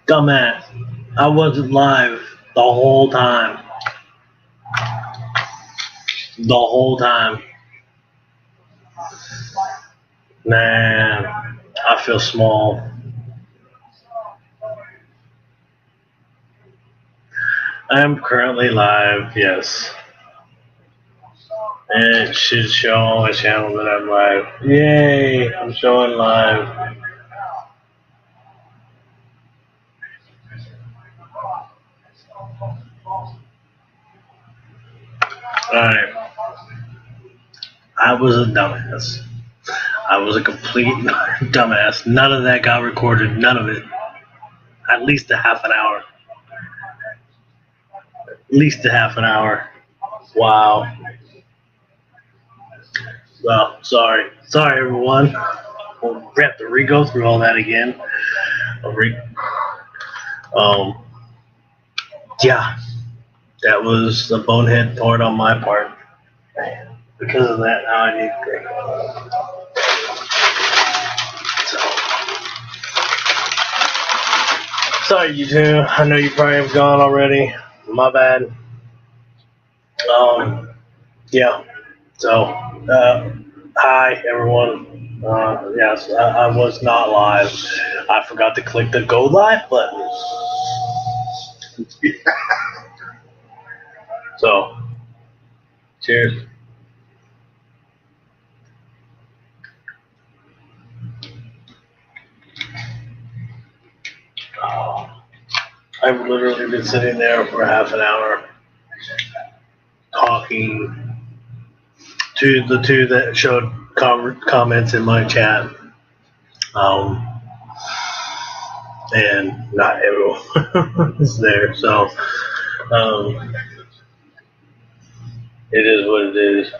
Dumbass. I wasn't live the whole time. The whole time. Man, I feel small. I am currently live, yes. And it should show on my channel that I'm live. Yay, I'm showing live. Alright. I was a dumbass. I was a complete dumbass. None of that got recorded. None of it. At least a half an hour. At least a half an hour. Wow. Well, sorry. Sorry, everyone. We'll have to re-go through all that again. Yeah. That was the bonehead part on my part. Because of that, now I need to drink. Sorry, you two. I know you probably have gone already. My bad. Yeah. So, hi, everyone. Yes, I was not live. I forgot to click the go live button. So, cheers. I've literally been sitting there for half an hour talking to the two that showed comments in my chat. And not everyone is there, so it is what it is.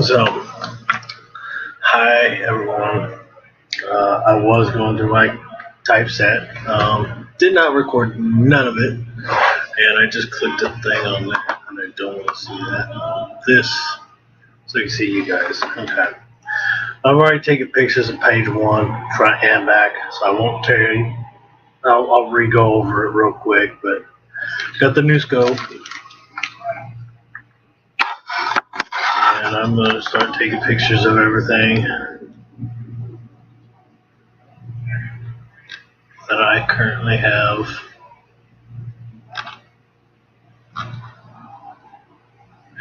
So, hi everyone. I was going through my typeset. Did not record none of it, and I just clicked a thing on there, and I don't want to see that. This, so you can see you guys. Okay. I've already taken pictures of page 1, front and back, so I won't tell you. I'll re-go over it real quick, but got the new scope. And I'm going to start taking pictures of everything that I currently have.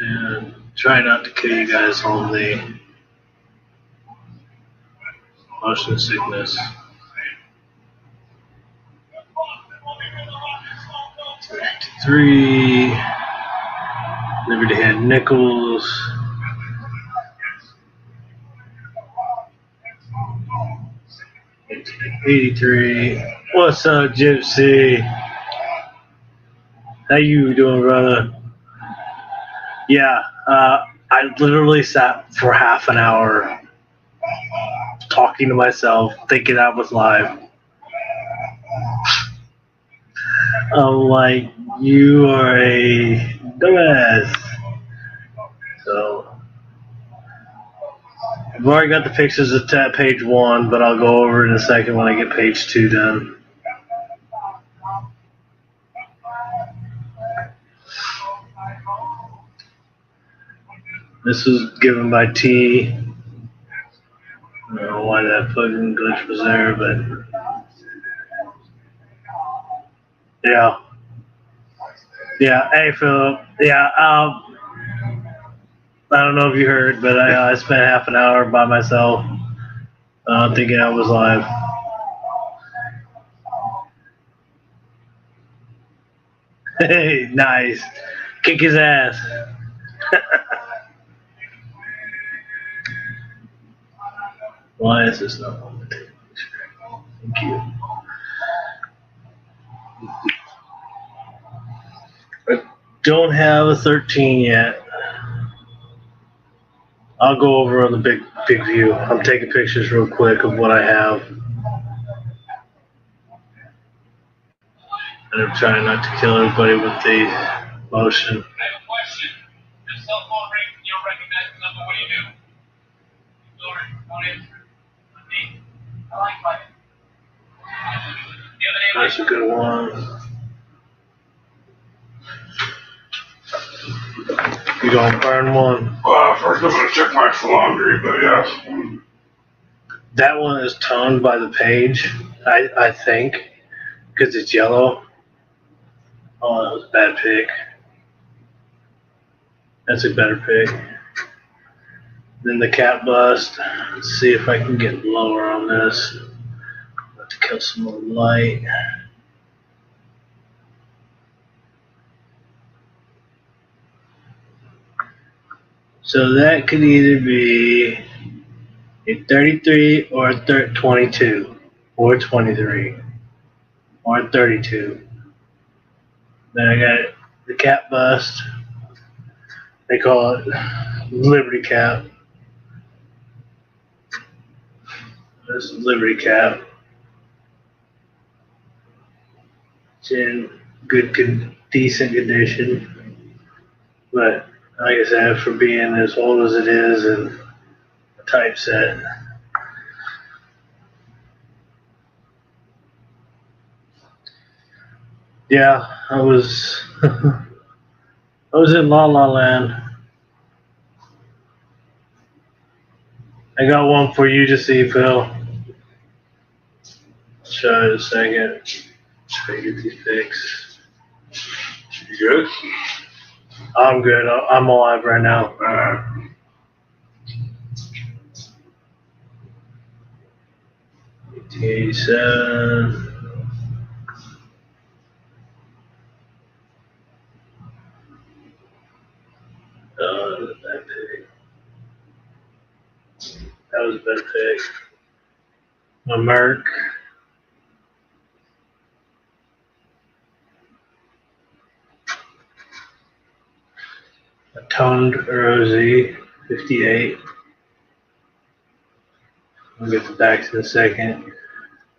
And try not to kill you guys on the motion sickness. 3 Liberty Head Nichols. 83. What's up, Gypsy? How you doing, brother? Yeah, I literally sat for half an hour talking to myself, thinking I was live. I'm like, you are a dumbass. So, I've already got the pictures of page 1, but I'll go over it in a second when I get page 2 done. This was given by T. I don't know why that plugin glitch was there, but yeah. Yeah, hey Philip. Yeah, I don't know if you heard, but I spent half an hour by myself thinking I was live. Hey, nice. Kick his ass. Why is this not on the table? Thank you. I don't have a 13 yet. I'll go over on the big view. I'm taking pictures real quick of what I have. And I'm trying not to kill everybody with the motion. I have a question. Your cell phone rings and you don't recognize the number. What do you do? That's a good one. You gonna burn one? First I'm gonna check my laundry, but yes. That one is toned by the page, I think, because it's yellow. Oh, that was a bad pick. That's a better pick. Then the cat bust. Let's see if I can get lower on this. Have to kill some more light. So that could either be a 33 or a 22 or 23 or 32. Then I got the cat bust. They call it Liberty Cap. This is Liberty Cap. It's in decent condition. But like I said, for being as old as it is and a typeset, yeah, I was in La La Land. I got one for you to see, Phil. Show you in a second. Try to get these pics. You good? I'm good. I'm alive right now. 1887. Oh, that was a bad pick. That was a bad pick. A Merc. A toned Rosie, 58. I'll get the backs in a second.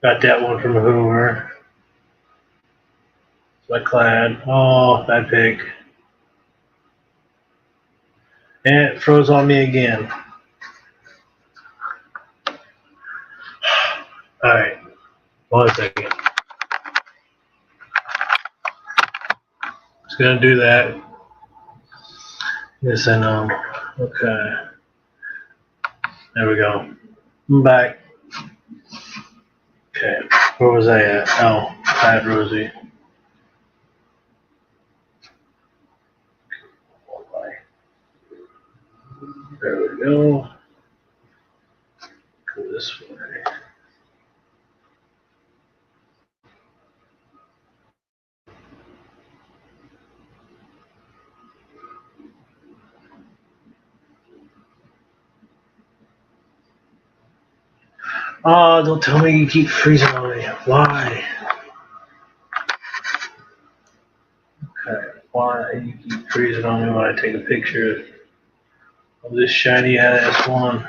Got that one from Hoover. My Clad. Oh, bad pick. And it froze on me again. Alright. 1 second. Just gonna do that. Yes, I know. Okay. There we go. I'm back. Okay. Where was I at? Oh, Fat Rosie. There we go. Go this way. Oh, don't tell me you keep freezing on me. Why? Okay. Why you keep freezing on me when I take a picture of this shiny ass one?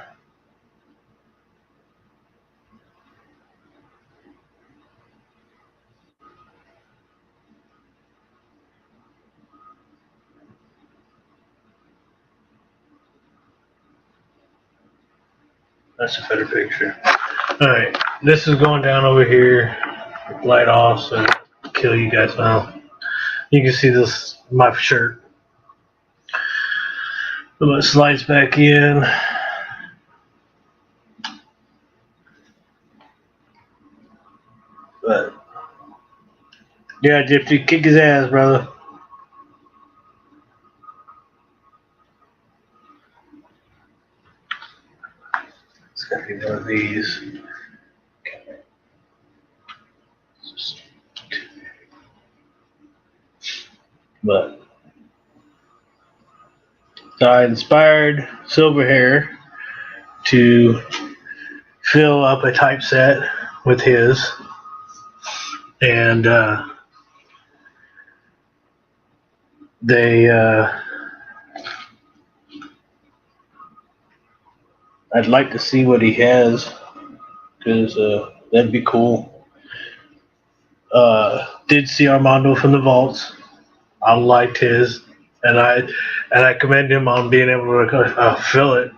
That's a better picture. Alright, this is going down over here. Light off so I'll kill you guys now. You can see this, my shirt. Put my slides back in. But yeah, Gypsy, kick his ass, brother. It's gotta be one of these. But so I inspired Silverhair to fill up a typeset with his, and they I'd like to see what he has, because that'd be cool. Did see Armando from the vaults. I liked his, and I commend him on being able to fill it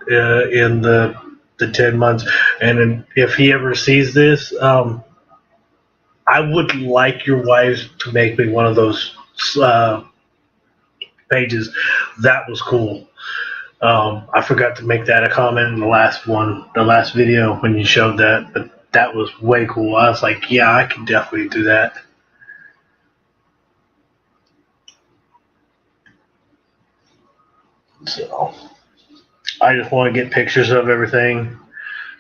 in the the 10 months. And then if he ever sees this, I would like your wives to make me one of those pages. That was cool. I forgot to make that a comment in the last video when you showed that, but that was way cool. I was like, yeah, I can definitely do that. So I just want to get pictures of everything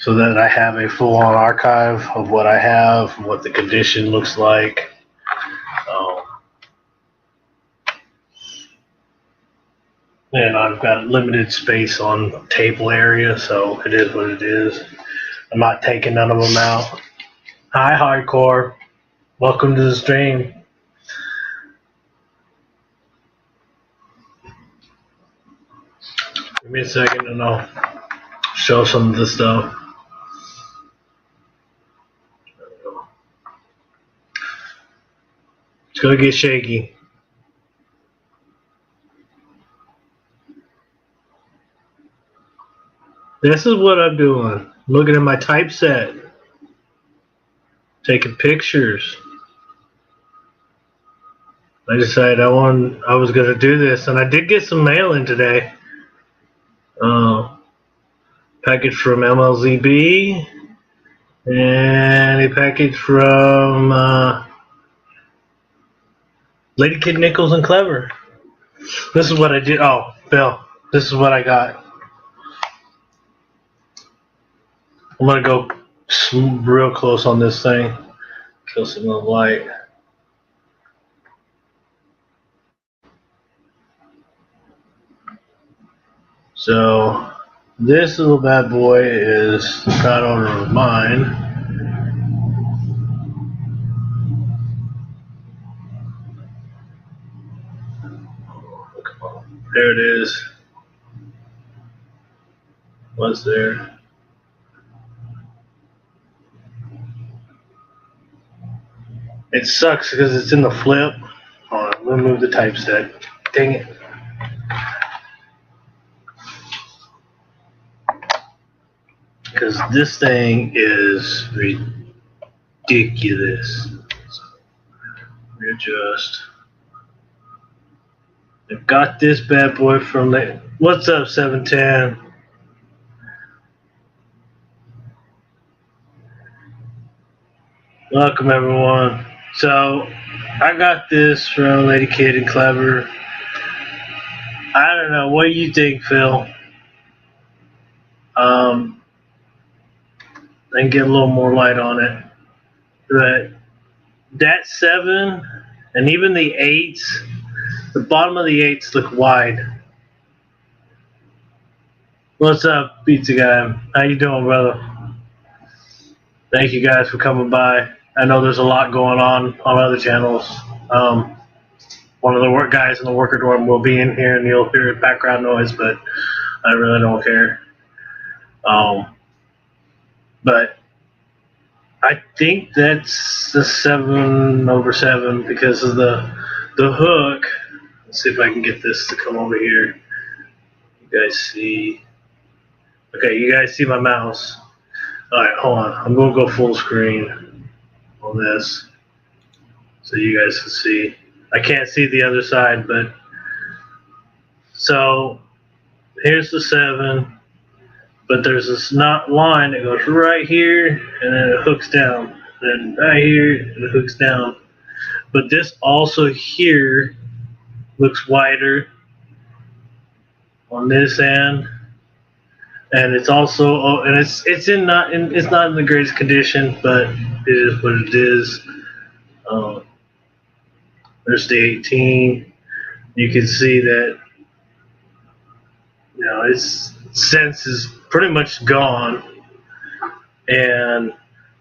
so that I have a full-on archive of what I have, what the condition looks like. And I've got limited space on table area, so it is what it is. I'm not taking none of them out. Hi, Hardcore. Welcome to the stream. Give me a second and I'll show some of the stuff. It's gonna get shaky. This is what I'm doing. Looking at my typeset. Taking pictures. I decided I was gonna do this, and I did get some mail in today. Package from MLZB and a package from Lady Kid Nichols and Clever. This is what I did. Oh, Bill, this is what I got. I'm gonna go real close on this thing. Kill some of the light. So this little bad boy is the proud owner of mine. There it is. Was there? It sucks because it's in the flip. Hold on, let me move the typeset. Dang it. Because this thing is ridiculous. So, readjust. I've got this bad boy from the. What's up, 710? Welcome, everyone. So, I got this from Lady Kid and Clever. I don't know. What do you think, Phil? I can get a little more light on it. But that 7 and even the 8s, the bottom of the 8s look wide. What's up, pizza guy? How you doing, brother? Thank you guys for coming by. I know there's a lot going on other channels. One of the work guys in the worker dorm will be in here and you'll hear background noise, but I really don't care. But I think that's the 7/7 because of the hook. Let's see if I can get this to come over here. You guys see? Okay, you guys see my mouse. All right, hold on. I'm going to go full screen on this so you guys can see. I can't see the other side, but so here's the 7. But there's this knot line that goes right here, and then it hooks down. Then right here, and it hooks down. But this also here looks wider on this end, and it's also and it's not in the greatest condition, but it is what it is. There's the 18. You can see that its sense is pretty much gone, and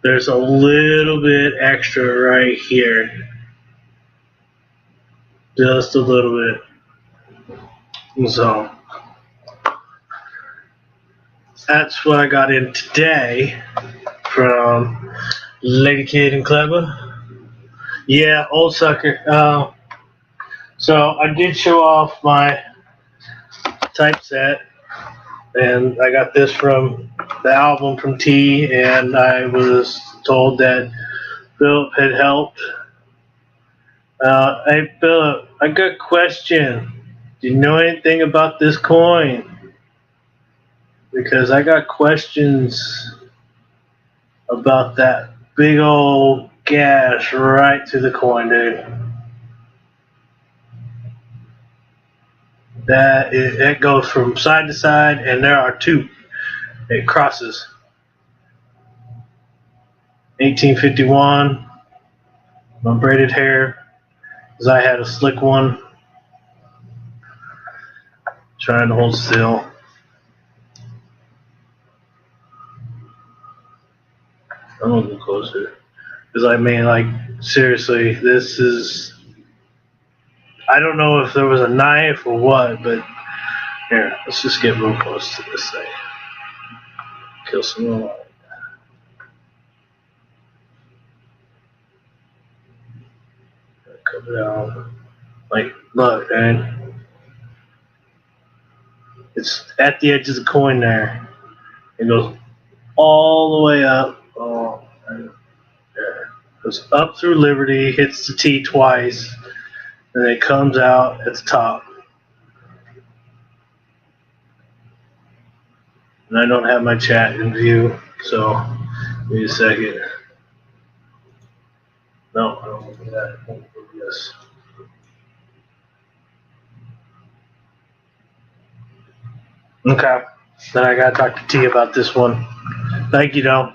there's a little bit extra right here, just a little bit. So that's what I got in today from Lady Kid and Clever. Yeah, old sucker. So I did show off my typeset and I got this from the album from T, and I was told that Philip had helped. Hey Philip, I got a question. Do you know anything about this coin? Because I got questions about that big old gash right through the coin, dude. It goes from side to side, and there are two. It crosses. 1851. My braided hair, because I had a slick one. Trying to hold still. I'm gonna go closer. Because I mean, like, seriously, this is. I don't know if there was a knife or what, but here, let's just get real close to this thing. Kill some more light. Come down. Like, look, man. It's at the edge of the coin there. It goes all the way up. Oh, there. Goes up through Liberty, hits the T twice, and then it comes out at the top. And I don't have my chat in view, so give me a second. No, I don't want to do that. I want to do this. Okay. Then I gotta talk to T about this one. Thank you, though.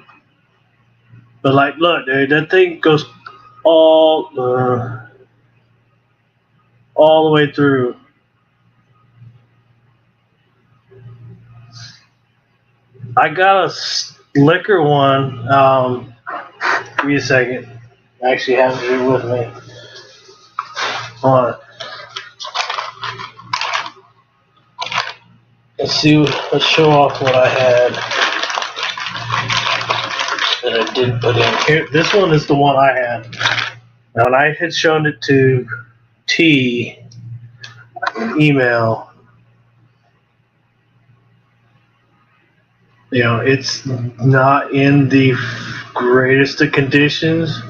But like, look, dude, that thing goes all the way through. I got a slicker one. Give me a second. I actually have it here with me. Hold on. Let's see. Let's show off what I had that I didn't put in here. This one is the one I had. Now, when I had shown it to T in email, you know, it's not in the greatest of conditions,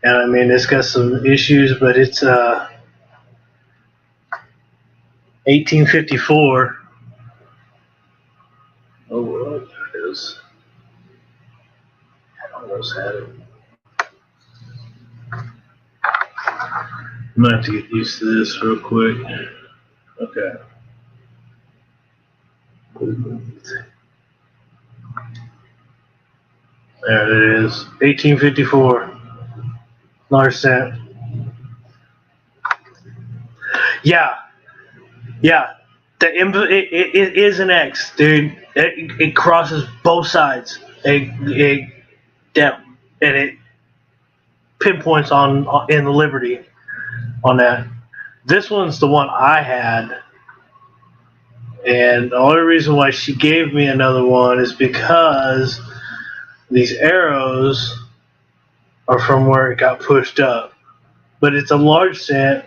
and I mean, it's got some issues, but it's 1854. Oh, well, there it is. I almost had it. I'm gonna have to get used to this real quick. Okay. There it is. 1854. Large cent. Yeah. Yeah. It is an X, dude. It crosses both sides. And it pinpoints in the Liberty on that. This one's the one I had, and the only reason why she gave me another one is because these arrows are from where it got pushed up. But it's a large cent.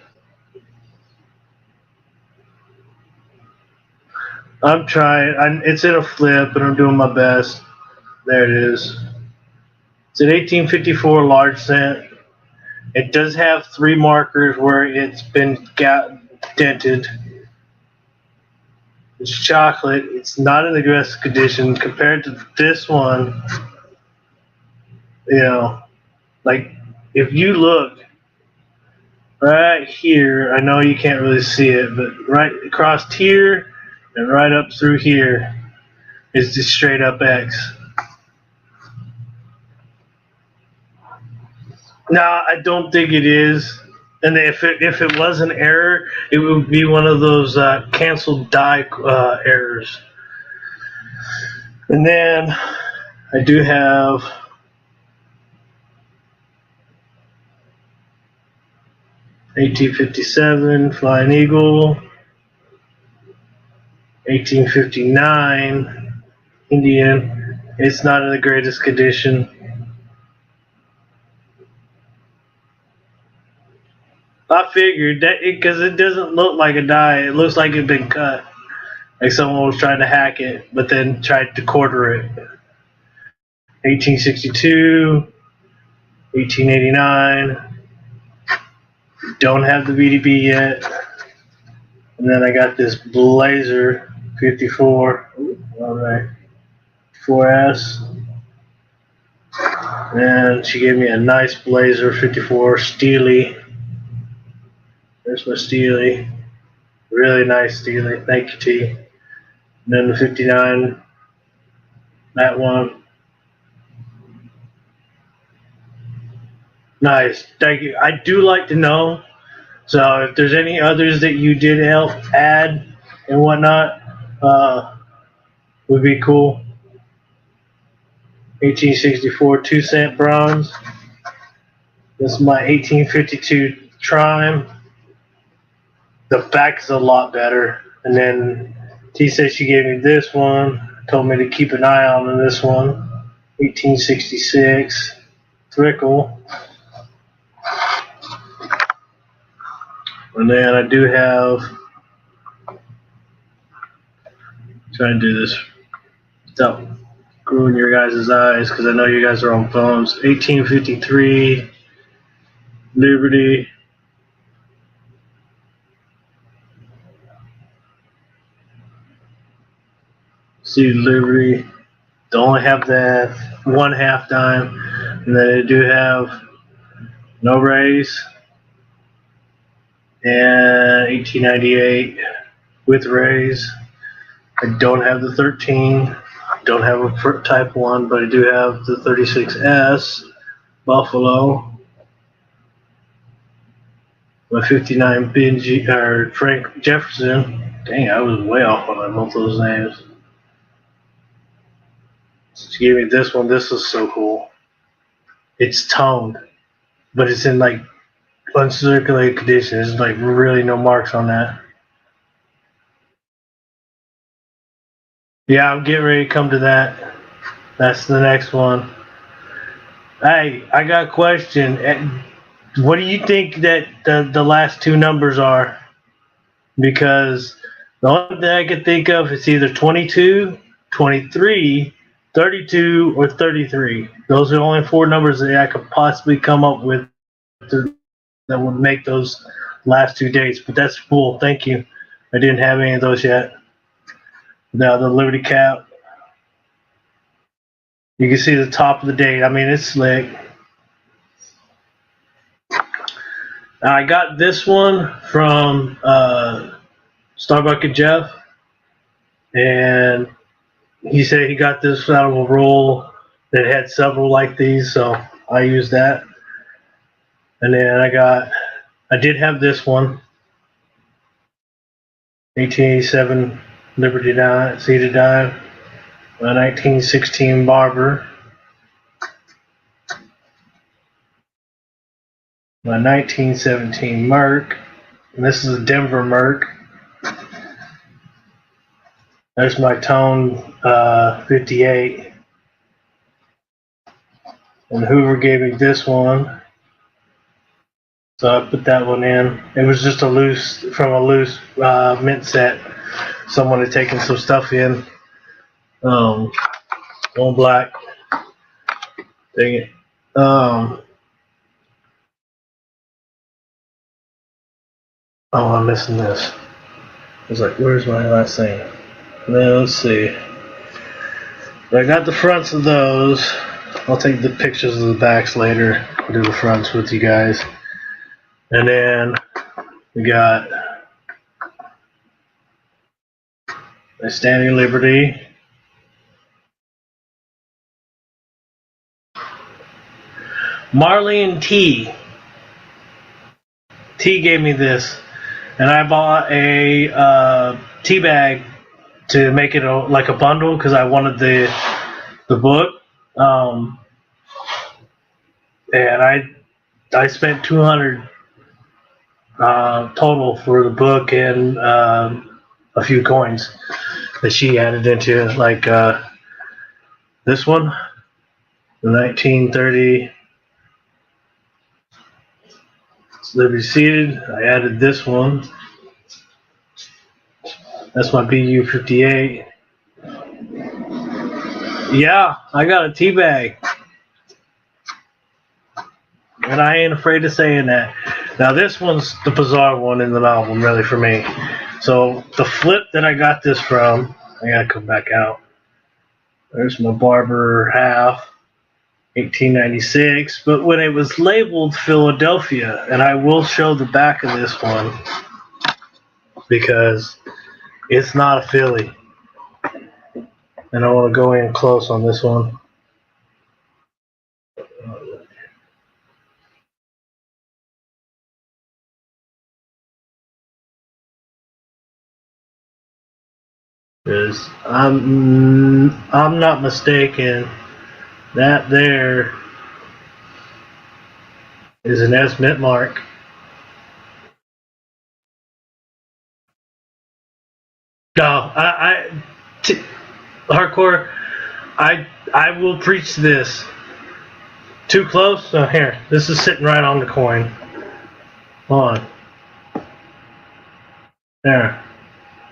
I'm trying. It's in a flip, and I'm doing my best. There it is. It's an 1854 large cent. It does have 3 markers where it's been dented. It's chocolate. It's not in the best condition compared to this one. You know, like if you look right here, I know you can't really see it, but right across here and right up through here is just straight up X. No, I don't think it is. And if it was an error, it would be one of those canceled die errors. And then I do have $18.57 Flying Eagle, $18.59 Indian. It's not in the greatest condition. I figured that because it doesn't look like a die. It looks like it's been cut. Like someone was trying to hack it, but then tried to quarter it. 1862, 1889. Don't have the VDB yet. And then I got this Blazer 54. All right. 4S. And she gave me a nice Blazer 54 Steely. There's my Steely. Really nice Steely. Thank you, T. And then the 59. That one. Nice. Thank you. I do like to know. So if there's any others that you did help add and whatnot, would be cool. 1864 2-cent bronze. This is my 1852 Trime. The back is a lot better. And then T said she gave me this one. Told me to keep an eye on this one. 1866 Thrickle. And then I do have, trying to do this without screwing your guys' eyes because I know you guys are on phones. 1853 Liberty. See Liberty. They only have that one half dime. And then they do have no raise. And 1898 with raise. I don't have the 13. Don't have a type 1, but I do have the 36S Buffalo. My 59 Benji or Frank Jefferson. Dang, I was way off on both those names. She gave me this one. This is so cool. It's toned, but it's in like uncirculated condition. There's like really no marks on that. Yeah, I'm getting ready to come to that. That's the next one. Hey, I got a question. What do you think that the last two numbers are? Because the only thing I can think of is either 22, 23, 32, or 33. Those are the only four numbers that I could possibly come up with that would make those last two dates. But that's cool. Thank you. I didn't have any of those yet. Now the Liberty Cap. You can see the top of the date. I mean, it's slick. I got this one from Starbuck and Jeff, and he said he got this out of a roll that had several like these, so I used that. And then I did have this one, 1887 Liberty Dime, seated dime, a 1916 Barber, my 1917 Merc, and this is a Denver Merc. There's my Tone 58. And Hoover gave me this one. So I put that one in. It was just from a loose mint set. Someone had taken some stuff in. All black. Dang it. I'm missing this. I was like, where's my last thing? Now, let's see. I got the fronts of those. I'll take the pictures of the backs later. I'll do the fronts with you guys. And then we got a Standing Liberty. Marlene T. T gave me this. And I bought a tea bag to make it like a bundle because I wanted the book. And I spent $200 total for the book and a few coins that she added into it, like this one, the 1930 Liberty Seated. I added this one. That's my BU-58. Yeah, I got a T-bag. And I ain't afraid of saying that. Now this one's the bizarre one in the album, really, for me. So the flip that I got this from, I gotta come back out. There's my Barber half, 1896. But when it was labeled Philadelphia, and I will show the back of this one because it's not a Philly. And I want to go in close on this one. Because I'm not mistaken, that there is an S Mint mark. No, hardcore. I will preach this. Too close? Oh, here. This is sitting right on the coin. Hold on. There.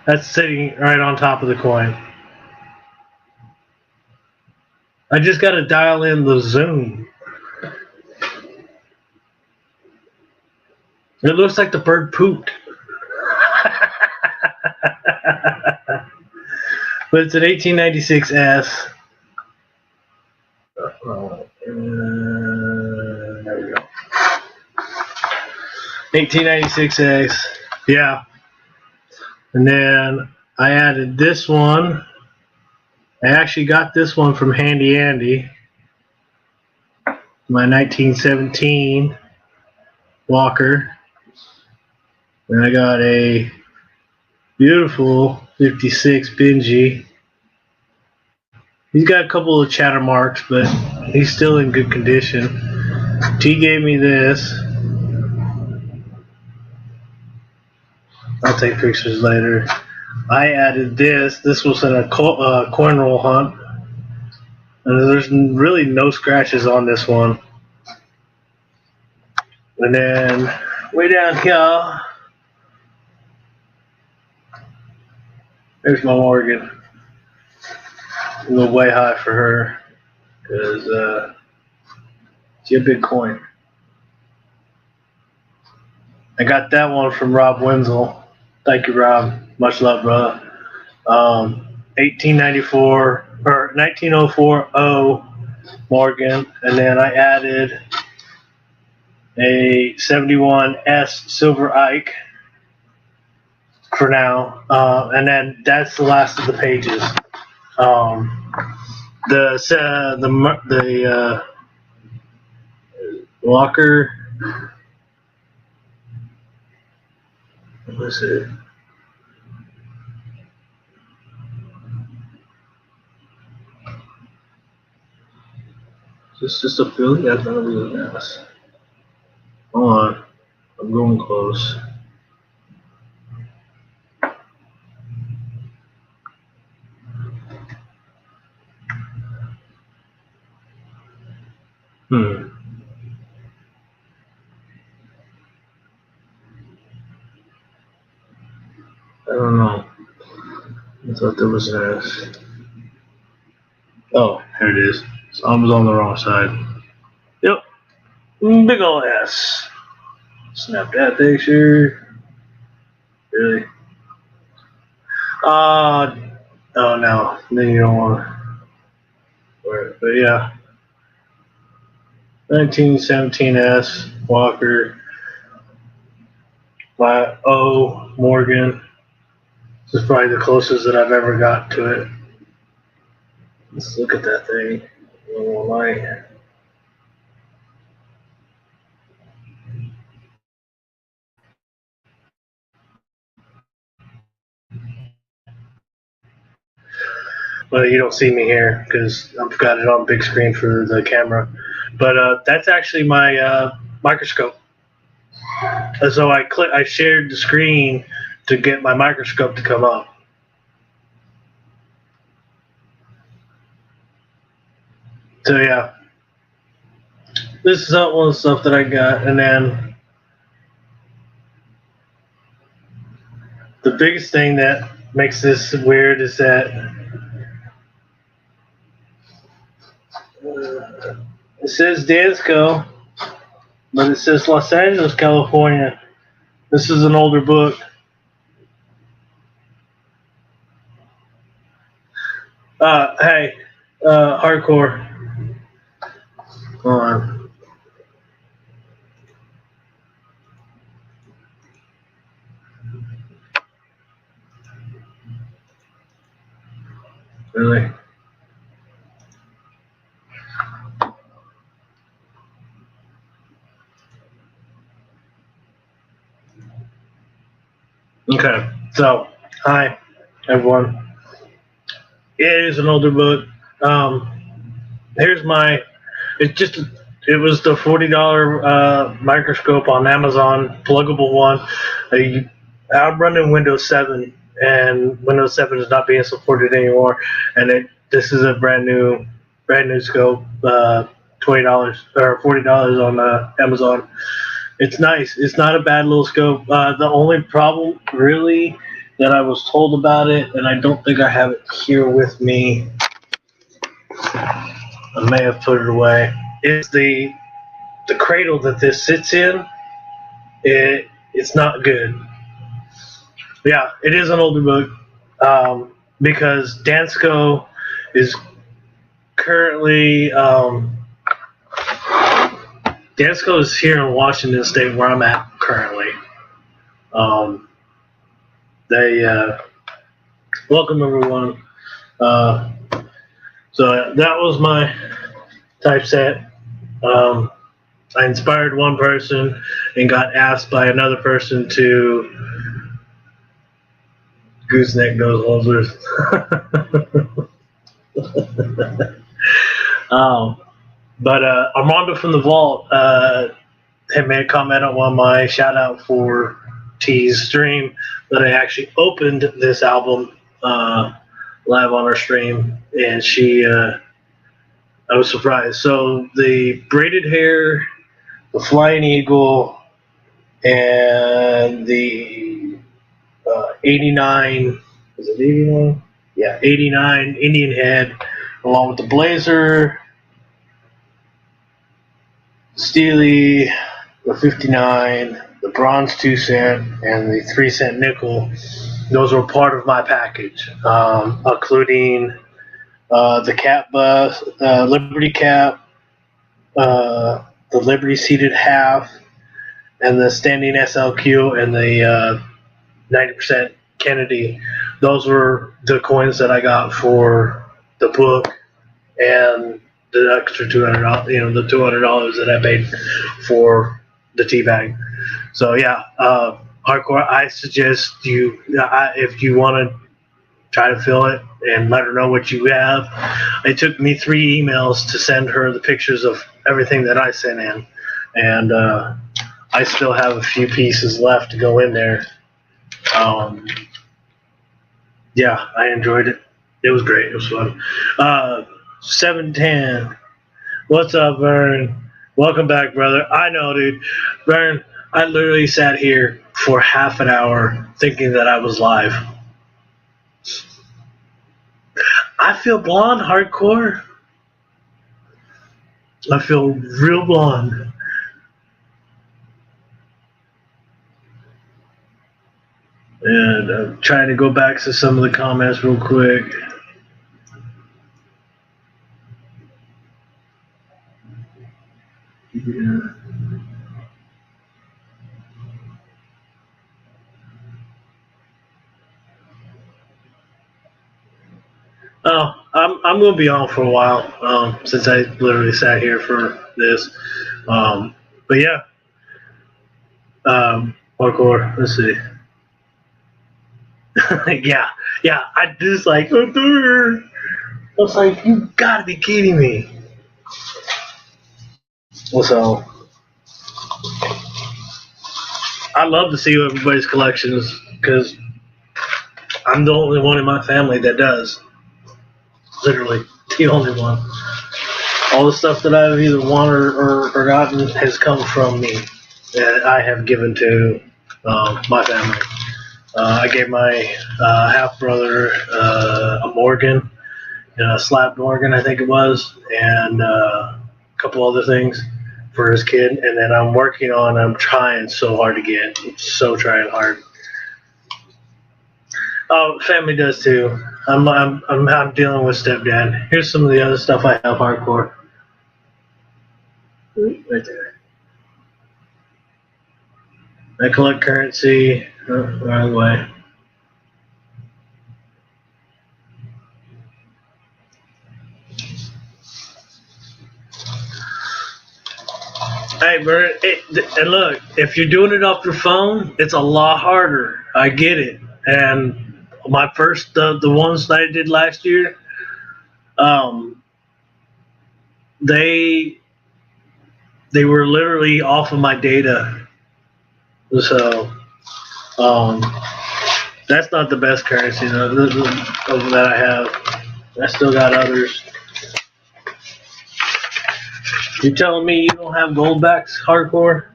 That's sitting right on top of the coin. I just got to dial in the zoom. It looks like the bird pooped. But it's an 1896 S. There we go. 1896 S. Yeah. And then I added this one. I actually got this one from Handy Andy. My 1917 Walker. And I got a beautiful 56 Benji. He's got a couple of chatter marks, but he's still in good condition. T gave me this. I'll take pictures later. I added this. This was in a corn roll hunt. And there's really no scratches on this one. And then way down here, there's my Morgan. A little way high for her because she's a big coin. I got that one from Rob Wenzel. Thank you, Rob. Much love, brother. 1894 or 1904 O Morgan, and then I added a 71 S Silver Ike for now, and then that's the last of the pages. The Walker. What's it? Is this just a Philly? I thought it was an S. Hold on. I'm going close. I don't know. I thought there was an S. Oh, here it is. So I was on the wrong side. Yep. Big ol' S. Snap that picture. Really? Oh no. Then you don't want to wear it. But yeah. 1917 S. Walker. By O. Morgan. This is probably the closest that I've ever got to it. Let's look at that thing. Oh, my. Well, you don't see me here because I've got it on big screen for the camera. But that's actually my microscope. And so I shared the screen to get my microscope to come up. So yeah, this is all the stuff that I got, and then the biggest thing that makes this weird is that it says Dansko, but it says Los Angeles, California. This is an older book. Hey, hardcore. Hold on. Really? Okay. So, hi, everyone. It is an older book. Here's my. It was the $40 microscope on Amazon, pluggable one. I'm running Windows 7, and Windows 7 is not being supported anymore. And this is a brand new scope, $20 or $40 on Amazon. It's nice. It's not a bad little scope. The only problem, really, that I was told about it, and I don't think I have it here with me. I may have put it away. Is the cradle that this sits in? It's not good. Yeah, it is an older book because Dansko is currently Dansko is here in Washington State where I'm at currently. They welcome everyone. So that was my typeset. I inspired one person and got asked by another person to gooseneck those holders. But Armando from the Vault had made a comment on one of my shout out for T's stream that I actually opened this album live on her stream, and I was surprised. So the braided hair, the flying eagle, and the 89, is it 89? Yeah, 89 Indian head, along with the blazer, Steely, the 59, the bronze 2 cent, and the 3 cent nickel. Those were part of my package, including the cap bus, Liberty cap, the Liberty seated half, and the standing SLQ, and the 90% Kennedy. Those were the coins that I got for the book and the extra $200, the $200 that I paid for the tea bag. So yeah, hardcore. I suggest if you want to try to fill it and let her know what you have. It took me 3 emails to send her the pictures of everything that I sent in, and I still have a few pieces left to go in there. Yeah, I enjoyed it. It was great. It was fun. 710. What's up, Vern? Welcome back, brother. I know, dude. Vern, I literally sat here for half an hour thinking that I was live. I feel blonde, hardcore. I feel real blonde. And I'm trying to go back to some of the comments real quick. Yeah. Oh, I'm going to be on for a while since I literally sat here for this. But yeah, hardcore. Let's see. yeah. I just like. I was like, you gotta be kidding me. So, I love to see everybody's collections because I'm the only one in my family that does. Literally, the only one. All the stuff that I've either won or gotten has come from me that I have given to my family. I gave my half brother a Morgan, a slapped Morgan, I think it was, and a couple other things for his kid. And then I'm trying so hard to get. I'm so trying hard. Oh, family does too. I'm dealing with stepdad. Here's some of the other stuff I have hardcore. Right there. I collect currency. Wrong way. Hey, Bert, and look, if you're doing it off your phone, it's a lot harder. I get it. And my first, the ones that I did last year, um, they they were literally off of my data. So um, that's not the best currency though, that I have. I still got others. You telling me you don't have goldbacks hardcore?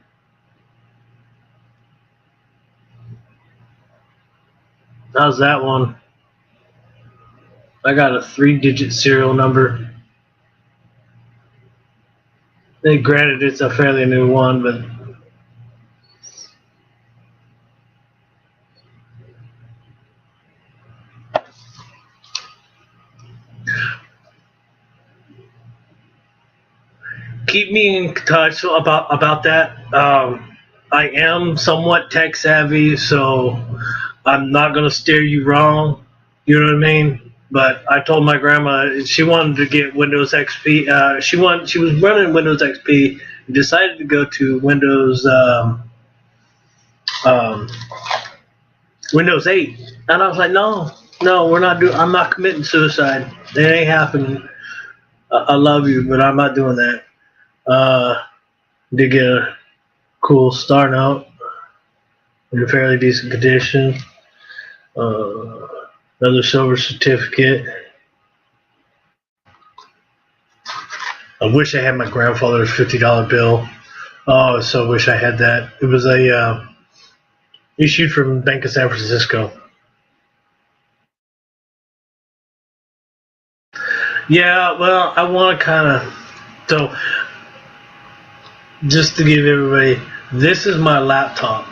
How's that one? I got a 3-digit serial number. Granted, it's a fairly new one, but keep me in touch about that. I am somewhat tech savvy, so I'm not gonna steer you wrong. You know what I mean? But I told my grandma she wanted to get Windows XP. She was running Windows XP and decided to go to um, Windows 8, and I was like, no, we're not doing. I'm not committing suicide. It ain't happening. I love you, but I'm not doing that. Did get a cool star note in a fairly decent condition. Uh, Another silver certificate. I wish I had my grandfather's $50 bill. Oh, I so wish I had that. It was issued from Bank of San Francisco. Yeah, well, I want to kind of. So, just to give everybody, this is my laptop.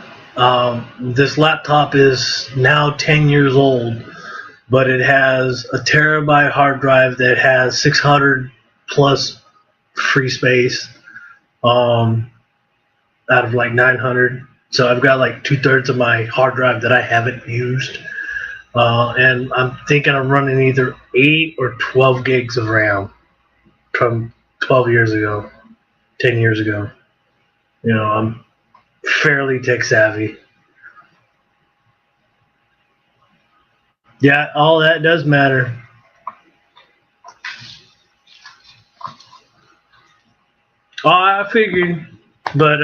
This laptop is now 10 years old, but it has a terabyte hard drive that has 600 plus free space out of like 900. So I've got like 2/3 of my hard drive that I haven't used. And I'm thinking I'm running either 8 or 12 gigs of RAM from 12 years ago, 10 years ago. I'm fairly tech savvy. Yeah, all that does matter. Oh, I figured, but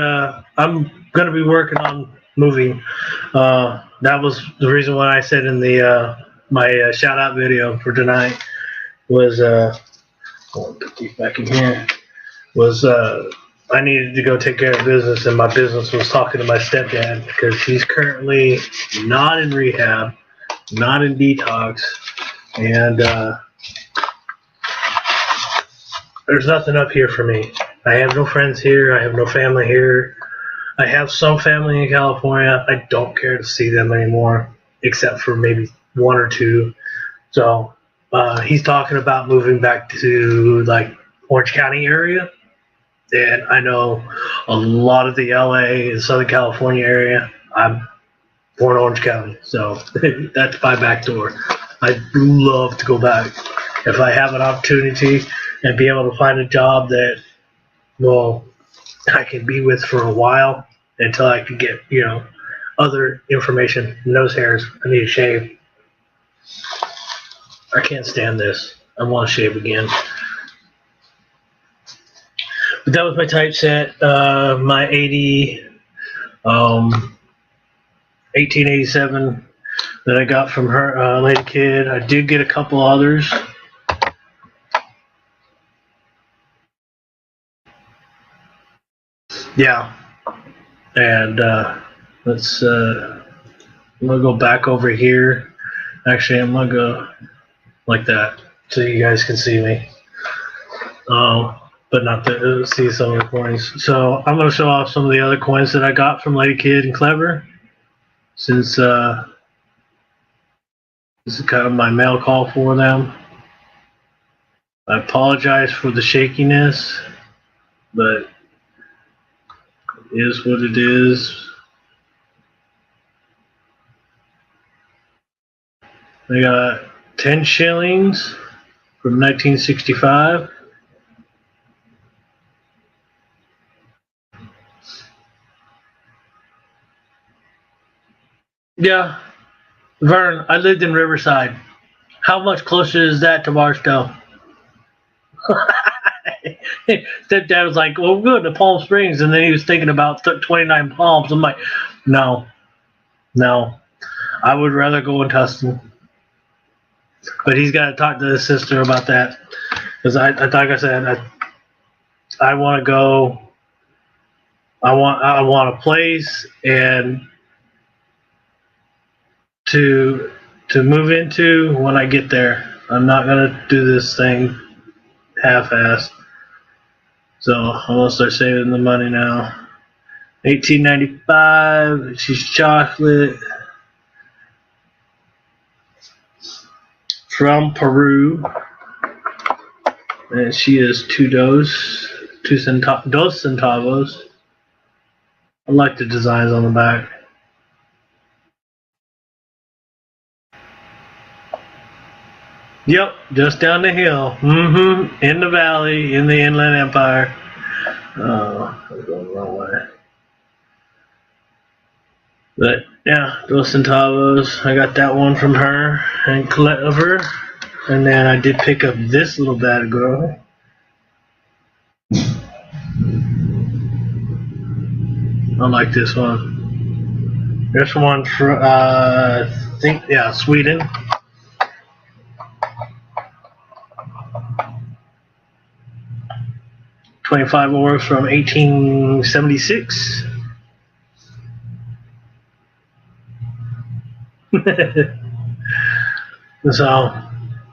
I'm gonna be working on moving. That was the reason why I said in the my shout out video for tonight was I'll put these back in here. Was I needed to go take care of business, and my business was talking to my stepdad because he's currently not in rehab, not in detox, and there's nothing up here for me. I have no friends here. I have no family here. I have some family in California. I don't care to see them anymore, except for maybe one or two. So he's talking about moving back to like Orange County area, and I know a lot of the LA and Southern California area. I'm born Orange County, so that's my back door. I'd love to go back if I have an opportunity and be able to find a job that, well, I can be with for a while until I can get, other information. Nose hairs. I need a shave. I can't stand this. I want to shave again. But that was my typeset. My 1887 that I got from her Lady Kid. I did get a couple others. Yeah. And let's I'm gonna go back over here. Actually, I'm gonna go like that so you guys can see me. But not to see some of the coins. So I'm gonna show off some of the other coins that I got from Lady Kid and Clever, since this is kind of my mail call for them. I apologize for the shakiness, but it is what it is. I got 10 shillings from 1965. Yeah, Vern, I lived in Riverside. How much closer is that to Barstow? Stepdad was like, well, we're going to Palm Springs. And then he was thinking about 29 Palms. I'm like, no. I would rather go in Tustin. But he's got to talk to his sister about that. Because like I said, I want to go. I want a place and to move into when I get there. I'm not gonna do this thing half-assed. So I'm gonna start saving the money now. $18.95. She's chocolate from Peru, and she is dos centavos. I like the designs on the back. Yep, just down the hill. In the valley, in the Inland Empire. Oh, I'm going the wrong way. But yeah, dos centavos. I got that one from her and Clever. And then I did pick up this little bad girl. I like this one. This one for I think Sweden. $25 orbs from 1876. So,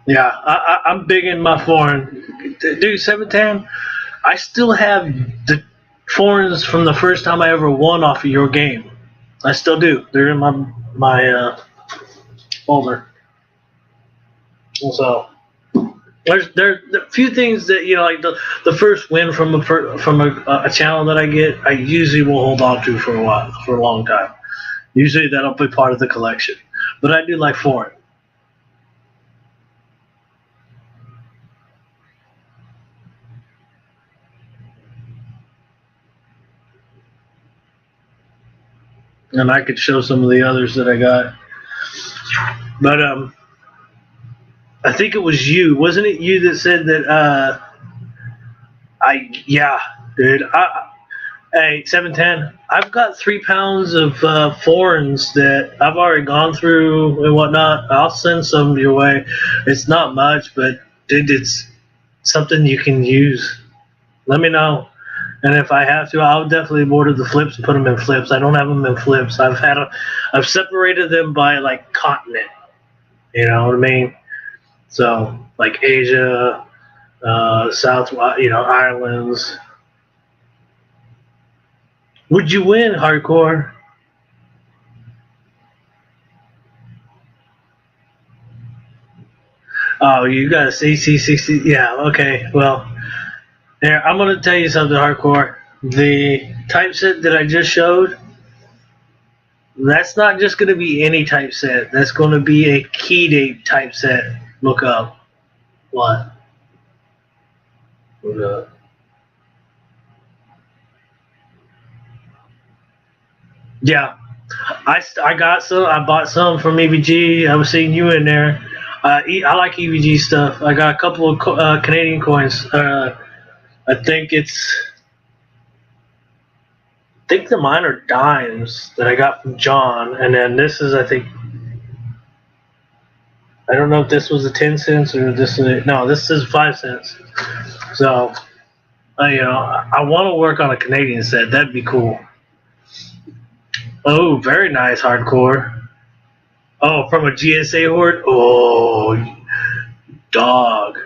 yeah, I'm big in my foreign. Dude, 710, I still have the foreigns from the first time I ever won off of your game. I still do. They're in my folder. So, there's a few things that, like the first win from a channel that I get, I usually will hold on to for a long time. Usually that'll be part of the collection. But I do like foreign. And I could show some of the others that I got. But I think it was you. Wasn't it you that said that dude. Hey, 710, I've got 3 pounds of foreigns that I've already gone through and whatnot. I'll send some your way. It's not much, but dude, it's something you can use. Let me know. And if I have to, I'll definitely order the flips and put them in flips. I don't have them in flips. I've separated them by like continent. You know what I mean? So like Asia, South, islands. Would you win, hardcore? Oh, you got a CC60. Yeah, okay. Well, here, I'm going to tell you something, hardcore. The typeset that I just showed, that's not just going to be any typeset. That's going to be a key date typeset. Look up. What? Look up. Yeah. I got some. I bought some from EVG. I was seeing you in there. I like EVG stuff. I got a couple of Canadian coins. I think the mine are dimes that I got from John, and then this is, I think, I don't know if this was a 10 cents or this is 5 cents. So, I want to work on a Canadian set. That'd be cool. Oh, very nice, hardcore. Oh, from a GSA horde? Oh, dog.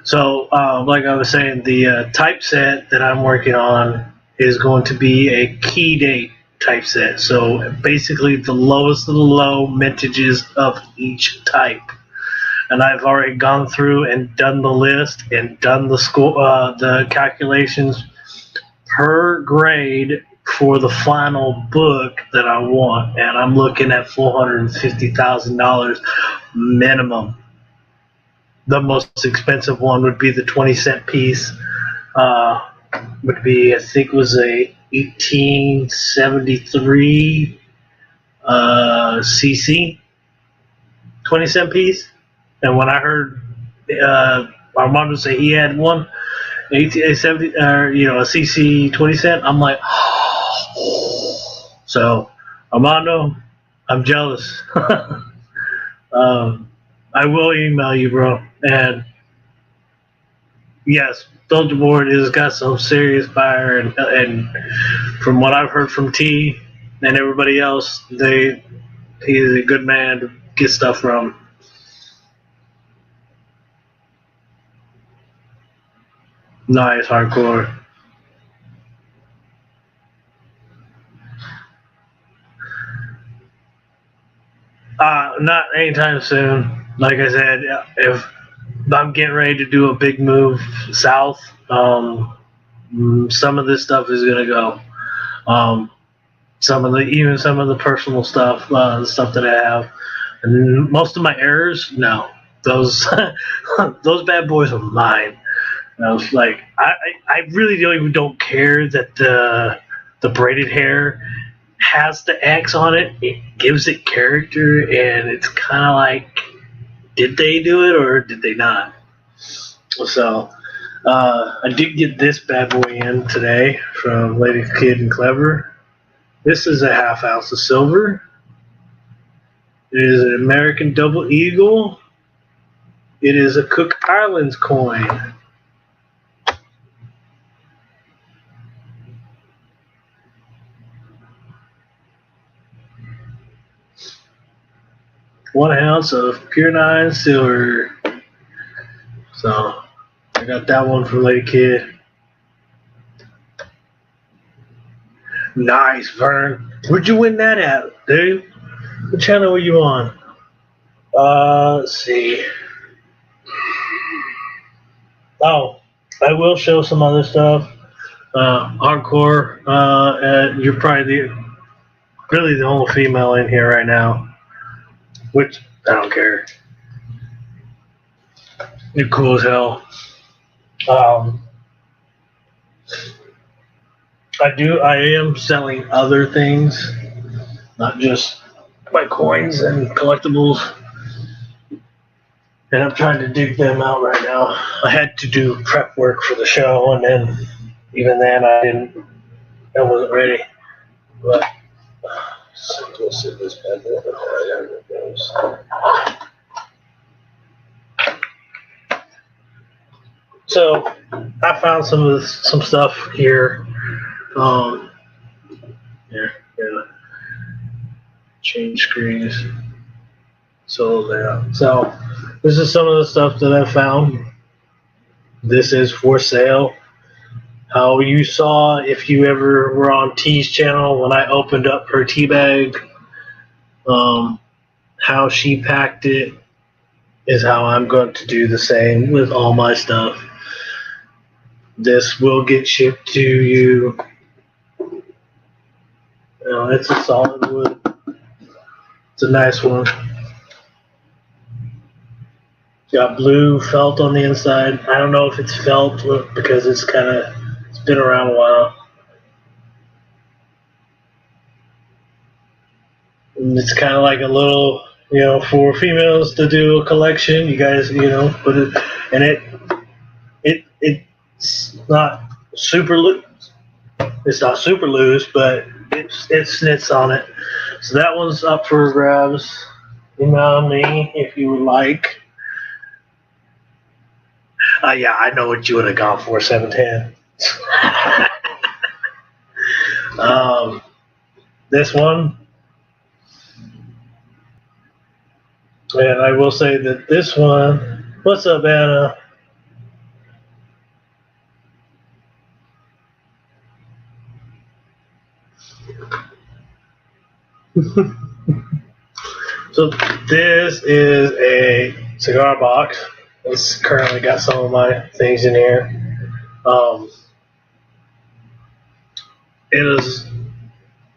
So, like I was saying, the typeset that I'm working on is going to be a key date typeset. So, basically, the lowest of the low mintages of each type. And I've already gone through and done the list and done the calculations per grade for the final book that I want, and I'm looking at $450,000 minimum. The most expensive one would be the 20-cent piece. Would be, I think, was a 1873 CC 20-cent piece. And when I heard Armando say he had one, 1870, a CC 20-cent, I'm like, so Armando, I'm jealous. I will email you, bro. And yes, Soldier Board has got some serious fire, and from what I've heard from T and everybody else, he is a good man to get stuff from. Nice, hardcore. Not anytime soon. Like I said, if I'm getting ready to do a big move south, some of this stuff is gonna go. Some of the personal stuff, the stuff that I have, and most of my errors, no, those those bad boys are mine. And I was like, I really don't care that the braided hair has the X on it. It gives it character, and it's kind of like, did they do it or did they not? So I did get this bad boy in today from Lady Kid and Clever. This is a half ounce of silver. It is an American Double Eagle. It is a Cook Islands coin. One ounce of pure nine silver. So I got that one from Lady Kid. Nice, Vern. Where'd you win that at, dude? What channel were you on? Let's see. Oh, I will show some other stuff. Hardcore. You're probably really the only female in here right now, which I don't care. You're cool as hell. I am selling other things, not just my coins and collectibles. And I'm trying to dig them out right now. I had to do prep work for the show, and then even then I wasn't ready. But let's see this bad boy. So I found some stuff here. Yeah. Change screens. So this is some of the stuff that I found. This is for sale. How you saw, if you ever were on T's channel when I opened up her tea bag, how she packed it is how I'm going to do the same with all my stuff. This will get shipped to you. It's a solid wood. It's a nice one. Got blue felt on the inside. I don't know if it's felt because it's been around a while. And it's kind of like a little, for females to do a collection. You guys, put it, and it's not super loose. It's not super loose, but it snits on it. So that one's up for grabs. Email me if you would like. Yeah, I know what you would have gone for, 710. This one, And I will say that this one, what's up, Anna? So this is a cigar box. It's currently got some of my things in here. It is.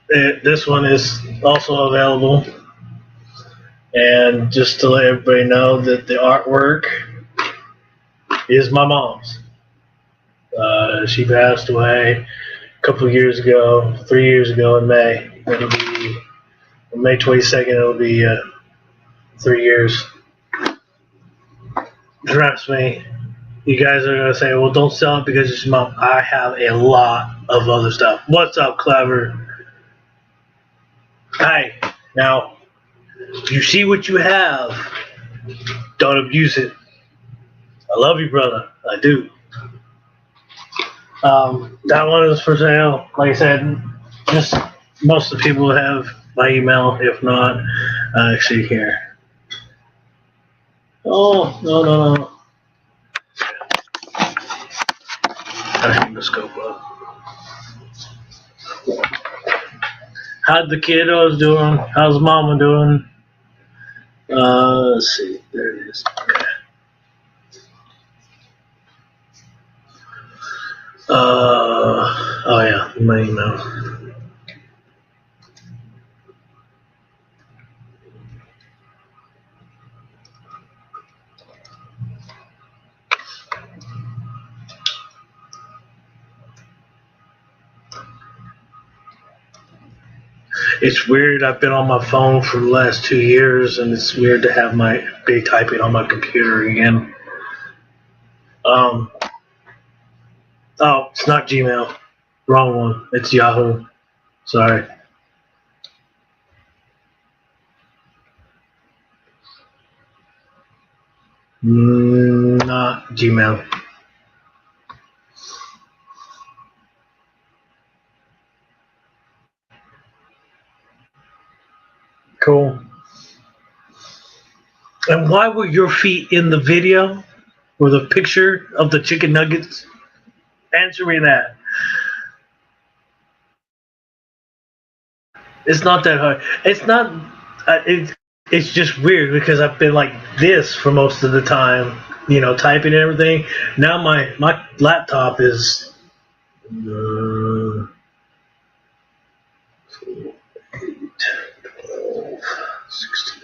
This one is also available, and just to let everybody know that the artwork is my mom's. She passed away a couple of years ago, 3 years ago in May. It'll be May 22nd. It'll be 3 years. Trust me, you guys are gonna say, "Well, don't sell it because it's your mom." I have a lot of other stuff. What's up, Clever? Hey, now you see what you have. Don't abuse it. I love you, brother. I do. That one is for sale. Like I said, just most of the people have my email. If not, actually here. Oh, no. I need the scope up. How'd the kiddos doing? How's mama doing? Let's see. There it is. Okay. Oh yeah, my email. It's weird. I've been on my phone for the last 2 years, and it's weird to have be typing on my computer again. Oh, it's not Gmail. Wrong one. It's Yahoo. Sorry. Not Gmail. Cool. And why were your feet in the video or the picture of the chicken nuggets? Answer me that. It's not that hard. It's not. It's just weird because I've been like this for most of the time, typing and everything. Now my laptop is. 12, 16.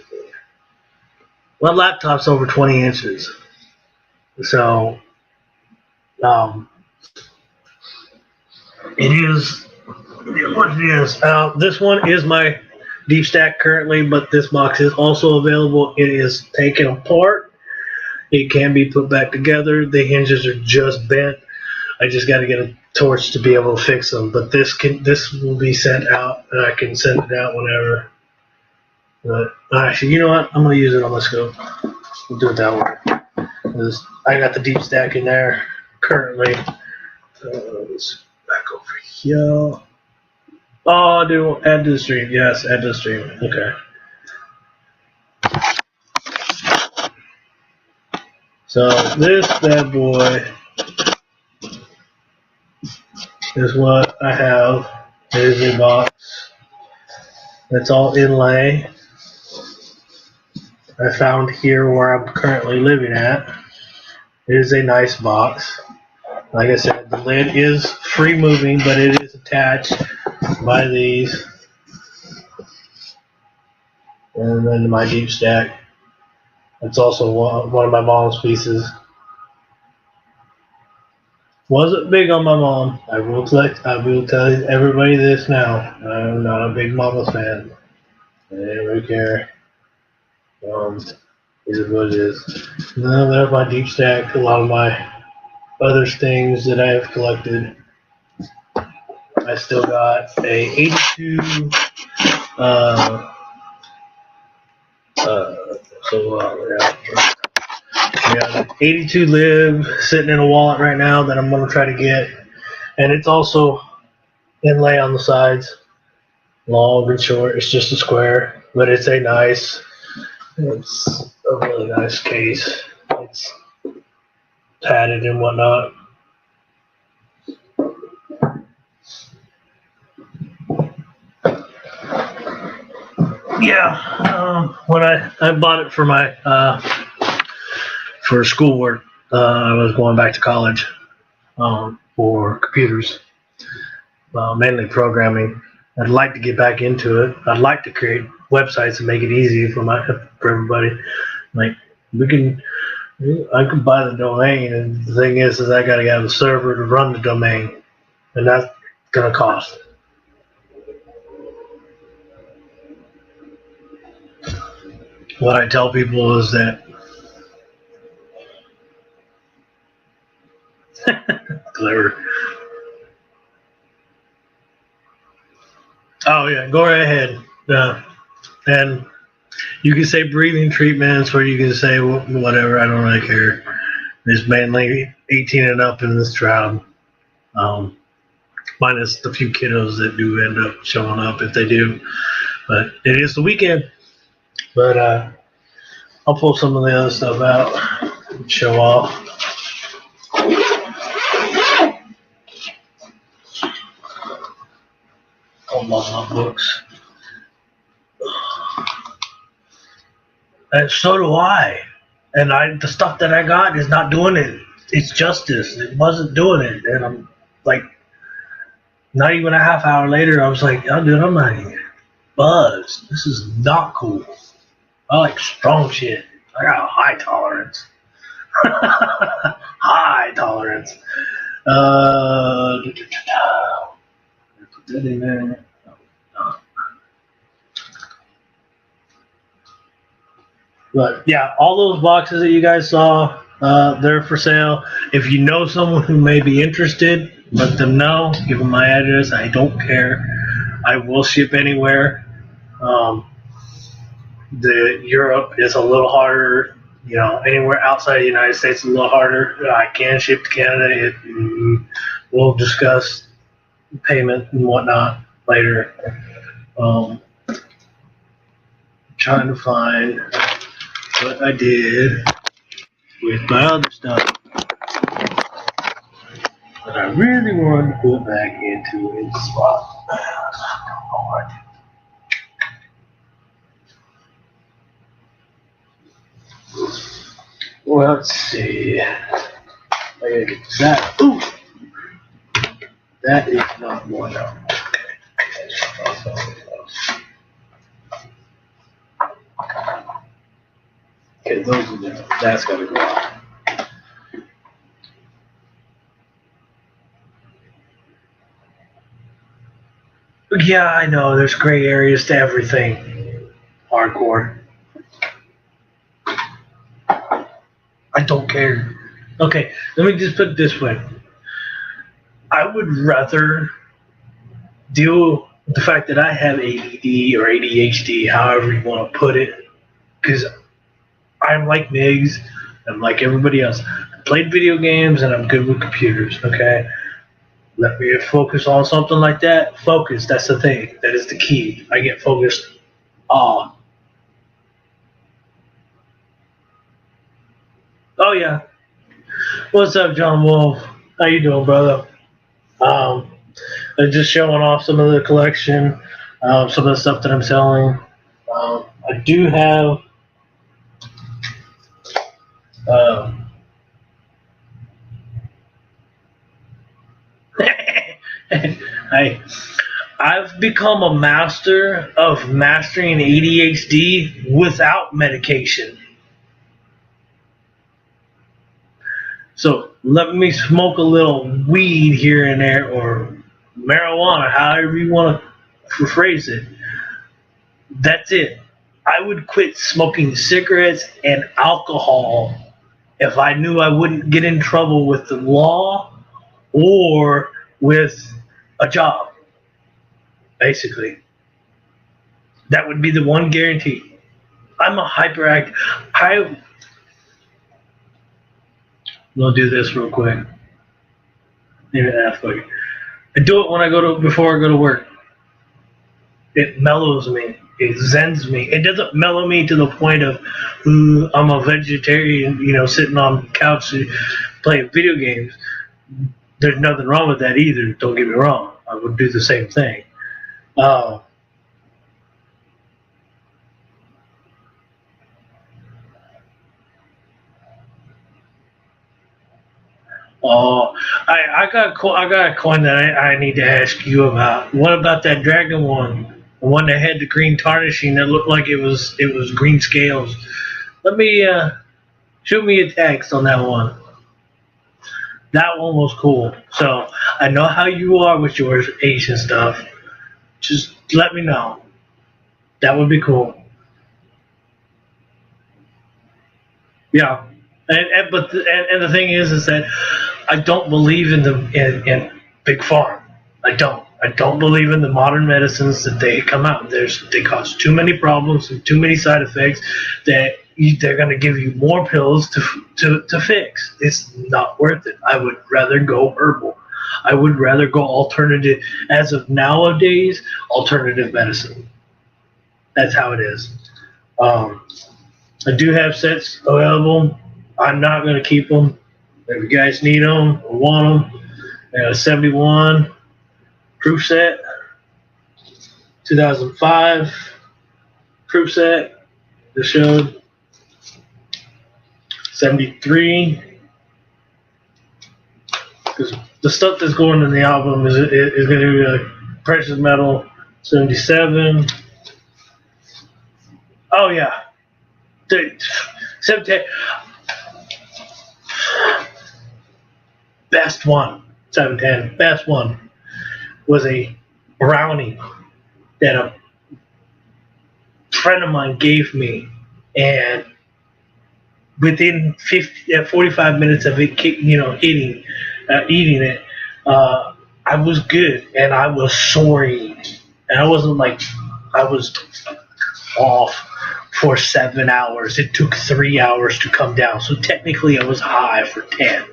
My laptop's over 20 inches, so it is what it is. This one is my deep stack currently, but this box is also available. It is taken apart. It can be put back together. The hinges are just bent. I just got to get a torch to be able to fix them. But this will be sent out, and I can send it out whenever. But actually, you know what? I'm gonna use it on my scope. We'll do it that way. I got the deep stack in there currently. Let's back over here. Oh, do add to the stream. Yes, add to the stream. Okay. So this bad boy is what I have. It is a box. It's all inlay. I found here where I'm currently living at. It is a nice box. Like I said, the lid is free moving, but it is attached by these. And then my deep stack. It's also one of my mom's pieces. Wasn't big on my mom. I will tell everybody this now. I'm not a big Mama's fan. I didn't really care. Is what it is. No, there's my deep stack. A lot of my other things that I have collected. I still got a 82. Yeah, 82 lib sitting in a wallet right now that I'm going to try to get. And it's also inlay on the sides, long and short. It's just a square, but it's a nice It's a really nice case. It's padded and whatnot. Yeah, when I bought it for my for schoolwork, I was going back to college for computers, mainly programming. I'd like to get back into it. I'd like to create websites and make it easy for everybody. Like I can buy the domain, and the thing is I got to have a server to run the domain, and that's gonna cost. What I tell people is that clever. Oh yeah, go right ahead. And you can say breathing treatments, or you can say whatever. I don't really care. There's mainly 18 and up in this crowd, minus the few kiddos that do end up showing up if they do. But it is the weekend. But I'll pull some of the other stuff out and show off. I love my books. And so do I. And the stuff that I got is not doing it. It's justice. It wasn't doing it. And I'm like, not even a half hour later, I was like, oh, dude, I'm not even buzzed. This is not cool. I like strong shit. I got a high tolerance. High tolerance. Put that in there. But yeah, all those boxes that you guys saw, they're for sale. If you know someone who may be interested, let them know. Give them my address. I don't care. I will ship anywhere. The Europe is a little harder. You know, anywhere outside the United States is a little harder. I can ship to Canada. We'll discuss payment and whatnot later. Trying to find what I did with my other stuff that I really wanted to put back into its spot. Well, let's see. I gotta get that. Ooh! That is not one up. Okay, those are different. That's gotta go out. Yeah, I know. There's gray areas to everything. Hardcore. I don't care. Okay, let me just put it this way. I would rather deal with the fact that I have ADD or ADHD, however you want to put it, because I'm like Migs. I'm like everybody else. I played video games and I'm good with computers, okay? Let me focus on something like that. Focus, that's the thing. That is the key. I get focused on. Oh, yeah. What's up, John Wolf? How you doing, brother? I'm just showing off some of the collection, some of the stuff that I'm selling. I do have I've become a master of mastering ADHD without medication. So let me smoke a little weed here and there, or marijuana, however you want to phrase it. That's it. I would quit smoking cigarettes and alcohol if I knew I wouldn't get in trouble with the law or with a job, basically. That would be the one guarantee. I'm a hyperactive. I'm gonna do this real quick. Maybe that's quick. I do it when before I go to work. It mellows me. It zens me. It doesn't mellow me to the point of I'm a vegetarian, sitting on the couch playing video games. There's nothing wrong with that either. Don't get me wrong. I would do the same thing. Oh, I got a coin that I need to ask you about. What about that dragon one? The one that had the green tarnishing that looked like it was green scales. Let me shoot me a text on that one. That one was cool. So I know how you are with your Asian stuff. Just let me know. That would be cool. Yeah. But the thing is that I don't believe in big farm. I don't. I don't believe in the modern medicines that they come out. They cause too many problems and too many side effects that they're going to give you more pills to fix. It's not worth it. I would rather go herbal. I would rather go alternative. As of nowadays, alternative medicine. That's how it is. I do have sets available. I'm not going to keep them. If you guys need them or want them, 71 proof set, 2005 proof set that showed 73. Because the stuff that's going in the album is going to be like precious metal 77. Oh yeah, 17. Best one, 710. Best one was a brownie that a friend of mine gave me, and within 45 minutes of it, eating it, I was good, and I was soaring, and I wasn't like I was off for 7 hours. It took 3 hours to come down, so technically I was high for 10.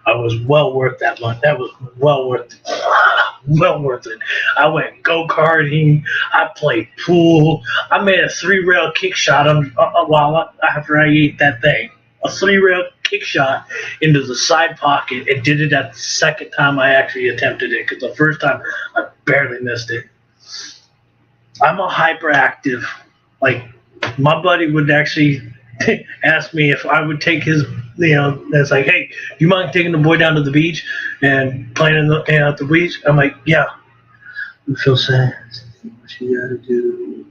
I was well worth that month. That was well worth it. Well worth it. I went go-karting. I played pool. I made a 3-rail kick shot after I ate that thing. A 3-rail kick shot into the side pocket and did it at the second time I actually attempted it, because the first time I barely missed it. I'm a hyperactive. Like, my buddy would actually ask me if I would take his, that's like, hey, do you mind taking the boy down to the beach and playing at the beach? I'm like, yeah. You feel sad. What you gotta do?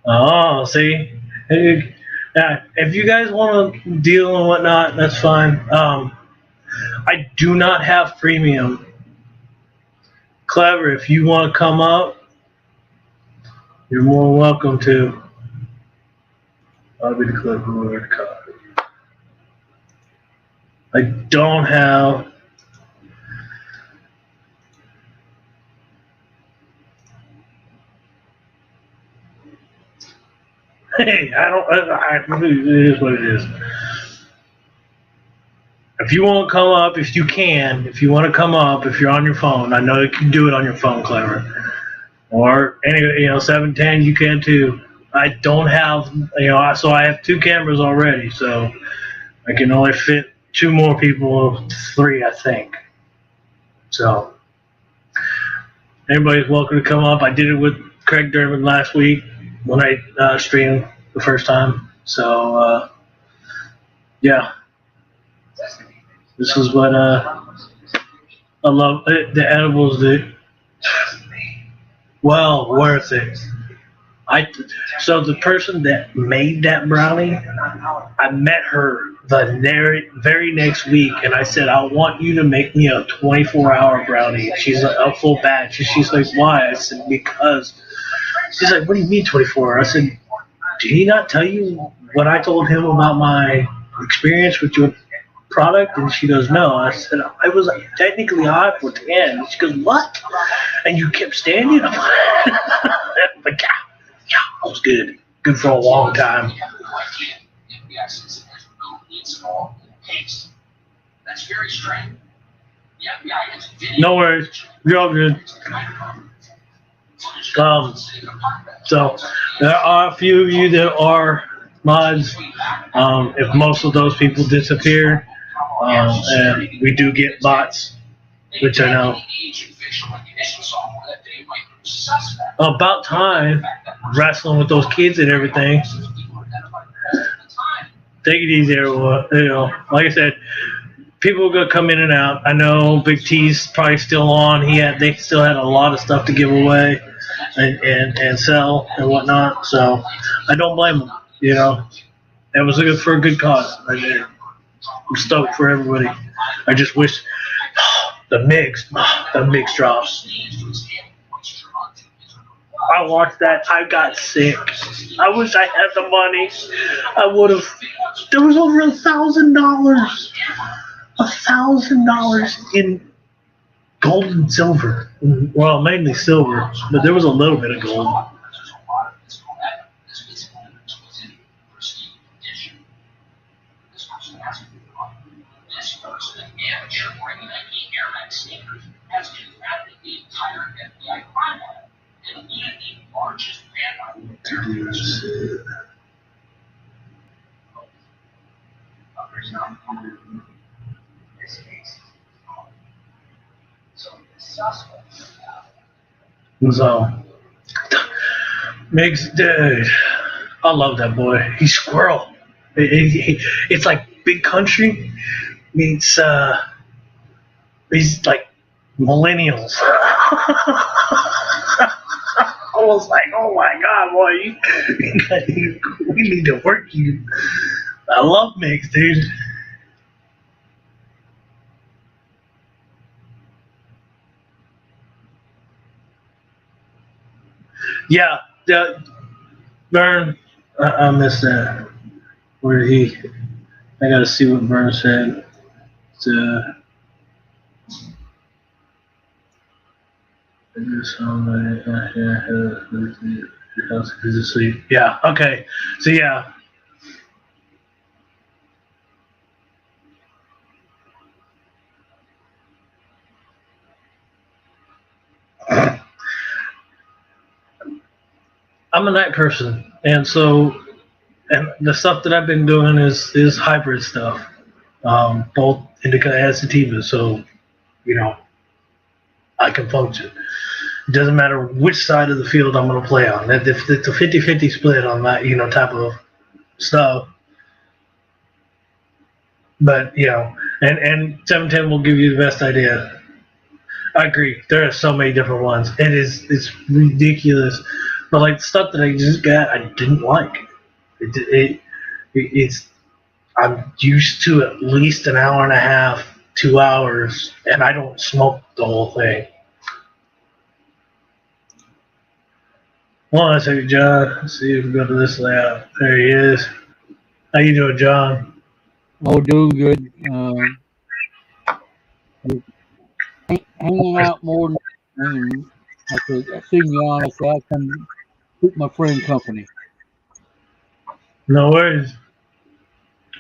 Oh, see? If you guys want to deal and whatnot, that's fine. I do not have premium. Clever, if you want to come up, you're more welcome to. I'll be the clever word card. I don't have. Hey, it is what it is. If you want to come up, if you want to come up, if you're on your phone, I know you can do it on your phone, Clever. Or anyway, 710, you can too. I don't have, so I have 2 cameras already, so I can only fit 2 more people, 3, I think. So everybody's welcome to come up. I did it with Craig Durbin last week when I streamed the first time. So yeah, this is what I love. The edibles, dude. Well worth it. So the person that made that brownie, I met her the very next week, and I said, I want you to make me a 24-hour brownie. She's like, a full batch. She's like, why? I said, because. She's like, what do you mean 24? I said, did he not tell you what I told him about my experience with your product? And she goes, no. I said, I was technically high for 10. She goes, what? And you kept standing? I'm like, yeah, I was good. Good for a long time. No worries. You're all good. So there are a few of you that are mods. If most of those people disappear, and we do get bots, which I know. About time, wrestling with those kids and everything. Take it easy, everyone. Like I said, people are gonna come in and out. I know Big T's probably still on. They still had a lot of stuff to give away and sell and whatnot. So I don't blame them. It was looking for a good cause. I'm stoked for everybody. I just wish the mix drops. I watched that. I got sick. I wish I had the money. I would have. There was over $1,000. $1,000 in gold and silver. Well, mainly silver, but there was a little bit of gold. So, Mix, dude, I love that boy. He's squirrel. It's like Big Country meets, he's like millennials. I was like, oh my god, boy, we need to work you. I love Mix, dude. Yeah, Vern, I missed that. Where I gotta see what Vern said. Yeah, okay. So, yeah. I'm a night person, and the stuff that I've been doing is hybrid stuff, both indica and sativa. So, I can function. It doesn't matter which side of the field I'm going to play on. If it's a 50-50 split on that, type of stuff. But, and 710 will give you the best idea. I agree. There are so many different ones. It's ridiculous. But like the stuff that I just got, I didn't like. It's I'm used to at least an hour and a half, 2 hours, and I don't smoke the whole thing. Hold on a second, John. Let's see if we go to this layout. There he is. How you doing, John? Oh, doing good. Hanging out more than hanging. I seen you on. I said I come keep my friend company. No worries.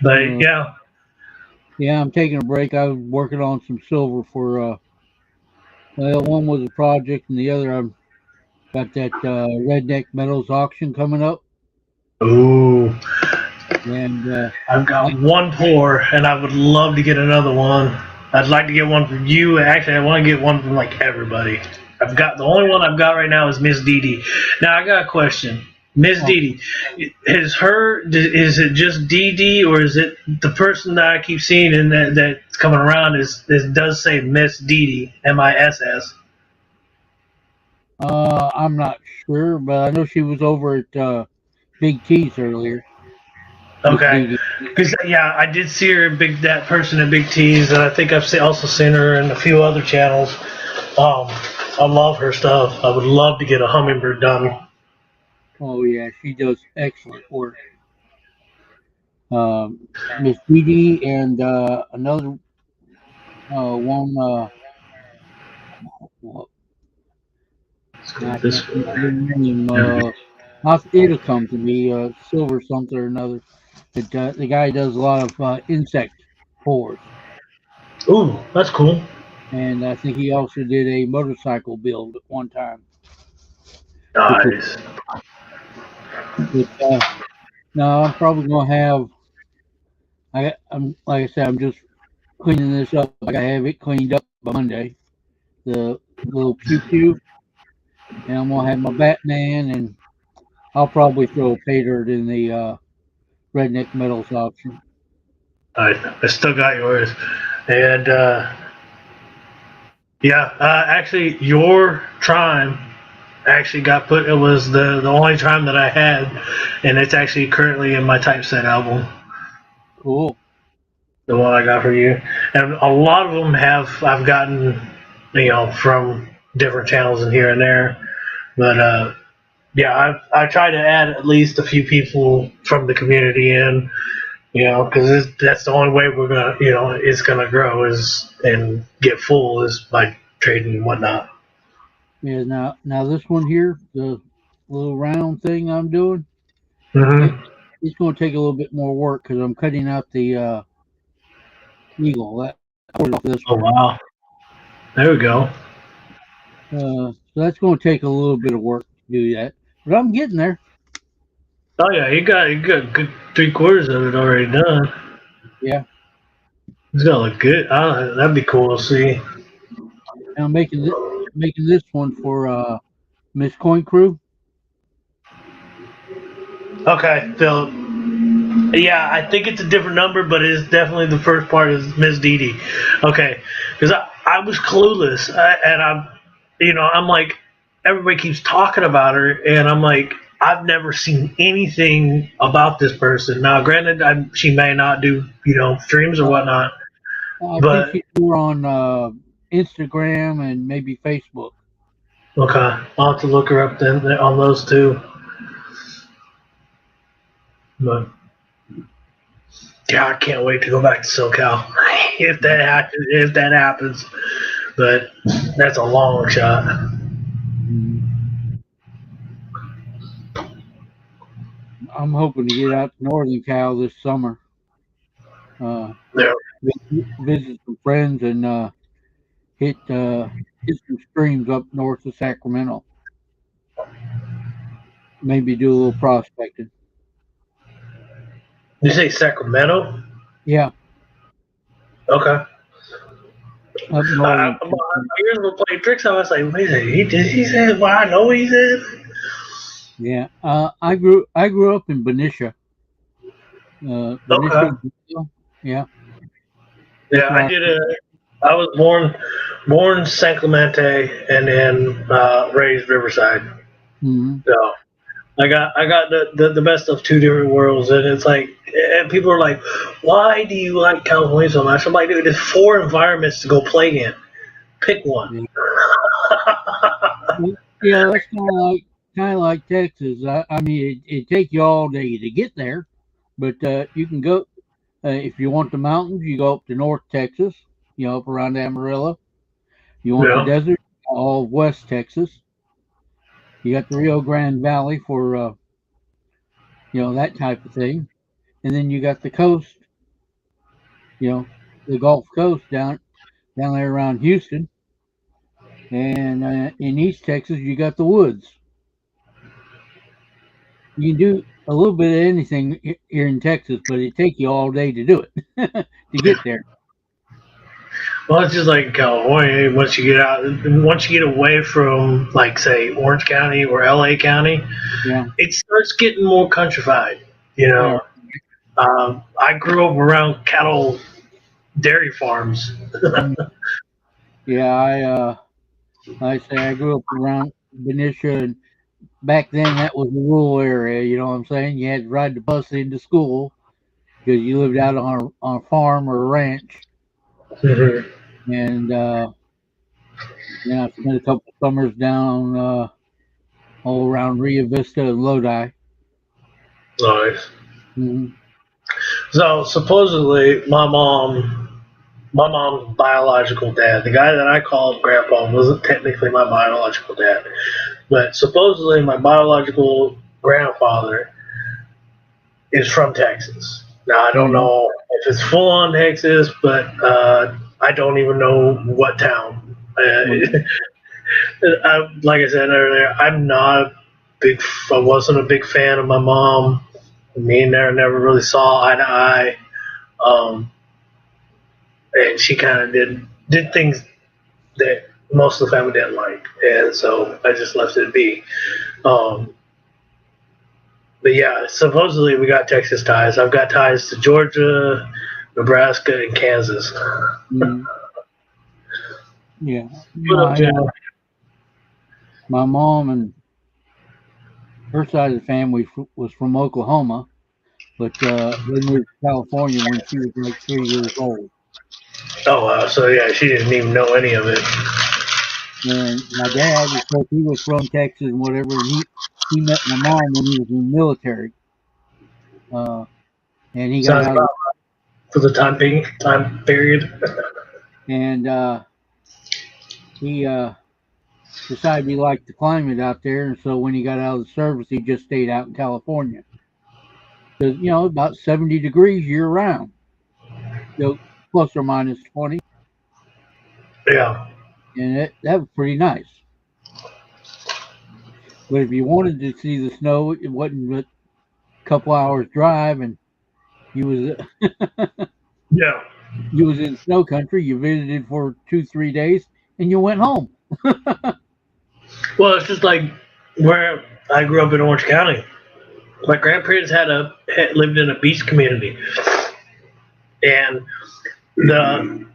But yeah. Yeah, I'm taking a break. I was working on some silver for. One was a project, and the other I've got that Redneck Metals auction coming up. Ooh. And I've got one pour, and I would love to get another one. I'd like to get one from you. Actually, I want to get one from like everybody. The only one I've got right now is Miss Dee Dee. Now I got a question. Miss Dee Dee, is it just Dee Dee, or is it the person that I keep seeing and that's coming around does say Miss Dee Dee, MISS? I'm not sure, but I know she was over at Big T's earlier. Okay, because I did see her that person at Big T's, and I think I've also seen her in a few other channels. I love her stuff. I would love to get a hummingbird done. Oh yeah, she does excellent work. Miss Dee Dee and another one. It'll come to me. Silver something or another. The guy does a lot of insect pours. Ooh, that's cool. And I think he also did a motorcycle build at one time. which is, Nice. no, I'm probably gonna have. I'm like I said, I'm just cleaning this up. I gotta have it cleaned up by Monday. The little pew pew, and I'm gonna have my Batman, and I'll probably throw a pay dirt in the redneck metals auction. I still got yours, and yeah, actually, your Trime actually got put. It was the only Trime that I had, and it's actually currently in my typeset album. Cool. The one I got for you, and a lot of them I've gotten, from different channels and here and there. But yeah, I try to add at least a few people from the community in, because that's the only way we're gonna, it's gonna grow is and get full is by trading and whatnot. Yeah. Now this one here, the little round thing I'm doing, it Mm-hmm. it's gonna take a little bit more work because I'm cutting out the eagle. That I pulled off this Oh one. wow, there we go. So that's gonna take a little bit of work to do that, but I'm getting there. Oh yeah, you got a good 3/4 of it already done. Yeah. It's gonna look good. That'd be cool to see. And I'm making this one for Miss Coin Crew. Okay, Philip. Yeah, I think it's a different number, but it's definitely the first part is Miss Dee. Okay, because I was clueless, and I'm like, everybody keeps talking about her, and I'm like, I've never seen anything about this person. Now, granted, she may not do streams or Uh, whatnot, I think but she's more on Instagram and maybe Facebook. okay, I'll have to look her up then on those two. But yeah, I can't wait to go back to SoCal if that happens. But that's a long shot. Mhm. I'm hoping to get out to Northern Cal this summer. Uh, Yeah. visit some friends and hit hit some streams up north of Sacramento. Maybe do a little prospecting. You say Sacramento? Yeah, Okay. up I, northern. my ears were playing tricks. I was like, wait a second, did he say what I know he said? Yeah, I grew up in Benicia. Okay. Benicia. Yeah, Yeah, that's I where did a. I was born San Clemente and then raised Riverside. mhm. So I got the best of two different worlds, and it's like, and people are like, why do you like California so much? I'm like, dude, there's four environments to go play in. Pick one. Yeah. Yeah, that's kind of like Texas. I mean, it take you all day to get there, but you can go if you want the mountains. You go up to North Texas, up around Amarillo. You want the Yeah. desert, all of West Texas. You got the Rio Grande Valley for that type of thing, and then you got the coast, the Gulf Coast down there around Houston, and in East Texas you got the woods. You can do a little bit of anything here in Texas, but it take you all day to do it to get there. Well, it's just like California. Once you get away from, like, say, Orange County or LA County, Yeah, it starts getting more countrified. You yeah, know, I grew up around cattle dairy farms. mm, yeah. Like I say, I grew up around Benicia, and back then that was a rural area. You know what I'm saying? You had to ride the bus into school because you lived out on a farm or a ranch, Mhm. and then I spent a couple of summers down all around Rio Vista and Lodi. Nice. Hmm. So supposedly, my mom's biological dad, the guy that I called grandpa, wasn't technically my biological dad, but supposedly my biological grandfather is from Texas. Now I Oh don't yeah. know if it's full on Texas, but I don't even know what town. Well, Like I said earlier, I'm not. I wasn't a big fan of my mom. Me and her never really saw eye to eye. And she kind of did things that most of the family didn't like, and so I just left it be. Um, but yeah, supposedly we got Texas ties. I've got ties to Georgia, Nebraska, and Kansas. Mm. Yeah. What up, Jim? My mom and her side of the family was from Oklahoma, but they moved to California when she was like 3 years old. Oh wow, so yeah, she didn't even know any of it. And my dad, of course, he was from Texas and whatever. And he met my mom when he was in the military, and he got Sounds out about right for the time period. and he decided he liked the climate out there, and so when he got out of the service, he just stayed out in California. Because about 70 degrees year round, plus or minus 20, Yeah. and that was pretty nice. But if you wanted to see the snow, it wasn't but a couple hours drive, and you was Yeah. you was in snow country. You visited for 2-3 days, and you went home. Well, it's just like where I grew up in Orange County. My grandparents had lived in a beach community, and the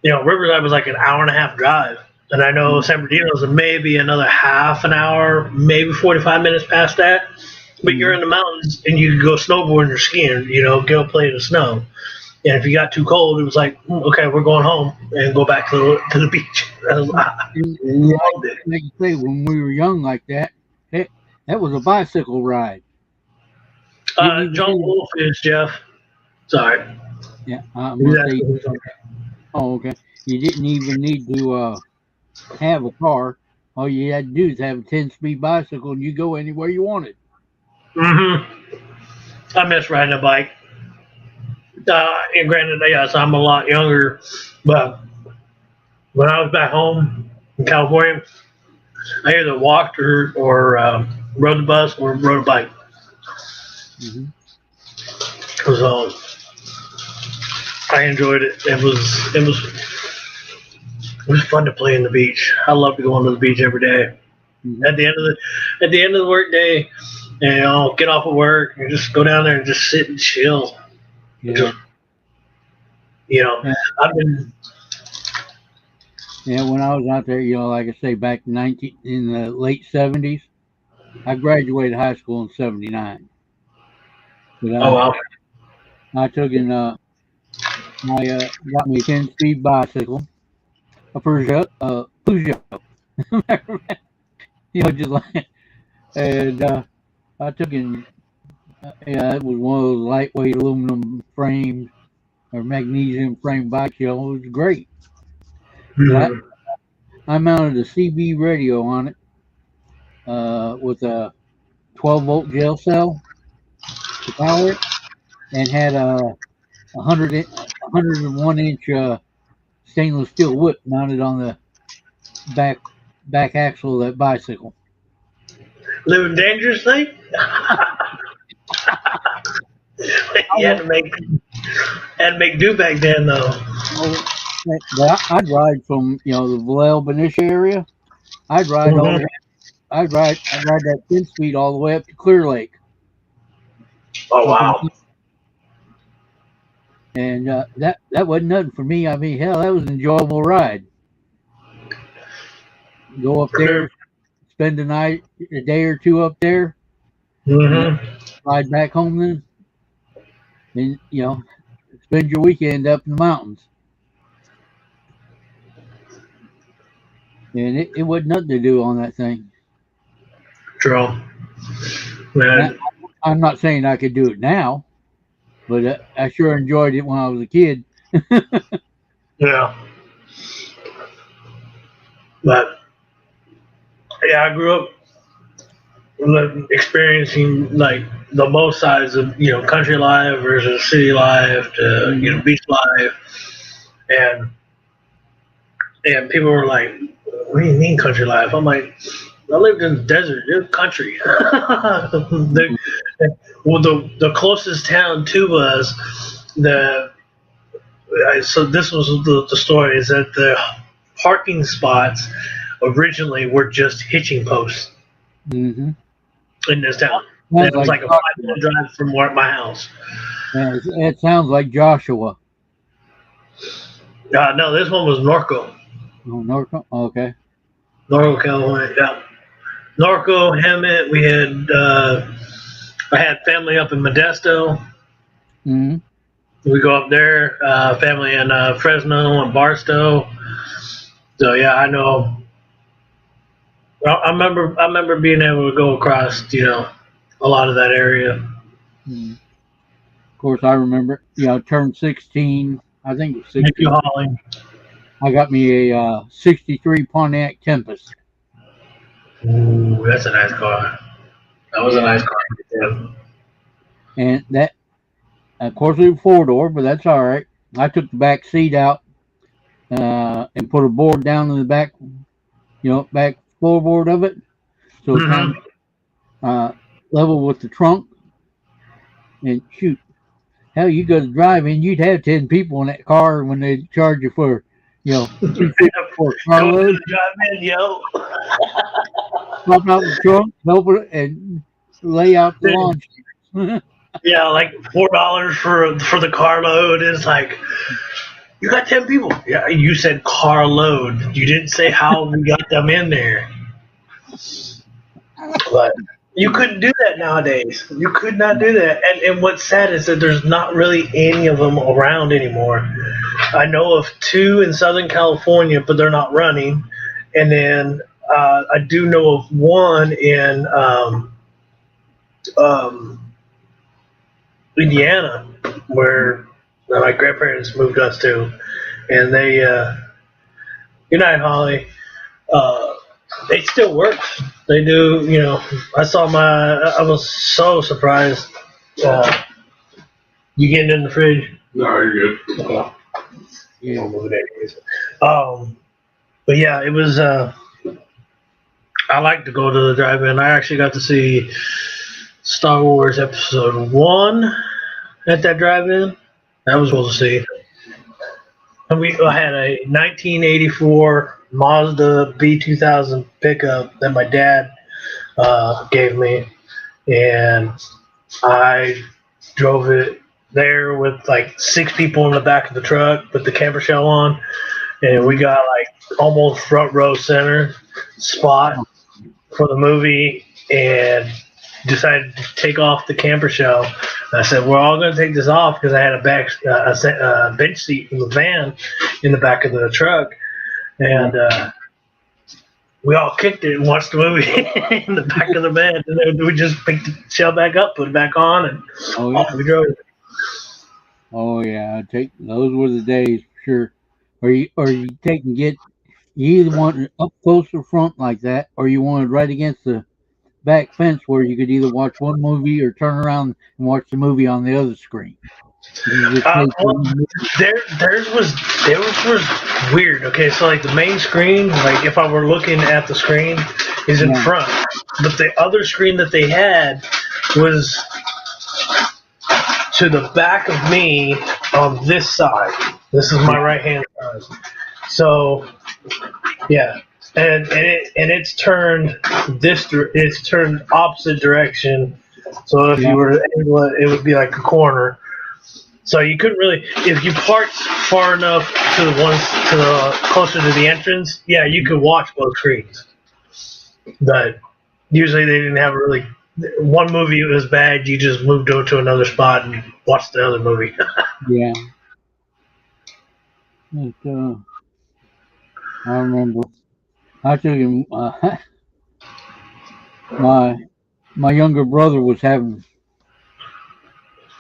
Riverside was like an hour and a half drive, and I know San Bernardino's maybe another half an hour, maybe 45 minutes past that. But you're in the mountains, and you could go snowboarding or skiing, go play in the snow. And if you got too cold, it was like, okay, we're going home and go back to the beach. I loved it. Like you say, when we were young like that, that was a bicycle ride. John Wolf is Jeff. Sorry. Yeah, I'm gonna say. Oh, okay. You didn't even need to have a car. All you had to do is have a 10-speed bicycle, and you go anywhere you wanted. I miss riding a bike. And granted, yes, I'm a lot younger, but when I was back home in California, I either walked or rode the bus or rode a bike. So I enjoyed it. It was fun to play in the beach. I love to go onto the beach every day. At the end of the work day, get off of work and just go down there and just sit and chill. Yeah. I've been. Yeah, when I was out there, like I say, back in the late 70s, I graduated high school in 79. But wow. I took in got me a 10-speed bicycle, a Peugeot, just like, and I took in. It was one of those lightweight aluminum framed or magnesium frame bikes. It was great. But I mounted a CB radio on it with a 12-volt gel cell to power it, and had a 101-inch stainless steel whip mounted on the back axle of that bicycle. Living dangerously? You had to make do back then, though. I'd ride from the Vallejo Benicia area. I'd ride I'd ride that 10-speed all the way up to Clear Lake. Oh wow! And that wasn't nothing for me. I mean, hell, that was an enjoyable ride. Go up there, spend a day or two up there, ride back home then, and spend your weekend up in the mountains. And it wasn't nothing to do on that thing. True. Man. I'm not saying I could do it now, but I sure enjoyed it when I was a kid. Yeah. But yeah, I grew up experiencing like the both sides of country life versus city life to beach life, and people were like, "What do you mean country life?" I'm like, I lived in the desert, in the country. The closest town to us, so this was the story, is that the parking spots originally were just hitching posts Mm-hmm. in this town. Sounds It was like like a Joshua. 5-minute drive from my house. Yeah, it sounds like Joshua. No, this one was Norco. Oh, Norco? Okay. Norco, California. Yeah. Norco, Hemet. I had family up in Modesto. Mm-hmm. We go up there. Family in Fresno and Barstow. So yeah, I know. I remember being able to go across, a lot of that area. Mm-hmm. Of course, I remember. Yeah, I turned 16. I think it was Thank you, 16. Holly. I got me a '63 Pontiac Tempest. Ooh, that's a nice car. That was a Yeah, nice car. Yeah. and that, of course, it was 4-door, but that's all right. I took the back seat out and put a board down in the back, back floorboard of it, so it kind Mm-hmm. of level with the trunk. And shoot, hell, you go to drive in, you'd have 10 people in that car when they charge you for, $250 for a Going to carload. the drive-in, yo. Pop out the trunk, open it, and lay out the lawn. Yeah, like $4 for the carload is like, you got 10 people. Yeah, you said carload. You didn't say how we got them in there. But you couldn't do that nowadays. You could not do that. And what's sad is that there's not really any of them around anymore. I know of 2 in Southern California, but they're not running. And then I do know of 1 in um, Indiana, where my grandparents moved us to. And they, good night, Holly. Uh, it still works. They do, I was so surprised. You getting in the fridge? No, you're good. Yeah. But yeah, it was, I like to go to the drive-in. I actually got to see Star Wars Episode 1 at that drive-in. That was cool to see. And I had a 1984 Mazda B2000 pickup that my dad gave me, and I drove it there with like 6 people in the back of the truck with the camper shell on, and we got like almost front row center spot for the movie, and decided to take off the camper shell. I said, we're all going to take this off because I had a bench seat in the van in the back of the truck. And we all kicked it and watched the movie in the back of the van. And then we just picked the shell back up, put it back on, and off we drove. Oh yeah, those were the days for sure. Or you take and get, you either want it up close to front like that, or you want it right against the back fence where you could either watch one movie or turn around and watch the movie on the other screen. Theirs was weird. Okay, so like the main screen, like if I were looking at the screen, is in front, but the other screen that they had was to the back of me on this side. This is my right hand side. So yeah, and it's turned it's turned opposite direction. So if you were to angle it, it would be like a corner. So you couldn't really, if you parked far enough to the closer to the entrance, yeah, you could watch both screens. But usually they didn't have really. One movie was bad, you just moved over to another spot and watched the other movie. Yeah. But, I remember I took him. My younger brother was having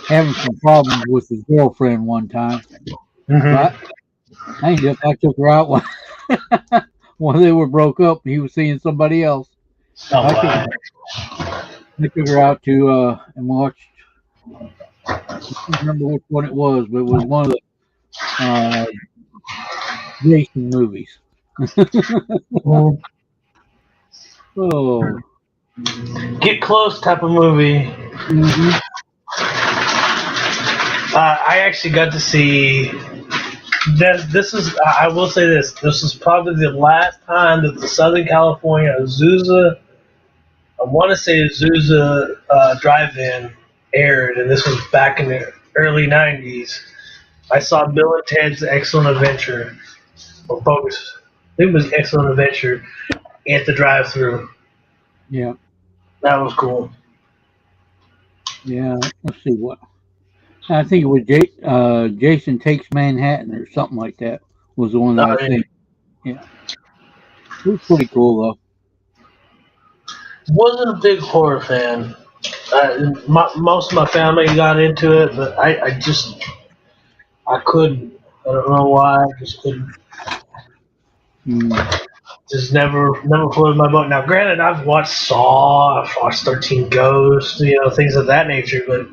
some problems with his girlfriend one time. But I took her out while they were broke up. He was seeing somebody else. I took her out to and watched. I don't remember which one it was, but it was one of the Jason movies. Oh. Get Close type of movie. Mm-hmm. I actually got to see. This is. I will say this. This is probably the last time that the Southern California Azusa. I want to say Azusa Drive-In aired, and this was back in the early '90s. I saw Bill and Ted's Excellent Adventure. Or Focus. I think it was Excellent Adventure at the drive-through. Yeah. That was cool. Yeah. Let's see what. I think it was Jason Takes Manhattan or something like that was the one that I I think. Yeah. It was pretty cool wasn't a big horror fan. Most of my family got into it, but I couldn't. I don't know why. I just couldn't. though. Mm. Just never floated my boat. Now, granted, I've watched Saw, I've watched 13 Ghosts, things of that nature, but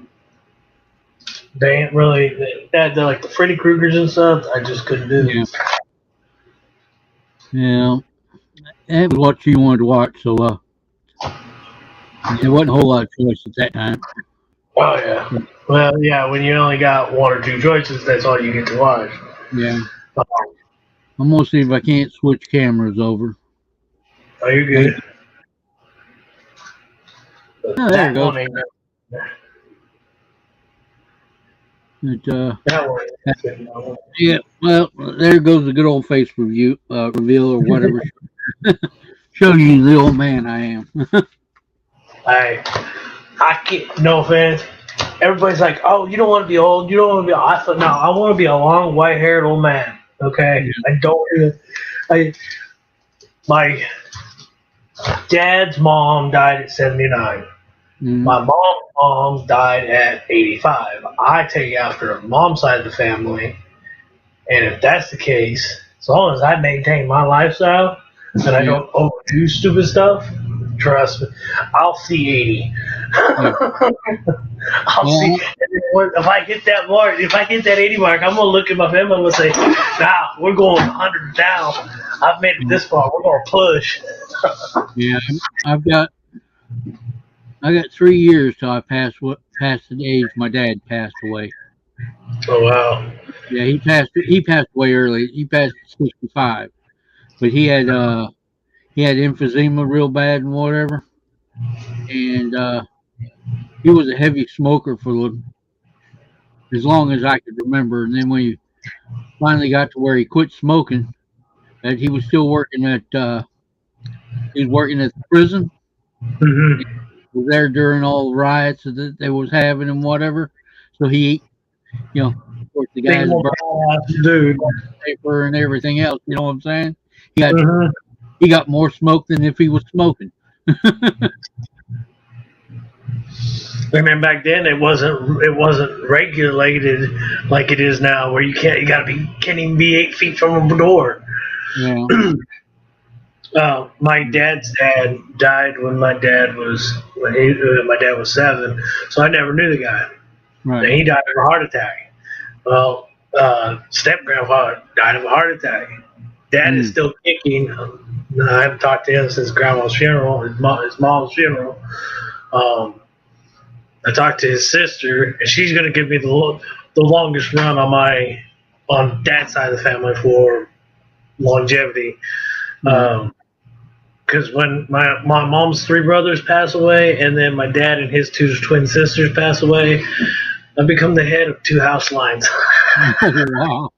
they ain't really they're like the Freddy Kruegers and stuff. I just couldn't do. Yeah. Yeah. That was what you wanted to watch, so there wasn't a whole lot of choice at that time. Oh yeah. Well, yeah. When you only got one or two choices, that's all you get to watch. Yeah. Um, I'm gonna see if I can't switch cameras over. oh, you're good. Oh, there That it goes. one ain't. But, That one. Ain't. yeah, well, there goes the good old face reveal or whatever. Show you the old man I am. I can't. No offense. Everybody's like, "Oh, you don't want to be old. You don't want to be." I thought, no, I want to be a long, white-haired old man. Okay, Yeah. I don't. I my dad's mom died at 79. Mm, My mom's mom died at 85. I take after mom's side of the family, and if that's the case, as long as I maintain my lifestyle and I yeah, don't overdo stupid stuff, trust me, I'll see 80. yeah. I'll see. Well, If I hit that mark, if I hit that 80 mark, I'm gonna look at my family and say, "Nah, we're going 100 down. I've made it this far. We're gonna push." yeah, I've got I got 3 years till I past the age my dad passed away. Oh wow. Yeah, he passed away early. He passed at 65, but he had emphysema real bad and whatever, and he was a heavy smoker for as long as I could remember. And then when he finally got to where he quit smoking, that he was still working at the prison. Mm-hmm. He was there during all the riots that they was having and whatever. So he, of course, the Big guys old burned badass dude. paper and everything else. You know what I'm saying? He got Mm-hmm. he got more smoke than if he was smoking. I mean, back then it wasn't regulated like it is now, where can't even be 8 feet from a door. Yeah, My dad's dad died when my dad was 7, so I never knew the guy. And right. he died of a heart attack. Well, step grandpa died of a heart attack. Dad is Mm, still kicking. I haven't talked to him since grandma's funeral, his mom's funeral. Um, I talked to his sister, and she's going to give me the longest run on dad's side of the family for longevity. right. Because when my mom's 3 brothers pass away, and then my dad and his 2 twin sisters pass away, I become the head of 2 house lines. Oh, wow.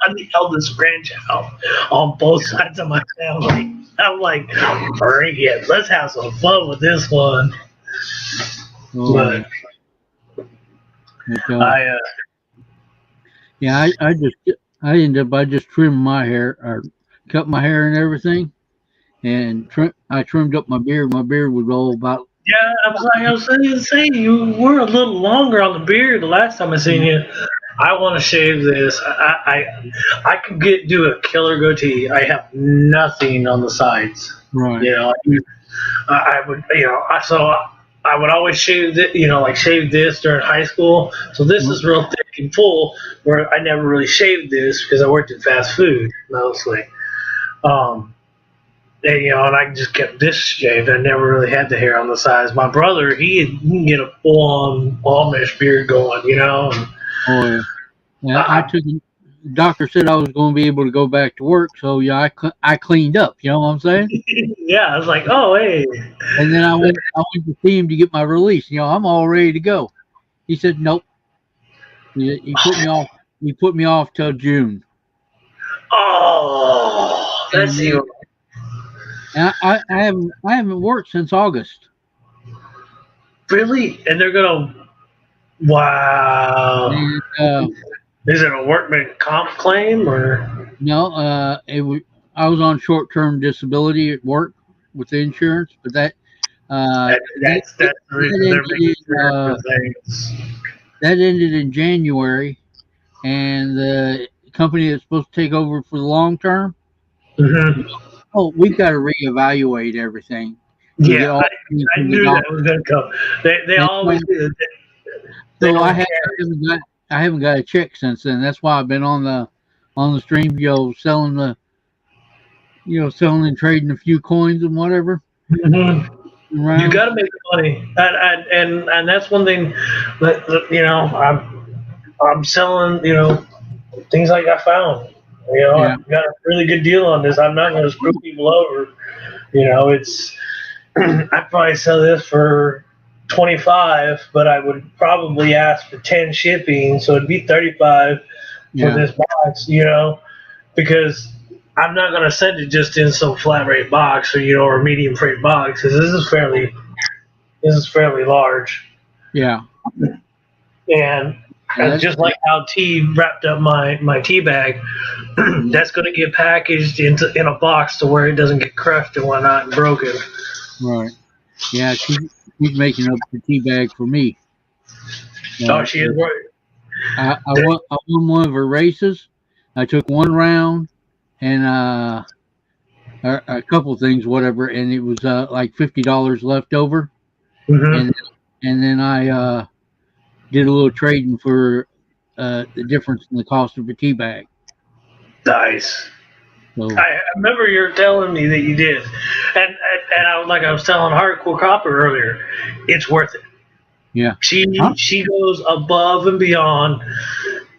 I'm the eldest grandchild on both sides of my family. I'm like, bring it. Let's have some fun with this one. Oh, But but, I, yeah, I just trimmed my hair or cut my hair and everything, and I trimmed up my beard. My beard was all about. yeah, I was going to say you were a little longer on the beard the last time I seen you. I want to shave this. I could do a killer goatee. I have nothing on the sides. Right. I would, so I would always shave like shave this during high school. So this is real thick and full, where I never really shaved this because I worked in fast food mostly. Um, And, and I just kept this shaved. I never really had the hair on the sides. My brother, he can get a full-on Amish beard going, and Oh, yeah. I I, took. The doctor said I was going to be able to go back to work, so yeah, I cleaned up. You know what I'm saying? yeah, I was like, oh, hey. And then I went to see him to get my release. I'm all ready to go. He said nope. He put me off. He put me off till June. Oh, that's And even I haven't worked since August. really. And they're gonna. Wow. And Is it a workman comp claim or? no, I was on short term disability at work with the insurance, but that That's the that reason they're ended making in sure for things. that ended in January, and the company that's supposed to take over for the long term. Hmm. Oh, we've got to reevaluate everything and get Yeah, all things I from the knew that doctor. was gonna come. They That's why. always do. They So don't care. I haven't got a check since then. That's why I've been on the stream, selling selling and trading a few coins and whatever Hmm. You around. got to make the money, and that's one thing I'm selling things like I found. Yeah, I've got a really good deal on this. I'm not going to screw people over. It's I'd probably sell this for 25, but I would probably ask for 10 shipping, so it'd be 35 for yeah, this box. Because I'm not going to send it just in some flat rate box or medium freight box, because this is fairly large. yeah. And That's just like how T wrapped up my tea bag, that's going to get packaged in a box to where it doesn't get crushed and whatnot and broken. right. Yeah, she's making up the tea bag for me. Oh, she is right. I won one of her races. I took one round and a couple of things, whatever, and it was like $50 left over, and Mm-hmm. and then I did a little trading for the difference in the cost of a tea bag. Nice. So I remember you were telling me that you did, and I was telling Hardcore Copper earlier, it's worth it. yeah, She huh? she goes above and beyond,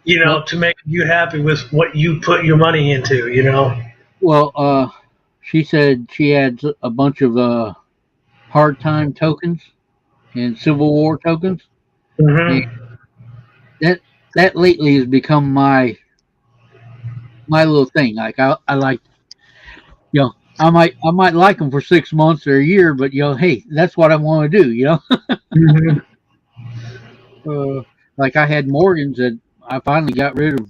Well, to make you happy with what you put your money into. she said she had a bunch of hard time tokens and Civil War tokens, and Mm-hmm. that that lately has become my little thing. Like I like I might like them for 6 months or a year, but hey, that's what I want to do. Mm-hmm. Like I had Morgans that I finally got rid of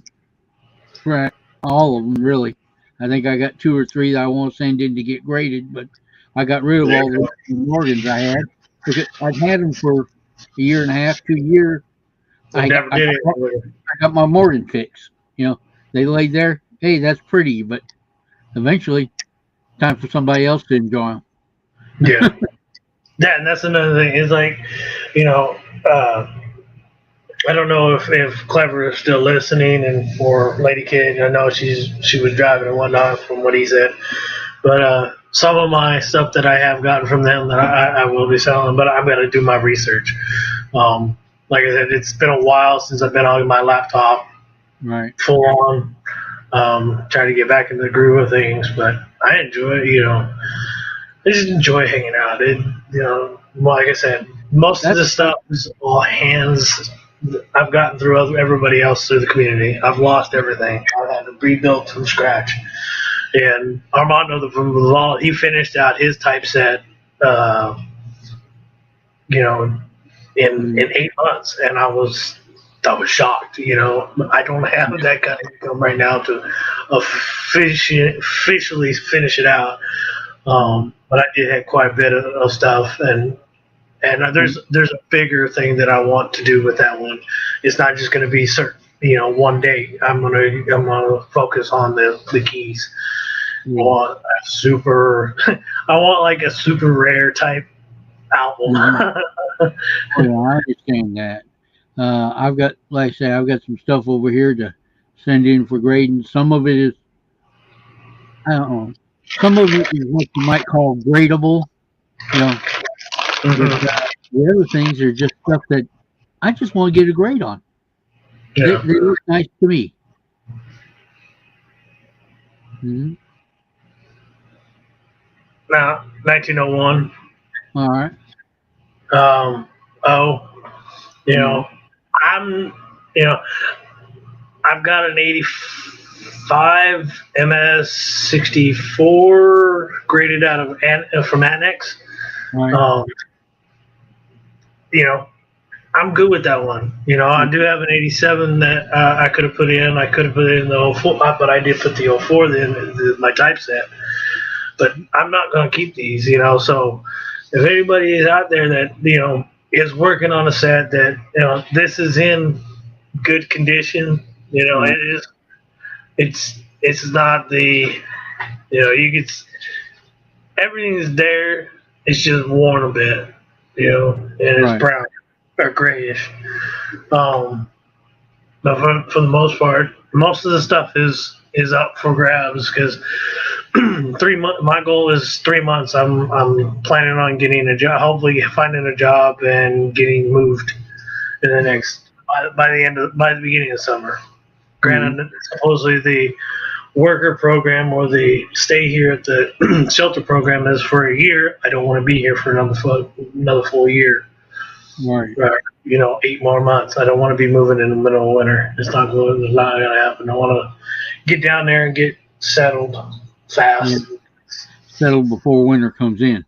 all of them. Really, I think I got two or three that I want to send in to get graded, but I got rid of There all you the Morgans I had because I'd had them for a year and a half, 2 years. go. I got Never I did got, it. I got my Morgan fix. They laid there. Hey, that's pretty, but eventually, time for somebody else to enjoy them. Yeah. Yeah, and that's another thing. It's like, you know, uh, I don't know if Clever is still listening or Lady Kid. I know she was driving and whatnot from what he said. But some of my stuff that I have gotten from them that I will be selling, but I'm gonna do my research. Like I said, it's been a while since I've been on my laptop Right. full on, trying to get back into the groove of things. But I enjoy it. I just enjoy hanging out. Like I said, most of That's the stuff is all hands. I've gotten through everybody else through the community. I've lost everything. I had to rebuild from scratch. And Armando from the Vault, he finished out his typeset, uh, you know, in 8 months, and I was shocked. I don't have that kind of income right now to officially finish it out. But I did have quite a bit of stuff, and there's a bigger thing that I want to do with that one. It's not just going to be certain, one day. I'm gonna focus on the keys. I yeah. want a super. I want like a super rare type album. Mhm. Oh, yeah, I understand that. I've got, like I say, I've got some stuff over here to send in for grading. Some of it is, I don't know. some of it is what you might call gradable, you know. Mhm. But the other things are just stuff that I just want to get a grade on. Yeah. They look nice to me. Mhm. Now, 1901. All right. Oh, you Mhm. know, I'm, you know, I've got an 85 MS 64 graded out of from Annex. All right. Um, you know, I'm good with that one. You know, I do have an 87 that I could have put in. I could have put in the 04, but I did put the 04 in my typeset. But I'm not going to keep these, you know. So if anybody is out there that, you know, is working on a set that, you know, this is in good condition, you know, Right. it is, it's not the, you know, you get, everything's there. It's just worn a bit, you know, and it's Right. brown or grayish. Um, but for the most part, most of the stuff is up for grabs because 3 months. My goal is 3 months. I'm planning on getting a job. Hopefully, finding a job and getting moved in the next by the beginning of summer. Mhm. Granted, supposedly the worker program or the stay here at the shelter program is for a year. I don't want to be here for another full year. Right. Right. You know, 8 more months. I don't want to be moving in the middle of winter. It's not going. It's not going to happen. I want to get down there and get settled Yeah. fast. Settle before winter comes in.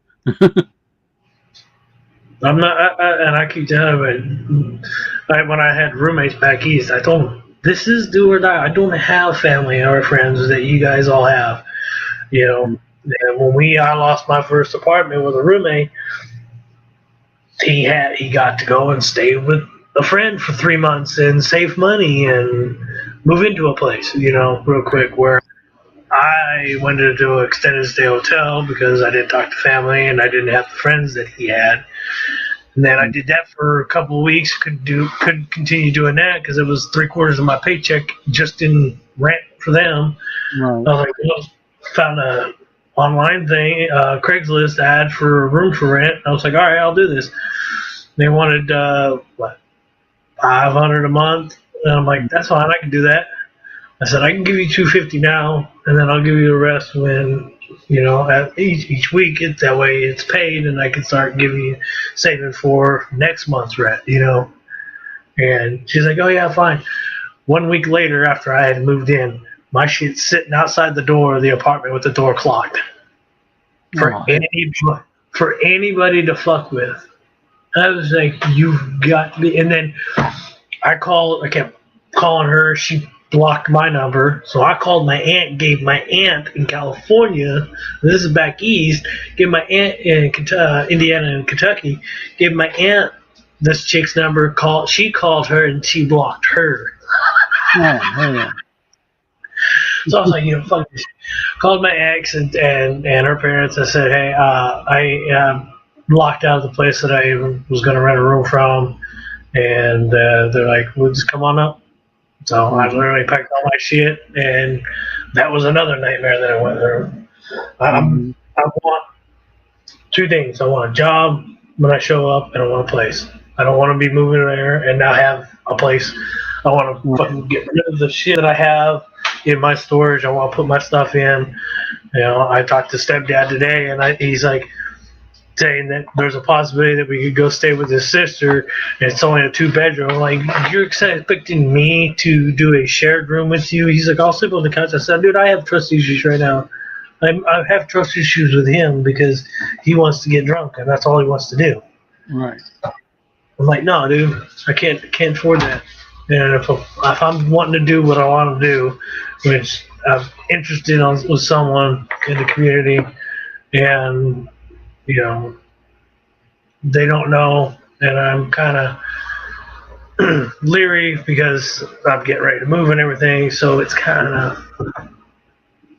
I'm not, and I keep telling him, when I had roommates back east, I told them, this is do or die. I don't have family or friends that you guys all have, you know. And when I lost my first apartment with a roommate, he got to go and stay with a friend for 3 months and save money and move into a place, you know, real quick. Where I went into an extended stay hotel because I didn't talk to family and I didn't have the friends that he had. And then I did that for a couple of weeks. Couldn't continue doing that because it was 3/4 of my paycheck just in rent for them. Right. I was like, well, found a online thing, Craigslist ad for a room for rent. I was like, all right, I'll do this. They wanted what, 500 a month, and I'm like, that's fine, I can do that. I said, I can give you 250 now, and then I'll give you the rest when, you know, at each week. That way it's paid, and I can start giving you saving for next month's rent, you know. And she's like, oh yeah, fine. 1 week later, after I had moved in, my shit's sitting outside the door of the apartment with the door clocked for Oh, anybody to fuck with. I was like, you've got me. And then I kept calling her. She blocked my number. So I called my aunt, gave my aunt in California, this is back east, gave my aunt in Indiana and Kentucky, gave my aunt this chick's number. She called her and she blocked her. oh, hell. So I was like, you know, fuck this. Called my ex and her parents. I said, hey, I locked out of the place that I was going to rent a room from. And they're like, well, just come on up. So I literally packed all my shit, and that was another nightmare that I went through. Mhm. I want two things. I want a job when I show up, and I want a place. I don't want to be moving there and not have a place. I want to fucking get rid of the shit that I have in my storage. I want to put my stuff in. You know, I talked to stepdad today, and he's like saying that there's a possibility that we could go stay with his sister, and it's only a 2-bedroom. I'm like, you're expecting me to do a shared room with you? He's like, I'll sleep on the couch. I said, dude, I have trust issues right now. I have trust issues with him because he wants to get drunk, and that's all he wants to do. Right. I'm like, no, dude, I can't afford that. And if I'm wanting to do what I want to do, which I'm interested with someone in the community, and you know, they don't know, and I'm kind of leery because I'm getting ready to move and everything, so it's kind of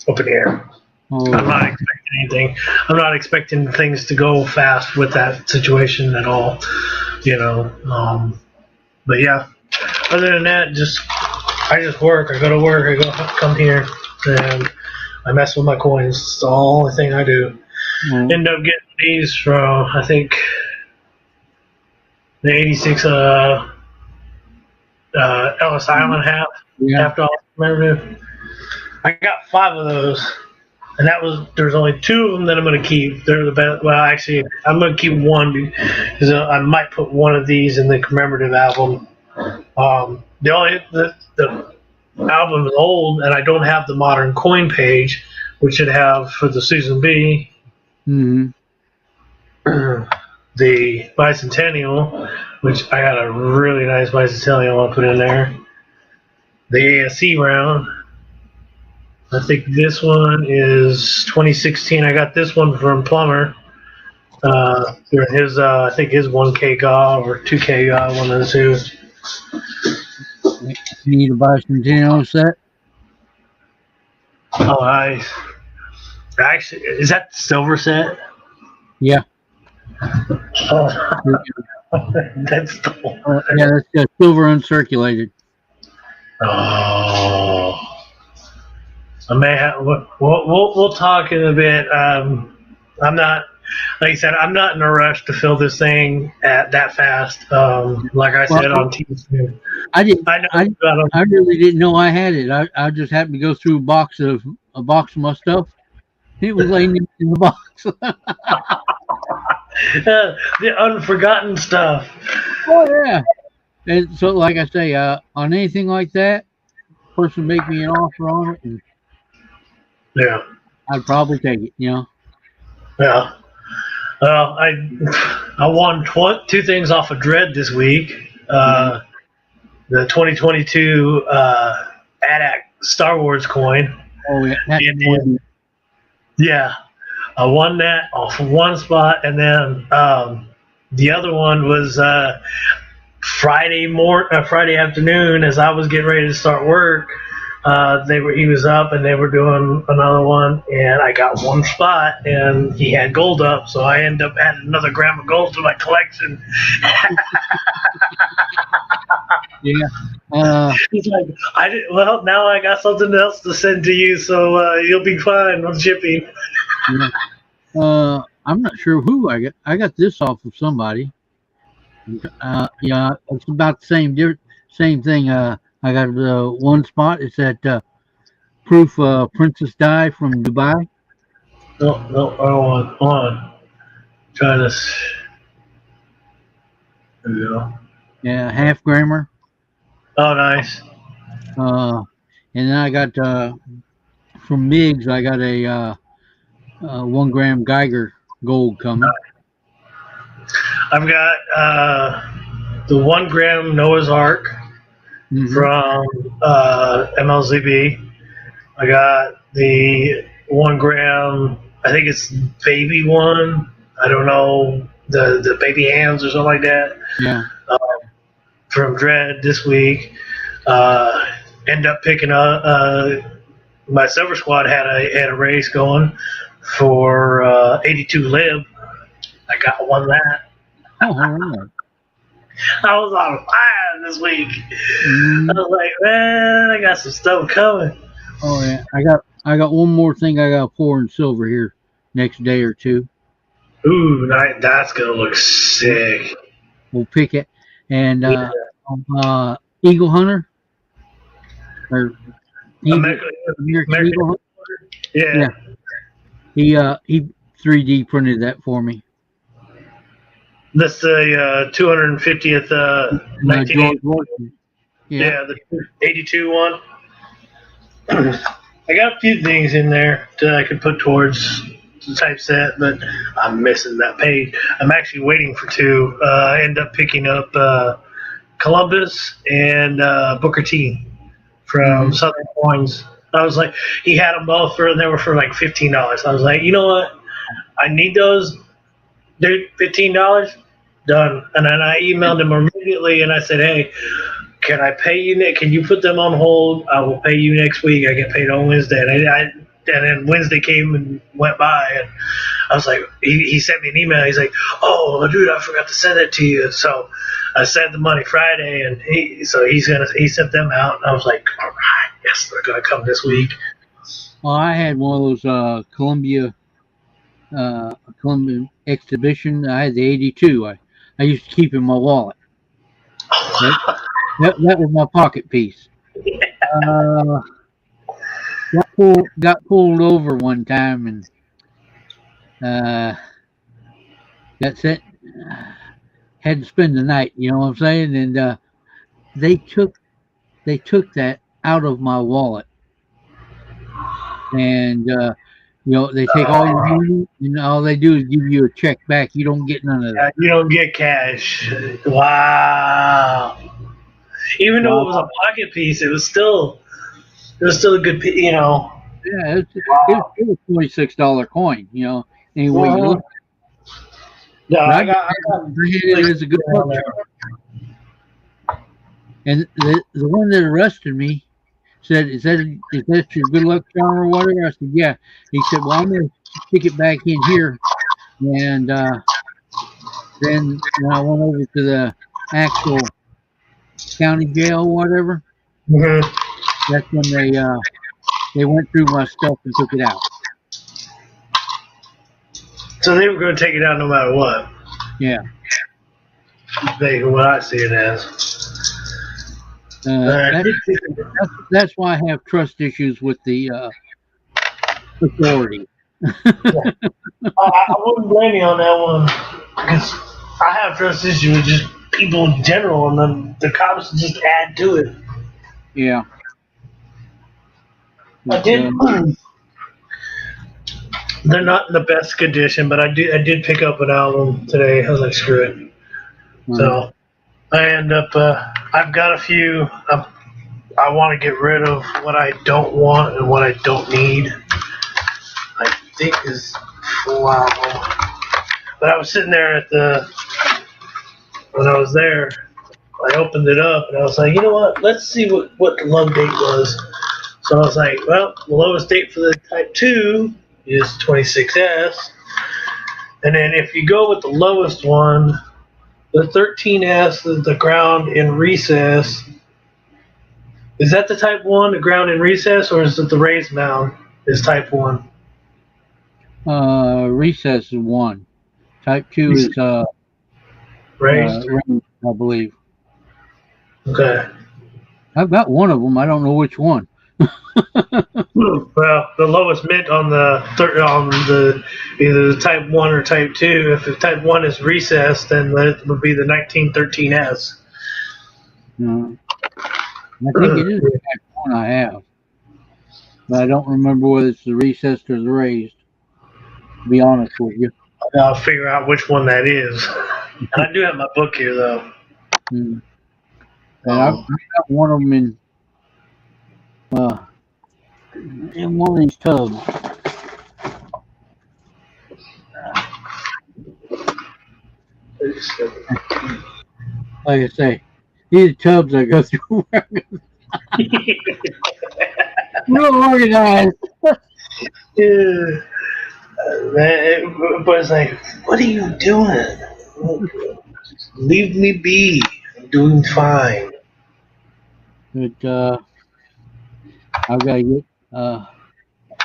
up in the air. Oh, I'm not expecting anything. I'm not expecting things to go fast with that situation at all, you know. But yeah, other than that, I just work. I go to work. Come here, and I mess with my coins. It's the only thing I do. End up getting these from, I think, the 86 Ellis Island half dollar commemorative. I got 5 of those, and there's only 2 of them that I'm going to keep. They're the best. Well, actually, I'm going to keep one because I might put one of these in the commemorative album. The album is old, and I don't have the modern coin page, which it have for the Susan B. Mm-hmm. The bicentennial, which I got a really nice bicentennial I'll put in there. The ASC round. I think this one is 2016. I got this one from Plummer. During his, I think his 1K GA or 2K GA, one of the two. You need a bicentennial set? Oh, nice. Actually, is that the silver set? Yeah. Oh, that's the one. Yeah, that's silver uncirculated. Oh. I may have. We'll talk in a bit. I'm not, like I said, I'm not in a rush to fill this thing that fast. Like I said on TV. I really didn't know I had it. I just happened to go through a box of my stuff. It was laying in the box. The unforgotten stuff. Oh yeah. And so, like I say, on anything like that, person make me an offer on it, and yeah, I'd probably take it. Yeah. Well, I won 2 things off of Dread this week. The 2022 ADAC Star Wars coin. Oh yeah. Yeah, I won that off of one spot, and then the other one was Friday afternoon as I was getting ready to start work. He was up and they were doing another one, and I got one spot, and he had gold up, so I ended up adding another gram of gold to my collection. Yeah. He's like, now I got something else to send to you, so you'll be fine on shipping. Yeah. I'm not sure who I got this off of somebody. Yeah, it's about the same thing. I got one spot. It's at Proof Princess Di from Dubai. No, I don't want on. Try this. There we go. Yeah, half grammer. Oh, nice. And then I got from Miggs. I got a 1 gram Geiger gold coming. I've got the 1 gram Noah's Ark from MLZB. I got the 1 gram, I think it's baby one. I don't know, the baby hands or something like that. Yeah. From Dread this week. End up picking up my Silver Squad had a race going for 82 lib. I got one that. Oh, all right. I was on fire this week. I was like, man, I got some stuff coming. Oh yeah, I got one more thing I got to pour in silver here next day or two. Ooh, that's gonna look sick. We'll pick it, and Eagle Hunter or American Eagle Hunter. Yeah. He 3D printed that for me. That's the 250th 1980. Yeah, the 82 one. I got a few things in there that I could put towards the typeset, but I'm missing that page. I'm actually waiting for 2. I end up picking up Columbus and Booker T from Southern Coins. I was like, he had them both they were for like $15. I was like, you know what? I need those. Dude, $15? Done. And then I emailed him immediately and I said, hey, can I pay you? Can you put them on hold? I will pay you next week. I get paid on Wednesday. And then Wednesday came and went by, and I was like, he sent me an email. He's like, oh, dude, I forgot to send it to you. So I sent the money Friday, and he sent them out. And I was like, all right, yes, they're gonna come this week. Well, I had one of those Columbia exhibition. I had the 82. I used to keep in my wallet. That, that was my pocket piece. Uh, got pulled over one time and got sent. Had to spend the night. You know what I'm saying? And they took that out of my wallet, and they take all your money, and all they do is give you a check back. You don't get none of that. You don't get cash. Wow. Even though it Well, was a pocket piece, it was still a good, yeah, Wow. it was $26 coin. Any way you Uh-huh. look. No, But I got I had it as a good luck there. charm. And the one that arrested me said, "Is that your good luck charm or whatever?" I said, "Yeah." He said, "Well, I'm going to stick it back in here." And then when I went over to the actual county jail or whatever, hmm that's when they went through my stuff and took it out. So they were going to take it out no matter what. Yeah. What I see it as. Uh, That's why I have trust issues with the authority. I wouldn't blame you on that one because I have trust issues with just people in general, and then the cops just add to it. Yeah. I But, did. They're not in the best condition, but I did pick up an album today. I was like, screw it. So I end up. I've got a few. I want to get rid of what I don't want and what I don't need. I think is full album. But I was sitting there when I was there. I opened it up and I was like, you know what? Let's see what the low date was. So I was like, well, the lowest date for the Type 2 is 26S. And then if you go with the lowest one, the 13S is the ground in recess. Is that the Type 1, the ground in recess, or is it the raised mound is Type 1? recess is 1. Type 2 is Raised? range, I believe. Okay. I've got one of them. I don't know which one. Well, the lowest mint on the either the Type 1 or Type 2. If the Type 1 is recessed, then it would be the 1913S. I think it is the Type 1 I have. But I don't remember whether it's the recessed or the raised, to be honest with you. I'll figure out which one that is. And I do have my book here, though. And I've got one of them in one of these tubs. Like I say, these tubs I go through real organized. Yeah. But it's like, what are you doing? Leave me be. I'm doing fine. But I've got to get, like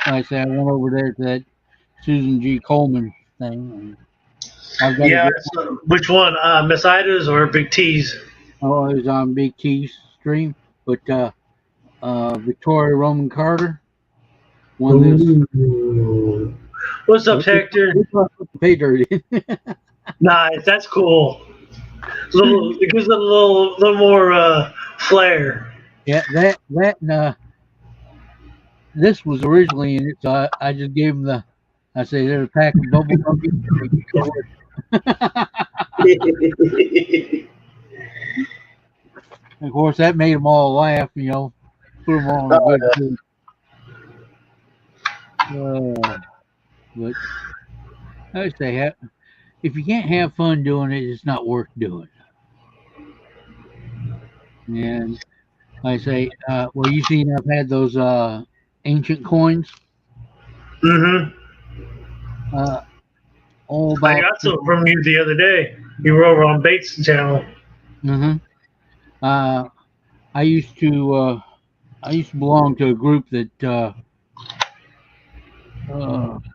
I say, I went over there to that Susan G. Coleman thing. And I've got to get, So which one? Miss Ida's or Big T's? it was on Big T's stream, but Victoria Roman Carter won this. Ooh. What's up, Hector? Pay dirty. Nice, that's cool. It gives it a little more flair. Yeah, that and this was originally in it, so I just gave him I say there's a pack of bubble gum. Of course, that made them all laugh, put them all in a good mood. But I say, if you can't have fun doing it, it's not worth doing. And I say, well, you seen I've had those ancient coins. Mm-hmm. All about. I got some from you the other day. You were over on Bates' channel. Mm-hmm. I used to belong to a group that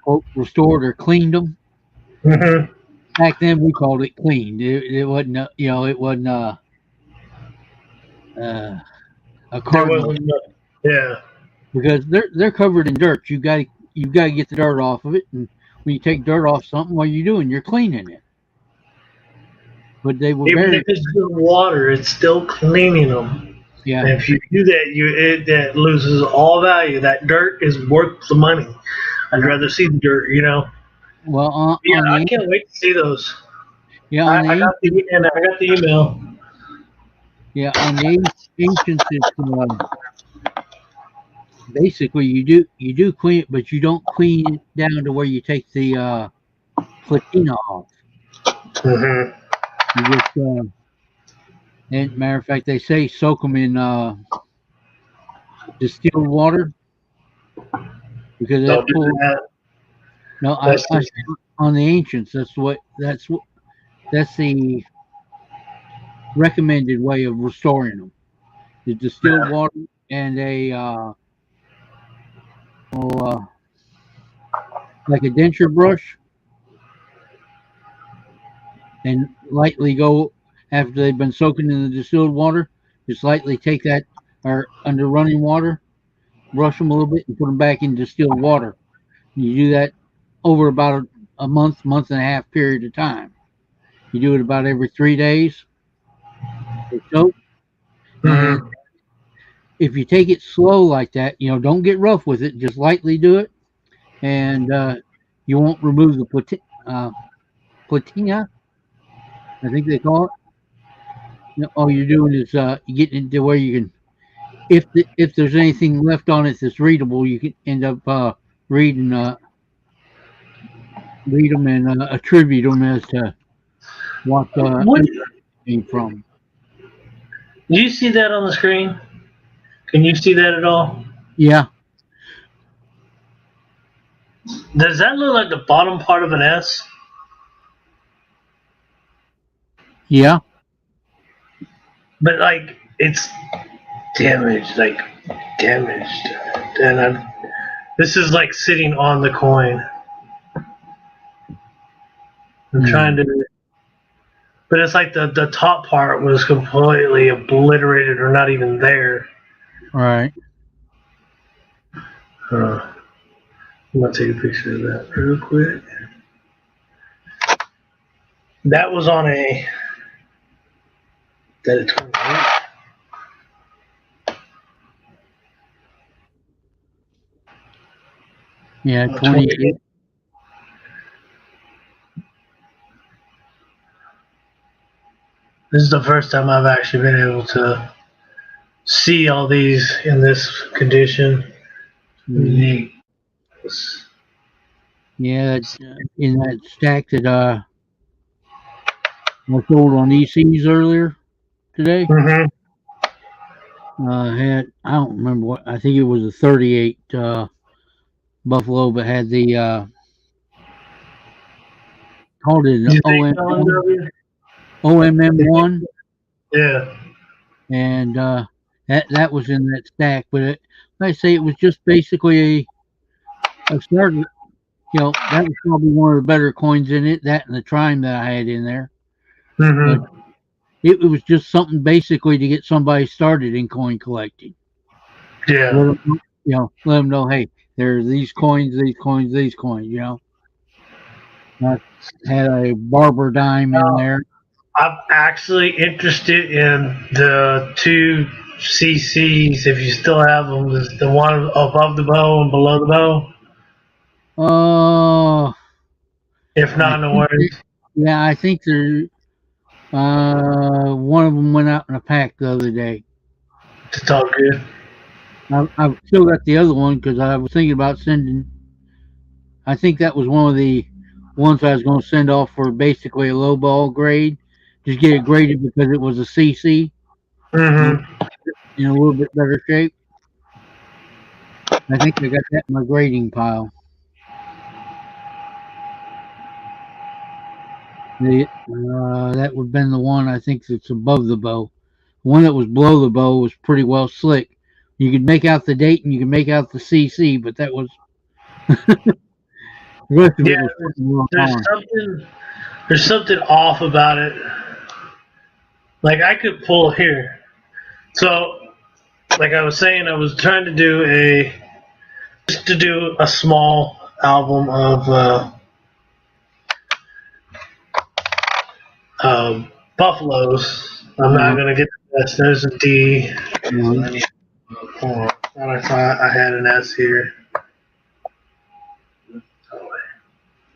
quote, restored or cleaned them. Mm-hmm. Back then we called it cleaned. It wasn't, it wasn't uh, a There cardinal wasn't. Yeah. because they're covered in dirt. You got to get the dirt off of it, and when you take dirt off something, what are you doing? You're cleaning it. But they were Even very, if it's good water, it's still cleaning them. yeah. And if you do that, that loses all value. That dirt is worth the money. I'd rather see the dirt. Well, Yeah, on I the can't wait to see those. yeah I, on the I got ancient, the email. yeah on the ancients, it's basically you do clean it, but you don't clean it down to where you take the platina off. Mm-hmm. You just and matter of fact, they say soak them in distilled water because Don't that do pulls. that. No, That's I just, say on the ancients. That's the recommended way of restoring them. The distilled yeah. water and a oh, like a denture brush, and lightly go after they've been soaking in the distilled water. Just lightly take that or under running water, brush them a little bit, and put them back in distilled water. You do that over about a month and a half period of time. You do it about every 3 days or so. And Mm-hmm. if you take it slow like that, don't get rough with it. Just lightly do it, and you won't remove the platina. I think they call it. All you're doing is you getting it to where you can, if there's anything left on it that's readable, you can end up reading read them and attribute them as to what What, it came from. do you see that on the screen? Can you see that at all? Yeah, Does that look like the bottom part of an S? yeah, But like it's damaged, damaged. And this is like sitting on the coin. I'm trying mm, to, but it's like the top part was completely obliterated or not even there. right. I'm gonna take a picture of that real quick. That was on that a 28. Yeah, 28. 28. This is the first time I've actually been able to see all these in this condition. Mm, Neat. yeah, in that stack that I sold on ECs earlier today. Mm-hmm. Had I don't remember what I think it was a 38 Buffalo, but had the called it an You think OMM LNW? OMM1, Yeah. and that was in that stack. But like I say, it was just basically a starter. That was probably one of the better coins in it. That and the Trime that I had in there, but Mm-hmm. it was just something basically to get somebody started in coin collecting. Yeah. Let them know, hey, there's these coins, these coins, these coins. I had a barber dime in there. I'm actually interested in the two CCs. If you still have them, the one above the bow and below the bow. Oh, If I not, no think worries. yeah, I think there. One of them went out in a pack the other day. It's all good. I've still got the other one because I was thinking about sending. I think that was one of the ones I was going to send off for basically a low ball grade. Just get it graded because it was a CC in Mm-hmm. a little bit better shape. I think I got that in my grading pile. That would have been the one I think that's above the bow. The one that was below the bow was pretty well slick. You could make out the date and you could make out the CC, but that was The rest of Yeah, it was fucking well on. there's something off about it. Like I could pull here. So, like I was saying, I was trying to do a small album of buffaloes. I'm not gonna get the S. There's a D. Mhm. Hold on. Thought I thought I had an S here.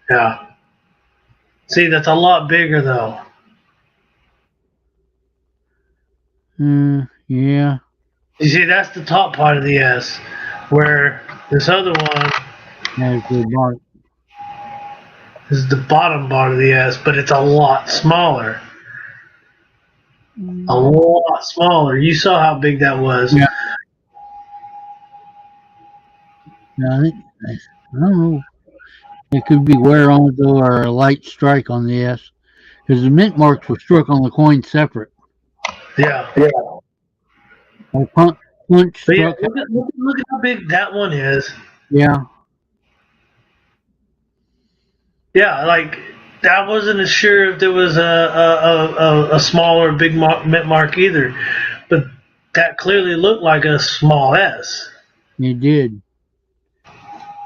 Yeah. See, that's a lot bigger though. Yeah. You see, that's the top part of the S, where this other one That's the mark. is the bottom part of the S, but it's a lot smaller. A lot smaller. You saw how big that was. Yeah. I think I don't know. It could be wear on it though, or a light strike on the S, because the mint marks were struck on the coin separate. Yeah. Or punch But yeah, struck. look at how big that one is. Yeah. Yeah, like I wasn't as sure if there was a small or big mint mark either, but that clearly looked like a small S. It did.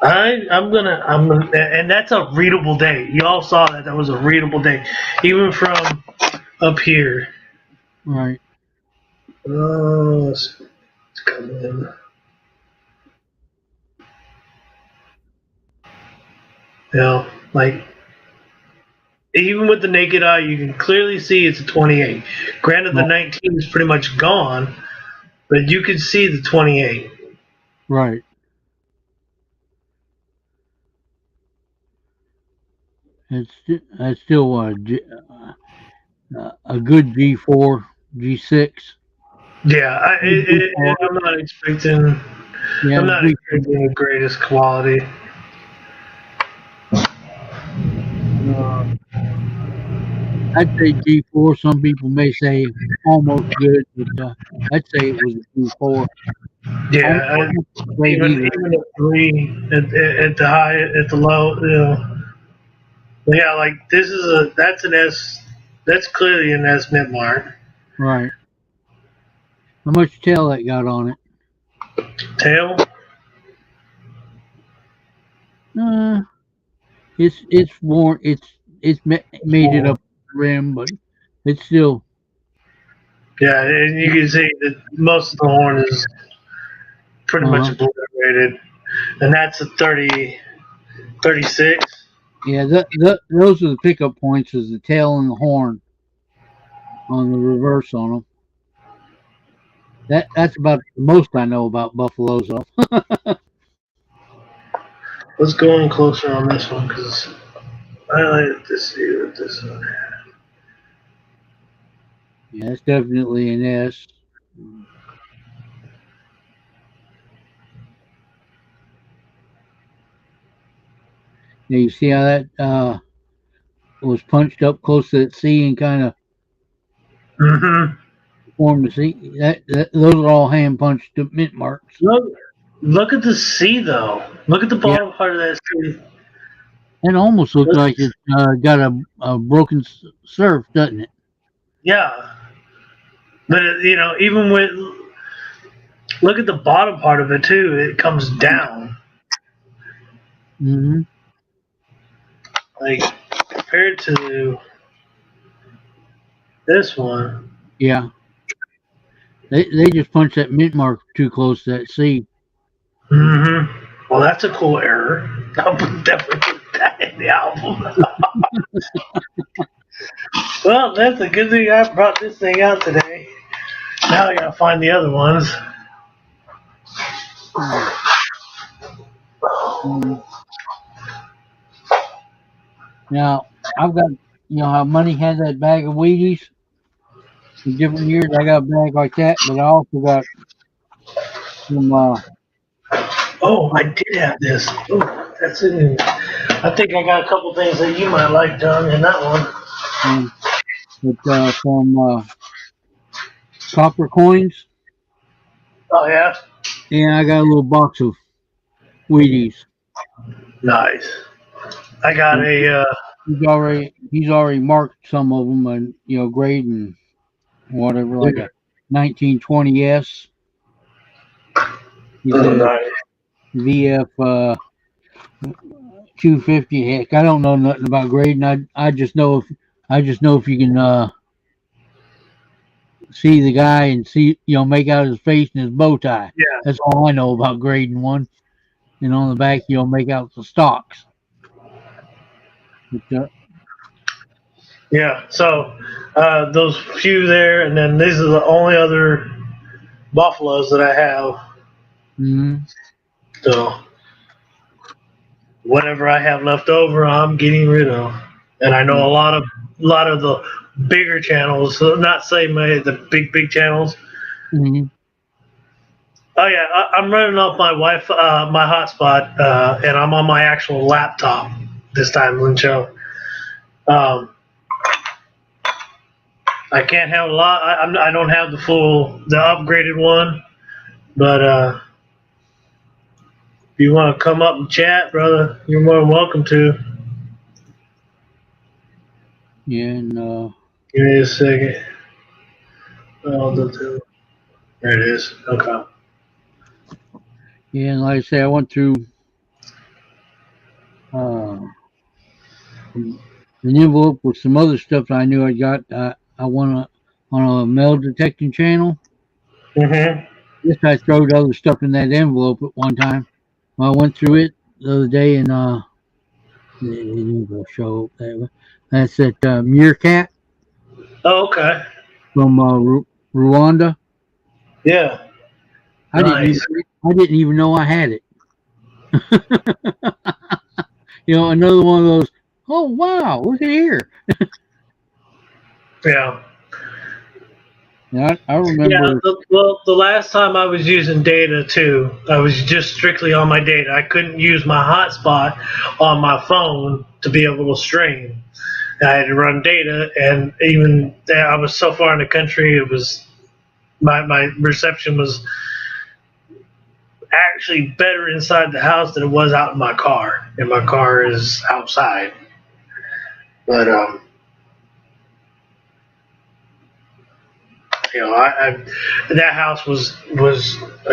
I'm gonna, and that's a readable date. You all saw that was a readable date, even from up here. Right. Let's come in. You know, like even with the naked eye, you can clearly see it's a 28. Granted, the 19 is pretty much gone, but you can see the 28. Right. That's still a good G4, G6. Yeah, I'm not expecting. Yeah, I'm not expecting the greatest quality. I'd say G4. Some people may say almost good, but I'd say it was a G4. Yeah, even at 3 at the high, at the low, you know. But yeah, like this is that's an S. That's clearly an S mint mark. Right. How much tail that got on it? Tail. It's worn. It's made it up the rim, but it's still. Yeah, and you can see that most of the horn is pretty much obliterated, and that's a 36. Yeah, those are the pickup points. Is the tail and the horn on the reverse on them. That's about the most I know about buffaloes. Though. Let's go in closer on this one because I like to see what this one. Yeah, it's definitely an S. Yeah, you see how that was punched up close to that C and kind of formed the C. Those are all hand punched mint marks. Look at the C though. Look at the bottom part of that C. It almost looks like it's got a broken surf, doesn't it? Yeah, but you know, even with look at the bottom part of it too. It comes down. Mm-hmm. Like compared to this one. Yeah. They just punched that mint mark too close to that C. Well, that's a cool error. I'll definitely put that in the album. Well, that's a good thing I brought this thing out today. Now I gotta find the other ones. Now I've got how Money had that bag of Wheaties in different years. I got a bag like that, but I also got some. Oh, I did have this. Oh, that's it. I think I got a couple things that you might like, John, in that one. From copper coins. Oh yeah. And I got a little box of Wheaties. Nice. I got And a he's already marked some of them and grading whatever, like a 1920s. He oh, said nice. VF 250. Heck, I don't know nothing about grading. I just know if you can see the guy and see make out his face and his bow tie. Yeah, That's all I know about grading one. And on the back you'll make out the stalks. But, yeah. So those few there, and then these are the only other buffaloes that I have. mm-hmm. So whatever I have left over, I'm getting rid of. And I know a lot of the bigger channels, so not say the big channels. Mm-hmm. Oh yeah, I'm running off my my hotspot, and I'm on my actual laptop this time, Lincho. Um, I can't have a lot. I don't have the upgraded one, but if you want to come up and chat, brother, you're more than welcome to. Yeah, and Give me a second. There it is. Okay. yeah, and like I say, I went through uh, an envelope with some other stuff that I knew I got. I won on a metal detecting channel. Mhm. Yes, I throwed other stuff in that envelope at one time. Well, I went through it the other day and it didn't go show up that way. That's that meerkat Oh, okay. from Rwanda. Yeah. I didn't even Nice. I didn't even know I had it. Another one of those. Oh wow, look at here. Yeah. Yeah, I Yeah. remember. Well, the last time I was using data too, I was just strictly on my data. I couldn't use my hotspot on my phone to be able to stream. I had to run data, and even I was so far in the country, it was my reception was actually better inside the house than it was out in my car. And my car is outside, but I that house was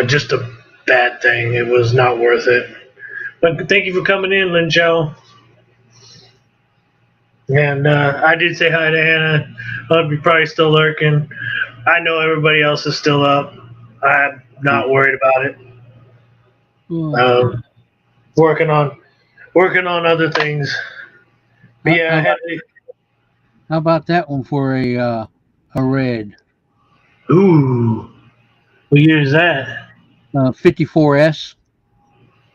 just a bad thing. It was not worth it. But thank you for coming in, Lin Joe. And I did say hi to Hannah. You're probably still lurking. I know everybody else is still up. I'm not worried about it. Oh, Um, working on other things. But how, yeah, how I had about how about that one for a red ooh, we use that. 54S?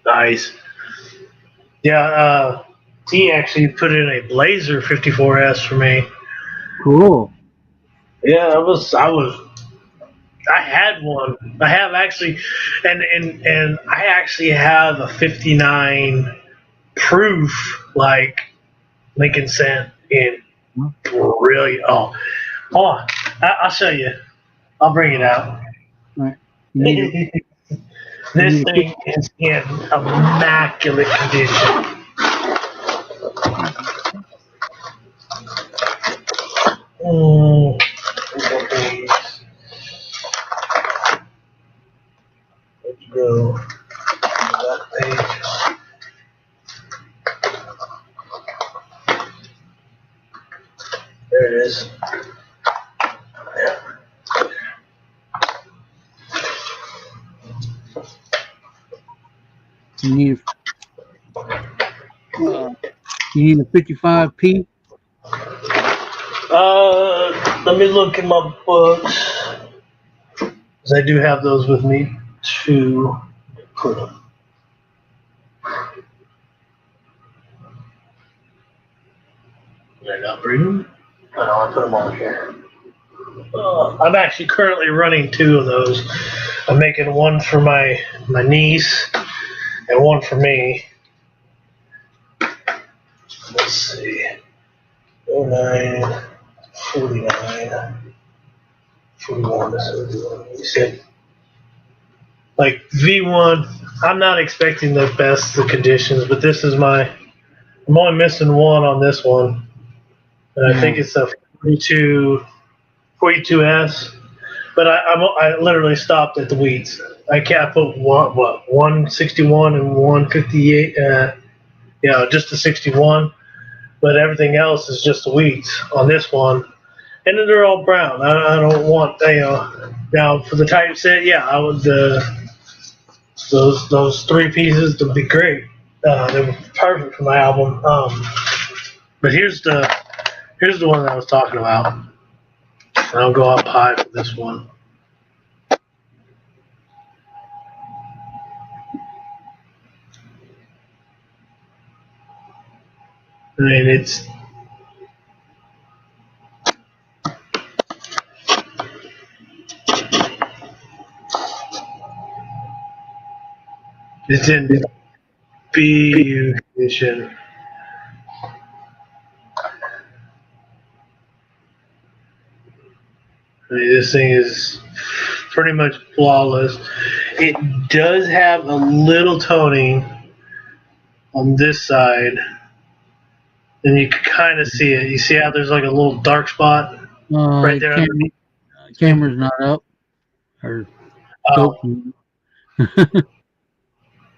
Nice. Yeah, he actually put in a Blazer 54S for me. Cool. Yeah, I had one. I have actually, and I actually have a 59 proof like Lincoln sent in brilliant. Oh, hold on, I'll show you. I'll bring it out. All right. You need a you This need a thing is in immaculate condition. Mm, let's go. That page. There it is. Yeah. you need you need a 55P. Let me look in my books. Because I do have those with me to put them. Did I not bring them? Oh, no, I put them on here. I'm actually currently running two of those. I'm making one for my niece and one for me. Let's see. 09, 49, 41, 71. You said, like V1, I'm not expecting the best of conditions, but this is my I'm only missing one on this one, and I think Yeah. it's a 42S. But I literally stopped at the wheats. I can't put 161 and 158. Just the 61. But everything else is just the wheats on this one, and then they're all brown. I don't want now for the typeset. Yeah, I would those three pieces would be great. They were perfect for my album. But here's the one that I was talking about. And I'll go up high for this one. I mean, it's in BU condition. I mean, this thing is pretty much flawless. It does have a little toning on this side, and you can kind of see it. You see how there's like a little dark spot right there underneath? Camera's not up or Oh, scope.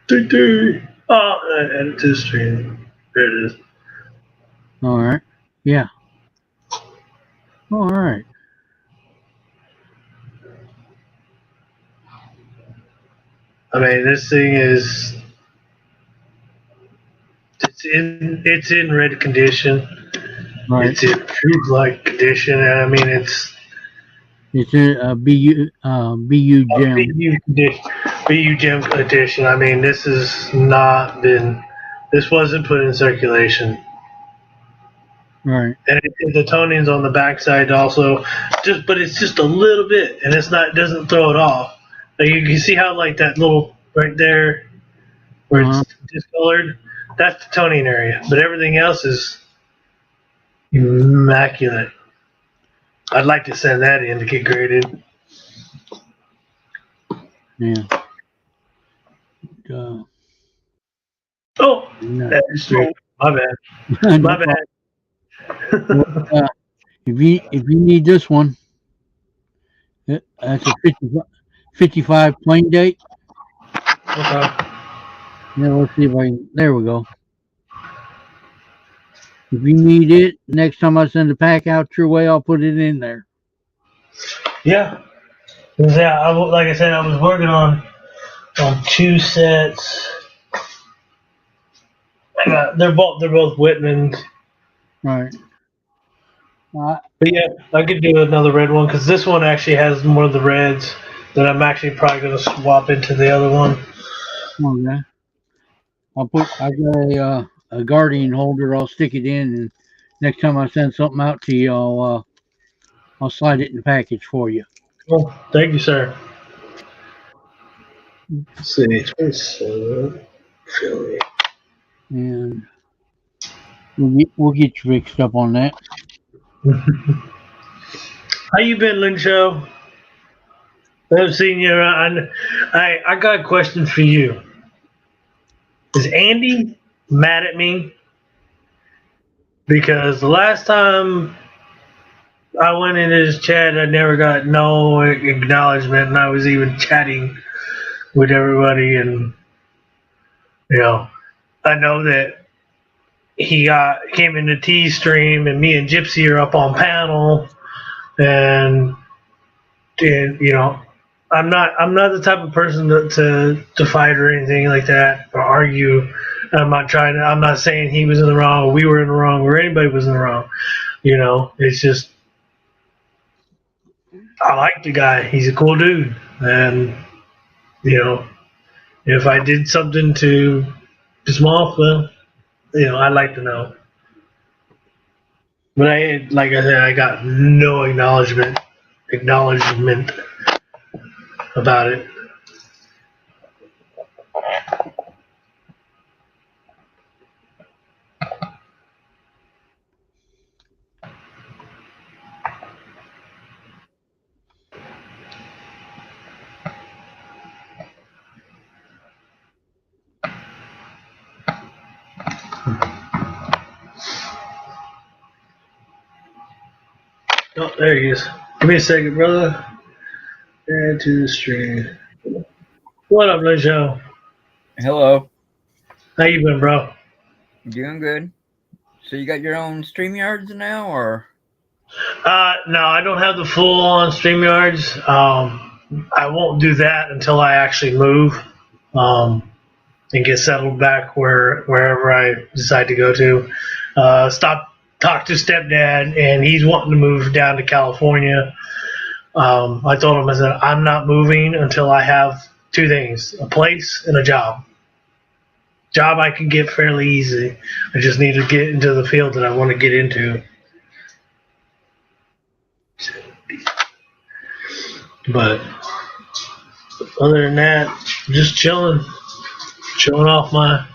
edit to stream. There it is. All right. Yeah. All right. I mean, this thing is it's in red condition. Right. It's in true like condition, and I mean It's a BU gem. BU condition, BU gem condition. I mean, this wasn't put in circulation, Right. and the toning's on the backside also, but it's just a little bit, and it doesn't throw it off. Like you can see how like that little right there where Uh-huh. it's discolored. That's the toning area, but everything else is immaculate. I'd like to send that in to get graded. Yeah. Uh, Oh, no. that's true. My bad. No My problem. Well, bad. if you need this one, that's a 55 plain date. Okay. Yeah, let's see if I can. There we go. If you need it, next time I send a pack out your way, I'll put it in there. Yeah. Yeah. Like I said, I was working on two sets. They're both Whitmans. Right. Uh, But yeah, I could do another red one because this one actually has more of the reds that I'm actually probably gonna swap into the other one. okay. I got a guardian holder. I'll stick it in, and next time I send something out to you, I'll slide it in the package for you. Well, thank you, sir. Let's see, 27 Philly. And we'll get you fixed up on that. How you been, Lin Show? I haven't seen you around. I got a question for you. Is Andy mad at me? Because the last time I went in his chat, I never got no acknowledgement, and I was even chatting with everybody. And I know that he came in the T stream, and me and Gypsy are up on panel, and I'm not the type of person to fight or anything like that or argue. I'm not saying he was in the wrong, or we were in the wrong, or anybody was in the wrong. It's just I like the guy. He's a cool dude, and you know, if I did something to piss him off, well, I'd like to know. But like I said, I got no acknowledgement about it. Oh, there he is. Give me a second, brother. Add to the stream. What up, Joe? Hello. How you been, bro? Doing good. So you got your own StreamYards now, or? No, I don't have the full-on StreamYards. I won't do that until I actually move and get settled back wherever I decide to go to. Talk to stepdad, and he's wanting to move down to California. I told him, I said, I'm not moving until I have two things: a place and a job. Job I can get fairly easy. I just need to get into the field that I want to get into. But other than that, just chilling off my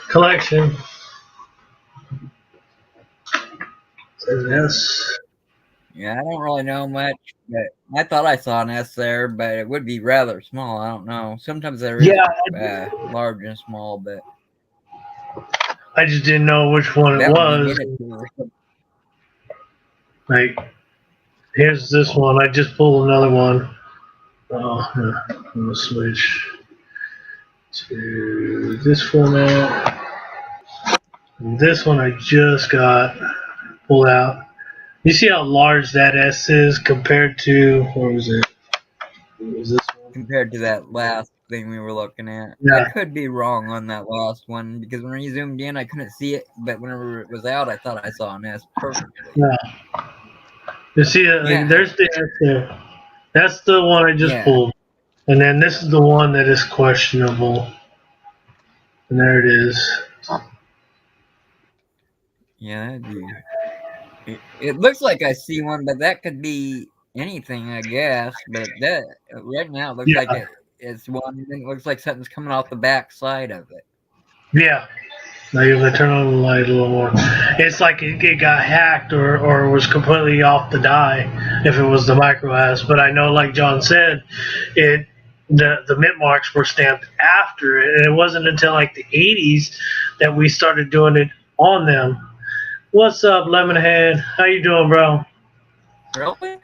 collection. Says yes. Yeah, I don't really know much, but I thought I saw an S there, but it would be rather small. I don't know. Sometimes there is large and small, but I just didn't know which one it was. Like, here's this one. I just pulled another one. I'm gonna switch to this format. And this one I just got pulled out. You see how large that S is compared to, what was it? What was this one? Compared to that last thing we were looking at. Yeah. I could be wrong on that last one, because when I zoomed in, I couldn't see it, but whenever it was out, I thought I saw an S perfectly. Yeah. You see, there's the S there. That's the one I just pulled. And then this is the one that is questionable. And there it is. Yeah, that'd be... It looks like I see one, but that could be anything, I guess. But that right now it looks like it's one. It looks like something's coming off the back side of it. Yeah. Now you're gonna turn on the light a little more. It's like it got hacked or was completely off the die if it was the micro S. But I know, like John said, the mint marks were stamped after it, and it wasn't until like the 80s that we started doing it on them. What's up, Lemonhead? How you doing, bro? Really?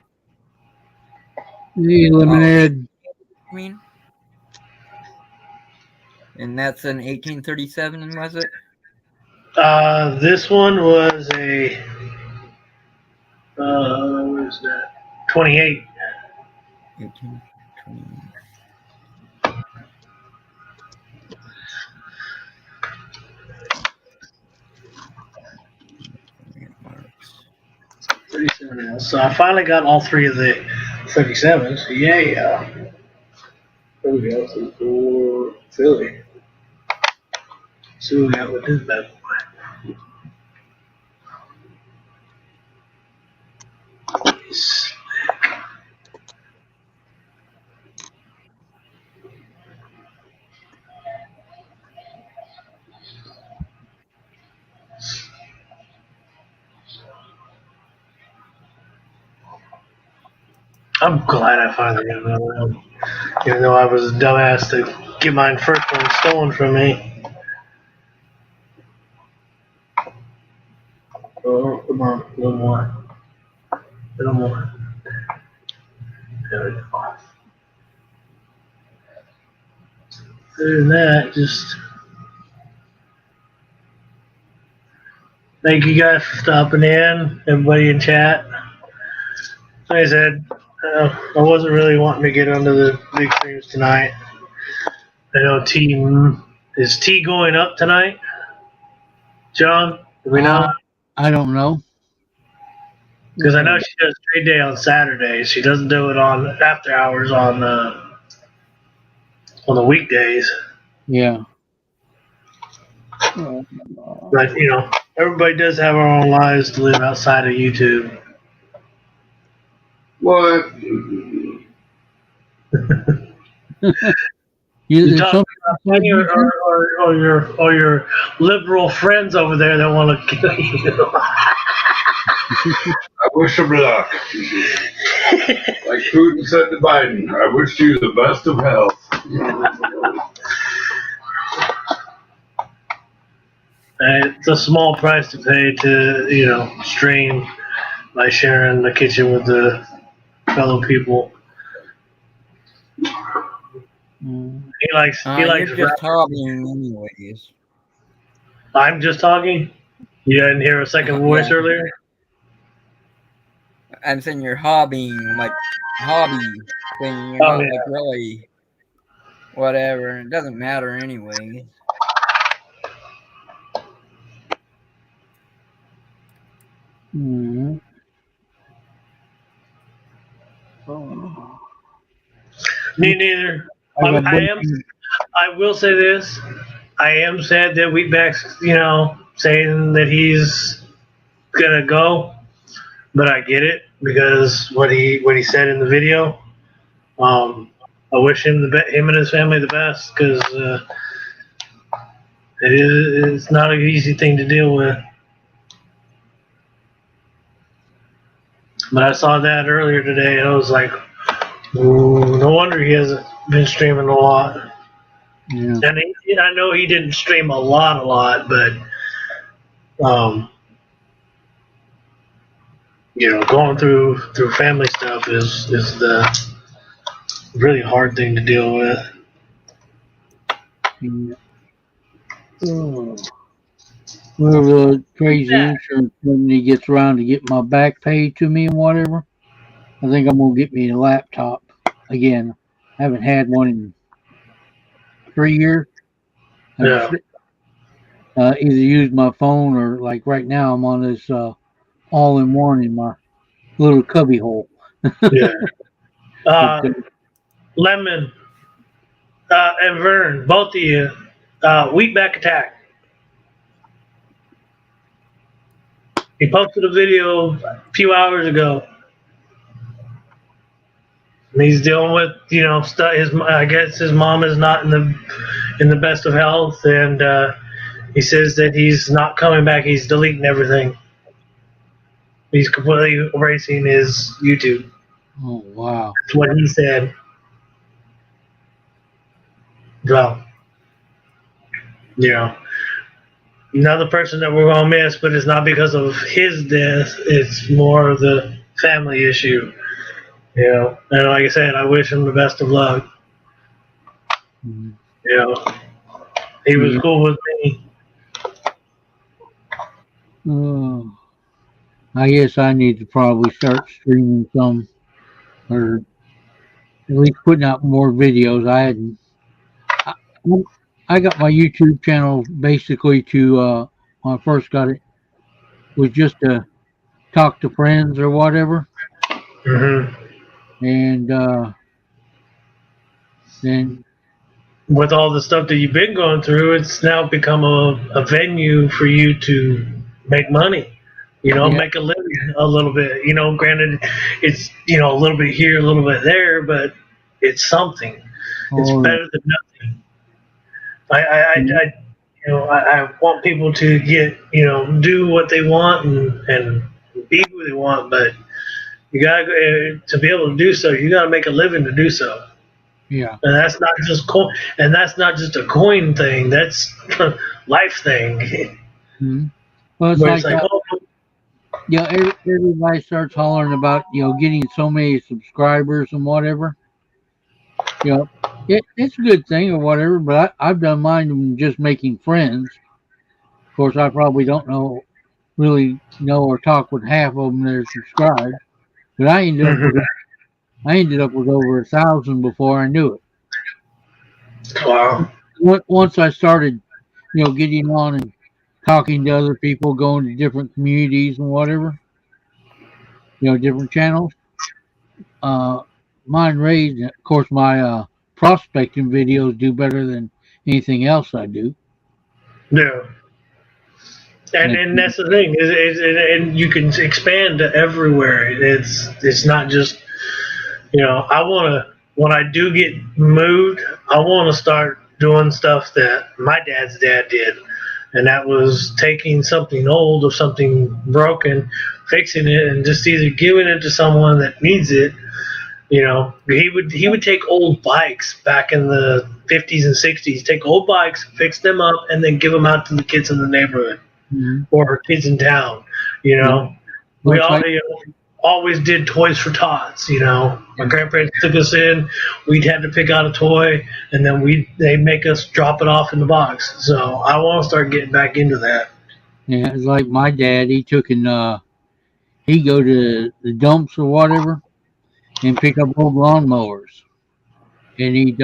Hey, Lemonhead. I mean, and that's an 1837, was it? This one was a what is that? 28. 1828. So I finally got all three of the 37s. Yay! There we go. So for Philly. See what we got with this bad boy. I'm glad I finally got another one. Even though I was a dumbass to get my first one stolen from me. Oh, come on. A little more. A little more. There we go. Other than that, just thank you guys for stopping in, everybody in chat. Like I said, I wasn't really wanting to get onto the big streams tonight. I know is T going up tonight? John, do we know? I don't know. Because I know she does trade day on Saturdays. She doesn't do it on after hours on the weekdays. Yeah. But everybody does have our own lives to live outside of YouTube. What? You talk about me or your liberal friends over there that want to kill you. I wish them luck. Like Putin said to Biden, I wish you the best of health. It's a small price to pay to, stream by sharing the kitchen with the fellow people. He likes You're just hobbying anyways. I'm just talking. You didn't hear a second voice Yeah. earlier? I'm saying you're hobbying, like, hobby thing. You're Oh not, yeah. like, really whatever. It doesn't matter anyway. Mm-hmm. Oh. Me neither. I got I will say this. I am sad that Wheatback's, saying that he's gonna go, but I get it because what he said in the video. I wish him him and his family the best because it's not an easy thing to deal with. But I saw that earlier today, and I was like, ooh, no wonder he hasn't been streaming a lot. Yeah. And I know he didn't stream a lot, but going through family stuff is the really hard thing to deal with. Yeah. Oh. Whenever the crazy insurance company gets around to get my back paid to me and whatever, I think I'm gonna get me a laptop again. I haven't had one in 3 years. I just Yeah, either use my phone or like right now I'm on this all-in-one in my little cubby hole. yeah. But, Lemon and Vern, both of you, Wheatback Attack. He posted a video a few hours ago. And he's dealing with, I guess his mom is not in the best of health, and he says that he's not coming back. He's deleting everything. He's completely erasing his YouTube. oh wow! That's what he said. Well, another person that we're gonna miss, but it's not because of his death. It's more of the family issue. And like I said, I wish him the best of luck. Mhm. He was Yeah. cool with me. Oh, I guess I need to probably start streaming some, or at least putting out more videos. I, I got my YouTube channel basically to when I first got it was just to talk to friends or whatever, Hmm. and then With all the stuff that you've been going through, it's now become a venue for you to make money. yeah, Make a living a little bit. Granted, it's a little bit here, a little bit there, but it's something. It's oh better than nothing. I want people to get do what they want and be who they want, but you gotta to be able to do so. You gotta make a living to do so. yeah. And that's not just and that's not just a coin thing. That's life thing. Mm-hmm. Well, it's Where it's like like, oh, everybody starts hollering about getting so many subscribers and whatever. It's a good thing or whatever, but I've done mine just making friends. Of course, I probably don't really know or talk with half of them that are subscribed, but mhm. I ended up with over 1,000 before I knew it. Wow. Once I started, getting on and talking to other people, going to different communities and whatever, different channels. Uh, Mine raised. And of course, my prospecting videos do better than anything else I do. Yeah. And that's the thing and you can expand to everywhere. It's not just I want to when I do get moved, I want to start doing stuff that my dad's dad did, and that was taking something old or something broken, fixing it, and just either giving it to someone that needs it. He would take old bikes back in the 50s and 60s, take old bikes, fix them up, and then give them out to the kids in the neighborhood Mhm. or kids in town. You Yeah. know, We It's all, like, always did toys for tots. My grandparents took us in. We'd had to pick out a toy, and then they make us drop it off in the box. So I want to start getting back into that. yeah, it's like my dad. He took and he go to the dumps or whatever and pick up old lawnmowers, and he'd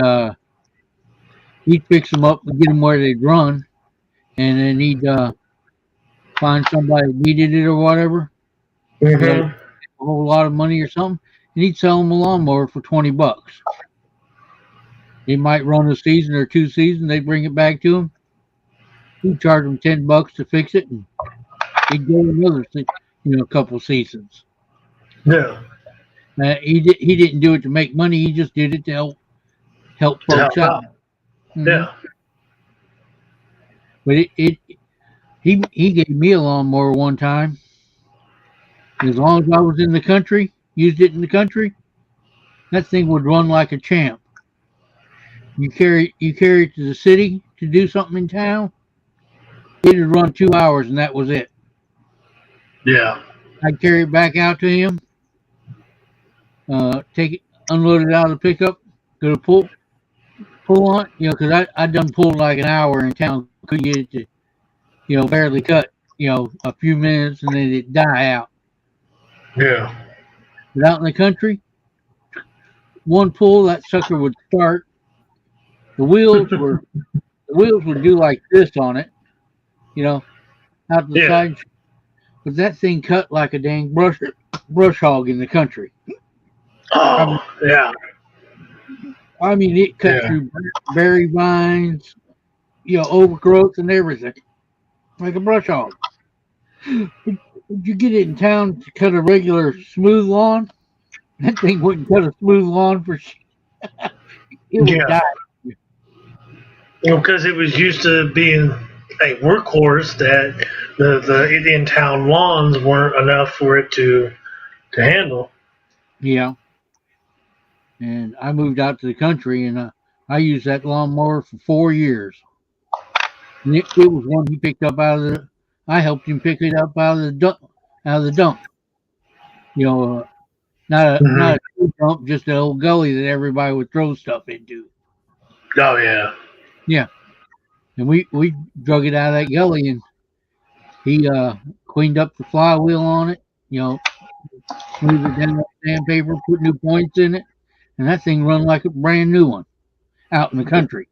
fix them up and get them where they'd run, and then he'd find somebody that needed it or whatever. He had a Mm-hmm. whole lot of money or something, and he'd sell them a lawnmower for $20. He might run a season or 2 seasons. They'd bring it back to him. He'd charge them $10 to fix it, and he'd go another couple seasons. Yeah. He didn't do it to make money. He just did it to help To help folks out. out. hmm Yeah. But he gave me a lawnmower one time. As long as I was in the country, used it in the country, that thing would run like a champ. You carry it to the city to do something in town, it'd run 2 hours and that was it. Yeah. I'd carry it back out to him, take it, unload it out of the pickup, go to pull on, because I done pulled like an hour in town, couldn't get it to, barely cut, a few minutes and then it die out. Yeah. But out in the country, one pull, that sucker would start. The wheels would do like this on it, out the Yeah. side. But that thing cut like a dang brush hog in the country. Oh, yeah. I mean, it cut Yeah. through berry vines, overgrowth and everything, like a brush hog. Would you get it in town to cut a regular smooth lawn? That thing wouldn't cut a smooth lawn it would Yeah. die. Because it was used to being a workhorse that the in town lawns weren't enough for it to handle. Yeah. And I moved out to the country, and I used that lawnmower for 4 years. And it was one he picked up out of the. I helped him pick it up out of the dump. Not Mhm. a true dump, just an old gully that everybody would throw stuff into. Oh yeah. Yeah, and we drug it out of that gully, and he cleaned up the flywheel on it. Smoothed it down with sandpaper, put new points in it, and that thing run like a brand new one out in the country.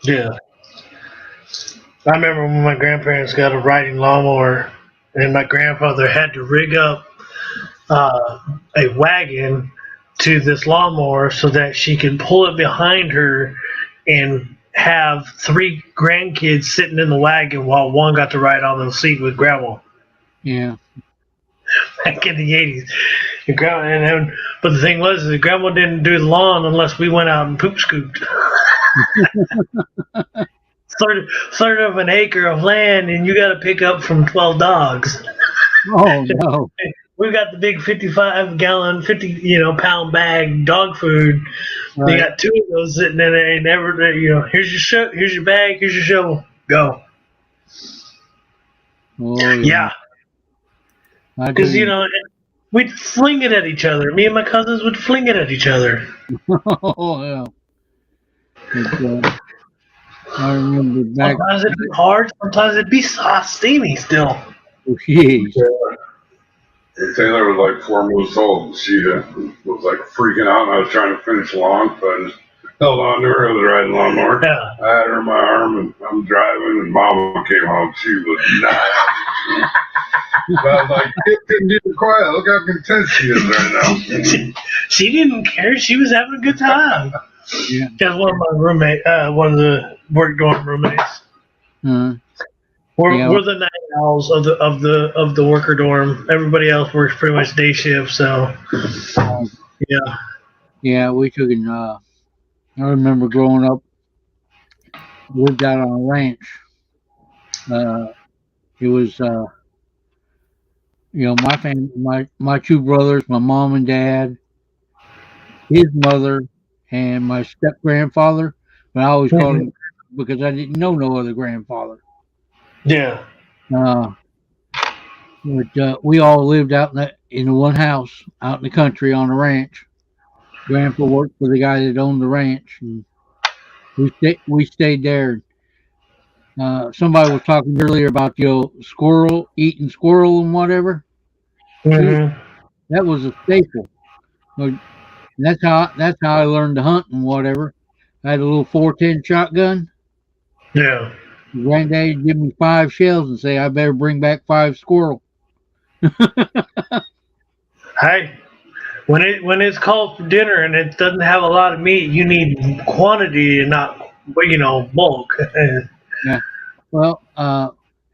Yeah. I remember when my grandparents got a riding lawnmower, and my grandfather had to rig up a wagon to this lawnmower so that she could pull it behind her and have 3 grandkids sitting in the wagon while one got to ride on the seat with grandma Yeah, back in the 80s. But the thing was, is grandma didn't do the lawn unless we went out and poop scooped. sort of an acre of land, and you got to pick up from 12 dogs. oh no, We've got the big 55-gallon, 50 pound bag dog food. right. You got 2 of those sitting in there, and here's your bag, here's your shovel, go. Oh, Yeah, I because do. we'd fling it at each other. Me and my cousins would fling it at each other. Oh yeah. I remember back. Sometimes it'd be hard, sometimes it'd be steamy still. Oh, jeez. Taylor was like 4 months old, and she was like freaking out, and I was trying to finish the lawn, so I just held on to her. I was riding lawnmower. Yeah. I had her in my arm, and I'm driving, and Mama came home. She was not. But I was like, kid couldn't get quiet. Look how content she is right now. She didn't care. She was having a good time. Yeah. That's one of my one of the work dorm roommates. Uh, We're, Yeah. we're the night owls of the worker dorm. Everybody else works pretty much day shift. So yeah. yeah, we took it. I remember growing up, lived out on a ranch. It was, my family, my 2 brothers, my mom and dad, his mother, and my step grandfather. But I always called him because I didn't know no other grandfather. Yeah. Uh, But we all lived out in one house out in the country on a ranch. Grandpa worked for the guy that owned the ranch, and we stayed there. Somebody was talking earlier about squirrel eating squirrel and whatever. Shoot, Mm-hmm. that was a staple. Well, that's how I learned to hunt and whatever. I had a little 410 shotgun. Yeah. Granddaddy would give me 5 shells and say I better bring back 5 squirrel. Hey, when it's called for dinner and it doesn't have a lot of meat, you need quantity and not bulk. Yeah. Well,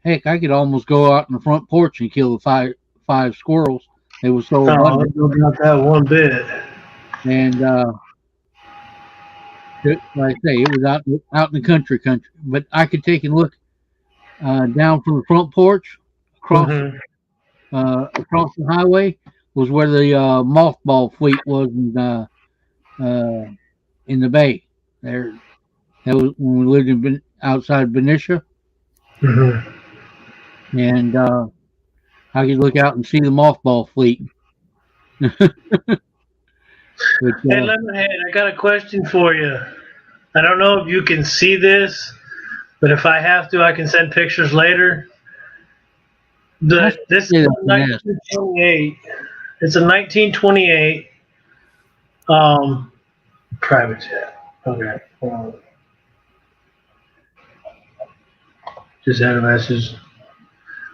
heck, I could almost go out in the front porch and kill the five squirrels. They were so Oh, abundant, I don't doubt that one bit. and like I say, it was out in the country. But I could take and look down from the front porch across Mm-hmm. across the highway was where the mothball fleet was in the bay. There, that was when we lived outside Benicia, Mm-hmm. and I could look out and see the mothball fleet. But Hey, Lemonhead, I got a question for you. I don't know if you can see this, but if I have to, I can send pictures later. This is yeah, a 1928. It's a 1928 private jet. Okay. Just had a message.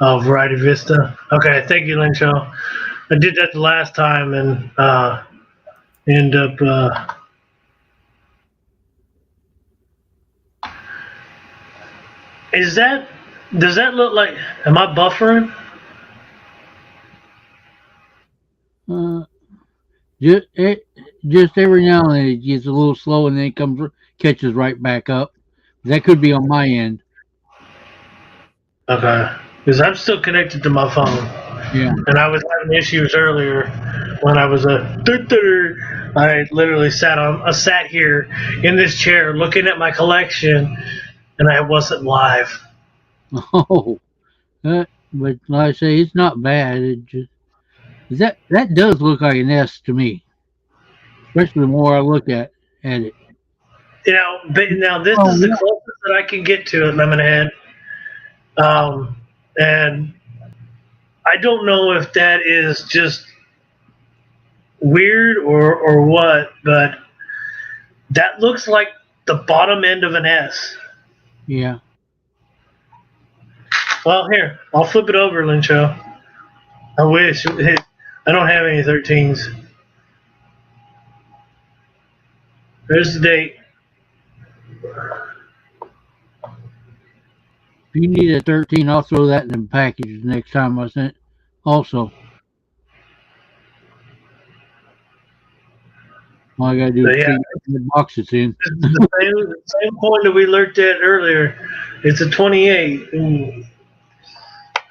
Oh, Variety Vista. Okay, thank you, Lincho. I did that the last time and end up. Is that? Does that look like? Am I buffering? just every now and then it gets a little slow and then it catches right back up. That could be on my end. Okay, because I'm still connected to my phone, Yeah. and I was having issues earlier when I was I literally sat here in this chair looking at my collection, and I wasn't live. Oh, but like I say, it's not bad. It just that does look like an S to me, especially the more I look at it. But now this Oh is the yeah. closest that I can get to it, Lemonhead. And I don't know if that is just weird or what, but that looks like the bottom end of an S. Yeah. Well, here, I'll flip it over, Lincho. I wish. I don't have any 13s. There's the date. If you need a 13, I'll throw that in the package next time I send. Also, all I gotta do But is yeah, see the box it's in. this is the same point that we looked at earlier. It's a 28.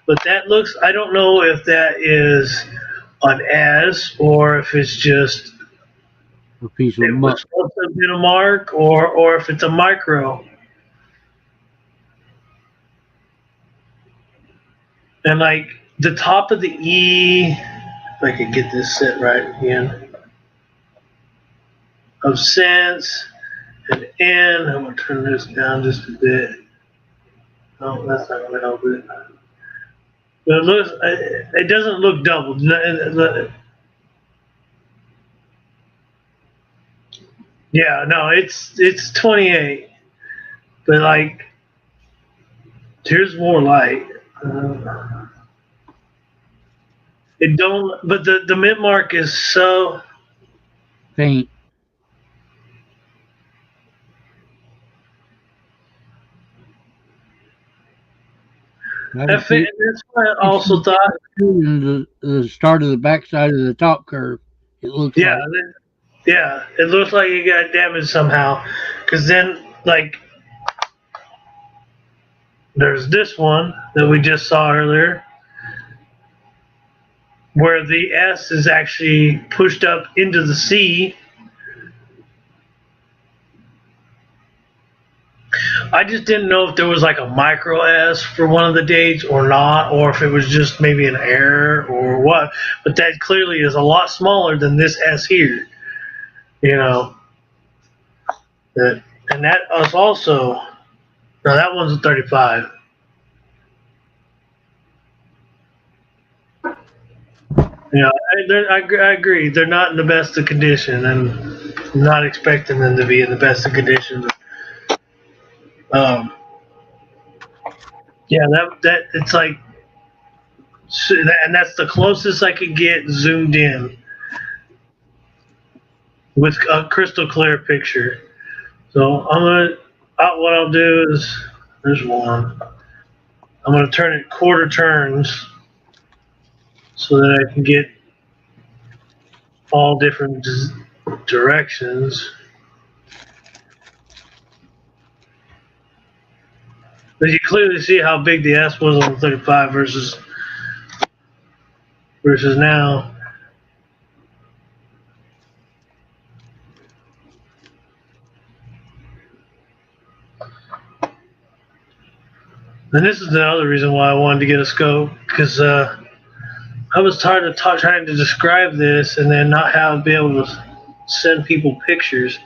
But that looks, I don't know if that is an S or if it's just, A piece of it muck. was supposed to have been a mark or if it's a micro. And like the top of the E, if I could get this set right again, of sense and N, I'm going to turn this down just a bit. Oh, that's not going to help it. But it doesn't look doubled. Yeah, no, it's 28. But like, here's more light. It don't, but the mid mark is so. Paint. That's what I also thought. The start of the backside of the top curve. It looks Yeah, like. yeah, it looks like it got damaged somehow. Because then, like, there's this one that we just saw earlier, where the S is actually pushed up into the C. I just didn't know if there was like a micro S for one of the dates or not, or if it was just maybe an error or what. But that clearly is a lot smaller than this S here. You know, and that was also, now that one's a 35. You know, I agree. They're not in the best of condition, and I'm not expecting them to be in the best of condition. Um, yeah, that it's like, and that's the closest I could get zoomed in with a crystal clear picture. So what I'll do is, there's one. I'm gonna turn it quarter turns so that I can get all different directions. But you clearly see how big the S was on the 35 versus now. And this is another reason why I wanted to get a scope, because I was tired of trying to describe this and then not be able to send people pictures.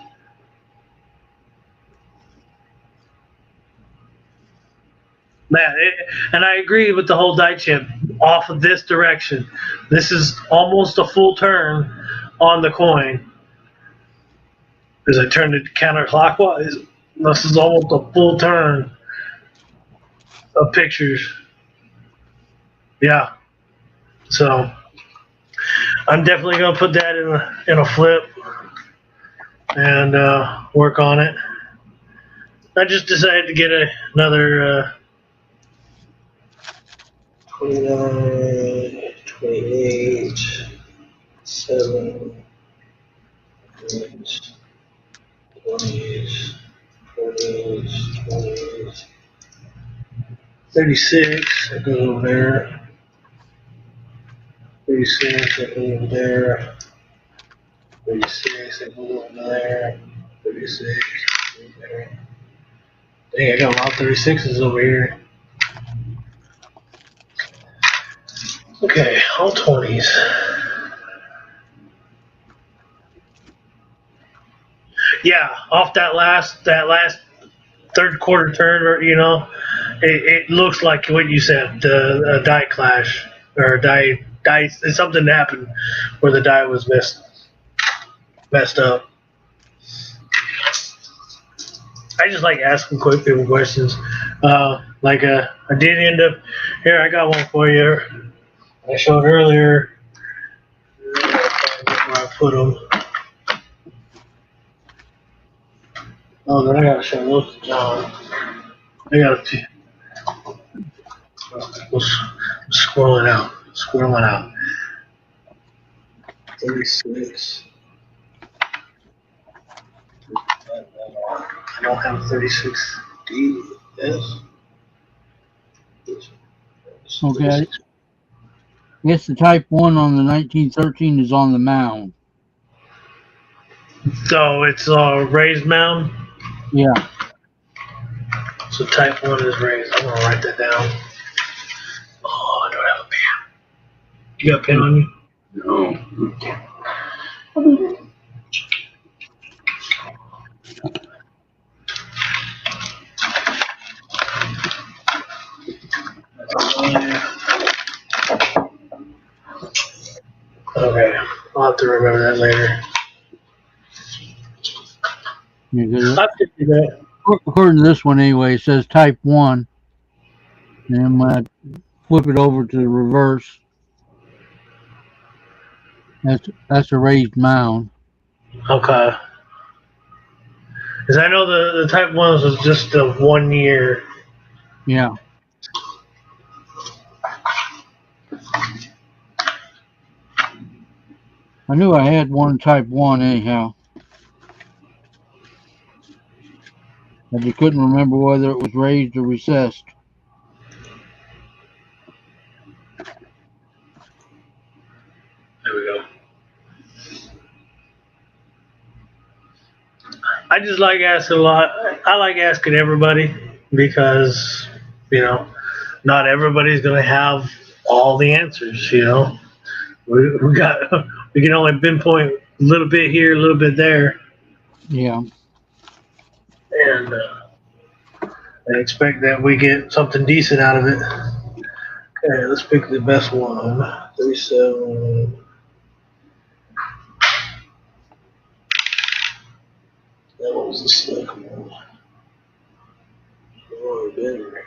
Man, and I agree with the whole die chip off of this direction. This is almost a full turn on the coin. As I turned it counterclockwise, this is almost a full turn of pictures. Yeah. So I'm definitely gonna put that in a flip and work on it. I just decided to get another 29, 28, 7, 8, 20, 40, 20, 36. That goes over there. 36. That goes over there. 36. That goes over there. 36. Over there. Dang, I got a lot of 36s over here. Okay, all 20s. Yeah, off that last third quarter turn, or it looks like what you said, the die clash or die something happened where the die was messed up. I just like asking quick people questions. I did end up here. I got one for you. I showed earlier where I put them. Oh, then I gotta show those to John. I gotta. We'll scroll it out. Squirrel it out. 36. I don't have 36D. Yes. Okay. I guess the Type 1 on the 1913 is on the mound. So it's a raised mound. Yeah. So Type 1 is raised. I'm gonna write that down. Oh, I don't have a pen. You got a pen on you? No. Okay, I'll have to remember that later. Yeah, I'll do that. according to this one anyway, it says Type 1. And I'm going to flip it over to the reverse. That's a raised mound. Okay. Because I know the Type 1s was just a 1 year. Yeah. I knew I had one Type 1 anyhow. I just couldn't remember whether it was raised or recessed. There we go. I just like asking a lot. I like asking everybody because you know not everybody's gonna have all the answers. We got we can only pinpoint a little bit here, a little bit there, Yeah. and I expect that we get something decent out of it. Okay, let's pick the best one. 37. That was the slick one. Oh, better.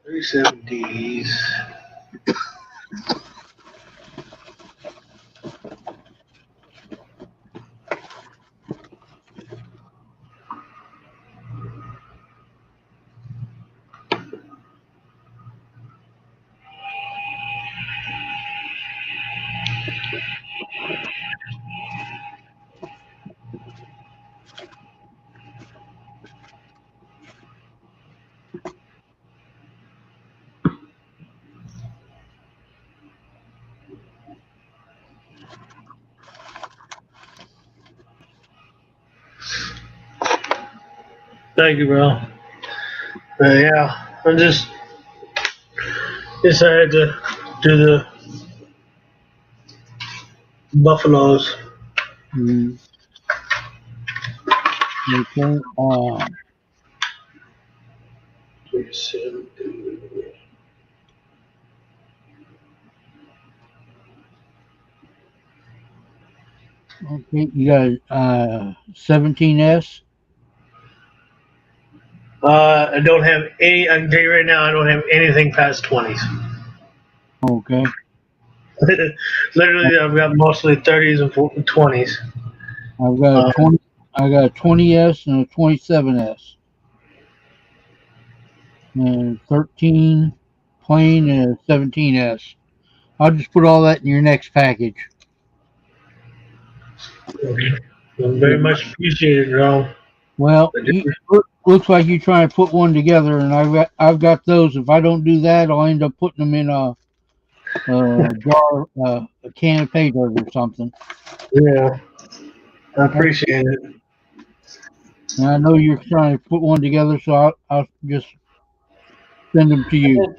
37Ds. Thank you, bro. But yeah, I just decided to do the Buffaloes. Mm. Okay. 37D. Okay. You got 17S. I don't have any. I can tell you right now, I don't have anything past 20s. Okay. Literally, I've got mostly 30s and 20s. I've got a Um, 20. I got a 20S and a 27S. And 13 plain and a 17S. I'll just put all that in your next package. very much appreciated, bro. Well, looks like you're trying to put one together, and I've got those. If I don't do that, I'll end up putting them in a jar, a can of paint or something. Yeah, I appreciate it. And I know you're trying to put one together, so I'll just send them to you.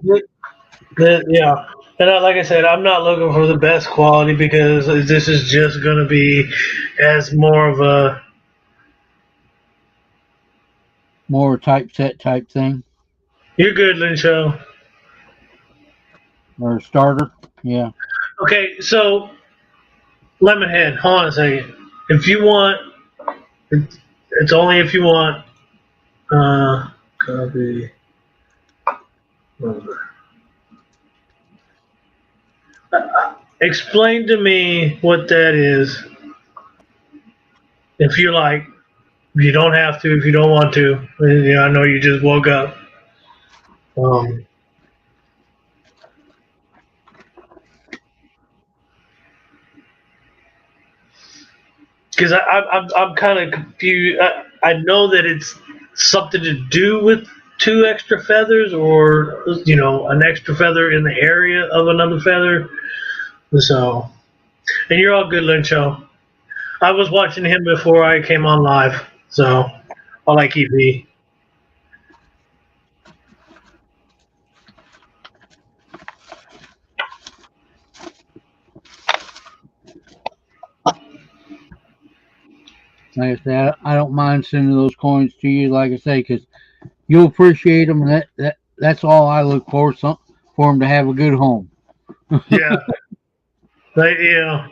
Yeah, and like I said, I'm not looking for the best quality because this is just going to be as more of a More typeset type thing you're good, Lin Show. or a starter. Yeah. Okay, so Lemonhead, hold on a second. If you want, it's only if you want. Copy. Explain to me what that is. If you like, you don't have to. If you don't want to, I know you just woke up. Um, because I'm kind of confused. I know that it's something to do with two extra feathers, or an extra feather in the area of another feather. So, and you're all good, Lincho. I was watching him before I came on live, so I like EP. Like I said, I don't mind sending those coins to you. Like I say, because you'll appreciate them. And that's all I look for them to have a good home. Yeah, like granted,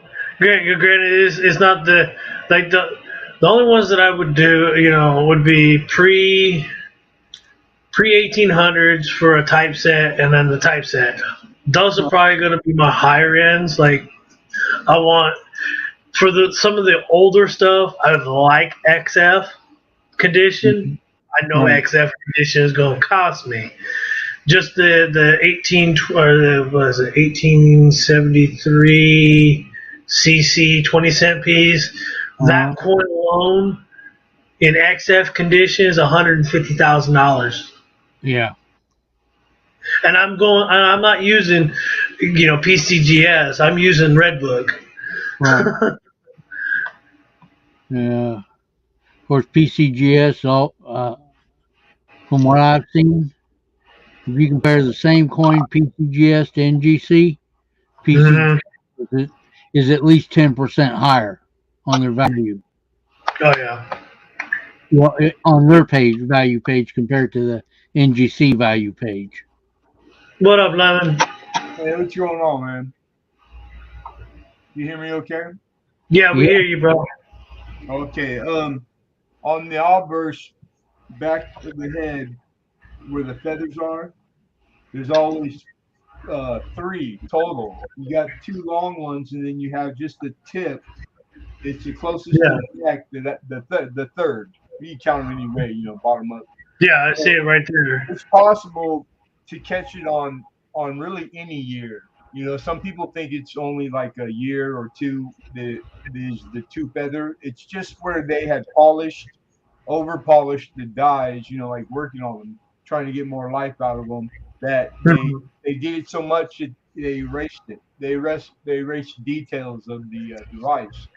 it's not the only ones that I would do, would be pre 1800s for a typeset, and then the typeset. Those are probably going to be my higher ends. Like I want for some of the older stuff, I would like XF condition. I know Right. XF condition is going to cost me. Just the 18 or the was it 1873 CC 20-cent piece. That coin alone in XF condition is $150,000. Yeah. And I'm not using, PCGS. I'm using Redbook. Right. Yeah. Of course, PCGS, from what I've seen, if you compare the same coin PCGS to NGC, Hmm. PCGS is at least 10% higher on their value. Oh yeah. Well, on their value page compared to the NGC value page. What up, Lemon? Hey, what's going on, man? You hear me okay? Yeah, we Yeah. hear you, bro. Okay. On the obverse back of the head where the feathers are, there's always three total. You got two long ones, and then you have just the tip. It's the closest to Yeah. the neck. The third. You count them any way, bottom up. Yeah, I see it right there. It's possible to catch it on really any year. Some people think it's only like a year or two. The two feather. It's just where they had over polished the dyes. Like working on them, trying to get more life out of them. That Mhm. they did it so much they erased it. They erased details of the device.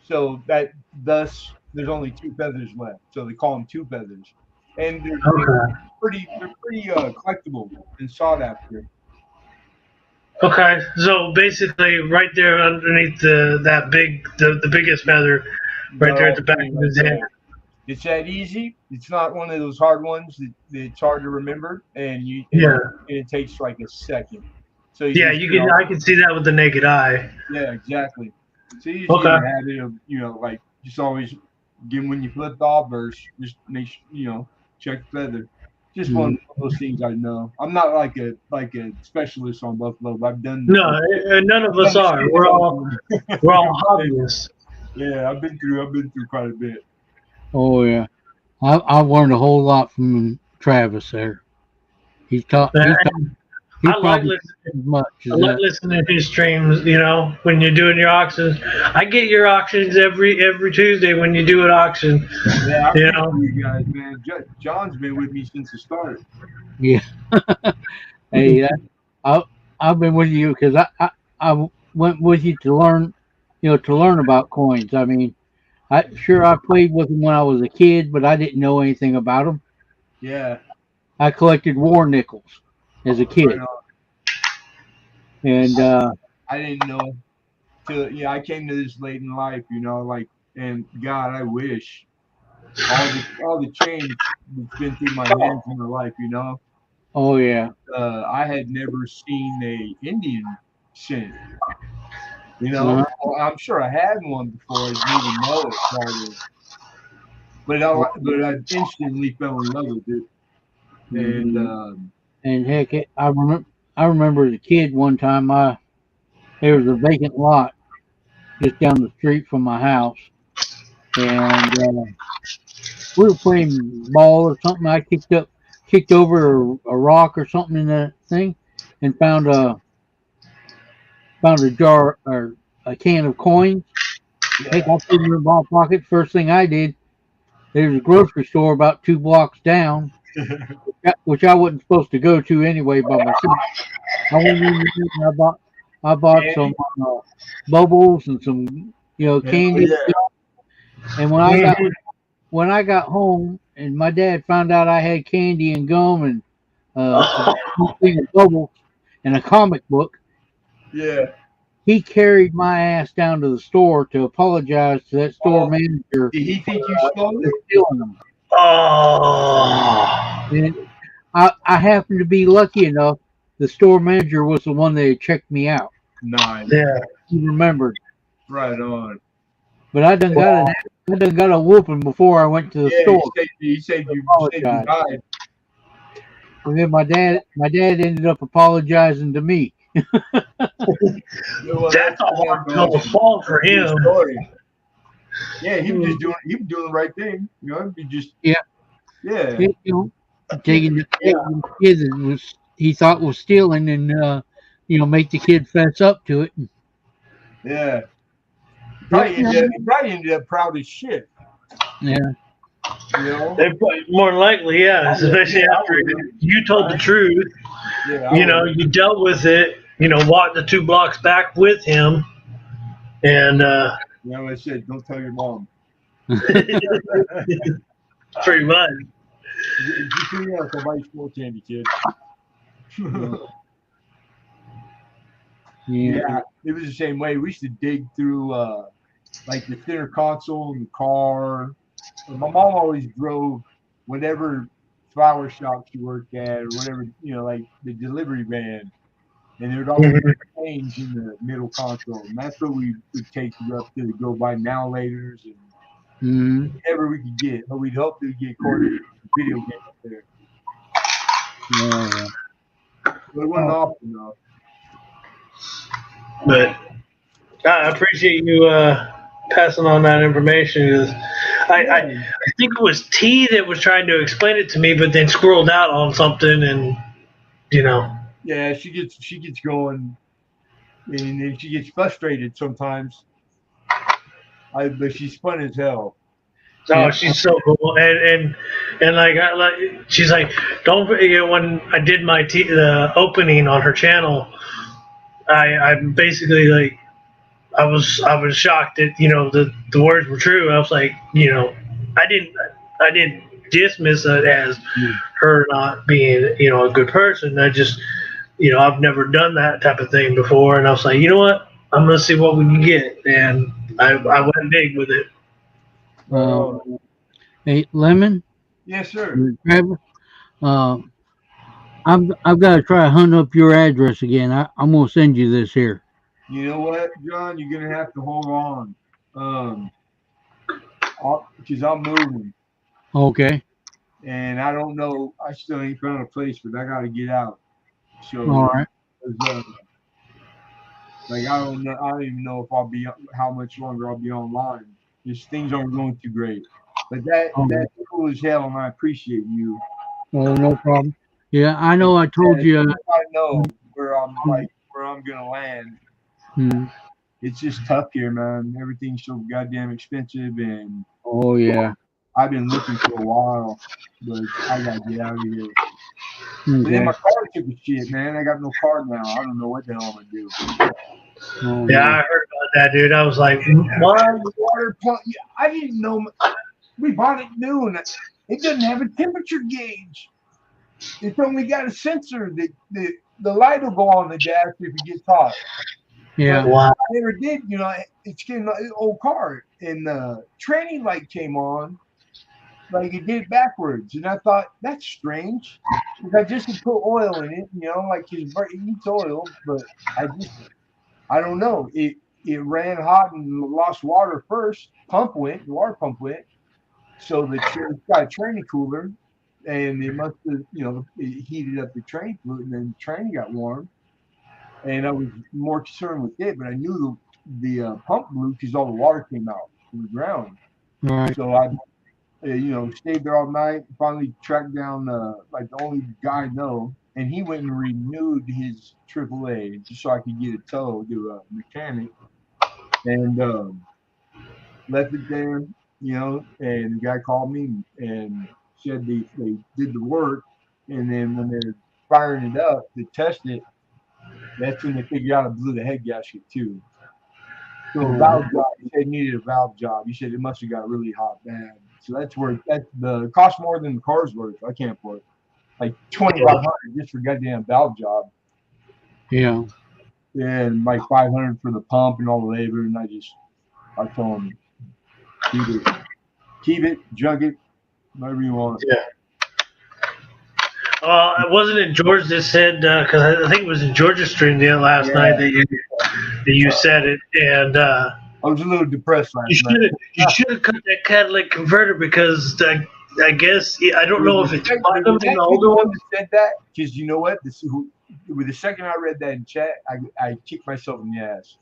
So that thus there's only two feathers left. So they call them two feathers, and Okay. they're pretty collectible and sought after. Okay. So basically, right there underneath the biggest feather, right Got there at all the back three of right his head. there. It's that easy. It's not one of those hard ones that's hard to remember, Yeah. and it takes like a second. So you Yeah, just I can see that with the naked eye. yeah, exactly. So you just get Okay. in the habit of like just always give when you flip the obverse, just make sure check the feather. Just one Mhm. of those things I know. I'm not like a specialist on buffalo, but I've done No, none of us done the are. skin We're all color. hobbyists. Yeah, I've been through quite a bit. Oh, yeah. I've learned a whole lot from Travis there. And He I like probably listening. as much I as like that. listening to his streams. When you're doing your auctions. I get your auctions every Tuesday when you do an auction. Yeah, I You appreciate know. you guys, man. John's been with me since the start. Yeah. Hey, I, I've been with you because I went with you to learn, to learn about coins. I mean, I played with them when I was a kid, but I didn't know anything about them. Yeah, I collected war nickels as a right kid, on. and I didn't know till I came to this late in life, like and God, I wish all the change that's been through my hands in my life. oh yeah, I had never seen a Indian cent. uh, Well, I'm sure I had one before. I didn't even know it probably, but I instantly fell in love with it. And and heck, I remember as a kid one time there was a vacant lot just down the street from my house, and we were playing ball or something. I kicked over a rock or something in the thing, and found a jar or a can of coins. Heck, yeah, I put it in my pocket. First thing I did, there's a grocery store about 2 blocks down, which I wasn't supposed to go to anyway by myself. I went in there and I bought some Candy. bubbles and some Hell candy. yeah. And Mhm. when I got home and my dad found out I had candy and gum and a thing of bubbles and a comic book, Yeah. he carried my ass down to the store to apologize to that store Oh, manager did he for think you stole it? stealing them. Oh. And I happened to be lucky enough. The store manager was the one that had checked me out. Nice. Yeah. He remembered, Right on. but I done got a whooping before I went to the Yeah, store. he saved To you apologize, hide. and then my dad ended up apologizing to me. Yeah, well, That's a hard pill to awesome. swallow for Good him. story. Yeah, he was doing the right thing. He just Yeah, yeah. taking the kid that he thought was stealing and make the kid fess up to it. Yeah. But, He probably ended up proud as shit. yeah, You know? More than likely, yeah. Especially after you told the truth. Yeah, You dealt with it. Walked the 2 blocks back with him, and I said, don't tell your mom. pretty much. Just so you know, somebody's full candy, kid. Yeah, it was the same way. We used to dig through like the center console in the car. My mom always drove whatever flower shop she worked at or whatever, like the delivery van. And there would always be change in the middle console. And that's what we would take her up to go buy now laters and whatever we could get. But we'd hope to get quarters video game up there. Yeah. But it wasn't often enough. But I appreciate you passing on that information. 'Cause I think it was T that was trying to explain it to me, but then squirreled out on something, and Yeah, she gets going, and then she gets frustrated sometimes. But she's fun as hell. Oh, she's so cool, and like she's like, don't forget when I did the opening on her channel, I'm basically like, I was shocked that the words were true. I was like, I didn't dismiss it as her not being a good person. I just I've never done that type of thing before, and I was like, you know what, I'm gonna see what we can get, and I went big with it. Hey, Lemon. Yes, sir. Trevor. I've got to try to hunt up your address again. I'm gonna send you this here. You know what, John? You're gonna have to hold on, because I'm moving. Okay. And I don't know. I still ain't found a place, but I gotta get out. So, all right. Like I don't know. I don't even know if I'll be how much longer I'll be online. Just things aren't going too great. But that's cool as hell, and I appreciate you. Oh, no problem. Yeah, I know. I told you. I know where I'm gonna land. It's just tough here, man. Everything's so goddamn expensive, and oh yeah, I've been looking for a while, but I gotta get out of here. Okay. And then my car took a shit, man. I got no car now. I don't know what the hell I'm gonna do. Oh, yeah, I heard about that, dude. I was like, what? Water pump. I didn't know. We bought it new, and it doesn't have a temperature gauge. It's only got a sensor that the light will go on the dash if it gets hot. Yeah. Wow. I never did. It's getting an old car, and the training light came on. Like it did backwards, and I thought that's strange. I just put oil in it, like it eats oil, but I don't know. It ran hot and lost water first. The water pump went. So it's got a training cooler, and it must have, it heated up the train fluid, and then the train got warm. And I was more concerned with it, but I knew the pump blew because all the water came out from the ground. Right. So I stayed there all night. Finally tracked down like the only guy I know, and he went and renewed his AAA just so I could get a tow to a mechanic, and left it there. And the guy called me and said they did the work, and then when they're firing it up to test it, that's when they figured out it blew the head gasket too. So a valve job. He said it needed a valve job. He said it must have got really hot bad. So that's where the cost more than the car's worth. I can't afford it. Like $2,500 just for goddamn valve job. Yeah. And like $500 for the pump and all the labor. And I told him, keep it, junk it, whatever you want. Yeah. Wasn't it George that said? Because I think it was in Georgia stream last night that you said it, and I was a little depressed last night. You should have cut that catalytic converter because I guess I don't know if it's platinum in the older one. Said that because you know what? With the second I read that in chat, I kicked myself in the ass.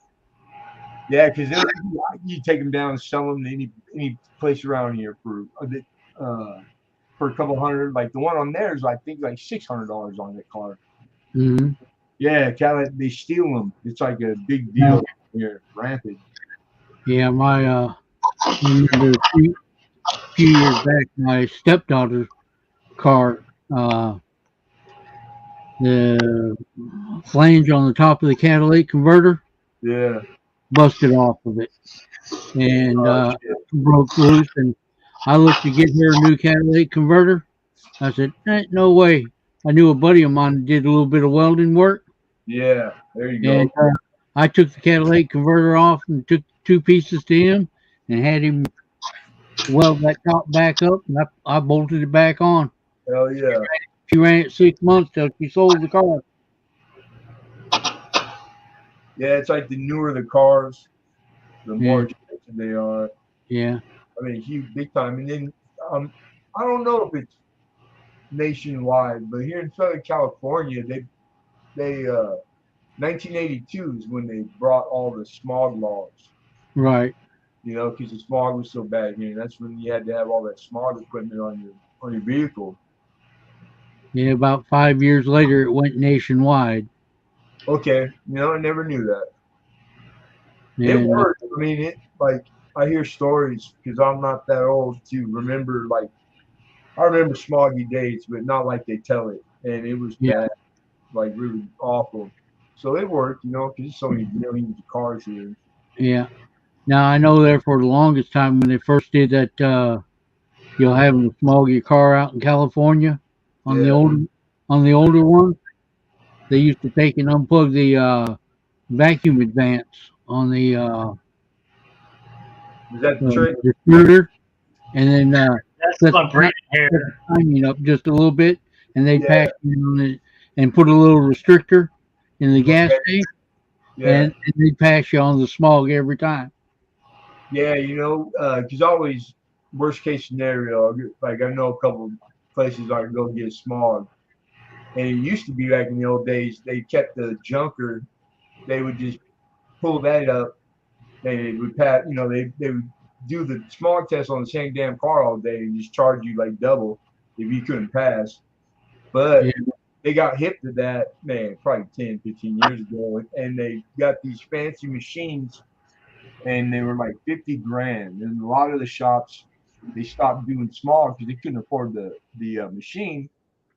Yeah, because you take them down and sell them to any place around here for a couple hundred. Like the one on there is I think like $600 on that car. Mm-hmm. Yeah, Cadillac, they steal them. It's like a big deal here, rampant. Yeah, my few years back, my stepdaughter's car, the flange on the top of the catalytic converter Yeah. busted off of it and Oh, shit. broke loose. And I looked to get her a new catalytic converter. I said, no way. I knew a buddy of mine did a little bit of welding work, Yeah. There you and go. I took the catalytic converter off and took 2 pieces to him and had him weld that top back up, and I bolted it back on. Hell yeah. She ran it 6 months till she sold the car. Yeah, it's like the newer the cars, the more Yeah. expensive they are. Yeah. I mean, huge, big time. And then I don't know if it's nationwide, but here in Southern California, they 1982 is when they brought all the smog laws. Right. You know, because the smog was so bad here. That's when you had to have all that smog equipment on your vehicle. Yeah. About 5 years later, it went nationwide. Okay, you know, I never knew that. It And worked. I mean, it like I hear stories because I'm not that old to remember. Like I remember smoggy days, but not like they tell it, and it was yeah. bad, like really awful. So it worked, you know, because there's so many millions of cars here. Yeah. Now I know there for the longest time when they first did that, having to smog your car out in California on the Yeah. older one, they used to take and unplug the vacuum advance on the Is that the trick? distributor, and then That's set my the brain hair. timing up just a little bit, and they'd Yeah. pass you on it and put a little restrictor in the gas tank, Yeah. and they'd pass you on the smog every time. Yeah, you know, because always worst case scenario, like I know a couple places I can go get smog, and it used to be back in the old days, they kept the junker, they would just pull that up, and it would pass. You know, they would do the smog test on the same damn car all day and just charge you like double if you couldn't pass. But Yeah. they got hip to that, man, probably 10, 15 years ago, and they got these fancy machines and they were like 50 grand. And a lot of the shops they stopped doing small because they couldn't afford the machine.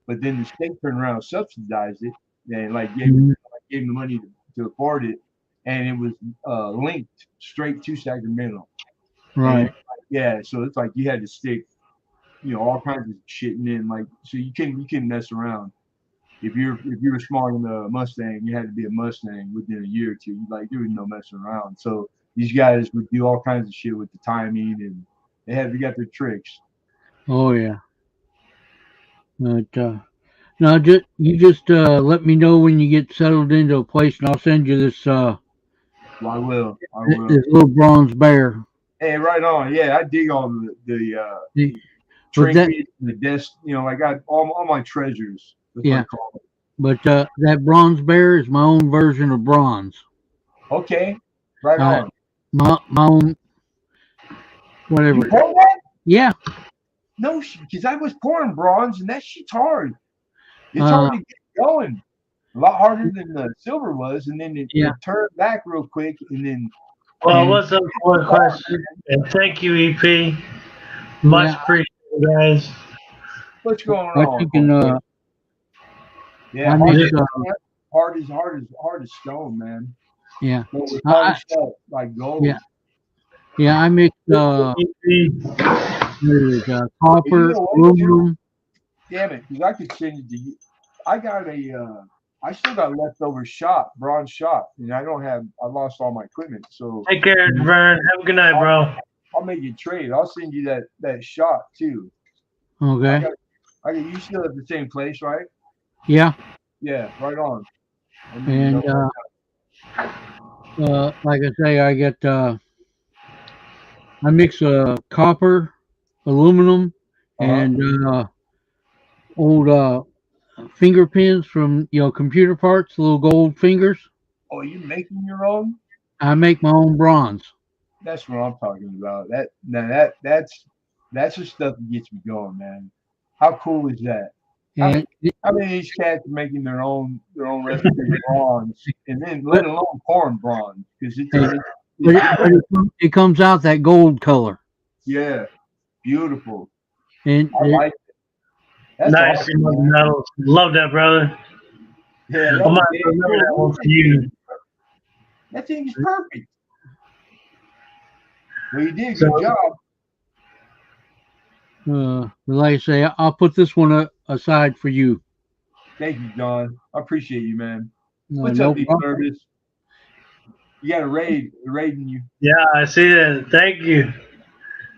But then the state turned around and subsidized it and like gave Mhm. them the money to afford it, and it was linked straight to Sacramento. And Right. yeah, so it's like you had to stick, you know, all kinds of shit in, like so you couldn't mess around. If you were small in a Mustang, you had to be a Mustang within a year or two. Like there was no messing around. So these guys would do all kinds of shit with the timing, and they got their tricks. Oh yeah. But no, you just let me know when you get settled into a place, and I'll send you this Well, I will. this little bronze bear. Hey, right on. Yeah, I dig all the See, but trinkets, the desk. You know, I got all my treasures. That's what I yeah, call it. but that bronze bear is my own version of bronze. Okay, right Uh, on. my own whatever. You pour that? Yeah. No, because I was pouring bronze, and that shit's hard. It's Uh, hard to get going. A lot harder than the silver was, and then it Yeah. turned back real quick, and then Well, what's up? One question, and thank you, EP. Much Yeah. appreciated, guys. what's going I on? think Yeah, I hard, mix, hard as stone, man. yeah, But with I, polished up like gold. yeah, I mix EP. copper, You know what? aluminum. Damn it, because I could send it to you. I got I still got leftover shot, bronze shot, and I lost all my equipment. So Take care, Vern. Have a good night, bro. I'll make you trade. I'll send you that shot too. Okay. You still at the same place, right? Yeah, Yeah, right on. and like I say, I mix copper, aluminum, and old finger pins from computer parts, little gold fingers. Oh, you making your own? I make my own bronze. That's what I'm talking about. That's the stuff that gets me going, man. How cool is that? And How many of these cats are making their own recipe of bronze, and then let alone pouring bronze because but it comes out that gold color. yeah. Beautiful. And I like it. That's Nice. awesome, man. Metals. Love that, brother. Yeah, I that was might damn remember that cool. one for you. That thing is perfect. Well, you did a So- good job. like I say, I'll put this one aside for you. Thank you, John. I appreciate you, man. What's No up, these problem. nervous? You got a raiding you. Yeah, I see that. Thank you.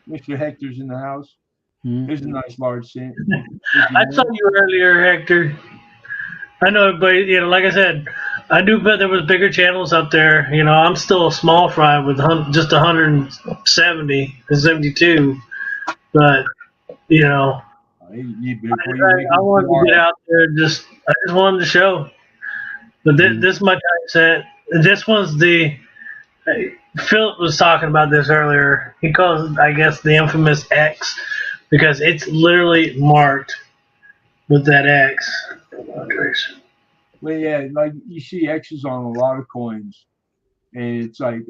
Mr. Hector's in the house. Mm. Here's a nice large cent. I saw you earlier, Hector. I know, but like I said, I do bet there was bigger channels out there. I'm still a small fry with just 170 and 72, but I wanted to get out there. I just wanted to show. But this is my typeset. This one's the. Philip was talking about this earlier. He calls it, I guess, the infamous X because it's literally marked with that X. Well, yeah, like you see X's on a lot of coins, and it's like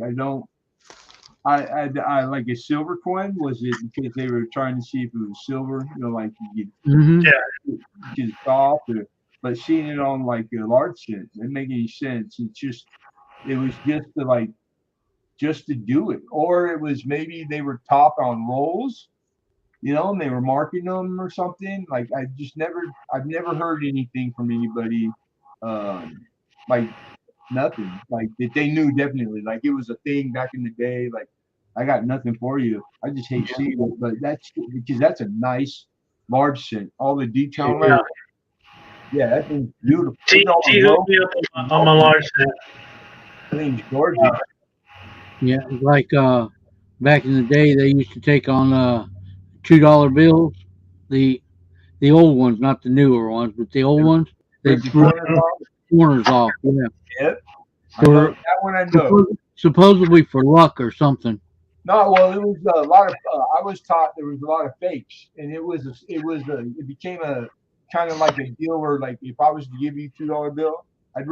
I like a silver coin. Was it because they were trying to see if it was silver? Like you get it's soft, but seeing it on like a large cent, it didn't make any sense. It was just to do it, or it was maybe they were top on rolls, and they were marking them or something. Like I've never heard anything from anybody, like nothing, like that they knew definitely, like it was a thing back in the day. Like I got nothing for you. I just hate seeing it, but that's because that's a nice large cent. All the detail on that. Yeah, that thing's beautiful. On my large set. That thing's gorgeous. Yeah, like back in the day, they used to take on $2 bills, the old ones, not the newer ones, but the old ones. They Rip the rip corners off. the corners off. Yeah, Yep. That one I know. Supposedly for luck or something. No, well, it was a lot of. I was taught there was a lot of fakes, and it became a kind of like a deal where, like, if I was to give you $2 bill, I'd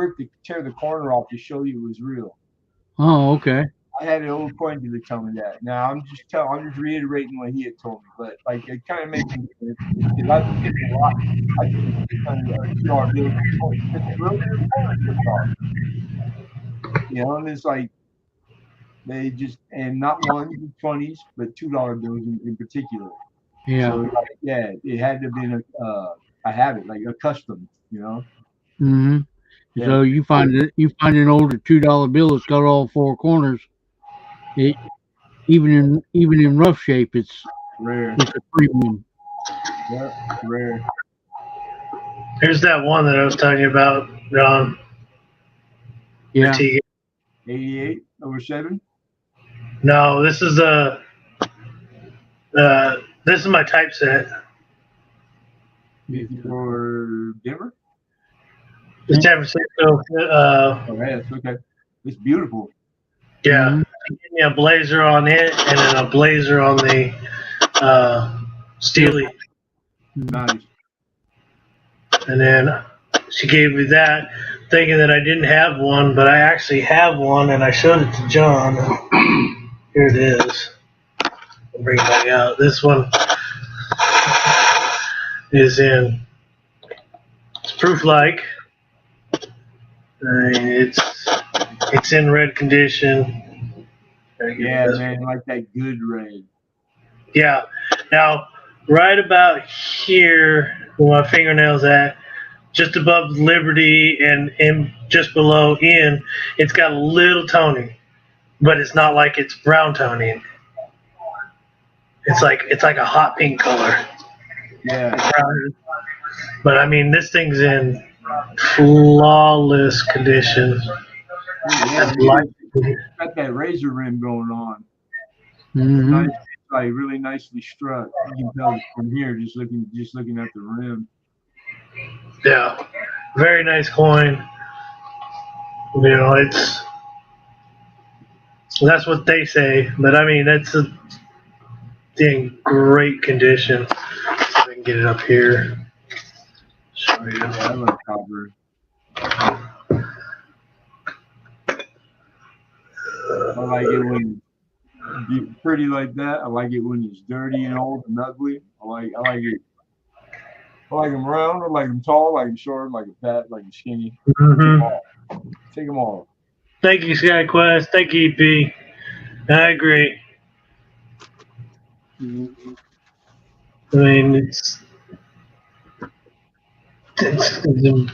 tear the corner off to show you it was real. Oh, okay. I had an old coin dealer tell me that. Now I'm just reiterating what he had told me, but like it kind of makes me because I was getting a lot. I get $2 bills, just real corner chipped off. And it's like. They just and not ones and 20s, but $2 bills in particular. Yeah. So it had to be a habit, like a custom, Mm-hmm. Yeah. So you find an older $2 bill that's got all four corners. It even in rough shape, it's Rare. It's a premium. Yeah, rare. Here's that one that I was telling you about, John. Yeah. 88 over 7. No, this is this is my typeset. For Denver? The San Francisco. Oh, yeah, it's okay. It's beautiful. Yeah. Mhm. She gave me a blazer on it and then a blazer on the Steely. Nice. And then she gave me that, thinking that I didn't have one, but I actually have one, and I showed it to John. Here it is. I'll bring it back out. This one is it's proof-like. It's in red condition. Yeah, man, like that good red. Yeah. Now, right about here, where my fingernail's at, just above Liberty and just below in, it's got a little toning, but it's not like it's brown toning. It's like a hot pink color. Yeah. But I mean, this thing's in flawless condition. Yeah, got that razor rim going on. Mhm. Nice, like really nicely struck. You can tell from here, just looking at the rim. Yeah, very nice coin. That's what they say, but I mean that's in great condition. See if I can get it up here. Show you. Yeah, I love copper. I like it when pretty like that. I like it when it's dirty and old and ugly. I like it. I like them round. I like them tall. I like them short. I like them fat. I like them skinny. Take them all. Thank you, SkyQuest. Thank you, EP. I agree. I mean, it's in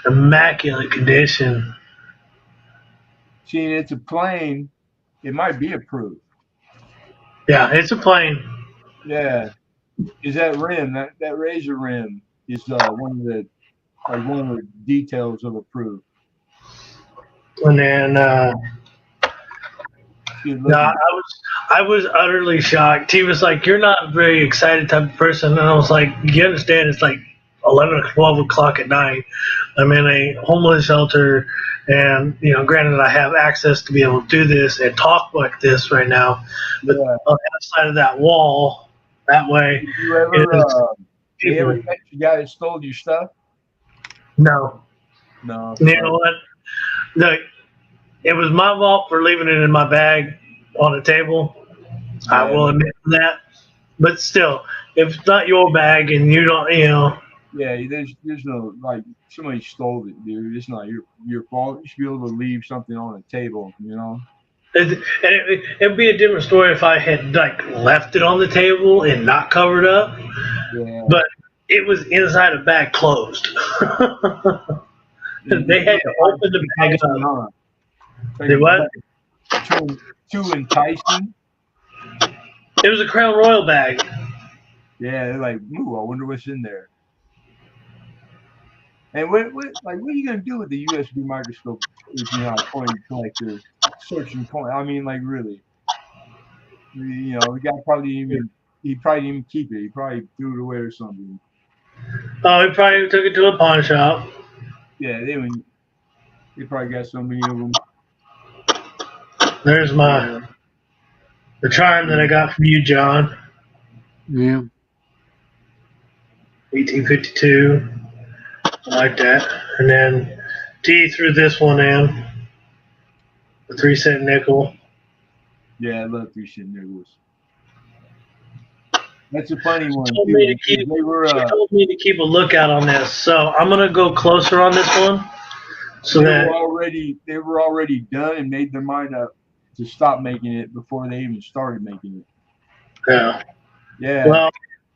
immaculate condition. See, it's a plane. It might be approved. Yeah, it's a plane. Yeah, is that rim that razor rim is one of the details of approved. And then, Good no, looking. I was utterly shocked. He was like, "You're not a very excited type of person," and I was like, "You understand? It's like 11 or 12 o'clock at night. I'm in a homeless shelter, and granted, I have access to be able to do this and talk like this right now, but Yeah. on the other side of that wall, that way, Did you ever they ever catch the guy that stole your stuff? no. No. You know what? Look, it was my fault for leaving it in my bag on the table. I will admit that. But still, if it's not your bag and you don't, Yeah, there's no like somebody stole it, dude. It's not your fault. You should be able to leave something on the table, it'd be a different story if I had like left it on the table and not covered up. Yeah. But it was inside a bag closed. They had to open the bag up. They what? Too enticing. It was a Crown Royal bag. Yeah, they're like, ooh, I wonder what's in there. And what are you gonna do with the USB microscope if you're not a coin collector, searching coin? I mean, like really, the guy he probably didn't even keep it. He probably threw it away or something. Oh, he probably took it to a pawn shop. Yeah, they probably got so many of them. There's the charm that I got from you, John. Yeah. 1852. I like that. And then T threw this one in. The 3-cent nickel. Yeah, I love 3-cent nickels. That's a funny one. She told me to keep a lookout on this, so I'm gonna go closer on this one. So they were already done and made their mind up to stop making it before they even started making it. Yeah. Yeah. Well,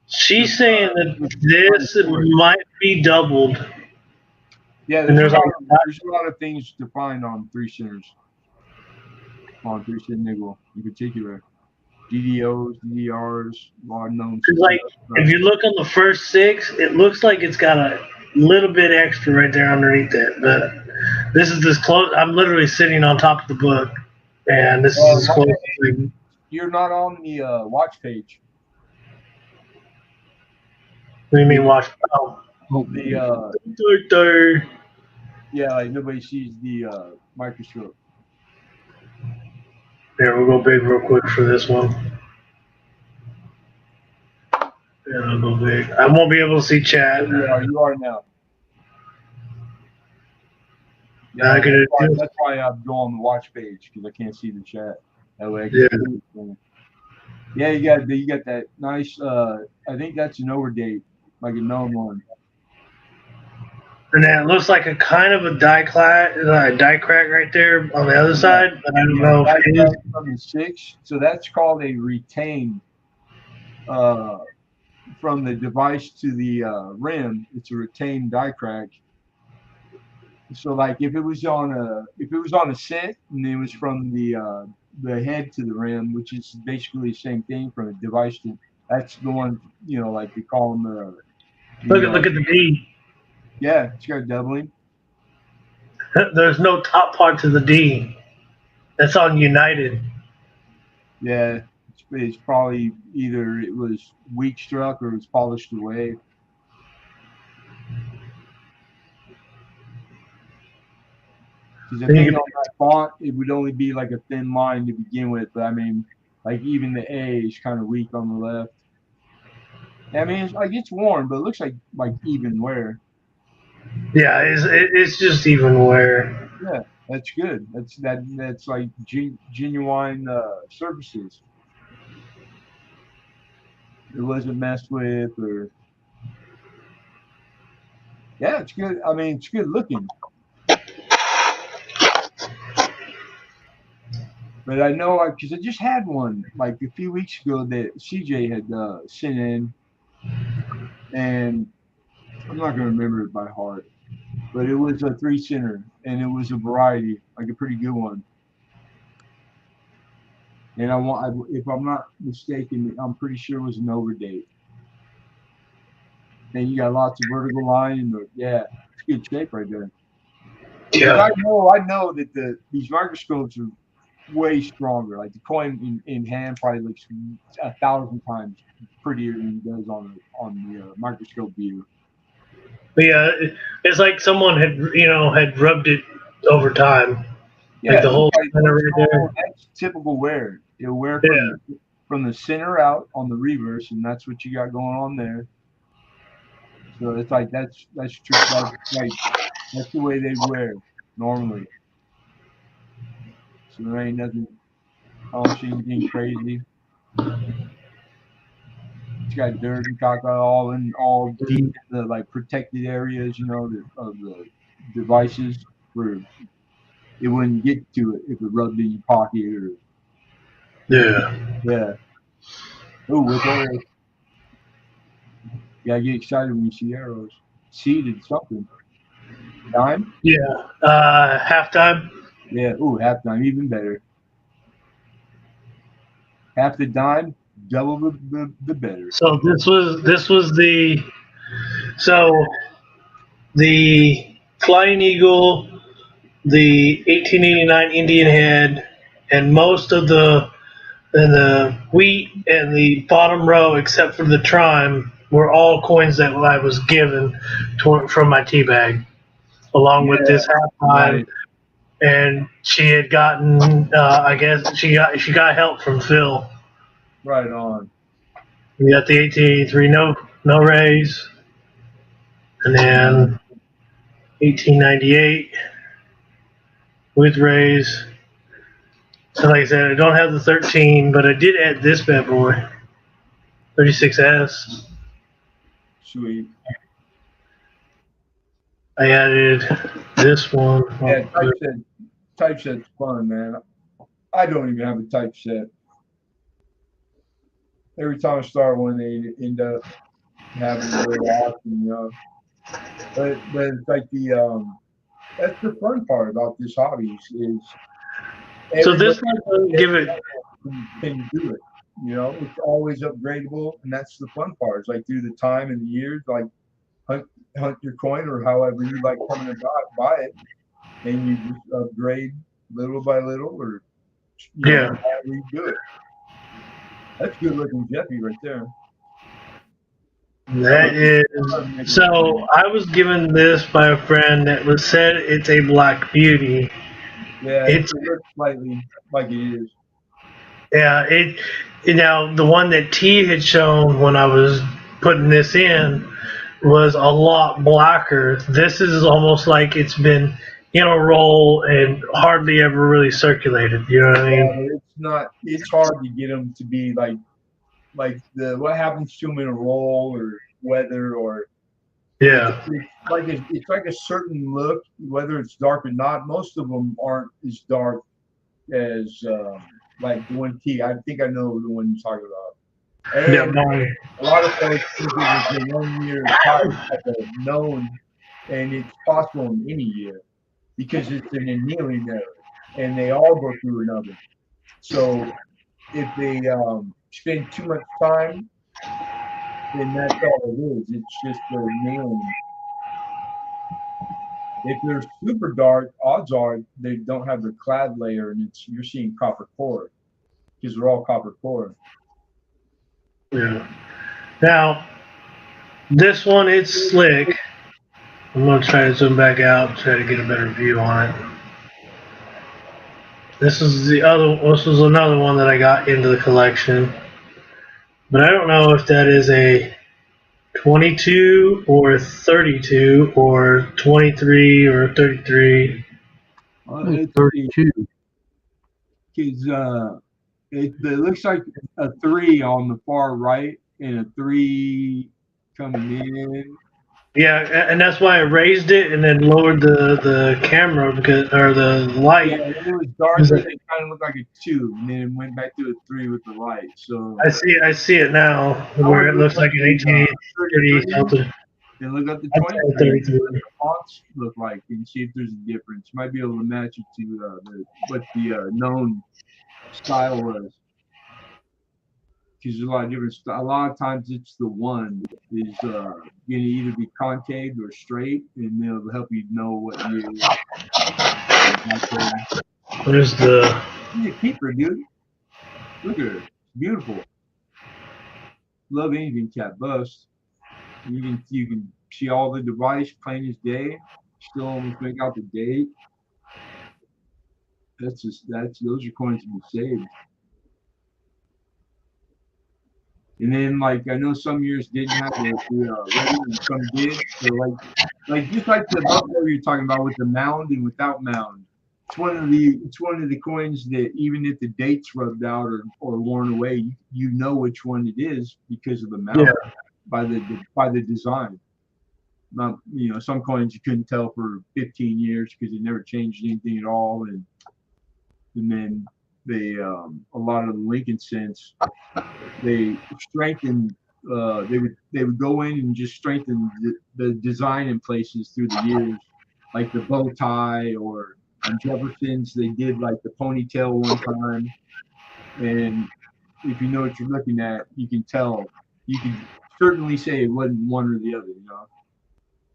she's saying that this might be doubled. Yeah, there's a lot of things to find on 3-centers. On 3-cent nickel in particular. DDOs, DDRs, a lot of known. Like, if you look on the first 6, it looks like it's got a little bit extra right there underneath it. But this is this close. I'm literally sitting on top of the book, and this is as close. You're not on the watch page. What do you mean watch? Oh, Yeah, like nobody sees the microscope. Here, we'll go big real quick for this one. Yeah, I'll go big. I won't be able to see chat. You are now. Yeah, that's why I go on the watch page because I can't see the chat. That way I can see it. Yeah, you got that nice. I think that's an overdate, like a known one. And then it looks like a kind of a die crack right there on the other side, but I don't know if it is. From the 6, so that's called a retain. From the device to the rim, it's a retained die crack. So, like if it was on a set and it was from the head to the rim, which is basically the same thing from a device to, that's the one like they call them. Look at the D. Yeah, it's got doubling. There's no top part to the D. That's on United. Yeah, it's probably either it was weak struck or it was polished away. Because I think on that font, it would only be like a thin line to begin with. But I mean, like even the A is kind of weak on the left. I mean, it's worn, but it looks like even wear. Yeah, it's just even wear. Yeah. That's good. That's like genuine surfaces. It wasn't messed with, or yeah, it's good. I mean, it's good looking. But I know, because I just had one like a few weeks ago that CJ had sent in, and I'm not gonna remember it by heart, but it was a 3-center, and it was a variety, like a pretty good one. And if I'm not mistaken, I'm pretty sure it was an overdate. And you got lots of vertical line, and yeah, it's good shape right there. But Yeah. I know that these microscopes are way stronger. Like the coin in hand probably looks 1,000 times prettier than it does on the microscope view. But yeah, it's like someone had rubbed it over time, like Yeah, the it whole looks like center right there. that's typical wear. It'll wear Yeah. from the center out on the reverse, and that's what you got going on there. So it's like that's true. That's the way they wear normally. So there ain't nothing. I don't see anything crazy. It's got dirt and caca all deep in the like protected areas, of the devices where it wouldn't get to it if it rubbed in your pocket or Yeah. yeah. Oh, with arrows. You gotta get excited when you see arrows. Seeded something. Dime? Yeah. Halftime. Yeah. Ooh, halftime, even better. Half the dime, double the better. So this was the Flying Eagle, the 1889 Indian Head, and most of the wheat and the bottom row, except for the Trime, were all coins that I was given from my tea bag, along with Yeah, this halftime. right, And she had gotten, I guess she got help from Phil. right on. We got the 1883 no raise, and then 1898 with raise. So like I said, I don't have the 13, but I did add this bad boy, 36S. Sweet. I added this one. Yeah, typeset's fun, man. I don't even have a typeset. Every time I start one, they end up having a little awesome. But it's like that's the fun part about this hobby is So everybody this one, give it. can do it. It's always upgradable, and that's the fun part. It's like through the time and the years, like hunt your coin or however you like coming to buy it, and you just upgrade little by little, or Yeah. however you do it. That's good looking Jeffy right there. That is. So I was given this by a friend that was said it's a black beauty. Yeah, It's it looks slightly like it is. yeah. Now the one that T had shown when I was putting this in was a lot blacker. This is almost like it's been in a roll and hardly ever really circulated. You know what I Yeah, mean? but it's not. It's hard to get them to be like what happens to them in a roll or weather or Yeah. it's like a certain look, whether it's dark or not. Most of them aren't as dark as like the one T. I think I know the one you're talking about. Yeah. And Mine. a lot of folks think it was a 1 year type known, and it's possible in any year because it's an annealing error, and they all go through another. So if they spend too much time, then that's all it is. It's just the nailing. If they're super dark, odds are they don't have the clad layer, and you're seeing copper core because they're all copper core. Yeah. Now this one, it's slick. I'm gonna try to zoom back out, try to get a better view on it. This is the other. This was another one that I got into the collection, but I don't know if that is a 22 or 32 or 23 or 33. Let's see. 32. Because it looks like a 3 on the far right and a 3 coming in. Yeah, and that's why I raised it and then lowered the camera because or the light. Yeah, when it was darker, it kind of looked like a 2, and then it went back to a 3 with the light. So I see it now I where would it look looks up like an the 1830 33 something. and look up the I'd say 23 and see 33. what the fonts look like and see if there's a difference. You might be able to match it to what the known style was. Because there's a lot of different. A lot of times it's the one is going to either be concave or straight, and it'll help you know what you. There's the She's a keeper, dude. Look at her, beautiful. Love anything cat bust. You can see all the device plain as day. Still almost make out the date. Those are coins to be saved. And then, like, I know some years didn't have the ready, and some did. So, like just like the buffalo you're talking about with the mound and without mound. It's one of the coins that even if the date's rubbed out or worn away, you know which one it is because of the mound by the design. Not some coins you couldn't tell for 15 years because it never changed anything at all, and then they a lot of the Lincoln cents they strengthened. They would go in and just strengthen the design in places through the years, like the bow tie, or on Jefferson's they did like the ponytail one time. And if you know what you're looking at, you can tell. You can certainly say it wasn't one or the other.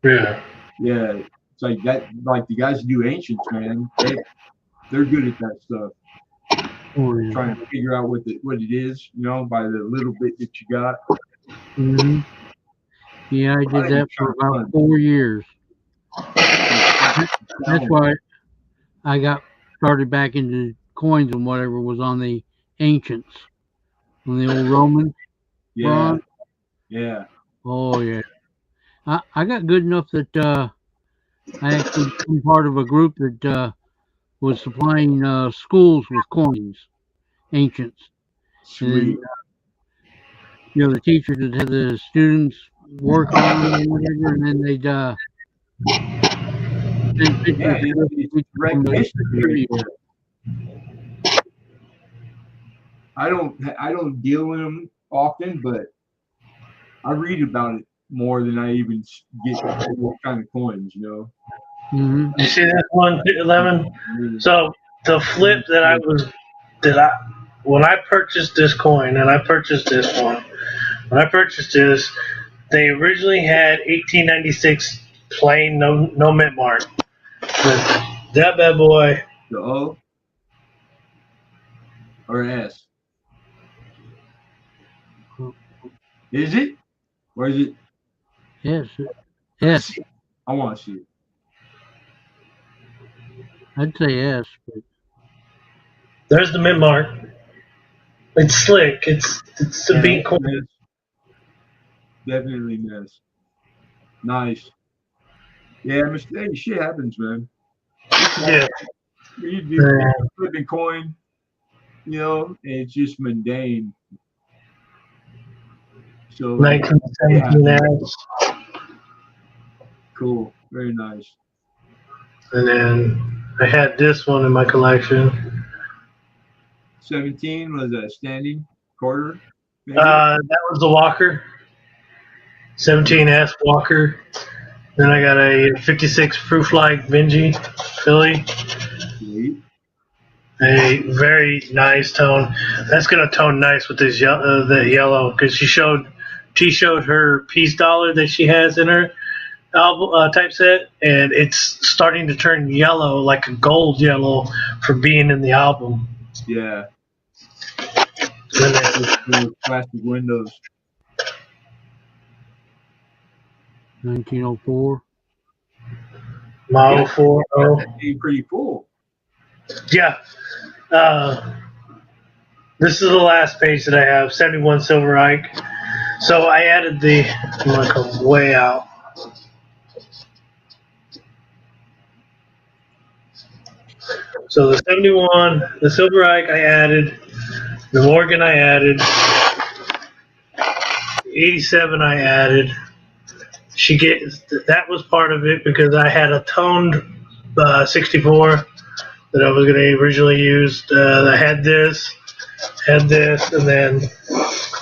yeah. Yeah, it's like that. Like the guys who do ancients, man, they're good at that stuff. Oh, yeah. Trying to figure out what it is, by the little bit that you got. Mm-hmm. Yeah, I did that for about 4 years. That's why I got started back into coins and whatever was on the ancients, on the old Romans. Yeah, bronze. yeah. Oh yeah. I got good enough that I actually became part of a group that was supplying schools with coins, ancients. Sweet. And the teachers would have the students work on them or whatever, and then they'd send pictures it's history. I don't deal with them often, but I read about it more than I even get what kind of coins, Mm-hmm. You see that one, 11? So the flip when I purchased this coin, and I purchased this one, when I purchased this, they originally had 1896 plain, no mint mark. But that bad boy. The O or S? Is it? Or is it? Yes. Yes. I want to see it. I'd say yes. But There's the mint mark. It's slick. It's the beat coin. Definitely miss. Nice. Yeah, mistake. Shit happens, man. Yeah. You do flipping coin, it's just mundane. So 1917 ounce. Cool. Very nice. And then I had this one in my collection. 17 was a standing quarter. Maybe? That was the Walker. 17S Walker. Then I got a 56 Proof-like Vinci Philly. Sweet. A very nice tone. That's gonna tone nice with this the yellow because she showed her piece dollar that she has in her album typeset, and it's starting to turn yellow, like a gold yellow, for being in the album. Yeah. And then, plastic windows. 1904. Model 40. Pretty cool. Yeah. This is the last page that I have, 71 Silver Ike. So I added I'm going to come way out. So the 71, the Silver Ike I added, the Morgan I added, the 87 I added. That was part of it because I had a toned 64 that I was going to originally use. I had this, and then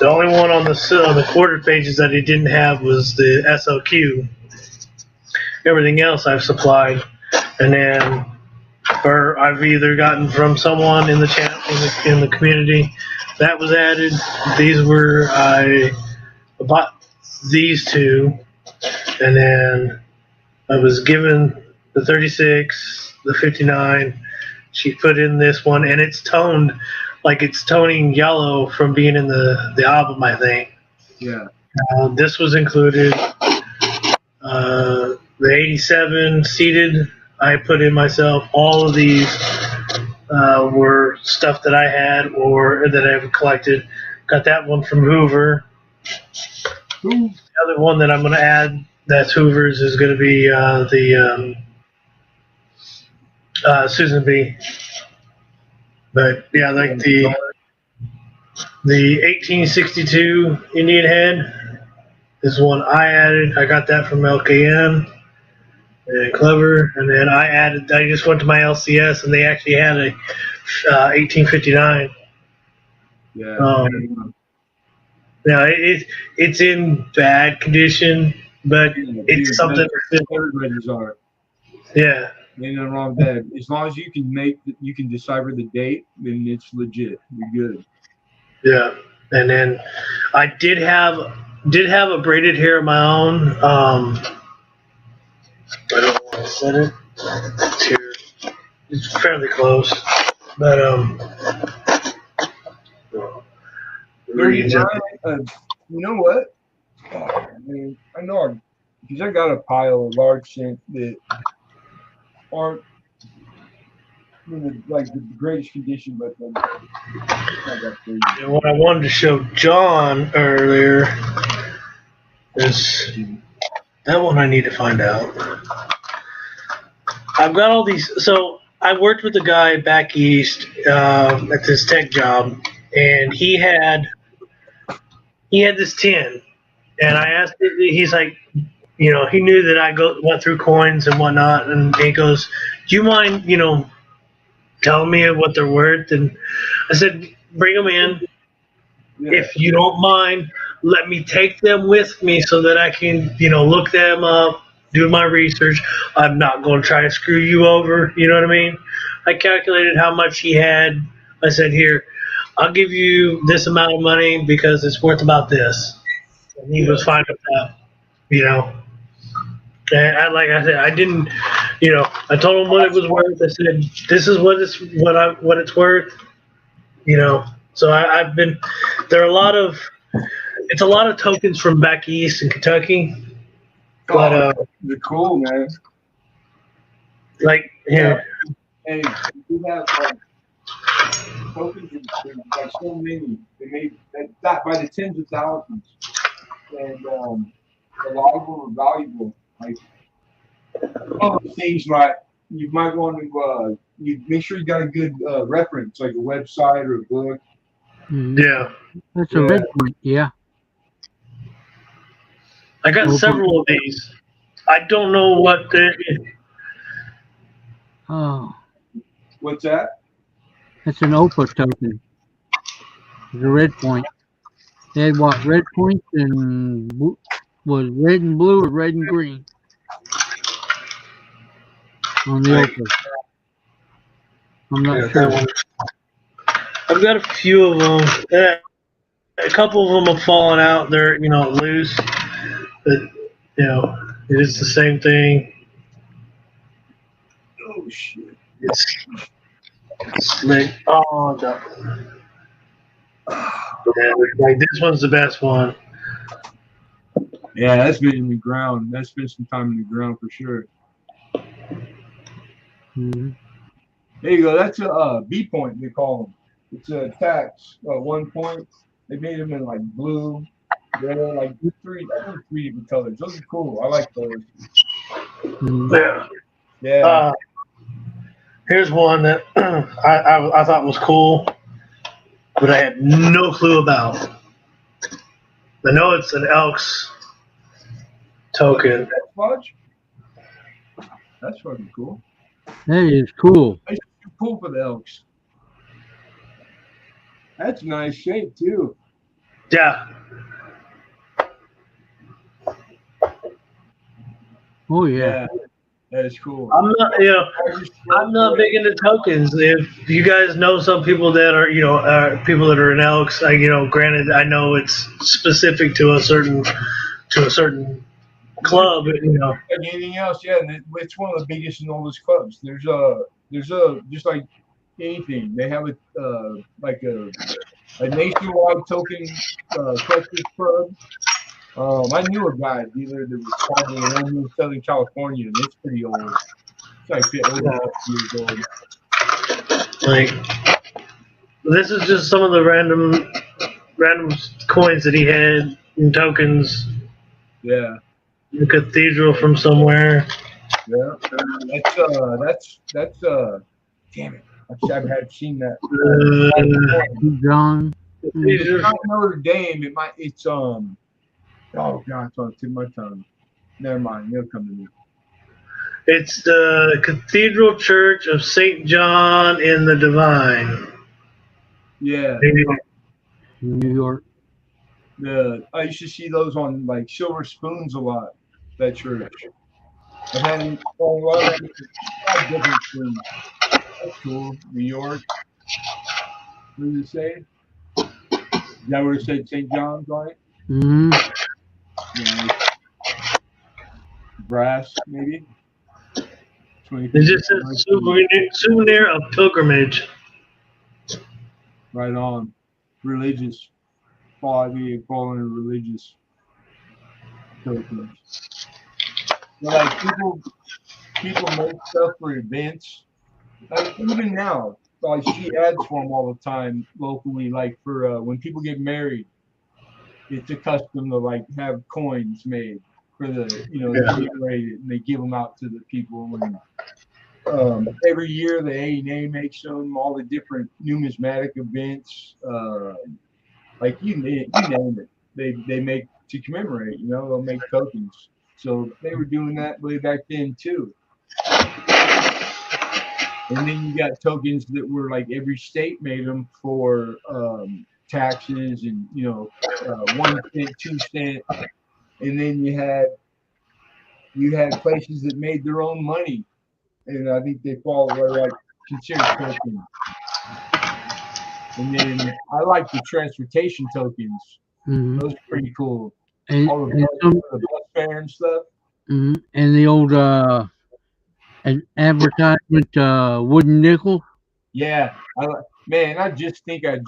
the only one on the quarter pages that he didn't have was the SOQ. Everything else I've supplied, and then or I've either gotten from someone in the chat in the community that was added. These were I bought these two, and then I was given the 36, the 59. She put in this one, and it's toned like it's toning yellow from being in the album, I think. Yeah. This was included. The 87 seated, I put in myself. All of these were stuff that I had or that I've collected. Got that one from Hoover. The other one that I'm going to add that's Hoover's is going to be the Susan B. But yeah, like the 1862 Indian Head is one I added. I got that from LKN and Clever, and then I just went to my LCS and they actually had a 1859. Yeah. Now it's in bad condition, but it's something. Everybody's are. Yeah. Ain't nothing wrong with that. As long as you can decipher the date, then it's legit. You're good. Yeah, and then I did have a braided hair of my own. I don't want to set it. It's here. It's fairly close, but you know what? Oh, man, I know because I got a pile of large scent that aren't in the greatest condition, but what I wanted to show John earlier is that one I need to find out. I've got all these. So I worked with a guy back east at this tech job, and he had this tin, and I asked. He's like, he knew that I went through coins and whatnot, and he goes, "Do you mind, telling me what they're worth?" And I said, "Bring them in. Yeah. If you don't mind, let me take them with me so that I can, look them up, do my research. I'm not going to try to screw you over. You know what I mean?" I calculated how much he had. I said, "Here, I'll give you this amount of money because it's worth about this." And he was fine with that, And like I said, I didn't, I told him what it was worth. I said, "This is what it's worth." So I've been. There are it's a lot of tokens from back east in Kentucky. But they're cool, man. Like here. And we have tokens, like so many. They made that by the tens of thousands, and a lot of them are valuable. Like all those things, right? You might want to you make sure you got a good reference, like a website or a book. Yeah, that's a red point. Yeah, I got several of these. I don't know what they're. Oh, what's that? That's an OPA token. It's a red point. They had what? Red points and was red and blue or red and green on the OPA. I'm not sure. I've got a few of them. A couple of them have fallen out. They're loose, but it is the same thing. Oh shit! It's slick. Oh no. Yeah, like this one's the best one. Yeah, that's been in the ground. That's been some time in the ground for sure. Mm-hmm. There you go. That's a B point, they call them. It's a tax 1 point. They made them in like blue. They're like three different colors. Those are cool. I like those. Yeah. Yeah. Here's one that I thought was cool, but I had no clue about. I know it's an Elks token. That's Fudge? That's fucking cool. That is cool. That's too cool for the Elks. That's a nice shape too. Yeah. Oh yeah. That is cool. I'm not big into tokens. If you guys know some people that are, people that are in Elks, granted, I know it's specific to a certain club, Like anything else, yeah, and it's one of the biggest and oldest clubs. There's a just like anything. They have a nationwide token collectors club. I knew a guy dealer that was probably around here in Southern California, and it's pretty old. It's like over 50 years old. like this is just some of the random coins that he had and tokens. Yeah. The cathedral from somewhere. Yeah. That's damn it. I had seen that. John. It's not Notre Dame. It's oh god, it's on the tip of my tongue. Never mind, it'll come to me. It's the Cathedral Church of St. John in the Divine. Yeah. New York. I used to see those on like silver spoons a lot. That church. I've had it on a lot of different spoons. That's cool. New York. What did it say? Is that where it said St. John's on it? Mm-hmm. Yeah. Brass, maybe. It just says souvenir of pilgrimage. Right on. Religious. Falling religious tokens. Like people make stuff for events. Like even now, I see ads for them all the time locally. Like for when people get married, it's a custom to like have coins made for the commemorate it, and they give them out to the people. And every year the A&A makes them all the different numismatic events. Like you name it, they make to commemorate. They'll make tokens. So they were doing that way back then too. And then you got tokens that were like every state made them for taxes and 1 cent, 2 cent, and then you had places that made their own money, and I think they fall like considered tokens. And then I like the transportation tokens. Mm-hmm. Those are pretty cool. And, all the bus fare and stuff. Mm-hmm. And the old an advertisement wooden nickel. Yeah, I just think I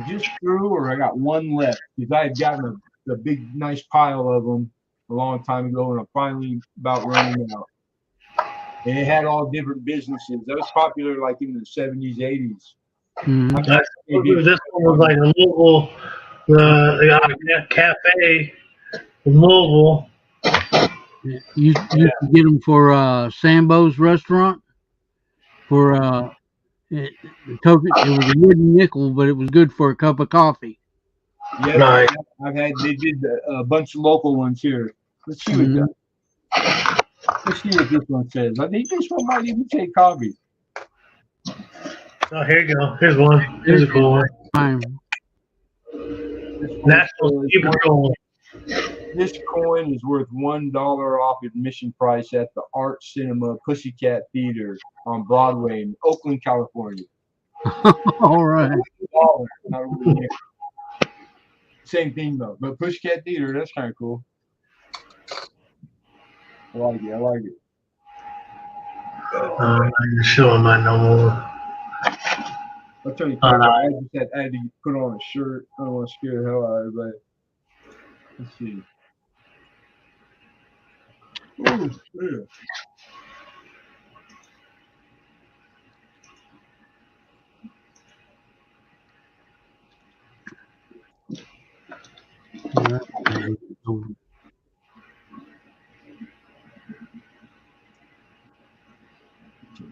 just threw, or I got one left because I had gotten a big nice pile of them a long time ago, and I'm finally about running out. And it had all different businesses. That was popular like in the 70s, 80s. Mm-hmm. This one was like a Louisville, the cafe in Louisville. You could get them for Sambo's restaurant. For the token, it was a wooden nickel, but it was good for a cup of coffee. Yeah, Nice. they did a bunch of local ones here. Let's see what let's see what this one says. I think this one might even say coffee. Oh, here you go. Here's one. Here's a cool one. National Ski Patrol. This coin is worth $1 off admission price at the Art Cinema Pussycat Theater on Broadway in Oakland, California. All right. Same thing though, but Pussycat Theater, that's kind of cool. I like it. I'm showing mine no more. I'll tell you, I had to put on a shirt. I don't want to scare the hell out of everybody. Let's see. Ooh, yeah.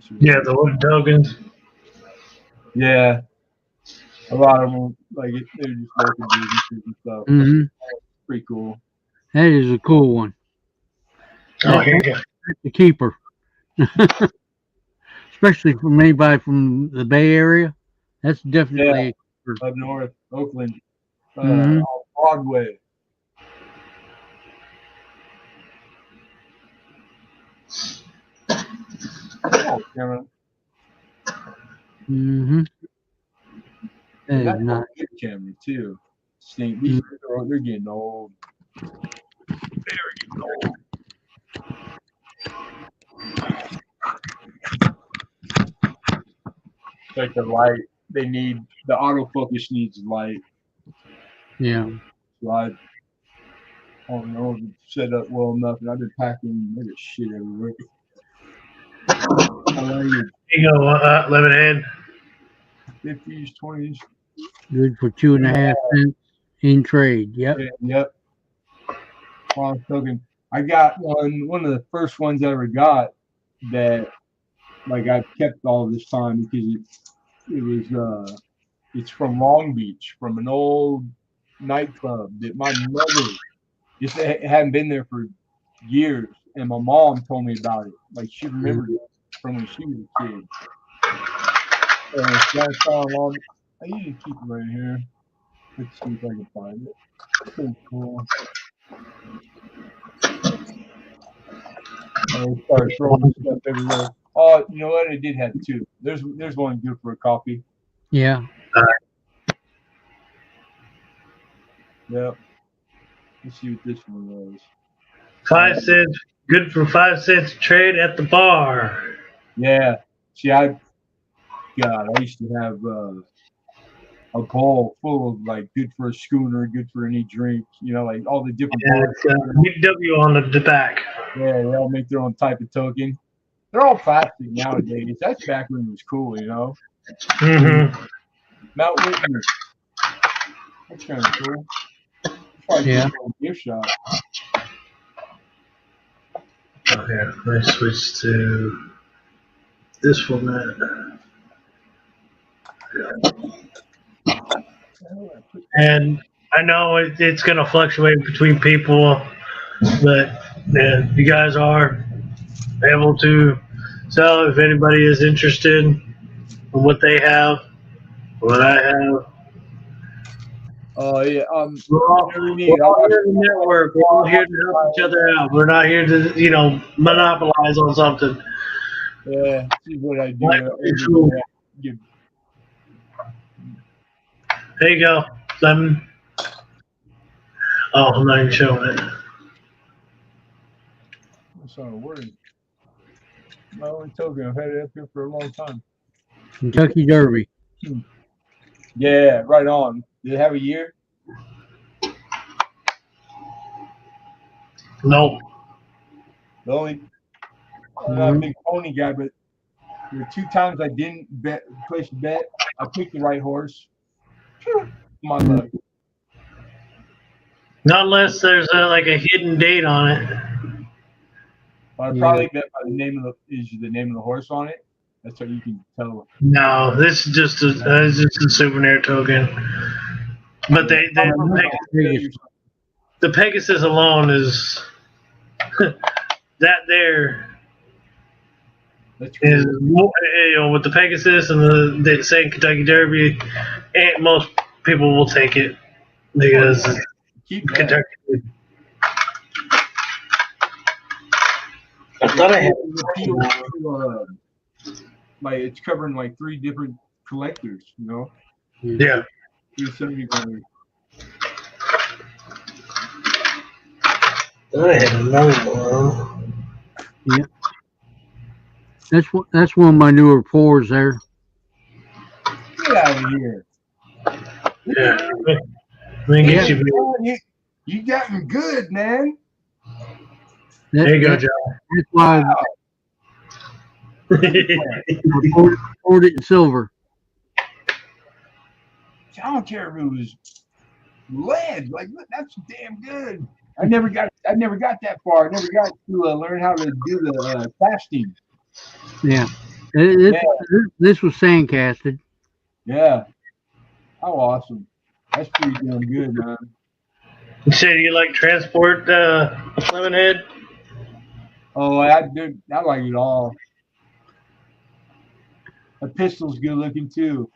So Yeah, the wooden tokens. Yeah, a lot of them they're just local businesses and stuff. Hmm. Pretty cool. That is a cool one. Oh, That, here you go. that's a keeper, especially from anybody from the Bay Area. That's definitely a keeper. Up north, Oakland, Hmm. on Broadway. Oh, Cameron. Hmm. That is That's a nice. good camera too. These they're getting old. Very old. Like the light, they need the autofocus needs light. Yeah. So I don't know if it's set up well enough, and I've been packing little shit everywhere. I like Here you go, Lemonhead. 50s, 20s. Good for 2.5 cents in trade. Yep. Yep. Well, I got one of the first ones I ever got that I've kept all this time because it's from Long Beach, from an old nightclub that my mother just hadn't been there for years, and my mom told me about it. Like she remembered it from when she was a kid. And it's got on. I usually keep it right here. Let's see if I can find it. Pretty cool. I started throwing stuff everywhere. Oh, you know what? I did have two. There's one good for a coffee. Yeah. Yep. Let's see what this one was. 5 cents. Good for 5 cents trade at the bar. Yeah. See, I used to have a bowl full of good for a schooner, good for any drink. All the different bars. BW on the back. Yeah, they all make their own type of token. They're all plastic nowadays. That's back when it was cool, Mm-hmm. Mount Whitney. That's kind of cool. Probably Yeah. a gift shop. Okay, let's switch to this format. And I know it's going to fluctuate between people, but you guys are able to sell if anybody is interested in what they have, what I have. Oh yeah. We're all here to network. We're all here to help each other out. We're not here to, monopolize on something. Yeah. See what I do. There you go, Lemon. Oh, I'm not even showing it. That's not a word. My only token. I've had it up here for a long time. Kentucky Derby. Yeah, right on. Did it have a year? Nope. The only I'm not a big pony guy, but there were 2 times I didn't place a bet. I picked the right horse. My luck. Not unless there's a hidden date on it. I probably bet by the name of the horse on it. That's how you can tell. No, this is just a souvenir token. But the Pegasus alone is that there. That's cool. Is with the Pegasus and the saying Kentucky Derby, and most people will take it because Keep that. Kentucky. I thought I had. It's covering 3 different collectors. Yeah. There's somebody going. I had another one. Yeah. That's one of my newer fours there. Get out of here. Yeah. You got me good, man. There you go, John. That's why I poured it in silver. I don't care if it was lead. That's damn good. I never got that far. I never got to learn how to do the casting. Yeah. This was sandcasted. Yeah. How awesome. That's pretty damn good, man. You said you like transport Lemonhead? Oh, I like it all. The pistol's good looking too.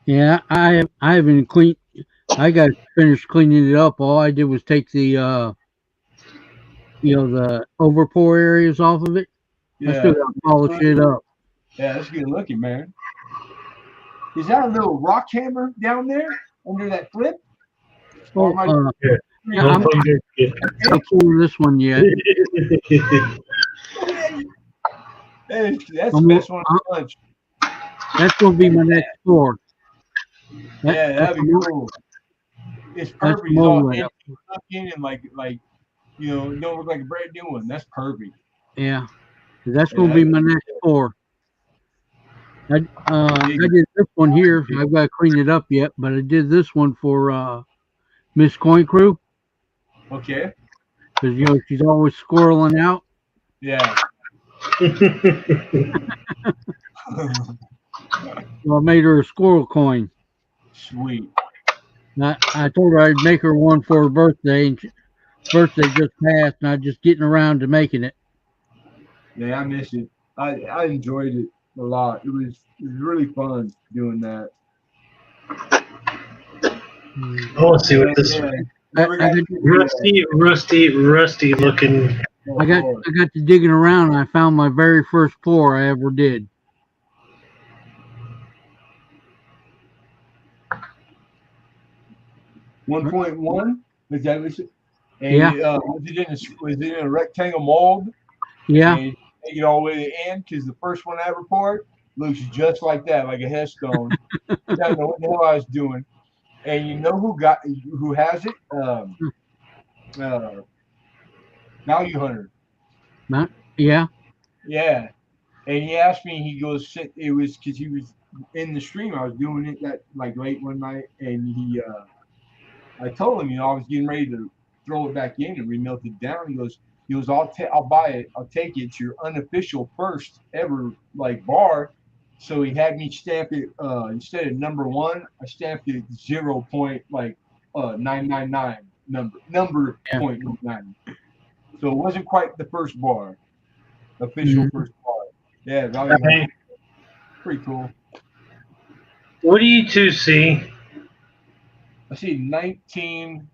Yeah, I haven't cleaned. I got finished cleaning it up. All I did was take the the overpour areas off of it. I still Yeah. got to polish it up. Yeah, that's good looking, man. Is that a little rock hammer down there under that flip? Or Oh, am I Yeah. yeah, Don't I'm forget. not pulling this one yet. That's the I'm, best one of the bunch. that's gonna be my next pour. Yeah, that'd be the cool. It's That's perfect. the It's all mold. empty looking and like it don't look like a brand new one. That's perfect. Yeah, that's Yeah, gonna be my next pour. I did this one here. I've got to clean it up yet, but I did this one for Miss Coin Crew okay. because she's always squirreling out. Yeah. So I made her a squirrel coin. Sweet. I told her I'd make her one for her birthday, and birthday just passed, and I'm just getting around to making it. Yeah, I miss it. I enjoyed it a lot. It was really fun doing that. I want to see what this rusty looking. I got to digging around, and I found my very first pour I ever did. $1.1. Is that what and Yeah. was it in a rectangle mold? Yeah. And take it all the way to the end because the first one I ever poured looks just like that, like a headstone. I don't know what the hell I was doing. And you know who has it? Value Hunter. Yeah. Yeah. And he asked me, he goes, it was because he was in the stream. I was doing it that like late one night, and I told him, I was getting ready to throw it back in and remelt it down. He goes, I'll buy it. I'll take it. It's your unofficial first ever like bar. So he had me stamp it instead of number 1, I stamped it 0.999 number Yeah. 0.9. So it wasn't quite the first bar, official first bar. Yeah, pretty cool. What do you two see? I see 19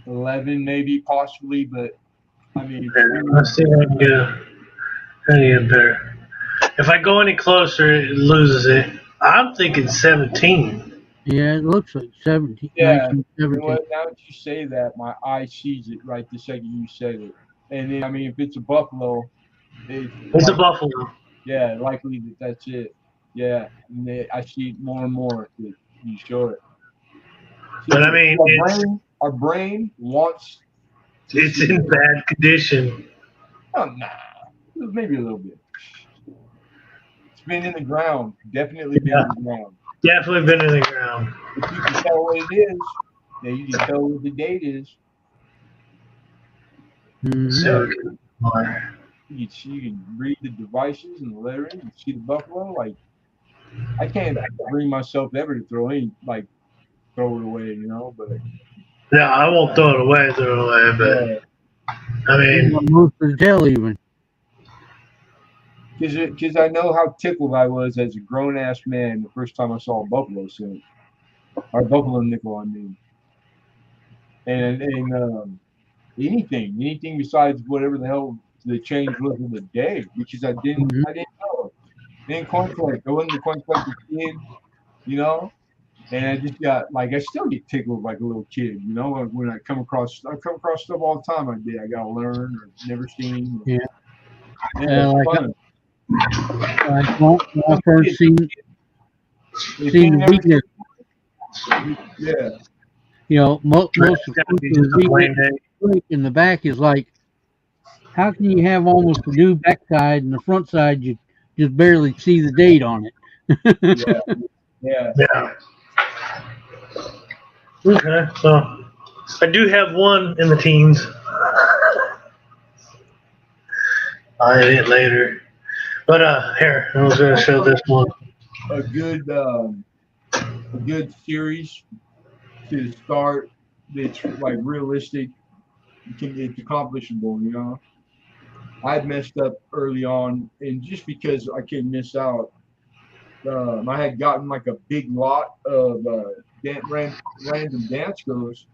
11 maybe possibly, but I mean Let's see if I can get better. If I go any closer, it loses it. I'm thinking 17. Yeah, it looks like 17. yeah. 1917. Now that you say that, my eye sees it right the second you said it. And then I mean, if it's a buffalo, It's a buffalo. Yeah, likely that's it. Yeah, and I see it more and more that you show it. But I mean, our brain wants. It's in bad condition. Oh, nah, maybe a little bit. It's been in the ground. Definitely been in the ground. Definitely been in the ground. If you can tell what it is, then you can tell what the date is. So, You can read the devices and the lettering and see the buffalo. Like, I can't bring myself ever to throw it away, but. Yeah, I won't throw it away, but I mean, most of the tail even. Because I know how tickled I was as a grown ass man the first time I saw a buffalo cent, or buffalo nickel, I mean, and anything besides whatever the hell the change was of the day, because I didn't know. Then coin collect, I wasn't a coin collector kid, and I just got I still get tickled like a little kid, when I come across stuff all the time. I gotta learn or never seen. Yeah. It's fun. When I first seen the video, most of the in the back is like, how can you have almost a new backside and the front side you just barely see the date on it? Yeah. Okay, so I do have one in the teens. I'll edit it later. But here, I was gonna show this one. A good series to start. It's like realistic. It's accomplishable. You know, I messed up early on, and just because I couldn't miss out, I had gotten like a big lot of random dance girls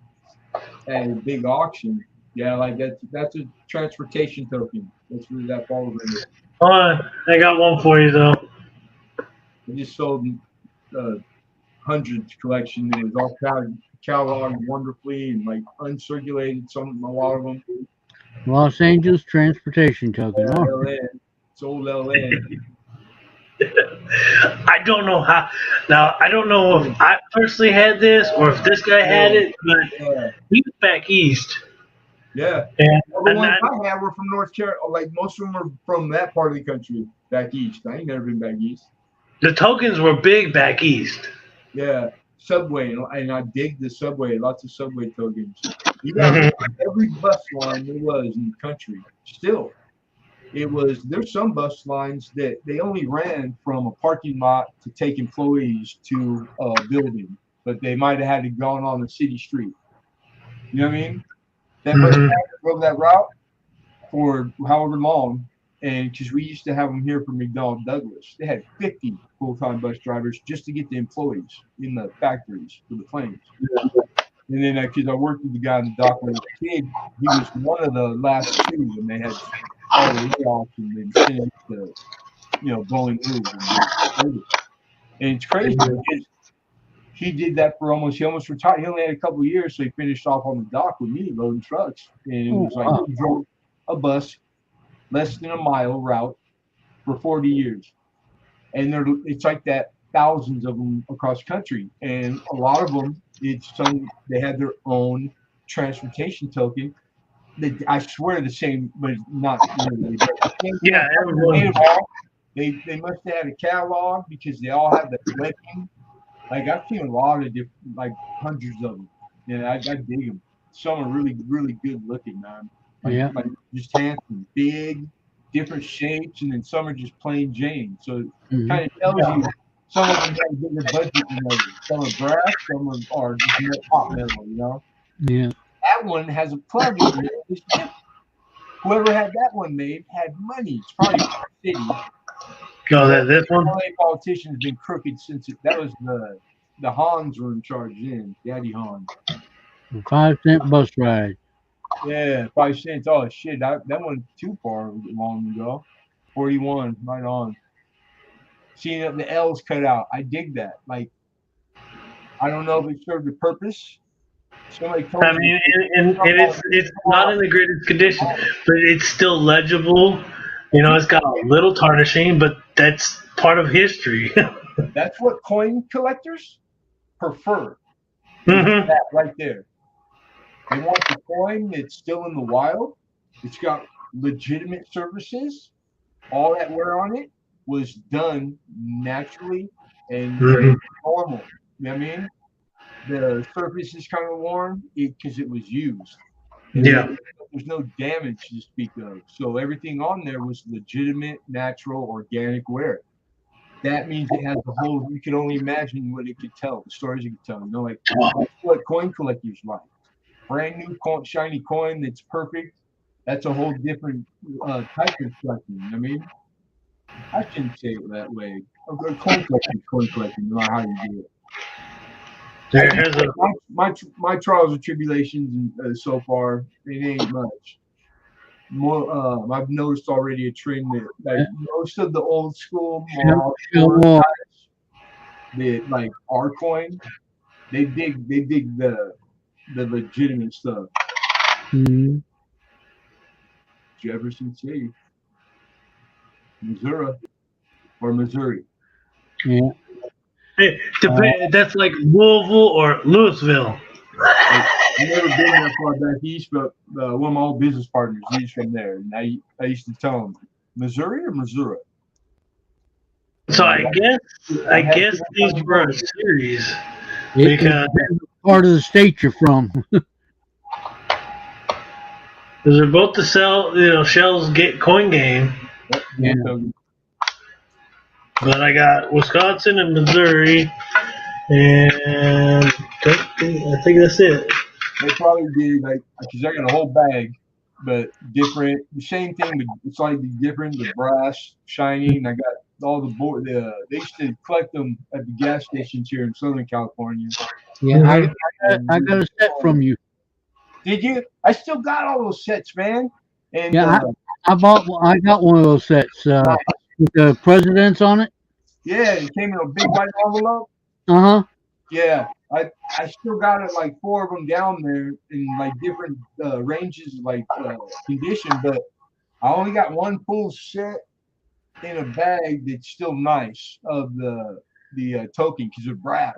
at a big auction. Yeah, like that's a transportation token. That's what that falls under. Hold on, I got one for you though. I just sold hundreds collection. It was all cataloged wonderfully and like uncirculated. A lot of them. Los Angeles transportation token. Oh, LN. Sold LN. I don't know how. Now I don't know if I personally had this or if this guy had it, but he was back east. Yeah. And the ones I had were from North Carolina. Like most of them were from that part of the country, back east. I ain't never been back east. The tokens were big back east. Yeah, subway, and I dig the subway. Lots of subway tokens. You got every bus line there was in the country. Still, there's some bus lines that they only ran from a parking lot to take employees to a building, but they might have had to gone on the city street. You know what I mean? That bus drove that route for however long, and because we used to have them here for McDonnell Douglas, they had 50 full-time bus drivers just to get the employees in the factories for the planes. And then because I worked with the guy in the dock when I was a kid, he was one of the last two when they had all the layoffs and then finished the, blowing moves. And it's crazy because he did that for he almost retired. He only had a couple of years, so he finished off on the dock with me loading trucks. And it was like he drove a bus less than a mile route for 40 years. And it's like that, thousands of them across the country. And a lot of them, they had their own transportation token. I swear the same, but not really. Yeah, they must have had a catalog because they all have the webbing. Like I've seen a lot of different, like hundreds of them. And I dig them. Some are really, really good looking, man. Like just handsome, big, different shapes, and then some are just plain Jane. So it kind of tells you some of them have a bigger budget than others. Some are brass, some are just more pop metal, you know? Yeah. That one has a plug in it. Whoever had that one made had money. It's probably city. No, this one? LA politician has been crooked since that was the Hans were in charge then, Daddy Hans. 5-cent bus ride. Yeah, 5 cents. Oh shit, that went too far long ago. 41, right on. Seeing the L's cut out, I dig that. Like, I don't know if it served a purpose. Somebody told me. And it's not in the greatest condition, but it's still legible. It's got a little tarnishing, but that's part of history. That's what coin collectors prefer. That right there. They want the coin that's still in the wild. It's got legitimate services. All that wear on it was done naturally and normal. You know what I mean? The surface is kind of worn because it was used. And there's no damage to speak of. So everything on there was legitimate, natural, organic wear. That means it has a whole, you can only imagine what it could tell, the stories it could tell. Like that's what coin collectors like. Brand new shiny coin that's perfect. That's a whole different type of collecting. You know what I mean? I shouldn't say it that way. Coin collecting, no matter how you do it. My trials and tribulations so far, it ain't much. More, I've noticed already a trend that most of the old school guys, like our coin, they dig the legitimate stuff. Jefferson City, Missouri. Yeah. Hey, that's like Louisville or Louisville. I've never been that far back east, but one of my old business partners, he's from there. And I used to tell him, Missouri or Missouri? So I guess these were a series. Because part of the state you're from. Because they're both the Shell's coin game. Yeah. But I got Wisconsin and Missouri, and I think that's it. They probably did because I got a whole bag, but different. The same thing, but slightly different. The brass, shiny, and I got all the board. They used to collect them at the gas stations here in Southern California. Yeah, I got a set from you. Did you? I still got all those sets, man. And Yeah, I got one of those sets with the presidents on it. yeah, it came in a big white envelope. Uh-huh. Yeah, I still got it like 4 of them down there in like different ranges of condition, but I only got one full set in a bag that's still nice of the token because they're brass.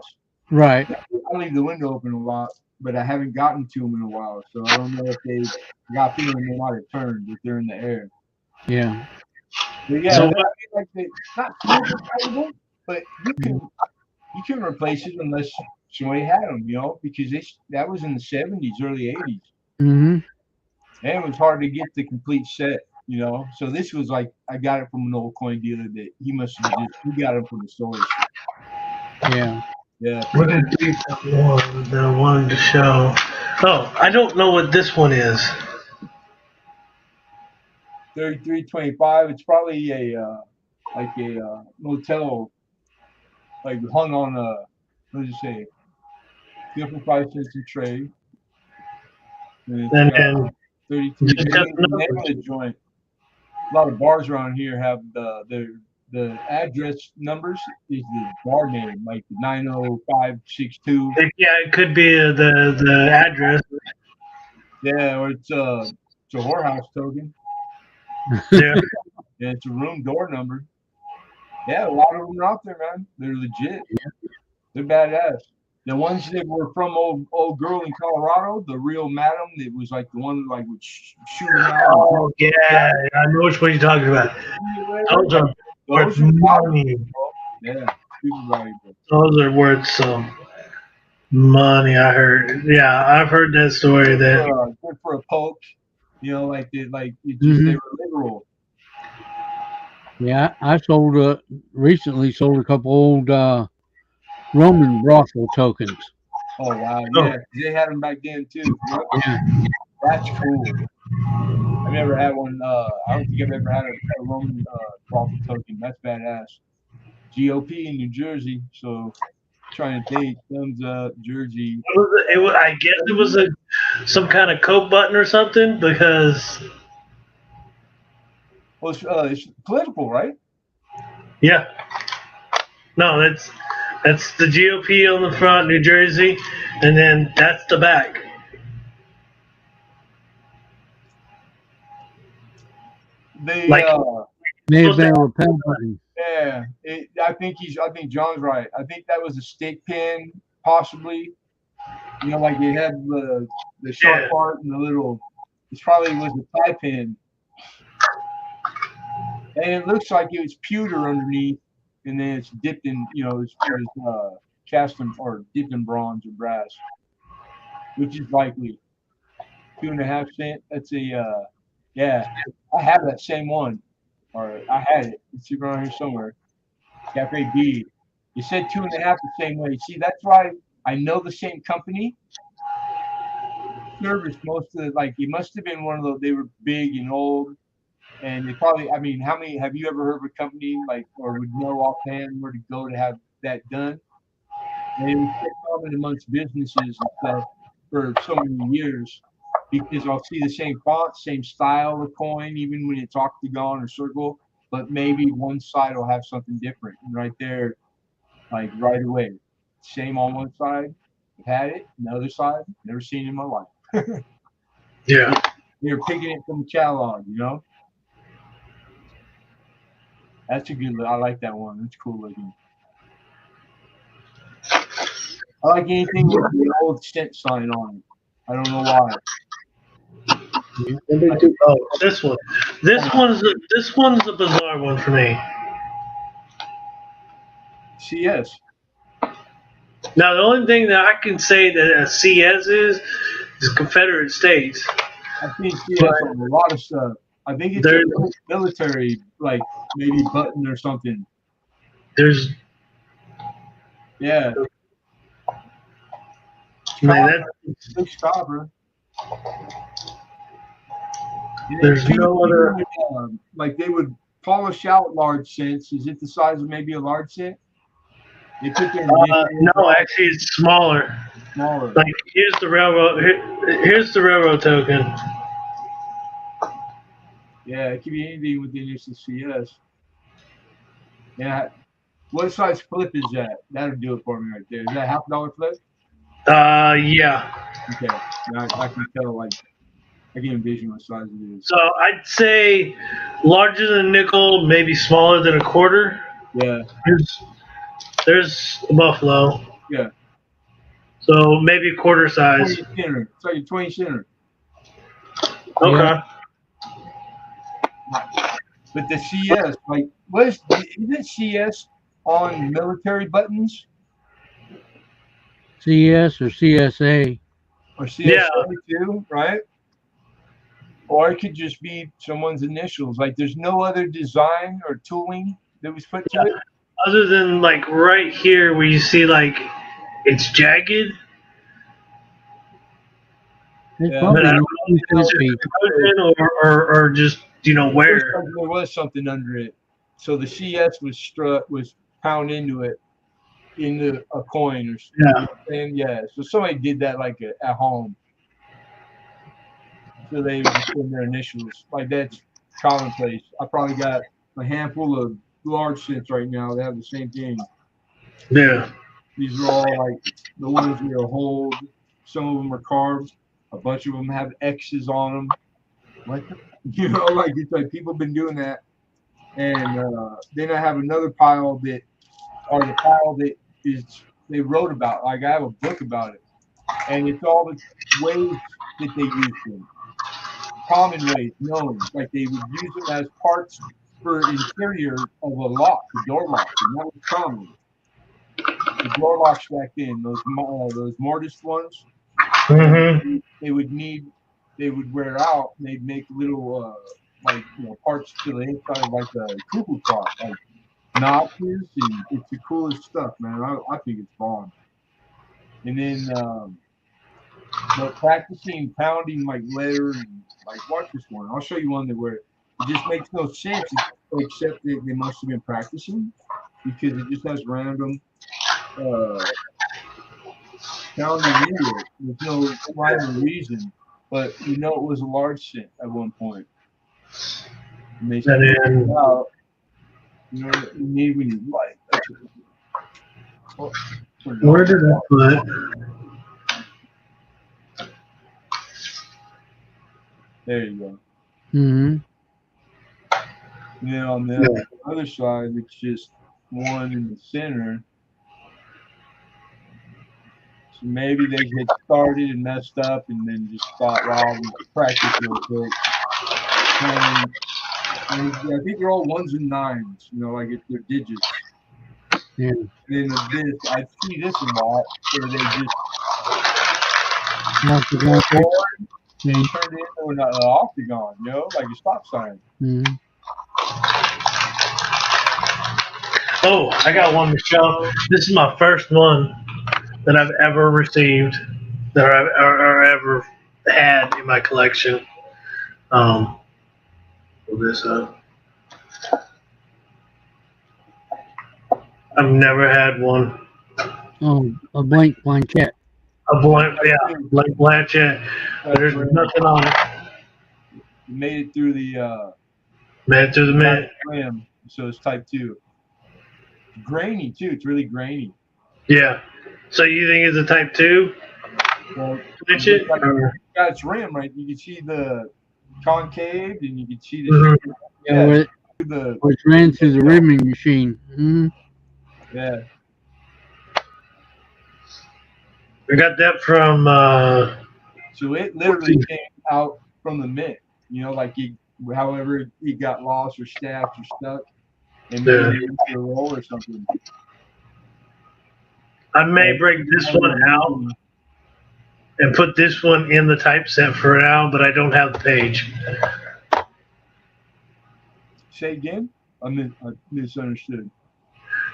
Right. I leave the window open a lot, but I haven't gotten to them in a while, so I don't know if they got a feeling they might have turned if they're in the air. Yeah. But yeah, So- not super valuable, but you can replace it unless somebody had them, because that was in the 70s, early 80s. Mm-hmm. And it was hard to get the complete set, So this was like I got it from an old coin dealer that he must have he got it from the source. Yeah. Yeah. What did one that I wanted to show? Oh, I don't know what this one is. 3325. It's probably a motel, like hung on what did you say? 55 cents a tray. And And 32. just got the The name of the joint. A lot of bars around here have the address numbers is the bar name, like 90562. yeah, it could be the address. Yeah, or it's a whorehouse token. Yeah. Yeah, it's a room door number. Yeah, a lot of them are out there, man. They're legit. They're badass. The ones that were from old girl in Colorado, the real madam that was like the one that like would shoot them out. Oh yeah, I know which one you're talking about. Those are worth money. Yeah, super valuable. Those are worth some money. I heard. Yeah, I've heard that story. That Good for a poke. Like it just Mhm. they were literal. Yeah, I recently sold a couple old Roman brothel tokens. Oh wow, yeah, they had them back then too. Yeah. That's cool. I've never had one. I don't think I've ever had a Roman brothel token. That's badass. GOP in New Jersey, so trying to date thumbs up Jersey. I guess it was some kind of coke button or something because. Well, it's political, right? Yeah. No, that's the GOP on the front, New Jersey, and then that's the back. They Like- May have been a lapel button. yeah. I think John's right. I think that was a stick pin, possibly. Like it had the sharp Yeah. part and the little. It probably was a tie pin. And it looks like it was pewter underneath, and then it's dipped in, it's cast in or dipped in bronze or brass, which is likely 2.5 cent. That's yeah. I have that same one, or I had it. It's around here somewhere. Cafe B. You said 2.5 the same way. See, that's why I know the same company. Service most of it must have been one of those. They were big and old. And they probably, how many, have you ever heard of a company or would know offhand where to go to have that done? And it was common amongst businesses and stuff for so many years because I'll see the same font, same style of coin, even when it's octagon or circle, but maybe one side will have something different. And right there, like right away, same on one side, I've had it, and the other side, never seen it in my life. Yeah. They're picking it from the catalog, That's a good look. I like that one. That's cool looking. I like anything with the old cent sign on it. I don't know why. Oh, this one. This one's a bizarre one for me. CS. Now, the only thing that I can say that a CS is Confederate States. I think CS on a lot of stuff. I think it's a military, like maybe button or something. There's Yeah. man, Big stopper. there's no other. Like they would polish out large cents. Is it the size of maybe a large cent? They put their No, actually, it's smaller. smaller. Like here's the railroad. Here's the railroad token. Yeah, it could be anything with the initial CS. Yeah. What size flip is that? That'll do it for me right there. Is that $50 flip? Yeah. Okay. Now I can tell, like, I can envision what size it is. So I'd say larger than a nickel, maybe smaller than a quarter. Yeah. There's a buffalo. Yeah. So maybe a quarter size. 20 center. It's like a 20 center. Okay. Yeah. But the CS, like, isn't CS on military buttons? CS or CSA. Or CSA too, right? Or it could just be someone's initials. Like, there's no other design or tooling that was put to it. Other than like right here where you see like it's jagged. It's Yeah. probably But I don't not know if it's or just where. There was something under it. So the CS was pound into a coin or something. And yeah, so somebody did that like at home. So they would just put their initials. Like that's commonplace. I probably got a handful of large cents right now that have the same thing. Yeah. These are all like the ones that are hold. Some of them are carved. A bunch of them have X's on them. Like, you know, like it's like people have been doing that. And then I have another pile that is they wrote about. Like I have a book about it, and it's all the ways that they use them. Common ways known, like they would use them as parts for interior of a lock, the door lock, and that was common. The door locks back then, those mortise ones, Mm-hmm. they would wear out. And they'd make little parts to the inside of like a cuckoo clock, like notches, and it's the coolest stuff, man. I think it's fun. And then practicing pounding like leather and like watch this one. I'll show you one that where it just makes no sense except that they must have been practicing because it just has random pounding into it. There's no rhyme or reason, but you know it was a large cent at one point. And they said out, you know what you need when you like. Where did I put? There you go. Mm-hmm. And then on the other side, it's just one in the center. So maybe they had started and messed up and then just thought, well, I'll practice real quick. And I think they're all ones and nines, you know, like it's their digits. Yeah. And then I see this a lot where they just they turned it into an octagon, you know, like a stop sign. Mm-hmm. Oh, I got one to show. This is my first one that I've ever received, that I've ever had in my collection. Pull this up. I've never had one. Oh, a blank Pontiac. A blank Blanchett. There's nothing on it. You made it through the Man to the man. rim, so it's type 2. Grainy too. It's really grainy. Yeah. So you think it's a type 2? Well, Blanchett? got its rim right. You can see the concave, and you can see the Mhm. Where it ran through the rimming machine. Mm-hmm. yeah. I got that from. So it literally came out from the mint. You know, like however it got lost or stabbed or stuck, and maybe into a roll or something. I may break this one out. and put this one in the typeset for now, but I don't have the page. Say again. I misunderstood.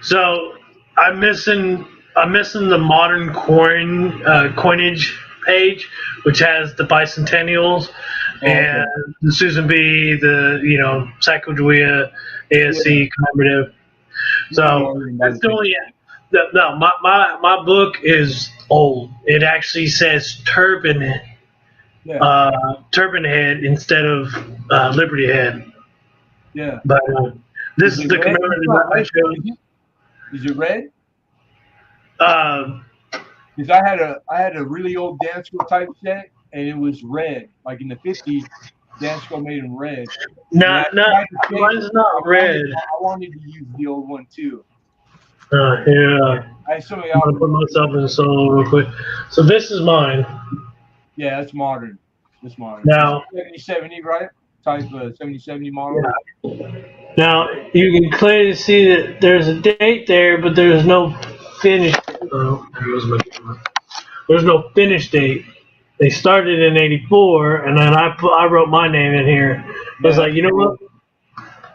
So I'm missing the modern coinage page, which has the bicentennials and the Susan B, the Sacagawea, ASC commemorative. So it's only no. My book is old. It actually says Turban Head instead of Liberty Head. Yeah. But this is the commemorative I showed. Is it red? Um, Because I had a really old Dansko type set, and it was red. Like in the 50s, Dansko made them red. mine's not red. I wanted to use the old one too. Yeah. I'm gonna put myself in solo real quick. So this is mine. Yeah, that's modern. That's modern. Now 70, right? Type 70 model. Yeah. Now you can clearly see that there's a date there, but there's no finish. Oh, there's no finish date. They started in '84, and then I wrote my name in here. I was like, you know what?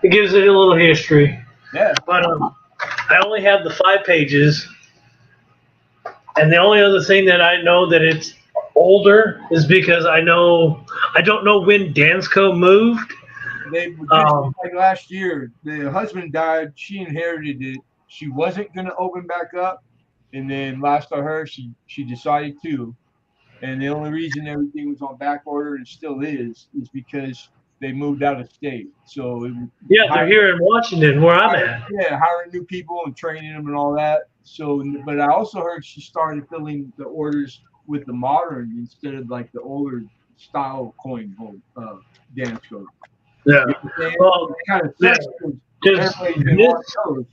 It gives it a little history. Yeah. But I only have the 5 pages, and the only other thing that I know that it's older is because I don't know when Dansko moved. They like last year, the husband died. She inherited it. She wasn't gonna open back up, and then last I heard, she decided to. And the only reason everything was on back order and still is because they moved out of state. So they're here in Washington, where I'm at. Yeah, hiring new people and training them and all that. So, but I also heard she started filling the orders with the modern instead of like the older style coin dance code. Yeah. Well, kind of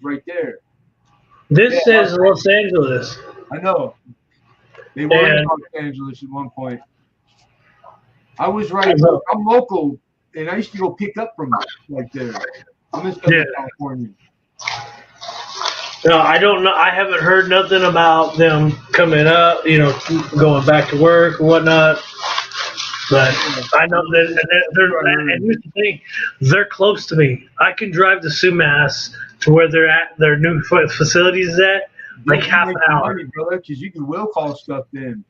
right there. This says Los Angeles. I know. They were in Los Angeles at one point. I was right. I'm local, and I used to go pick up from right there. I'm in Southern California. No, I don't know. I haven't heard nothing about them coming up, going back to work or whatnot. But I know that and here's the thing, they're close to me. I can drive to Sumas to where they're at, their new facilities is at, like half an hour. Brother, because you can will call stuff then.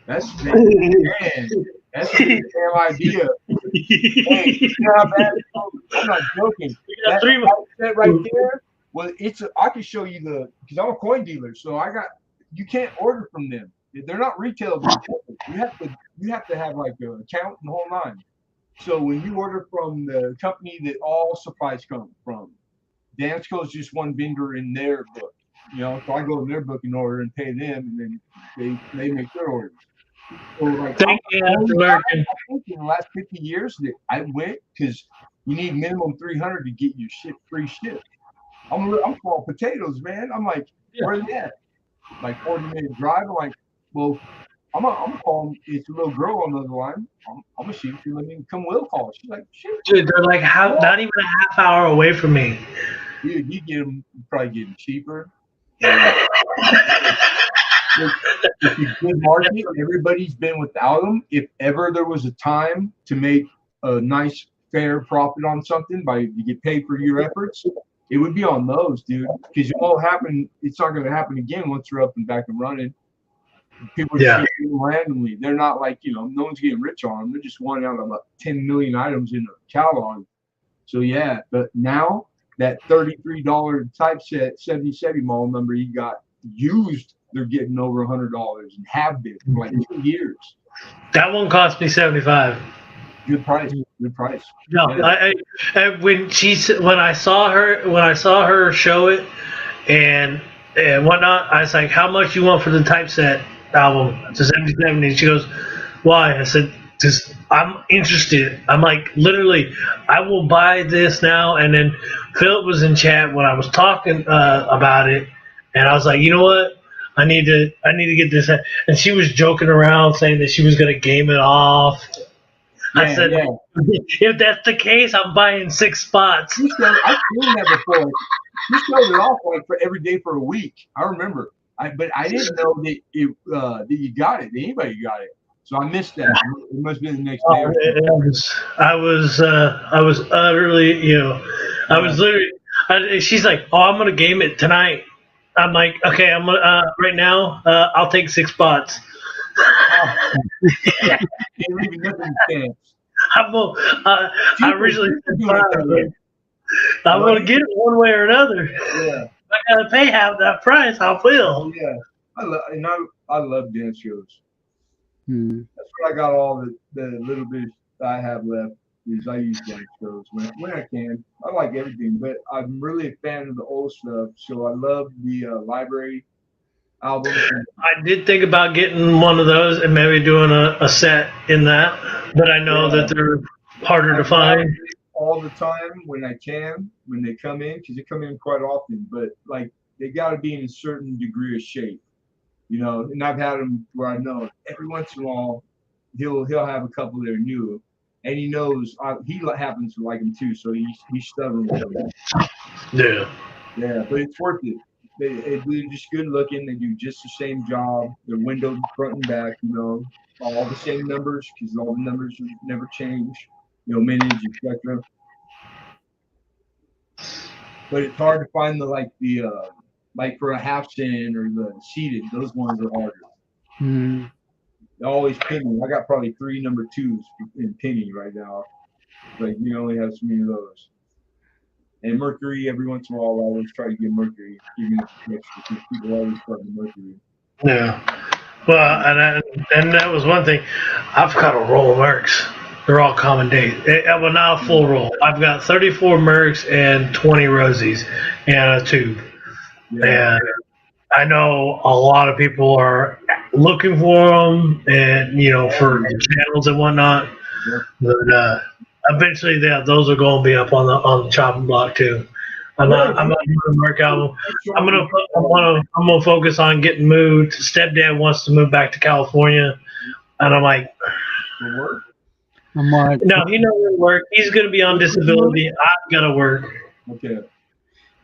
That's man. That's a damn idea. Hey, you know how bad I'm not joking. That right there. Well, I can show you because I'm a coin dealer, so you can't order from them. They're not retail. You have to have like an account and the whole nine. So when you order from the company that all supplies come from, Dansko is just one vendor in their book. So I go in their book and order and pay them, and then they make their orders. So like, I think in the last 50 years that I went because you need minimum 300 to get your free ship. I'm calling potatoes, man. I'm like, where's that? Like 40-minute drive. I'm like, well, I'm calling. It's a little girl on the other line. I'm gonna shoot you. Let me come. Will call. She's like, shit. Dude, they're like not even a half hour away from me. Dude, you probably get them cheaper. It's a good market. Everybody's been without them. If ever there was a time to make a nice, fair profit on something you get paid for your efforts, it would be on those, dude. Because it won't happen. It's not going to happen again once you're up and back and running. People are just getting randomly. They're not like, no one's getting rich on them. They're just one out of about 10 million items in a catalog. So, yeah. But now, that $33 typeset 77 model number you got used, they're getting over $100 and have been for like 2 years. That one cost me $75. Good price. Good price. No, yeah. When I saw her show it and whatnot, I was like, "How much you want for the typeset album?" It's a 77. And she goes, "Why?" I said, "Because I'm interested." I'm like, literally, I will buy this now. And then Philip was in chat when I was talking about it, and I was like, you know what? I need to get this. And she was joking around saying that she was going to game it off. I said, if that's the case, I'm buying 6 spots. I've seen that before. She showed it off like for every day for a week. I remember. But I didn't know that you got it. That anybody got it. So I missed that. It must have been the next day or something. I was utterly, I was literally. She's like, "Oh, I'm gonna game it tonight." I'm like, "Okay, I'm gonna right now. I'll take 6 spots. Ain't leaving nothing to chance. I'm gonna, I originally said People do it 5, that way. but I'm gonna get it one way or another. Yeah. If I gotta pay half that price, I will." Yeah. I love dance shows. Hmm. That's what I got all the little bit I have left is I use dance shows when I can. I like everything, but I'm really a fan of the old stuff. So I love the library albums. I did think about getting one of those and maybe doing a set in that, but I know that they're harder to find. All the time when I can, when they come in, because they come in quite often, but like they got to be in a certain degree of shape, And I've had them where I know every once in a while he'll have a couple that are new, and he knows he happens to like them too, so he's stubborn with them. Yeah. Yeah, but it's worth it. They're just good looking. They do just the same job. They're windowed front and back, all the same numbers because all the numbers never change, mintage, etc. But it's hard to find like for a half cent or the seated. Those ones are harder. Hmm. They're always penny. I got probably 3 number 2s in penny right now. Like you only have so many of those. And Mercury, every once in a while, I always try to get Mercury, even if it's extra, because people always start with Mercury. Yeah. Well, and that was one thing. I've got a roll of Mercs. They're all common days. Well, not a full roll. I've got 34 Mercs and 20 Rosies and a tube. Yeah. And I know a lot of people are looking for them, and for the channels and whatnot. Yeah. But eventually, those are going to be up on the chopping block too. I'm not doing a Merc album. I'm gonna focus on getting moved. Stepdad wants to move back to California, and I'm like, For work? I'm like, no, he knows work. He's gonna be on disability. I've got to work. Okay.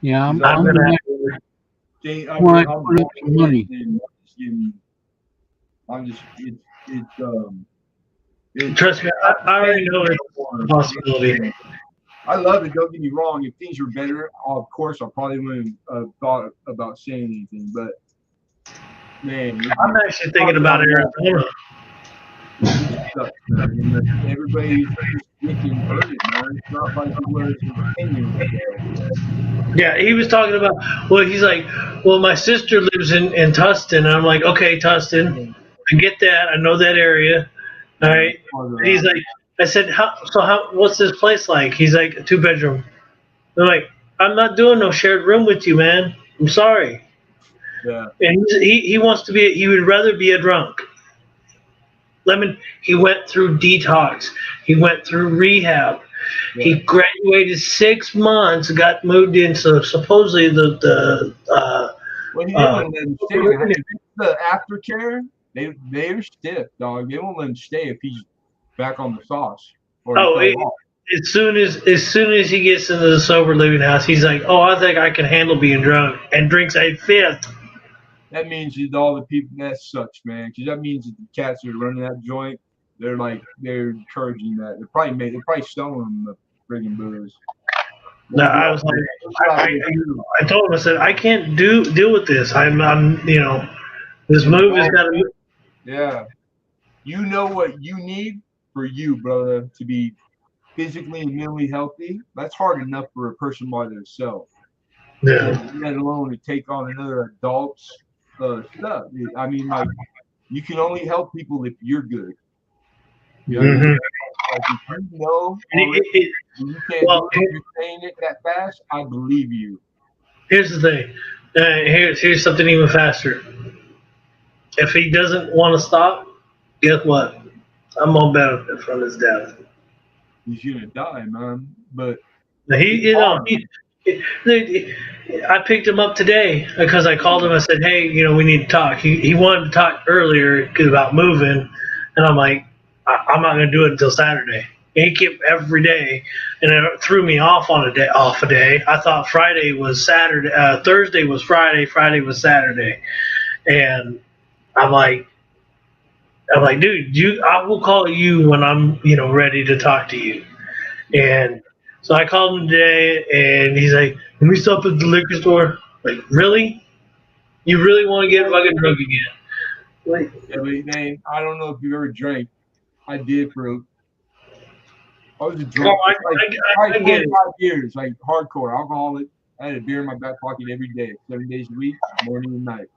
yeah, I'm I'm gonna gonna have to work. I'm Well, I put up some money. Trust me, I already know it's a possibility. I love it. Don't get me wrong. If things were better, of course, I probably wouldn't have thought about saying anything. But man, I'm actually thinking about Arizona. it sucks, man. Everybody's just getting hurted, man. It's not like it was 10 years ago. Yeah, he was talking about. Well, he's like, well, my sister lives in Tustin. And I'm like, okay, Tustin, I get that. I know that area. All right. And he's like, I said, what's this place like? He's like, a 2-bedroom. I'm like, I'm not doing no shared room with you, man. I'm sorry. Yeah. And he wants to be. He would rather be a drunk. Lemon. He went through detox. He went through rehab. Yeah. He graduated 6 months. Got moved into supposedly the. Well, he didn't let him stay. The aftercare, they're stiff, dog. They won't let him stay if he's back on the sauce. As soon as he gets into the sober living house, he's like, "Oh, I think I can handle being drunk," and drinks a 5th. That means that all the people that sucks, man. Because that means that the cats that are running that joint, they're encouraging that. They're probably selling them the friggin' booze. No, I was like, I told him, I said, I can't deal with this. I'm this move has got to. Yeah, you know what you need for you, brother, to be physically and mentally healthy. That's hard enough for a person by themselves. Yeah. Let alone to take on another adult's stuff. I mean, like, you can only help people if you're good. You know, Mm-hmm. like if you know already, you can't do it, you're saying it that fast, I believe you. Here's the thing. Here's something even faster. If he doesn't want to stop, guess what? I'm gonna benefit from his death. He's gonna die, man. But I picked him up today because I called him. I said, "Hey, we need to talk." He wanted to talk earlier about moving, and I'm like, "I'm not going to do it until Saturday." And he kept every day, and it threw me off a day. I thought Friday was Saturday, Thursday was Friday, Friday was Saturday, And I'm like, dude, I will call you when I'm, ready to talk to you. And so I called him today, and he's like, "Can we stop at the liquor store?" Like, really? You really want to get fucking drunk again? Like, Yeah, but man, I don't know if you ever drank. I did for. I was a oh, drunk for I get it. 25 years, like hardcore alcoholic. I had a beer in my back pocket every day, 7 days a week, morning and night.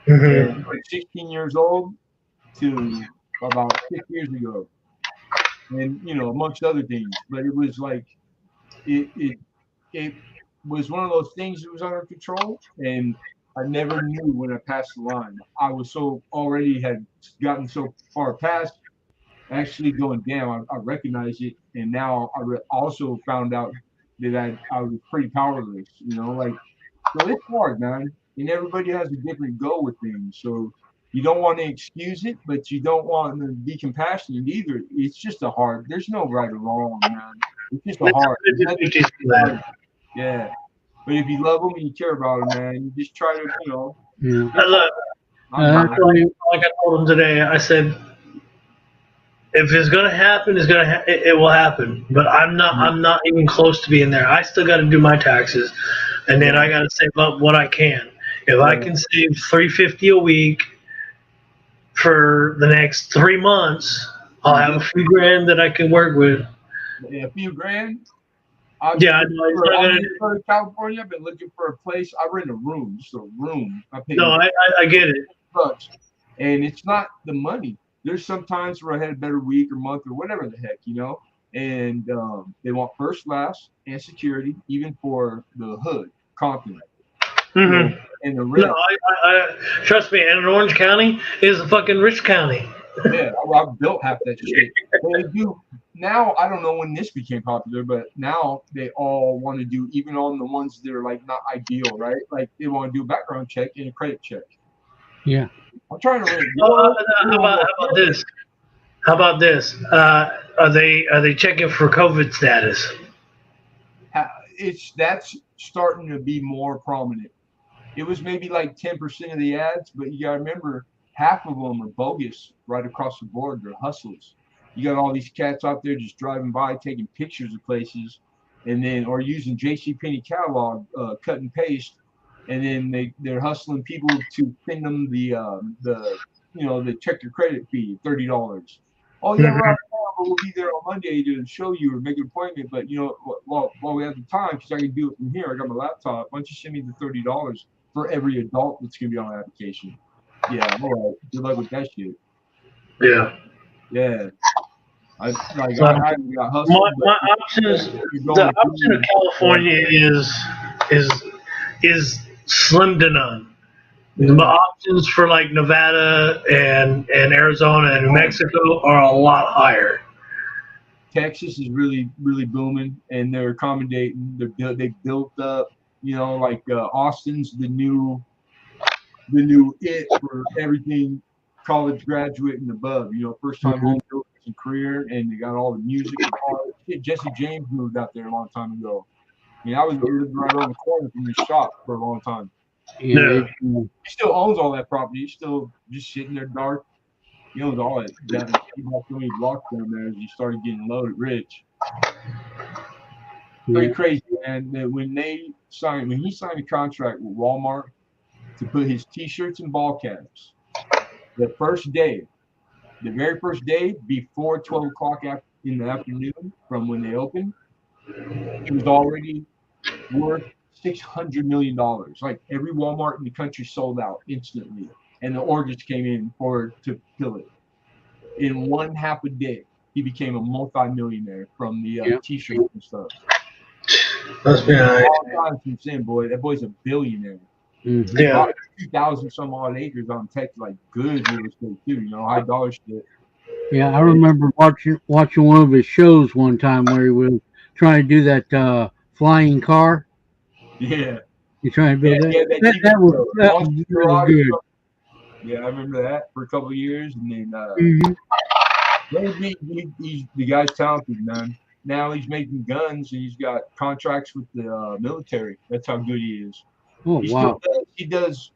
And Hmm. from 16 years old to about 6 years ago, and amongst other things. But it was like it was one of those things that was under control, and I never knew when I passed the line. I was so already had gotten so far past actually going, damn, I recognize it, and now also found out that I was pretty powerless. Like, so it's hard, man, and everybody has a different goal with things. So you don't want to excuse it, but you don't want to be compassionate either. It's just a hard. There's no right or wrong, man. It's just a It's hard. a 50-50 split. Yeah. But if you love them and you care about them, man, you just try to, Yeah. Look, I'm That's done. why, like I told him today, I said, if it's gonna happen, it will happen. But I'm not even close to being there. I still got to do my taxes, and then I got to save up what I can. If I can save $350 a week for the next 3 months, I'll have a few grand that I can work with. A few grand. I've Yeah, I been know it's for, not I'm gonna. in Southern California. I've been looking for a place. I rent a room, just a room. I pay No, I get it. bucks, and it's not the money. There's some times where I had a better week or month or whatever the heck, and they want first, last, and security, even for the hood, Compton, Hmm. and the No, rent. trust me. And Orange County is a fucking rich county. Yeah, I built half that shit. They do now. I don't know when this became popular, but now they all want to do, even on the ones that are like not ideal, right? Like they want to do a background check and a credit check. yeah. I'm trying to rent. How about this? How about this? Are they checking for COVID status? That's starting to be more prominent. It was maybe like 10% of the ads, but you gotta remember half of them are bogus right across the board. They're hustlers. You got all these cats out there just driving by, taking pictures of places, and then or using JCPenney catalog, cut and paste, and then they're hustling people to send them the check your credit fee, $30. Oh yeah, we're Hmm. out of town, but we'll be there on Monday to show you or make an appointment. But while we have the time, because I can do it from here, I got my laptop. Why don't you send me the $30 for every adult that's gonna be on the application? Yeah, all right. Good luck with that shit. Yeah. Yeah, I So I got hustled, but my options, you're the going option of through. California is is slim to none. The Yeah. options for like Nevada and Arizona and New Mexico are a lot higher. Texas is really really booming, and they're accommodating. They built up, like Austin's the new it for everything college graduate and above. First time Mhm. home builders and career, and they got all the music and all that shit. Jesse James moved out there a long time ago. I mean, I lived right around the corner from his shop for a long time. Yeah. Yeah. He still owns all that property. He's still just sitting there dark. He owns all it. He bought so many blocks down there as he started getting loaded rich. Pretty Yeah. crazy, man. That when he signed a contract with Walmart to put his T-shirts and ball caps, the first day, the very first day before 12 o'clock in the afternoon from when they opened, it was already worth $600 million. Like every Walmart in the country sold out instantly, and the orders came in to fill it. In one half a day, he became a multi-millionaire from the Yeah. T-shirts and stuff. Must be It's been a nice. long time since then, boy. That boy's a billionaire. Mhm. Yeah. Bought 2,000 some odd acres on Texas, like good real estate too. High dollar shit. Yeah. I remember watching one of his shows one time where he was trying to do that flying car. Yeah, He's trying to yeah, build that. yeah. That That, TV that was show, that Monster was really Garage. good. Yeah, I remember that for a couple of years, and then Hmm. he's the guy's talented, man. Now he's making guns, and he's got contracts with the military. That's how good he is. Oh He still wow. does. He does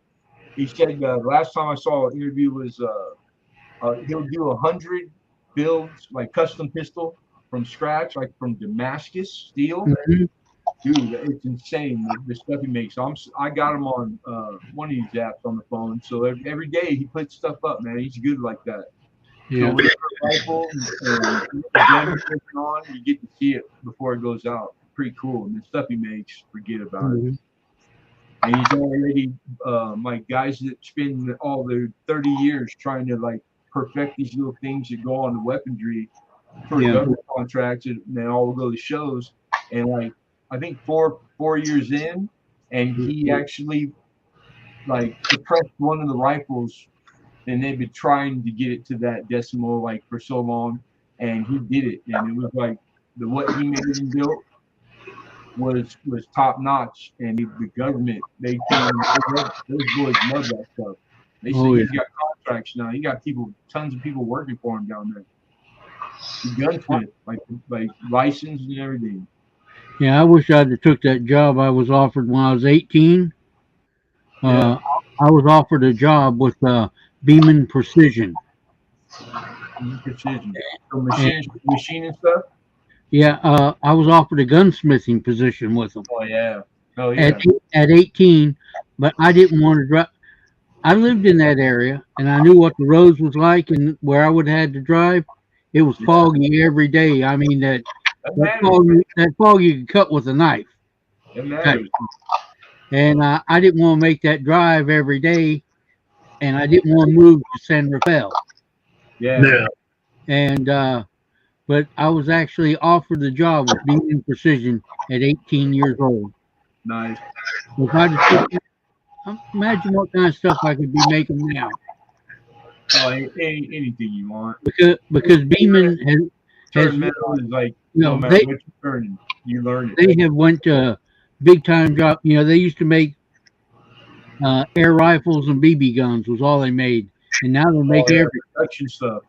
He said last time I saw an interview was he'll do 100 builds like custom pistol from scratch, like from Damascus steel. Mhm. Dude, it's insane the stuff he makes. I got him on one of these apps on the phone, so every day he puts stuff up. Man, he's good like that. So Yeah. whatever rifle and gun he's working on, you get to see it before it goes out. Pretty cool. And the stuff he makes, forget about it. Mhm. And he's already like guys that spend all their 30 years trying to like perfect these little things that go on the weaponry for Yeah. government contracts, and they all go to shows. And like I think four years in, and he actually like suppressed one of the rifles, and they've been trying to get it to that decimal like for so long, and he did it, and it was like the what he made and built was top notch, and the government they came, those boys love that stuff. They say Oh yeah. he's got contracts now. He got people, tons of people working for him down there. The gunsmith, like licensed and everything. Yeah. I wish I'd have took that job I was offered when I was 18. Yeah, Uh, I was offered a job with Beeman Precision. precision. So And machine and stuff. yeah, I was offered a gunsmithing position with them Oh yeah, oh at yeah, at 18, but I didn't want to drive. I lived in that area, and I knew what the roads was like and where I would have had to drive. It was yeah. foggy every day. I mean That matters. that fog you could cut with a knife. That Type. matters. And I didn't want to make that drive every day, and I didn't want to move to San Rafael. Yeah, Yeah. And but I was actually offered the job with Being Precision at 18 years old. nice. If I just took that, imagine what kind of stuff I could be making now. Oh, anything you want. Because Beeman has Turn metal is like you no know matter they what you learn it. they have went to big time job. You know they used to make air rifles and BB guns was all they made, and now they Oh make yeah, everything. production stuff.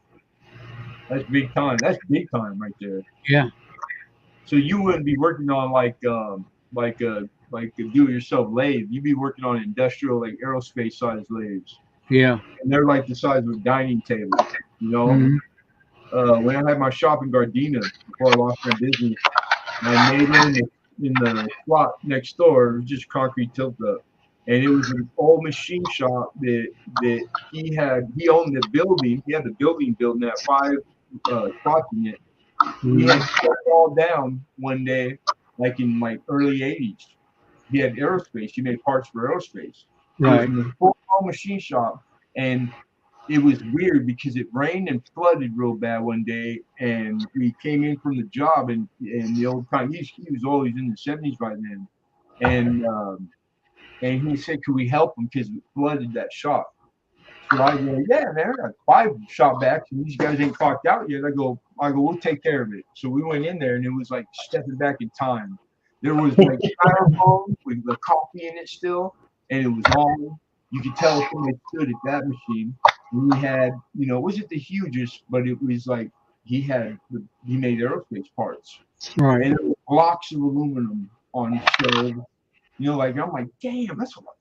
That's big time. That's big time right there. Yeah, So you wouldn't be working on like a do-it-yourself lathe. You'd be working on industrial like aerospace size lathes, yeah, and they're like the size of a dining table. You know, hmm when I had my shop in Gardena before I lost my business, my neighbor in the slot next door was just concrete tilt up, and it was an old machine shop that he owned the building. He had the building built and had five spots in it. He had hmm shut it all down one day, like in like early '80s. He had aerospace. He made parts for aerospace. It was right, in a full machine shop, and it was weird because it rained and flooded real bad one day, and we came in from the job, and the old time he was old, he's in the 70s by then, and and he said, "Could we help him because it flooded that shop?" So I go, "Yeah, man, I got five shop backs, and these guys ain't clocked out yet." I go, "We'll take care of it." So we went in there, and it was like stepping back in time. There was like styrofoam with the coffee in it still, and it was on. You could tell somebody stood at that machine. And he had, it wasn't the hugest, but it was like he made aerospace parts, right, and there were blocks of aluminum on stove. Like I'm like, damn, that's a lot.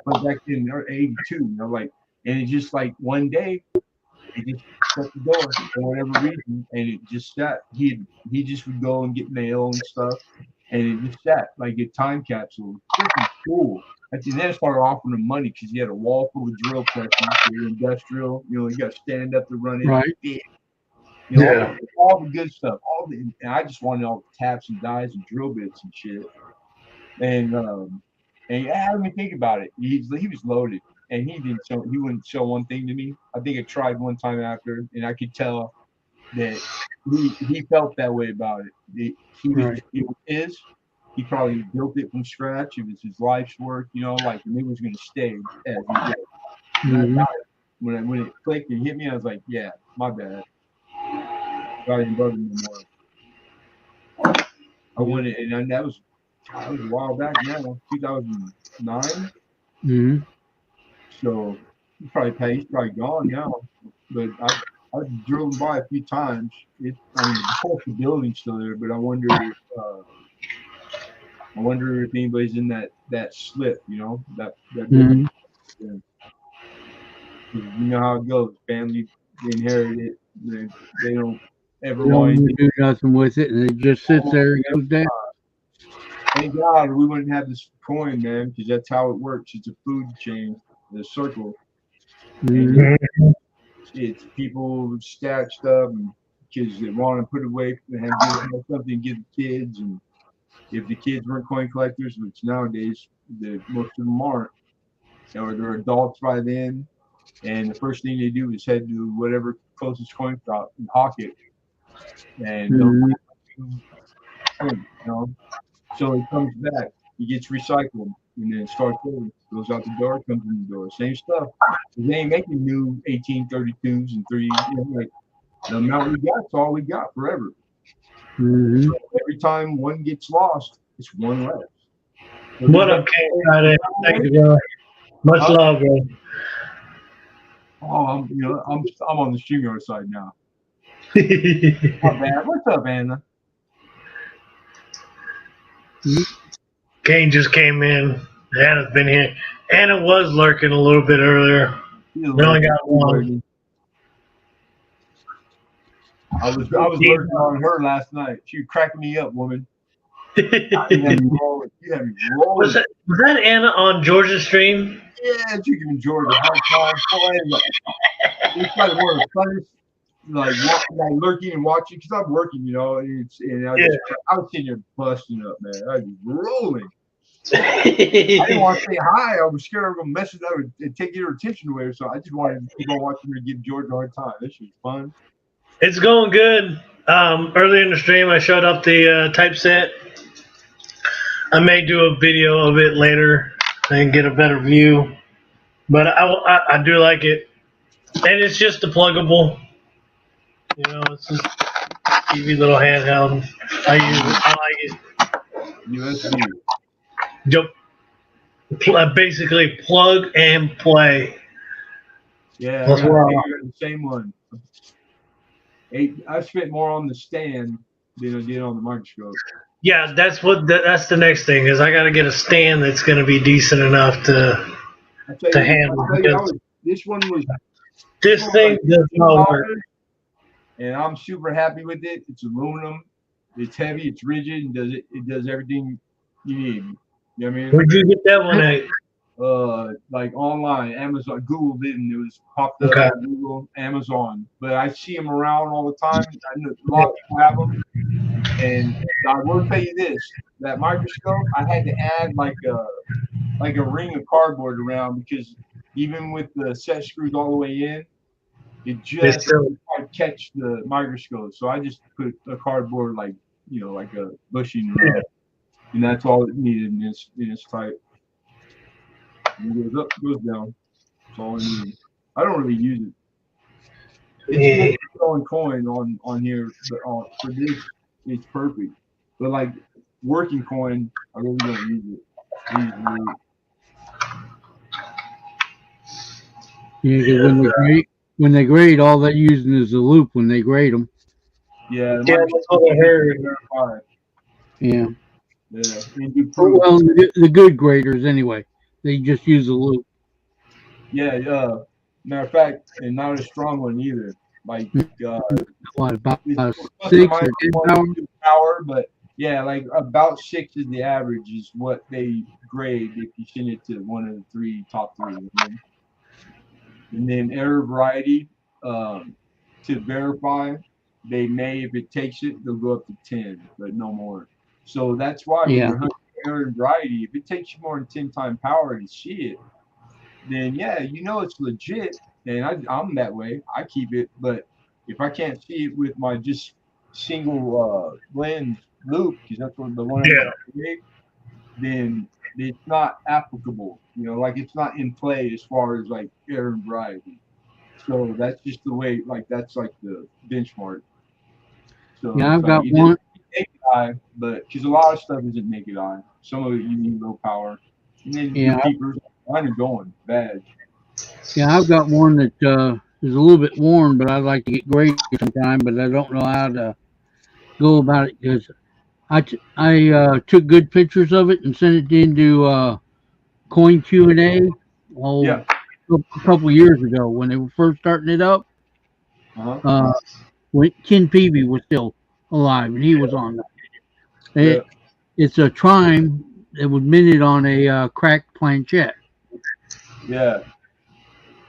But back then, they're 82, like, and it's just like one day he just shut the door for whatever reason, and it just sat. He just would go and get mail and stuff, and it just sat like a time capsule. Freaking cool. And then I started offering him money because he had a wall full of drill presses. They were industrial. You got to stand up to run it. right. Yeah. Yeah. All the good stuff. And I just wanted all the taps and dies and drill bits and shit. And I had me think about it. He was loaded, and he wouldn't show one thing to me. I think I tried one time after, and I could tell that he felt that way about it. It was his. He probably built it from scratch. It was his life's work, like, and it was going to stay as he did. And hmm when it clicked and hit me, I was like, yeah, my bad. I didn't bother me anymore. I wanted, and that was a while back now, 2009. hmm So he's probably gone now. But I've driven by a few times. Of course the building's still there, but I wonder if anybody's in that slip, that building. hmm Yeah. You know how it goes. Family inherit it. They don't ever They don't want anything. do nothing with it, and it just sits there and goes down. Thank God we wouldn't have this coin, man, because that's how it works. It's a food chain, the circle, and Mhm. it's people stack stuff because they want to put away and have something to give the kids. And if the kids weren't coin collectors, which nowadays most of them aren't, or they're adults by then, and the first thing they do is head to whatever closest coin shop and hawk it, and they'll Mhm. you know. So it comes back, it gets recycled, and then starts over. Goes out the door, comes in the door. Same stuff. They ain't making new 1832s and three. Like the amount we got is all we got forever. Mhm. So every time one gets lost, it's one less. So What up, King Friday? Thank you, bro. Much love, bro. Oh, I'm on the StreamYard side now. Not bad. What's up, Anna? Kane just came in. Anna's been here. Anna was lurking a little bit earlier. We only got one. I was lurking on her last night. She was cracking me up, woman. You had me rolling. Was that Anna on Georgia's stream? Yeah, she giving Georgia a hard time. It's like one of the funnest, like lurking and watching because I'm working, and I was sitting there busting up, man. I was rolling. I didn't want to say hi. I was scared I was gonna mess it up and take her attention away. So I just wanted to keep on watching her give Georgia a hard time. This was fun. It's going good. Earlier in the stream, I showed up the typeset. I may do a video of it later and get a better view, but I do like it, and it's just a pluggable. It's just easy little handheld. I use it. I like it. USB. Yep. Basically, plug and play. Yeah, I got the same one. I spent more on the stand than I did on the microscope. Yeah, that's the next thing is I got to get a stand that's going to be decent enough to handle. This one was. This thing does not work. And I'm super happy with it. It's aluminum. It's heavy. It's rigid. And it does everything you need. You know what I mean? Where'd you get that one at? Like online, Amazon, Google didn't. It was popped up on Google, Amazon. But I see them around all the time. I know a lot of people have them. And I will tell you this: that microscope, I had to add like a ring of cardboard around because even with the set screws all the way in, it just can't catch the microscope. So I just put a cardboard like a bushing around, and that's all it needed in its type. It goes up, goes down. That's all I need. I don't really use it. It's good throwing coin on here, but for this, it's perfect. But like working coin, I really don't use it. Yeah, when they grade, all they're using is the loop when they grade them. Yeah, that's what I heard. Yeah. Yeah. Well, the good graders anyway, they just use the loop. Yeah. Matter of fact, and not a strong one either. Like what about 6 or 10 power? But yeah, like about 6 is the average. Is what they grade if you send it to one of the top three. And then error variety, to verify, they may, if it takes it, they'll go up to 10, but no more. So that's why when you're hunting error variety, if it takes you more than 10 times power to see it, then yeah, it's legit. And I'm that way. I keep it, but if I can't see it with my just single lens loop, because that's what the one I made, then it's not applicable. Like it's not in play as far as like error variety. So that's just the way. Like that's like the benchmark. So yeah, I've got one. Naked eye, but because a lot of stuff isn't naked eye. Some of it you need low power. And then keepers, mine are going bad. Yeah, I've got one that is a little bit worn, but I'd like to get graded sometime, but I don't know how to go about it because I took good pictures of it and sent it into Coin Q&A a couple years ago when they were first starting it up. Uh-huh. When Ken Peavy was still alive, and he was on that. Yeah. It's a Trime that was minted on a cracked planchette, Yeah.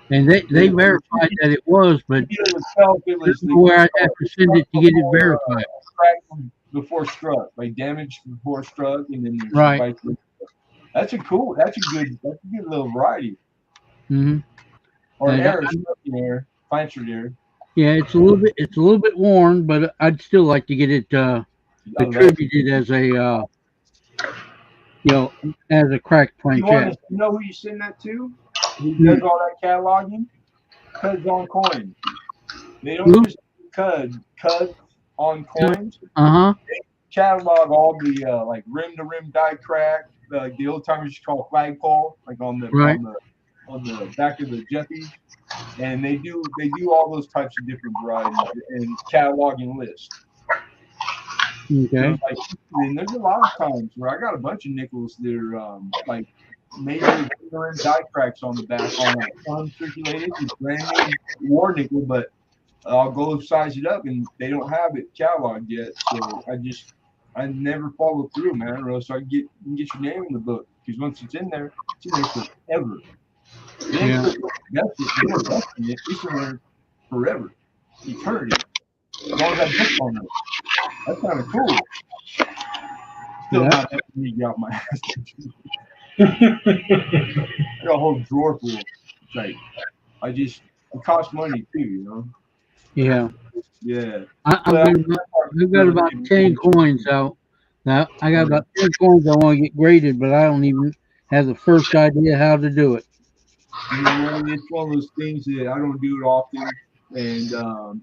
and they verified that it was, but You would tell if it there's was the nowhere I'd have to send it to get it verified. crack before struck, like damage before struck, and then there's Right. vice versa. That's a good little variety. hmm Or And air, air, plancher air. yeah, it's a little bit worn, but I'd still like to get it I love it. attributed as a as a cracked You want planchette. to know who you send that to? Who does all that cataloging? Cuds on coins. They don't Who? just cuds on coins. Uh huh. Catalog all the like rim to rim die crack, like the old timers used to call flagpole, like on the Right. on the back of the Jeffies, and they do all those types of different varieties and cataloging lists. So Okay. like, and there's a lot of times where I got a bunch of nickels that are like major rim die cracks on the back on like uncirculated, it's brand new war nickel, but I'll go size it up and they don't have it cataloged yet. So I never follow through, man, or else I you can get your name in the book. Because once it's in there forever. It ain't Yeah. that's it. It's in there forever. Eternity. As long as I book on it. That's kind of cool. Still Yeah. not enough for me to get out my ass. I got a whole drawer full. It's like it costs money too, you know? Yeah. Yeah. I've got about 10 coins out. Now I got about 10 coins I want to get graded, but I don't even have the first idea how to do it. You know, it's one of those things that I don't do it often. And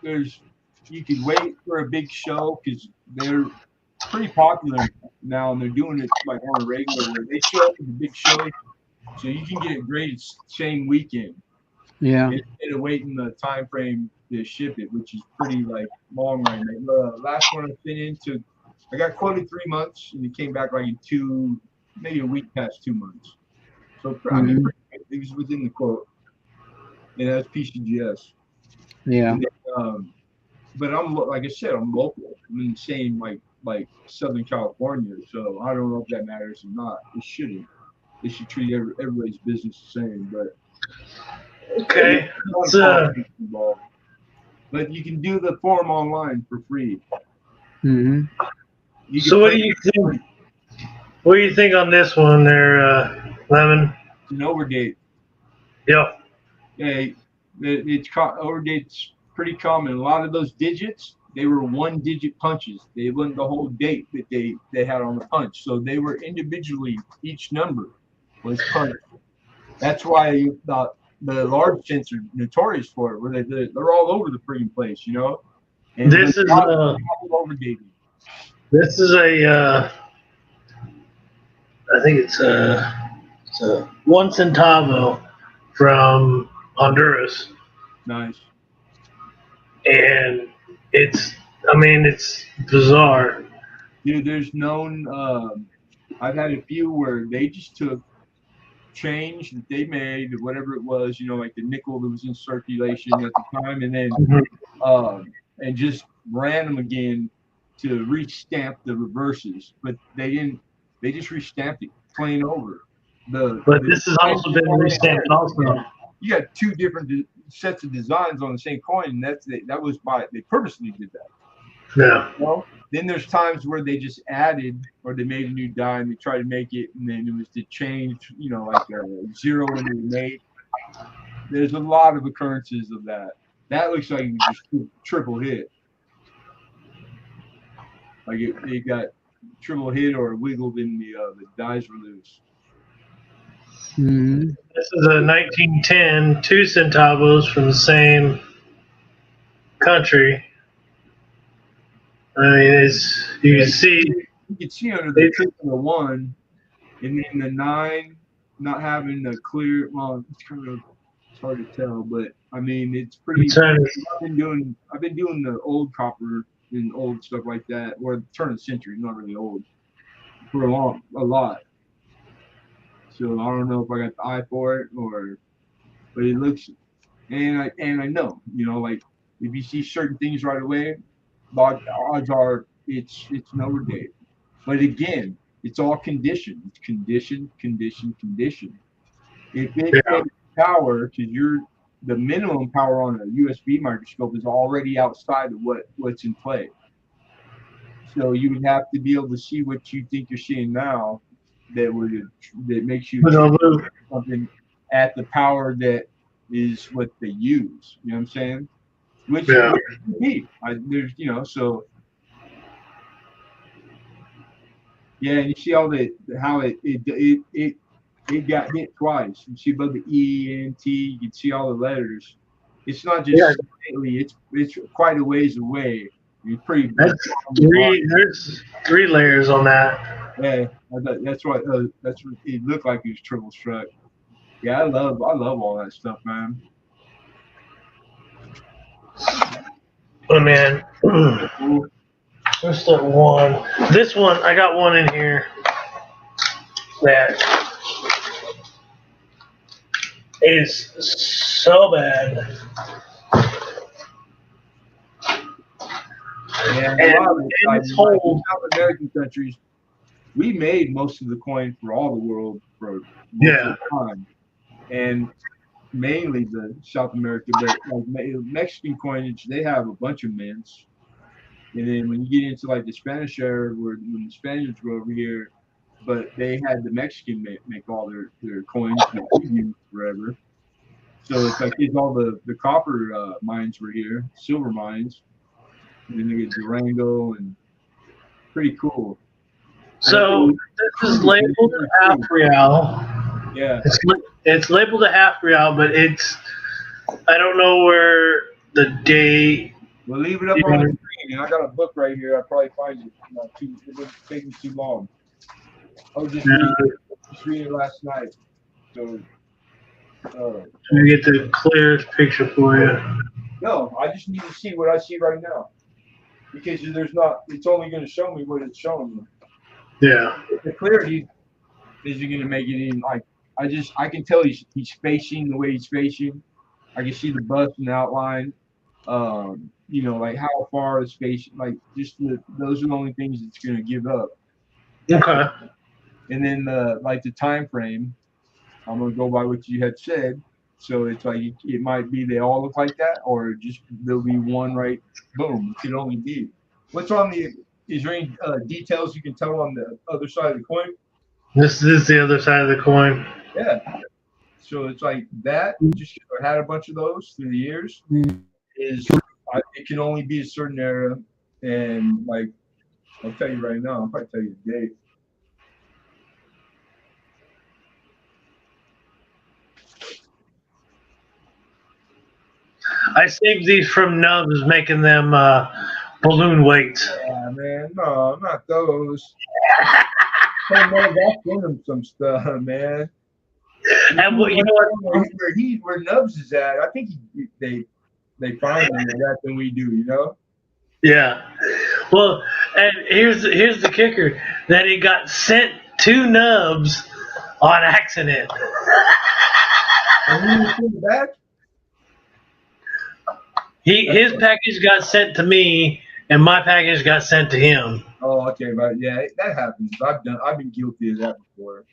there's you could wait for a big show because they're pretty popular now, and they're doing it like on a regular where they show up at the big show, so you can get it graded same weekend Yeah. instead of waiting the time frame to ship it, which is pretty like long right now. The last one I sent into, I got quoted 3 months, and it came back like in maybe a week past 2 months. So I mean, hmm it was within the quote. And that's PCGS. Yeah. And then, but I'm like I said, I'm local. I'm in the same like Southern California, so I don't know if that matters or not. It shouldn't. They should treat everybody's business the same. But Okay. involved. But you can do the form online for free. hmm So what do you think? What do you think on this one there, Lemon? It's an overdate. Yep. Yeah, overdate's pretty common. A lot of those digits, they were one-digit punches. They wasn't the whole date that they had on the punch. So they were individually, each number was punched. That's why the large tints are notorious for it, where they're all over the freaking place, you know. And This is overdated. this is a I think it's a one centavo from Honduras, Nice. and it's bizarre. Dude, there's known. I've had a few where they just took change that they made, whatever it was, you know, like the nickel that was in circulation at the time, and then and just ran them again to restamp the reverses, but they didn't. They just restamped it plain over. But this has also been restamped also. You got two different sets of designs on the same coin, and that was they purposely did that. Yeah. Well, then there's times where they just added or they made a new die and they tried to make it, and then it was to change, you know, like a zero when they were made. There's a lot of occurrences of that. That looks like it just triple hit. Like it got triple hit or wiggled in the dies were loose. hmm This is a 1910 2 centavos from the same country. I mean, you can see. You can see under the tip of the 1, and then the 9 not having the clear. Well, it's hard to tell, but I mean it's pretty. I've been doing the old copper and old stuff like that, or turn of the century, not really old, for a lot. So I don't know if I got the eye for it or but it looks, and I know, like if you see certain things right away, odds are it's Notre Dame. But again, it's all conditioned. It's conditioned, conditioned, conditioned. If it Yeah. takes power, because the minimum power on a USB microscope is already outside of what's in play. So you would have to be able to see what you think you're seeing now, that makes you But attribute although, something at the power that is what they use. You know what I'm saying? Which yeah. could be. There's so yeah, and you see all how it got hit twice. You see above the E N T, you can see all the letters. It's not Yeah. just slightly, it's quite a ways away. It's pretty There's 3 layers on that. yeah, that's what it looked like. It was triple struck. Yeah, I love all that stuff, man. Oh man. Cool. Where's that one? This one, I got one in here that is so bad. Yeah, And, a lot of it, and it's whole. South American countries, we made most of the coin for all the world for most Yeah. of the time, and mainly the South America, but like Mexican coinage, they have a bunch of mints. And then when you get into like the Spanish era, when the Spaniards were over here, but they had the Mexican make all their coins that we used forever. So it's like all the copper mines were here, silver mines, and then they get Durango and pretty cool. So this is labeled a half real. Yeah. It's labeled a half real, but I don't know where the date. We'll leave it up on the screen, and I got a book right here. I'll probably find it. It wouldn't take me too long. I'll just read it last night. So, Let me get the clearest picture for you. no, I just need to see what I see right now, because it's only going to show me what it's showing me. Yeah. The clarity isn't going to make it even like, I can tell he's spacing the way he's spacing. I can see the bust and the outline. Like how far the space, like just those are the only things it's going to give up. Okay. And then the time frame, I'm gonna go by what you had said. So it's like it might be they all look like that, or just there'll be one right. Boom. It could only be. What's on the? Is there any details you can tell on the other side of the coin? This is the other side of the coin. Yeah. So it's like that. Just I had a bunch of those through the years. Is it can only be a certain era, and like I'll tell you right now. I'll probably tell you the date. I saved these from Nubs, making them balloon weights. Yeah, man. No, not those. Hey, man, I've seen him some stuff, man. And you know what? Where Nubs is at, I think they find him that than we do, you know? Yeah. Well, and here's the kicker: that it got sent to Nubs on accident. And he didn't send it back? His package got sent to me, and my package got sent to him. Oh, okay, but yeah, that happens. I've been guilty of that before.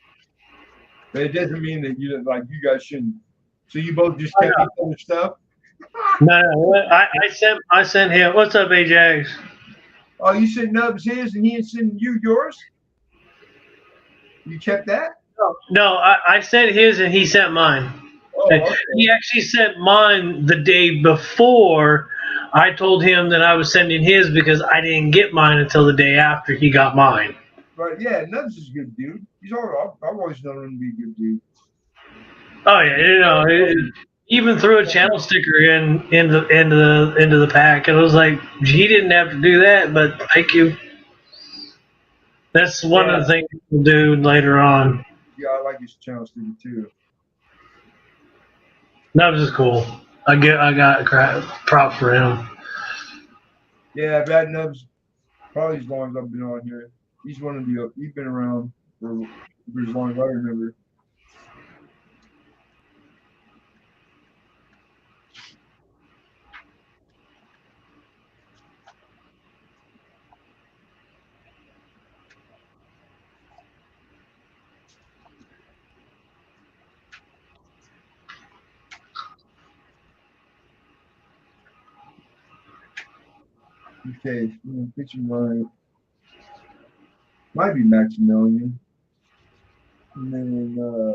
But it doesn't mean that you guys shouldn't. So you both just kept each other's stuff? No, I sent him. What's up, Ajax? Oh, you sent Nubs his and he sent you yours? You kept that? No, I sent his and he sent mine. Oh, okay. He actually sent mine the day before. I told him that I was sending his because I didn't get mine until the day after he got mine. Right, yeah, Nubs is a good dude. I've always known him to be a good dude. Oh yeah, even threw a channel sticker into the pack, and I was like, he didn't have to do that, but thank you. That's one of the things we'll do later on. Yeah, I like his channel sticker too. Nubs is cool. I got props for him. Yeah, I've had Nubs probably as long as I've been on here. He's been around for as long as I remember. Okay, picture might be Maximilian. And then $1,000.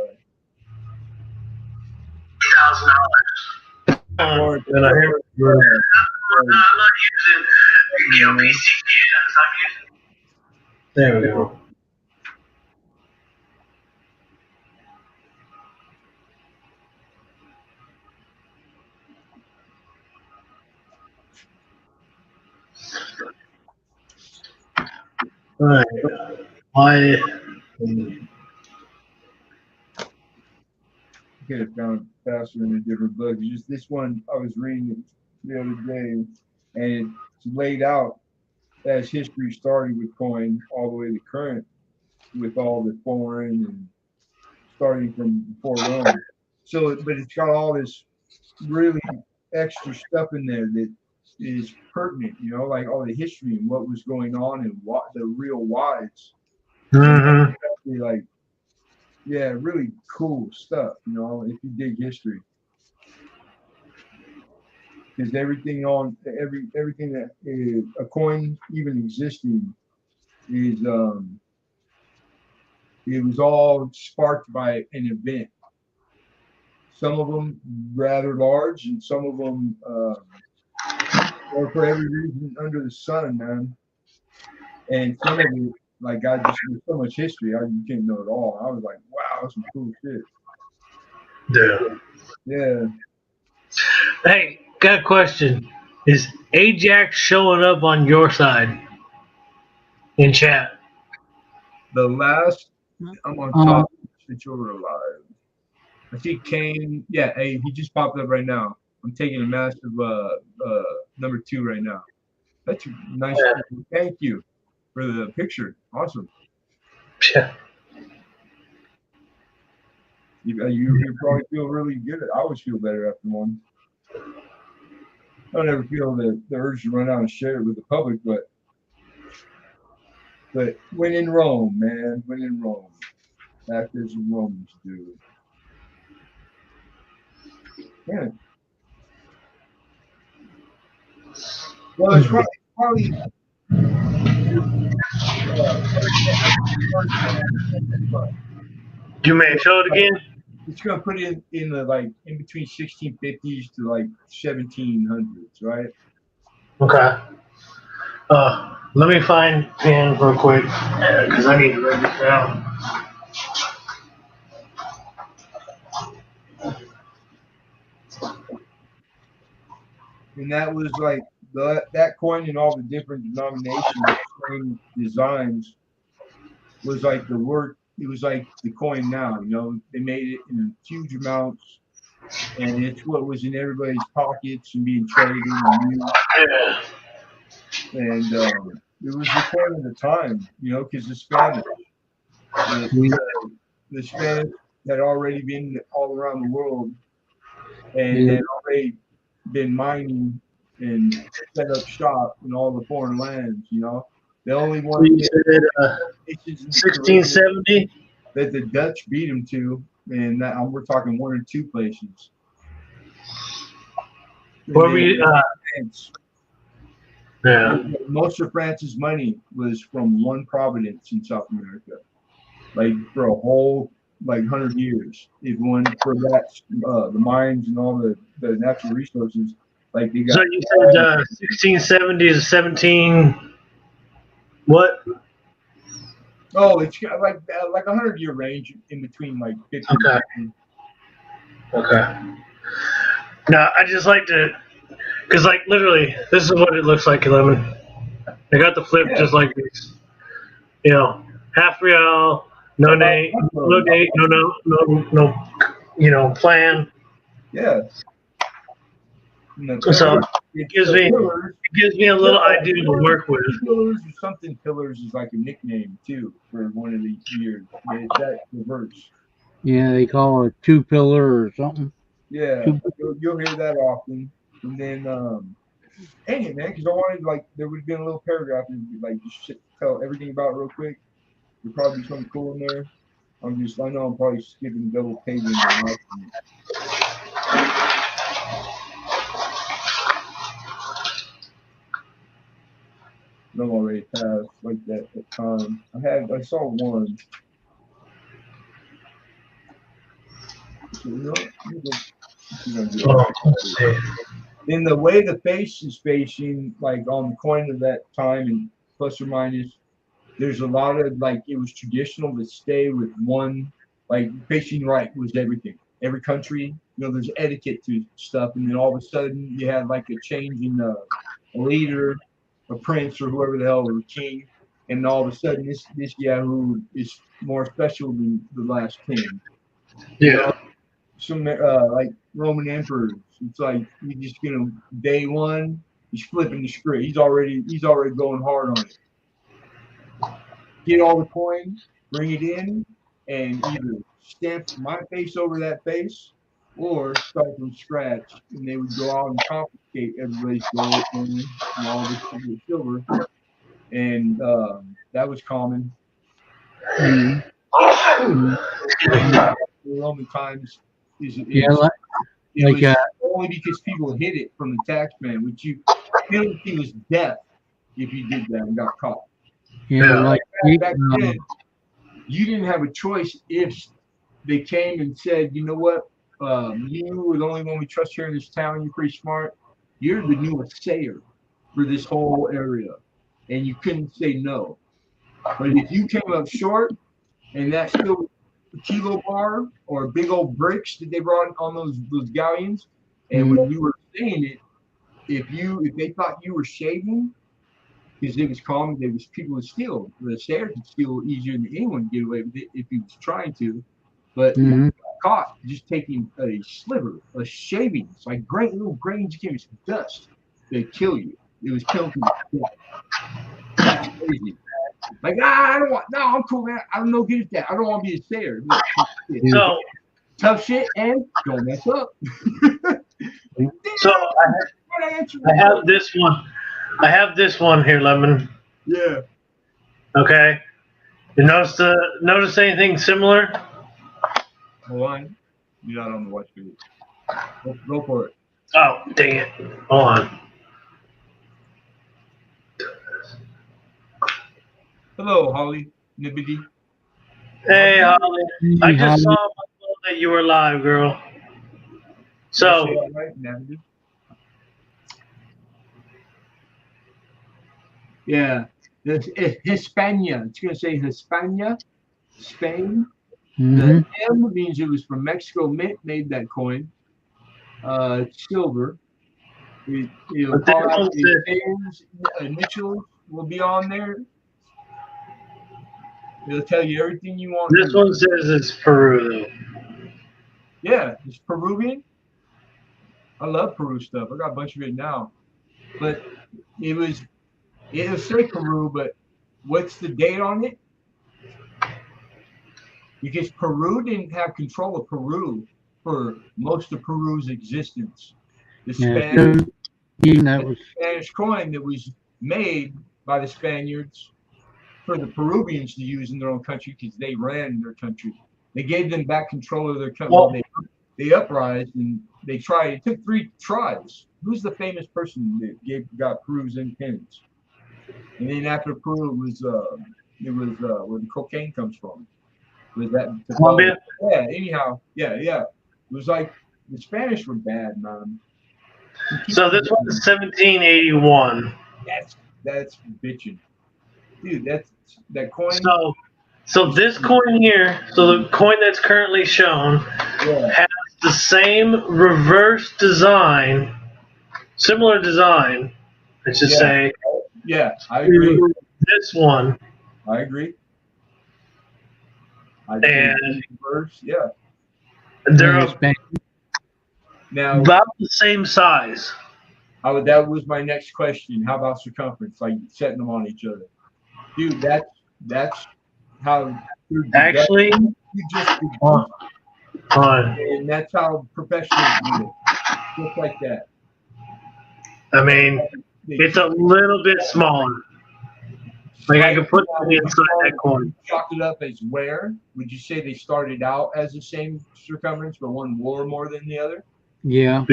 or And I hear I'm not using QPCPS. I'm using. There we go. All right. Why? could have found faster in a different book. It's just this one I was reading it the other day, and it's laid out as history started with coin all the way to current, with all the foreign and starting from before Rome. So, but it's got all this really extra stuff in there that is pertinent, like all the history and what was going on and what the real whys. Mm-hmm. Like, yeah, really cool stuff, if you dig history. Because everything that is a coin even existing is it was all sparked by an event. Some of them rather large, and some of them or for every reason under the sun, man. And some of it, like I just there's so much history, you can't know it all. I was like, wow, that's some cool shit. Yeah. Yeah. Hey, got a question. Is Ajax showing up on your side in chat? The last I'm on top since you're alive. I see Kane. Yeah, hey, he just popped up right now. I'm taking a massive number 2 right now. That's nice. Yeah. Thank you for the picture. Awesome. Yeah. You probably feel really good. I always feel better after one. I don't ever feel the urge to run out and share it with the public, but when in Rome, man, when in Rome, act as the Romans do. Yeah. Well, it's probably You may show it again. it's gonna put it in the in between 1650s to 1700s, right? Okay. Let me find pen real quick because I need to write this down. And that was that coin and all the different denominations, same designs was like the word. It was like the coin now. They made it in huge amounts, and it's what was in everybody's pockets and being traded and used. Yeah. And it was the coin of the time, because the Spanish had already been all around the world and had already been mining and set up shop in all the foreign lands. The only one You said 1670. that the Dutch beat them to, and we're talking 1 or 2 places. Where we? France. Yeah. Most of France's money was from one province in South America, for a whole 100 years. It went for that the mines and all the natural resources. They got. So you said 1670 to 17. What? Oh, it's got like a 100-year range in between 50. Okay. Okay. Now I just like to, cause literally, this is what it looks like, Lemon. I got the flip just like this. Half real, no date, no plan. Yeah. So it gives me a little idea to work with. Pillars is like a nickname too for one of these years. That reverse. Yeah, they call it 2 pillar or something. Yeah, you'll hear that often. And then, dang it, man, because I wanted there would have been a little paragraph and just tell everything about it real quick. There'd probably be something cool in there. I know I'm probably skipping double paging. No, already passed like that at time. I saw one. So, you know, you know, do Oh, it. let's see. In the way the face is facing, like on the coin of that time, and plus or minus, there's a lot of like it was traditional to stay with one, like facing right was everything. Every country, you know, there's etiquette to stuff, and then all of a sudden you had like a change in a leader, a prince, or whoever the hell, or king, and all of a sudden this Yahoo is more special than the last king. You know, Yeah. some like Roman emperors. It's like you just day one, he's flipping the script. He's already going hard on it. Get all the coin, bring it in, and either stamp my face over that face or start from scratch. And they would go out and confiscate everybody's gold coin and all this silver. And that was common. Mhm. The Roman times is Yeah, like, it like was only because people hid it from the tax man, which penalty was death if you did that and got caught. yeah, Yeah. like Back then, you didn't have a choice if they came and said, you know what, you are the only one we trust here in this town. You're pretty smart. You're the new assayer for this whole area, and you couldn't say no. But if you came up short, and that still kilo bar or big old bricks that they brought on those galleons, and when you were saying it, if they thought you were shaving, because it was common, there was people would steal. The sailor could steal easier than anyone get away with it if he was trying to. But if you got caught just taking a sliver, a shavings, like little grains of chemicals, dust, they'd kill you. It was penalty. That's crazy. Like, I don't want, no, I'm cool, man. I don't know, good at that. I don't want to be a sailor. Look, So, tough shit and don't mess up. so I have this one. I have this one here, Lemon. Yeah. Okay. You notice anything similar? Hold on. You're not on the watch video. Go for it. Oh, dang it. Hold on. Hello, Holly Nibbity. Hey, Holly. I just saw on my phone that you were live, girl. So, Right, Nibbity? Yeah. It's Hispania. It's going to say Hispania, Spain. The M means it was from Mexico. Mint made that coin. Silver. It'll call out the names, initials will be on there. It'll tell you everything you want. This one says it's Peru, though. Yeah, it's Peruvian. I love Peru stuff. I got a bunch of it now. But it'll say Peru, but what's the date on it? Because Peru didn't have control of Peru for most of Peru's existence. The Spanish coin that was made by the Spaniards for the Peruvians to use in their own country because they ran their country. They gave them back control of their country. Well, they uprised and they tried. It took 3 tries. Who's the famous person that got Peru's independence? And then after Peru, it was where the cocaine comes from. Was that Colombia? Yeah. Anyhow, yeah. It was like the Spanish were bad, man. So this one is 1781. That's bitching, dude. That coin. So this coin here, so the coin that's currently shown, has the same reverse design, similar design. Let's just say. Yeah, I agree. This one. I agree. And reverse, yeah. They're now about the same size. That was my next question. How about circumference? Like setting them on each other, dude. That's how. Actually, you just and that's how professionals do it, just like that. I mean, it's a little bit smaller. Like I could put it inside that coin. Chalked it up as where? Would you say they started out as the same circumference, but one wore more than the other? Yeah.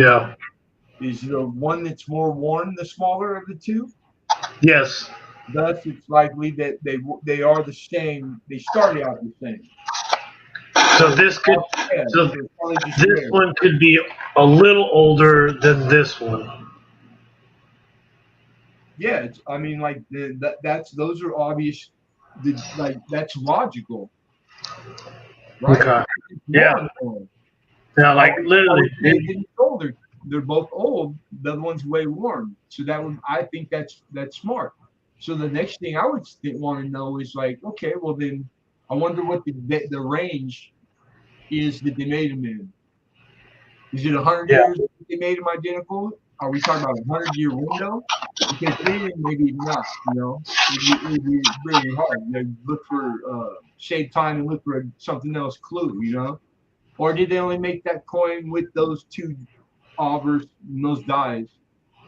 Is the one that's more worn the smaller of the two? Yes. Thus, it's likely that they are the same. They started out the same. So this could, Yeah, so so it's probably just this rare. one could be a little older than this one. Yeah, I mean, like that's those are obvious. Like that's logical, right? Okay. It's Yeah. more. Yeah, I like would literally. say it's older. They're both old. The other one's way worn. So that would I think that's smart. So the next thing I would want to know is like, okay, well then, I wonder what the range is that they made them in. Is it 100 years that they made them identical? Are we talking about a 100-year window? Because then maybe not. It'd be really hard. Look for save time and look for something else clue. Or did they only make that coin with those two obverse and those dies,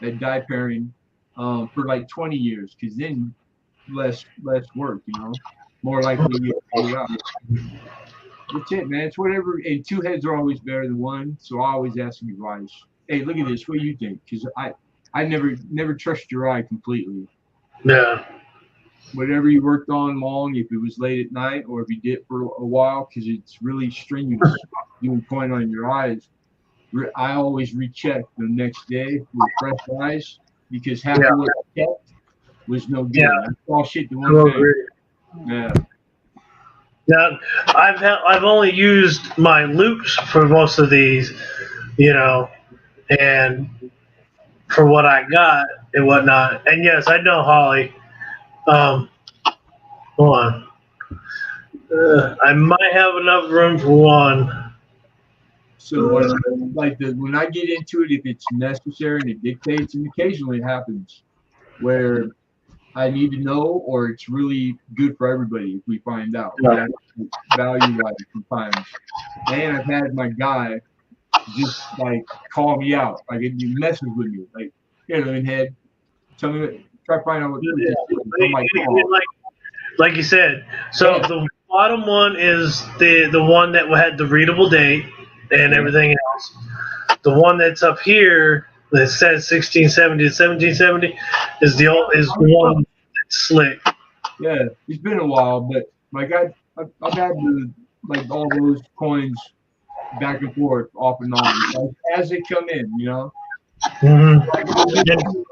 that die pairing, for like 20 years? Because then less work, more likely to get paid out. That's it, man. It's whatever. And two heads are always better than one, so I always ask you advice. Hey, look at this. What do you think? Because I never trust your eye completely. Yeah. Whatever you worked on long, if it was late at night or if you did it for a while, because it's really strenuous doing point on your eyes. I always recheck the next day with fresh eyes because half Yeah. of what I kept was no good. Yeah. I saw shit the I one will thing. agree. Yeah. Yeah, I've only used my loops for most of these, and for what I got and whatnot. And yes, I know Holly. Um, hold on. I might have enough room for one. So when I get into it, if it's necessary and it dictates, and occasionally it happens where I need to know, or it's really good for everybody if we find out. Yeah. Value wise sometimes. And I've had my guy just like call me out, like he messes with me, like in head, tell me, try to find out what this is. I'm like, come on. Like you said. So Yeah. the bottom one is the one that had the readable date and everything else. The one that's up here that says 1670 to 1770 is the one that's slick. Yeah, it's been a while, but like I've had like all those coins back and forth, off and on, like, as they come in. Mm-hmm. Like you'll get to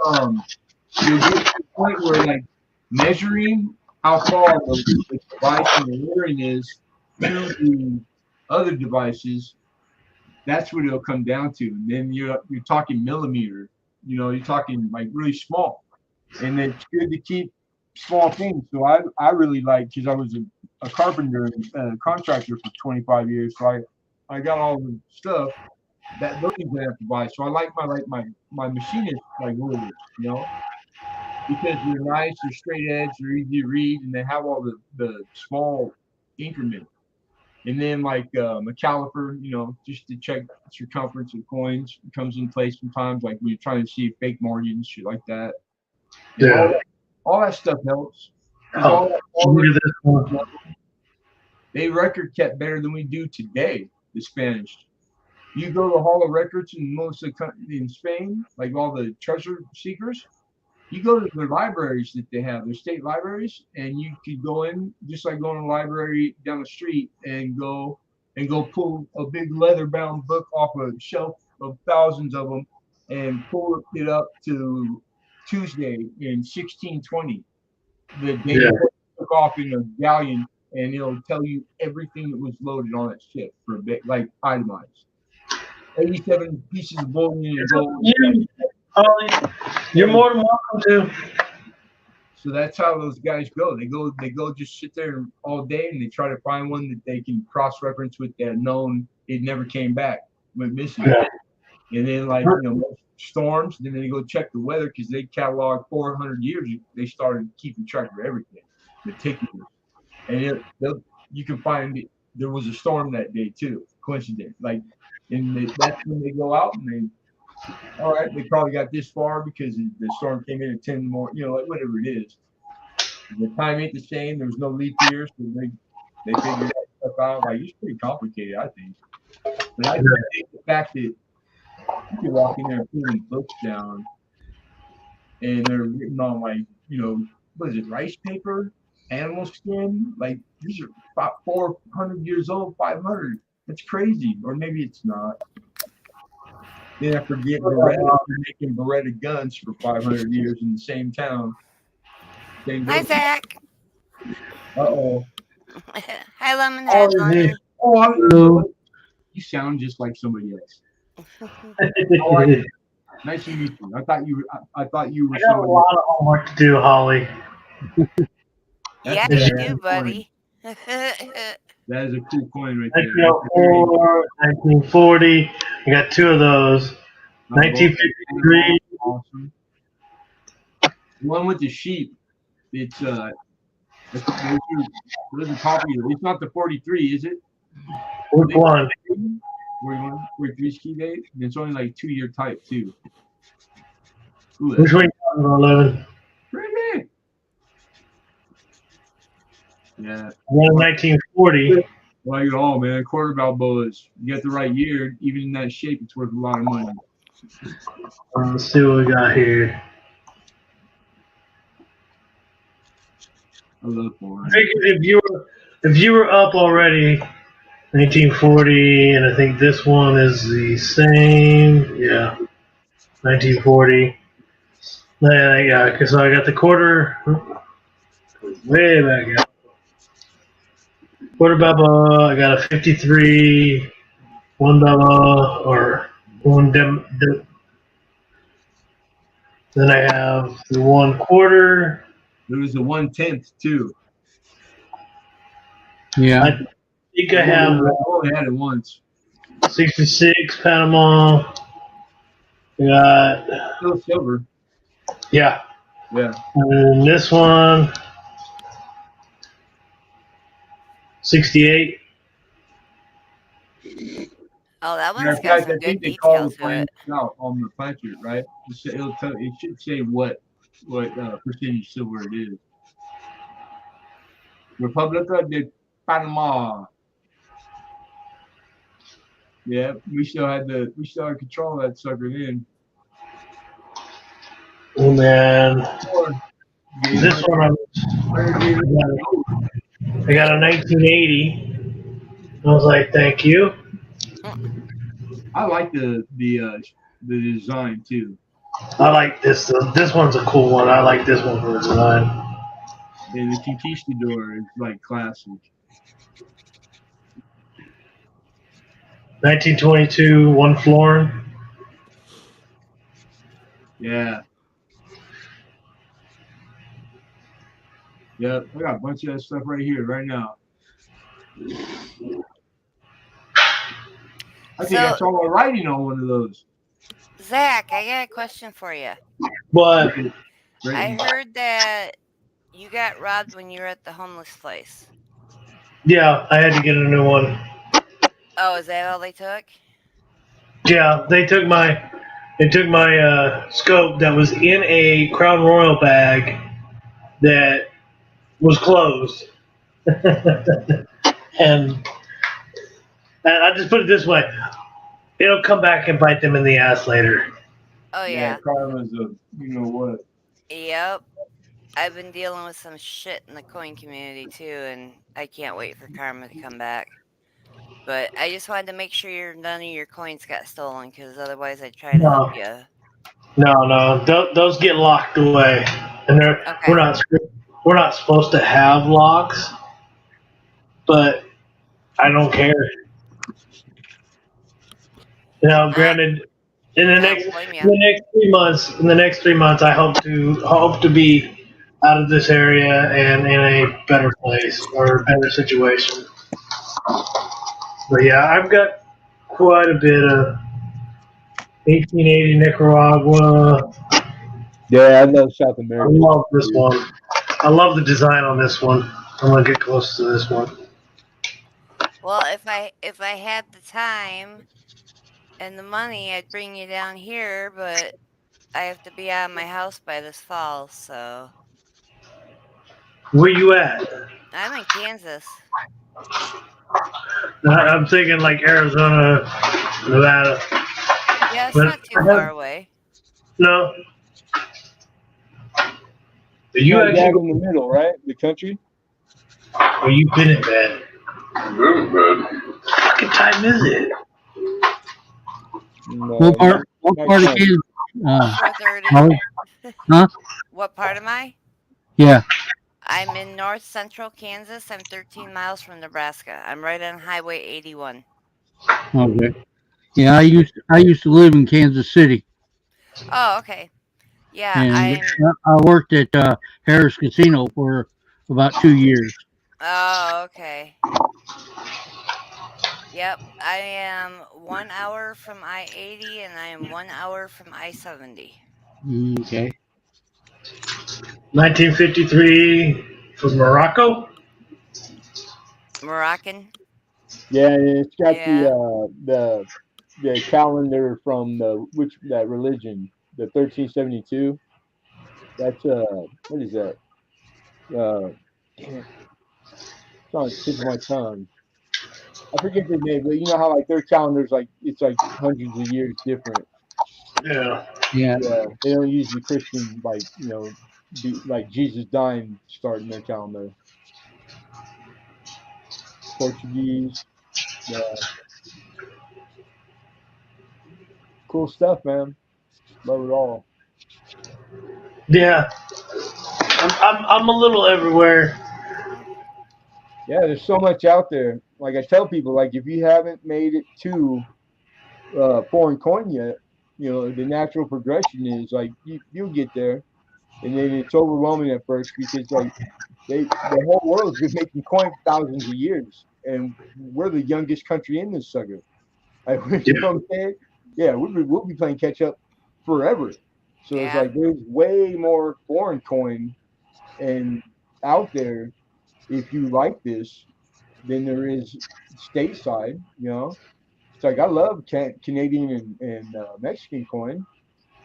the point where like measuring how far the device and the layering is to the other devices. That's what it'll come down to, and then you're talking millimeter. You're talking like really small, and it's good to keep small things. So I really like, because I was a carpenter and contractor for 25 years, so I got all the stuff that those things have to buy. So I like my machinist like rulers, because they're nice, they're straight edge, they're easy to read, and they have all the small increments. And then like a caliper, just to check circumference of coins, it comes in place sometimes, like when you're trying to see fake margins, shit like that. And Yeah. all that stuff helps. Because Oh, look at this one. they record kept better than we do today, the Spanish. You go to Hall of Records in most of in Spain, like all the treasure seekers, you go to their libraries that they have, their state libraries, and you could go in just like going to a library down the street and go pull a big leather bound book off a shelf of thousands of them and pull it up to Tuesday in 1620, the day Yeah. before it took off in a galleon, and it'll tell you everything that was loaded on that ship for a bit, like itemized. 87 pieces of bullion and gold. Holly, you're more than welcome to. So that's how those guys go. They go just sit there all day and they try to find one that they can cross reference with that known it never came back, went missing. Yeah. And then storms, then they go check the weather because they catalog 400 years. They started keeping track of everything, meticulous. And you can find there was a storm that day too, coincident. That's when they go out and all right, they probably got this far because the storm came in at 10 more, like whatever it is. The time ain't the same. There was no leap year, so they figured that stuff out. Like, it's pretty complicated, I think. But I think the fact that you can walk in there and put books down, and they're written on what is it, rice paper, animal skin. Like these are about 400 years old, 500. That's crazy. Or maybe it's not. Then I forget Beretta. They're making Beretta guns for 500 years in the same town. Same Hi, building. Zach. Uh-oh. Hi, Lemonhead Bunny. Oh, you sound just like somebody else. How are you? Nice to meet you. I thought you were I got a somebody. lot of homework to do, Holly. Yeah, That's you a do, cool buddy. coin. That is a cool coin right there. 1904, 1940. I got two of those. 1953. Awesome. The one with the sheep. It's those are popular. It's not the 43, is it? Which one? 41, 43 ski date. It's only like 2-year type too. Ooh, Which one are you talking about, 11? pretty. Yeah. One in 1940. Well, you all, man. Quarter Balboas. You get the right year, even in that shape, it's worth a lot of money. Let's see what we got here. I love foreign. If you were up already, 1940, and I think this one is the same. Yeah, 1940. Yeah, so I got the quarter way back up. Quarter Baba, I got a 53, one Baba, or one then I have the 1/4. There was a 1/10 too. Yeah. I think I have I only had it once. 66 Panama. We got, Still silver. yeah. Yeah. And this one, 68. Oh, that Matter one's of got fact, some I think good they call detail the to plan it. out on the plancher, right? It should say what percentage silver it is. Republica de Panama. Yeah, we still had control of that sucker then. And then Gave this it- one, I got a 1980. I was like, thank you. I like the design too. I like this. This one's a cool one. I like this one for the design. And the Conquistador is like classic. 1922, one florin. Yeah. Yep, I got a bunch of that stuff right here, right now. I think I saw my writing on one of those. Zach, I got a question for you. But I heard that you got robbed when you were at the homeless place. yeah, I had to get a new one. Oh, is that all they took? Yeah, they took my scope that was in a Crown Royal bag that was closed. and I just put it this way, it'll come back and bite them in the ass later. Oh, yeah. Karma's a, you know what. Yep. I've been dealing with some shit in the coin community too, and I can't wait for karma to come back. But I just wanted to make sure none of your coins got stolen, because otherwise I'd try to help you. No, those get locked away, and we're not supposed to have locks, but I don't care. Now, granted, in the next 3 months, I hope to be out of this area and in a better place or a better situation. But yeah, I've got quite a bit of 1880 Nicaragua. Yeah, I love South America. I love this one. I love the design on this one. I'm gonna get close to this one. Well, if I had the time and the money, I'd bring you down here, but I have to be out of my house by this fall, so. Where you at? I'm in Kansas. I'm thinking like Arizona, Nevada. Yeah, it's not too far away. No. You Smack actually dab in the middle, right? The country. or you been in bed? Good, good. What time is it? No, What part? What part of Kansas? 4:30. Holly? Huh? What part am I? Yeah. I'm in north central Kansas. I'm 13 miles from Nebraska. I'm right on Highway 81. Okay. Yeah, I used to live in Kansas City, Oh, okay. Yeah, and I'm. I worked at Harris Casino for about 2 years. Oh, okay. Yep, I am 1 hour from I 80 and I am 1 hour from I 70. Okay. 1953 from Morocco. Moroccan? yeah, and it's got Yeah. the calendar from that religion, the 1372. That's what is that? Damn it, it's on the tip of my tongue. I forget the name, but you know how like their calendars like it's like hundreds of years different. Yeah. Yeah. Yeah, they don't use the Christian like Jesus dying starting their calendar. Portuguese, yeah, cool stuff, man. Love it all. Yeah. I'm a little everywhere. Yeah, there's so much out there. Like I tell people, like if you haven't made it to foreign coin yet, the natural progression is like you'll get there, and then it's overwhelming at first because like the whole world's been making coin for thousands of years, and we're the youngest country in this sucker. Like, you Yeah. know what I'm saying? Yeah, we'll be playing catch up forever. So it's Yeah. like there's way more foreign coin and out there if you like this than there is stateside. It's like I love Canadian and Mexican coin,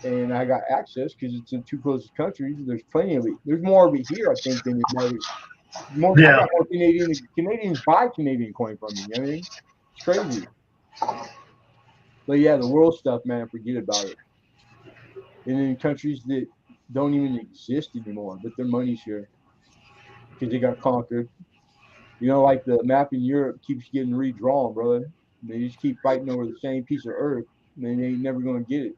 and I got access because it's the two closest countries. There's plenty of it. There's more of it here, I think, than it might. More, I Yeah. got more Canadians buy Canadian coin from me. You know what I mean? It's crazy. But yeah, the world stuff, man, forget about it. And in countries that don't even exist anymore, but their money's here because they got conquered. Like the map in Europe keeps getting redrawn, brother. They just keep fighting over the same piece of earth, and they ain't never gonna get it.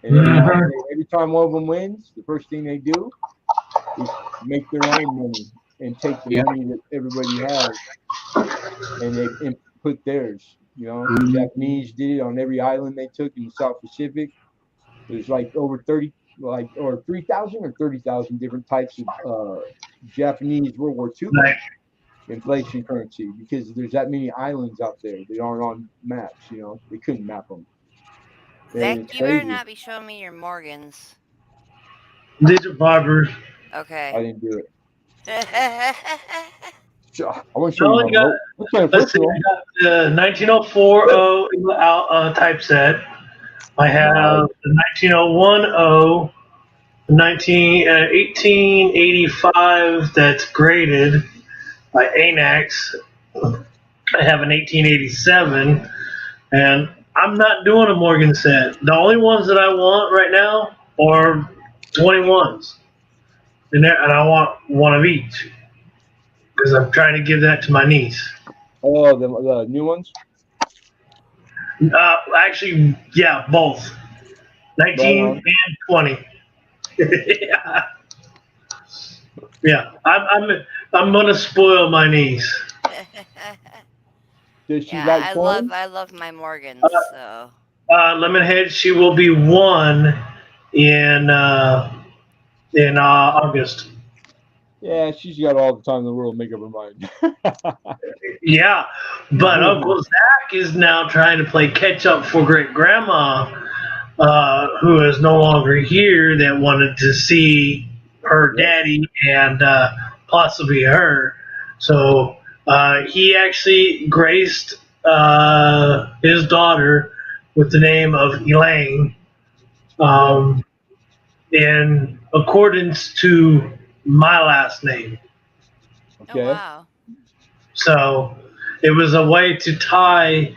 And Mhm. every time one of them wins, the first thing they do is make their own money and take the Yeah. money that everybody has and put theirs. The Mhm. Japanese did it on every island they took in the South Pacific. There's like over 30, like or 3,000 or 30,000 different types of Japanese World War II Like, coins, inflation currency, because there's that many islands out there that aren't on maps. They couldn't map them, and Zach, it's you better crazy. not be showing me your Morgans. these are barbers. I Okay. didn't do it. Yeah, I want to I show you my only got, remote. Let's play let's see, personal. I got the 1904 typeset. I have the 1901 1885 that's graded by ANAX. I have an 1887, and I'm not doing a Morgan set. The only ones that I want right now are 21s, and I want one of each because I'm trying to give that to my niece. Oh, the new ones. Actually, yeah, both Right 19 on. and 20. Yeah, yeah. I'm gonna spoil my niece. Does she like coins? I love my Morgans. So Lemonhead, she will be one in August. Yeah, she's got all the time in the world to make up her mind. Yeah, but Uncle Zach is now trying to play catch up for great grandma, who is no longer here, that wanted to see her daddy and possibly her. So he actually graced his daughter with the name of Elaine, um, in accordance to my last name. oh Okay. wow. So it was a way to tie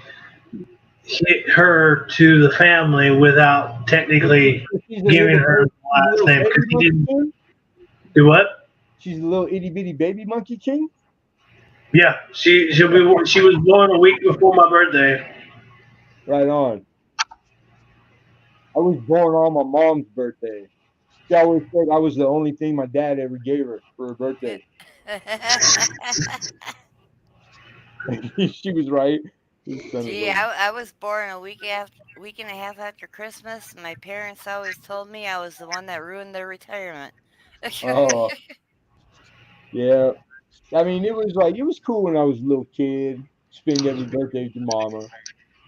her to the family without technically She's a giving little her baby, the last name because he didn't. soon. Do what? She's a little itty bitty baby monkey king. Yeah, she was born a week before my birthday. Right on. I was born on my mom's birthday. She always said I was the only thing my dad ever gave her for her birthday. She was right. You son of Gee, a. I was born a week and a half after Christmas. My parents always told me I was the one that ruined their retirement. Oh, yeah. I mean, it was cool when I was a little kid. Spend every birthday with your mama,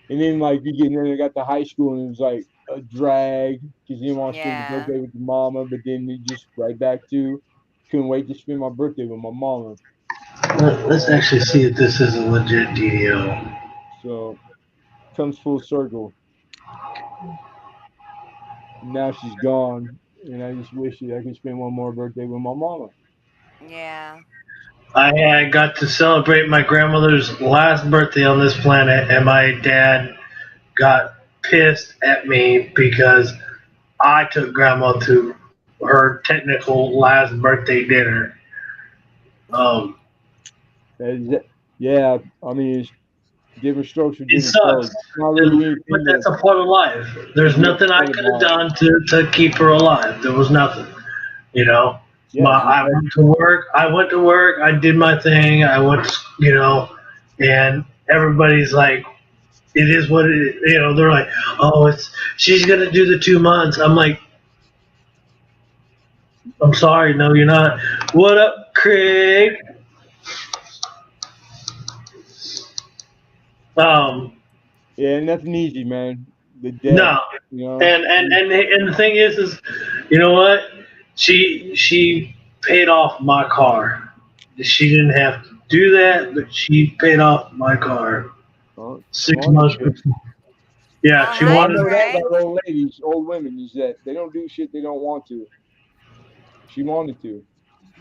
and then like you get then I got to high school and it was like a drag because you didn't want to spend your Yeah. birthday with your mama, but then it just right back to couldn't wait to spend my birthday with my mama. Let's actually see if this is a legit DDO. So comes full circle. Now she's gone, and I just wish that I could spend one more birthday with my mama. Yeah. I got to celebrate my grandmother's last birthday on this planet, and my dad got pissed at me because I took grandma to her technical last birthday dinner. Um, That is it. Yeah, I mean, it's different strokes for it different sucks, folks. Not really but anything that's a part of life. to There's be nothing I upset could have about. done to keep her alive. There was nothing, you know. Yeah, she's I like, went to work. I went to work. I did my thing. I went, and everybody's like, it is what it is. They're like, oh, she's gonna do the 2 months. I'm like, I'm sorry, no, you're not. What up, Craig? Um, yeah, nothing easy, man. The death, no, you know. and the thing is, you know what? She paid off my car. She didn't have to do that, but she paid off my car Oh, 6 months awesome. before. Yeah, Well, she Well, I hi, wanted. know that Craig. about old ladies, old women, is that they don't do shit they don't want to. She wanted to,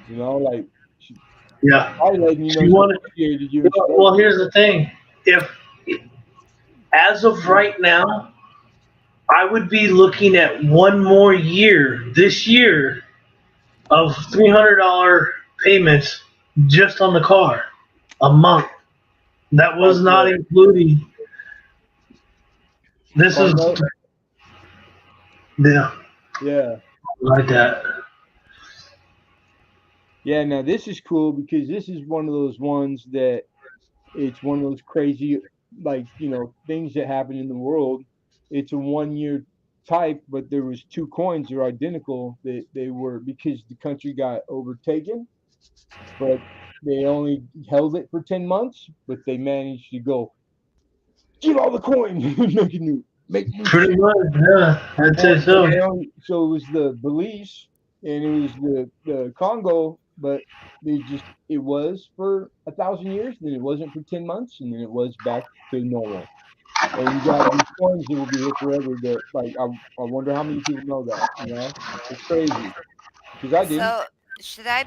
you know, like she Yeah, probably letting you know she she wanted. appreciated you and she loved Well, you. here's the thing. If as of right now, I would be looking at one more year this year of $300 payments just on the car a month. That was Fuck not yeah. including. This Fuck is no. yeah, Yeah. like that. Yeah, now this is cool because this is one of those ones that it's one of those crazy, like, things that happen in the world. It's a 1 year type, but there was two coins that are identical that they were because the country got overtaken, but they only held it for 10 months, but they managed to go, get all the coins, make new Pretty shit. much, yeah. I'd say But so. so it was the Belize and it was the Congo, but it was for 1,000 years, then it wasn't for 10 months, and then it was back to normal. And you got these coins that will be here forever. That like I wonder how many people know that. It's crazy because I didn't. So, should I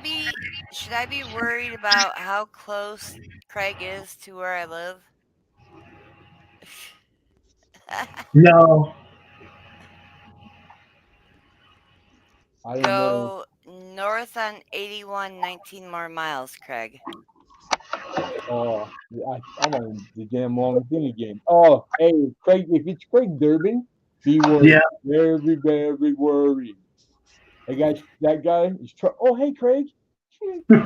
be worried about how close Craig is to where I live? No, I don't know. Go north on 81, 19 more miles, Craig. Oh, I'm on the damn wrong thing again. Oh, hey, Craig, if it's Craig Durbin, be yeah. worried. Very, very worried. That guy is. Oh, hey, Craig. Craig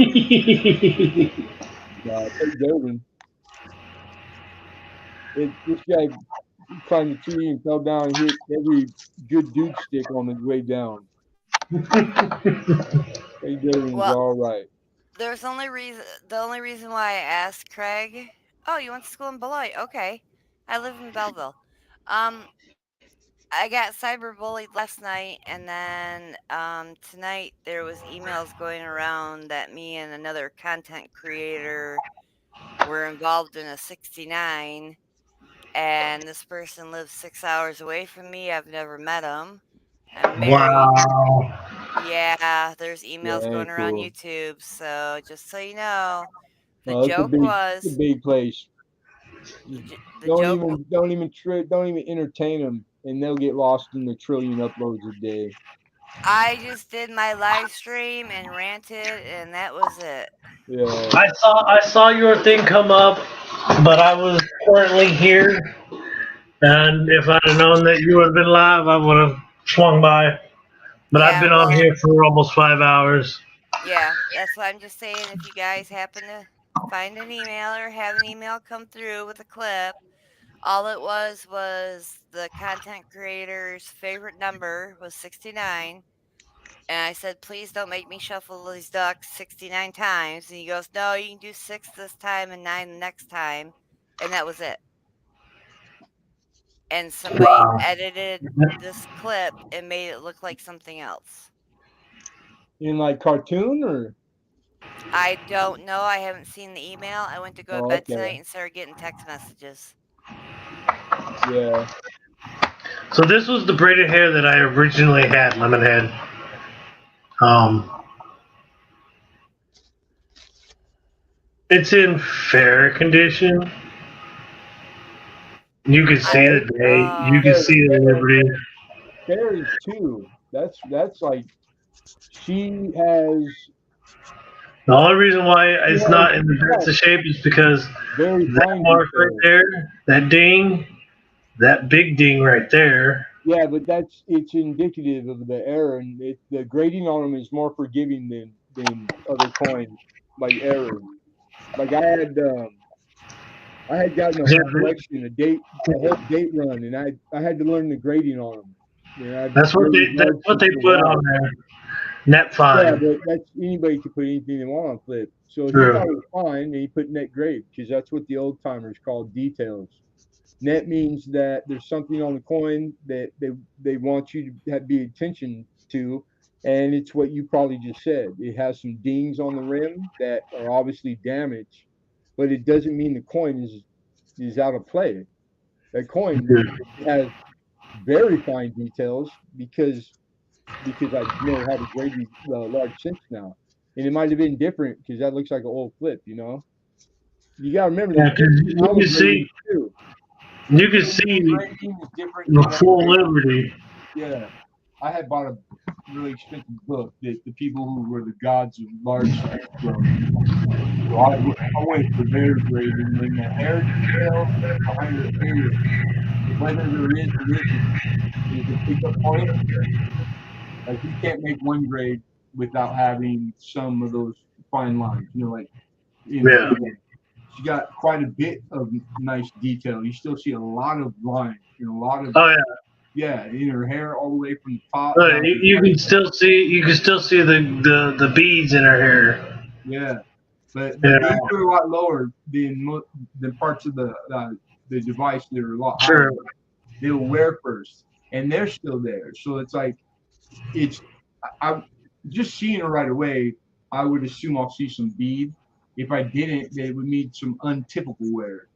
Durbin. This guy climbed the tree and fell down and hit every good dude stick on his way down. Craig Durbin's Well, all right. the only reason why I asked Craig. Oh, you went to school in Beloit? Okay, I live in Belleville. Um, I got cyberbullied last night, and then tonight there was emails going around that me and another content creator were involved in a 69, and this person lives 6 hours away from me. I've never met him. I'm married. Wow. Yeah, there's emails Yeah, going around cool. YouTube. So just so you know, the No, it's a joke was big place. the Just j- the joke. don't even entertain them, and they'll get lost in the trillion uploads a day. I just did my live stream and ranted, and that was it. Yeah. I saw your thing come up, but I was currently here, and if I'd have known that you would have been live, I would have swung by. But I've Yeah, been on well, here for almost 5 hours. yeah, that's what I'm just saying. If you guys happen to find an email or have an email come through with a clip, all it was the content creator's favorite number was 69. And I said, please don't make me shuffle these ducks 69 times. And he goes, no, you can do six this time and nine the next time. And that was it. And somebody Wow. edited this clip and made it look like something else. In like cartoon or? I don't know. I haven't seen the email. I went to go to Oh, bed okay. tonight and started getting text messages. Yeah. So this was the braided hair that I originally had, Lemonhead. Um, it's in fair condition. You can I, see the day. You can Fair, see the fair, liberty. fair is two. That's like she has The only reason why she it's has not in the best of shape is because very that fine mark right details. there, that ding, that big ding right there. Yeah, but it's indicative of the error, and the grading on them is more forgiving than other coins like errors. Like I had gotten a Yeah, whole collection, a whole date run, and I had to learn the grading on them. You know, I've that's what they graded that's large what ships they for a put on while. there. Net Yeah, fine. but that's anybody can put anything they want on flip. So he True. thought it was fine, and he put net grade because that's what the old timers call details. Net means that there's something on the coin that they want you to be attention to, and it's what you probably just said. It has some dings on the rim that are obviously damaged, but it doesn't mean the coin is out of play. That coin has very fine details because I know how to grade these large sinks now, and it might have been different because that looks like an old flip. You got to remember Yeah, there's because different you color can see gradings too. you can Indian see grading is different the than other full grading. liberty. Yeah, I had bought a really expensive book that the people who were the gods of large stamp wrote. So I went for their grading and the hair detail behind the ear, whether there is or is a pickup point. Like you can't make one grade without having some of those fine lines. Like in Yeah. she got quite a bit of nice detail. You still see a lot of lines and a lot of Oh yeah. yeah in her hair all the way from the top Look, down to you can still see the beads in her hair. yeah. But the Yeah. beats are a lot lower than parts of the device that are a lot higher. True. They'll wear first, and they're still there. So it's like it's I just seeing it right away. I would assume I'll see some bead. If I didn't, they would need some untypical wear.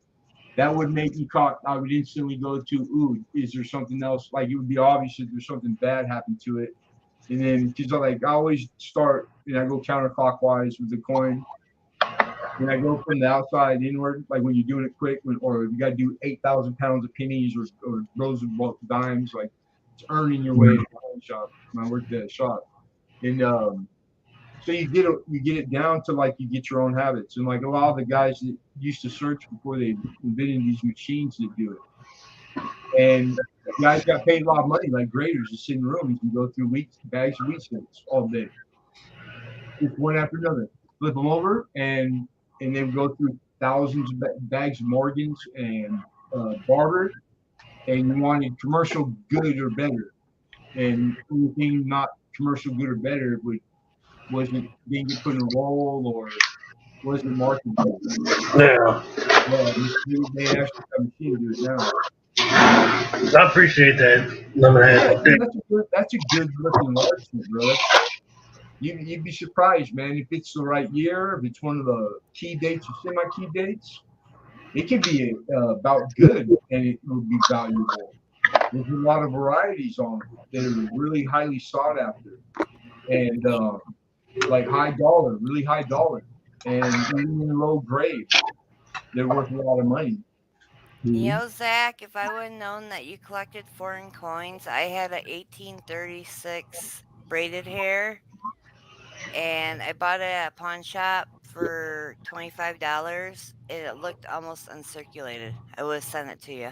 That would make me caught. I would instantly go to, ooh, is there something else? Like it would be obvious that there's something bad happened to it. And then because I always start and I go counterclockwise with the coin. And I go from the outside inward, like when you're doing it quick, or you got to do 8,000 pounds of pennies or rows of dimes, like it's earning your way to the coin shop. When I worked at a shop, and so you get it down to like you get your own habits, and like a lot of the guys that used to search before they invented these machines that do it, and guys got paid a lot of money, like graders, to sit in rooms and go through bags of wheat sticks all day, just one after another, flip them over, and they would go through thousands of bags of Morgans and barber, and you wanted commercial good or better, and anything not commercial good or better didn't get put in a roll or wasn't marketable. Yeah. Yeah, they actually have a machine to do it now. I appreciate that, Yeah, Lemonhead. dude, that's a good looking large one, bro. You'd be surprised, man, if it's the right year, if it's one of the key dates or semi-key dates. It can be about good, and it will be valuable. There's a lot of varieties on them that are really highly sought after, and like really high dollar, and even in low grade, they're worth a lot of money. You Mhm. know, Zach, if I would have known that you collected foreign coins, I had a 1836 braided hair, and I bought it at a pawn shop for $25, and it looked almost uncirculated. I would have sent it to you,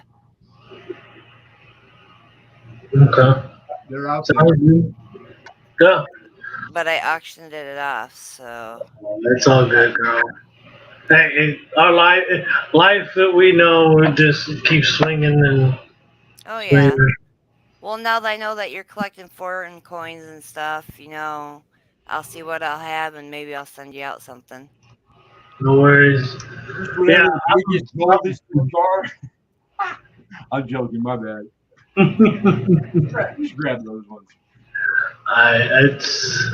Okay. They're out there. Sounds good. Yeah. but I auctioned it off. So It's all good, girl. Hey, our life that we know, it just keeps swinging and oh swinging. yeah. Well, now that I know that you're collecting foreign coins and stuff, I'll see what I'll have, and maybe I'll send you out something. No worries. Just Yeah. whatever the biggest, boldest ones are. I'm joking. My bad. Just grab those ones. It's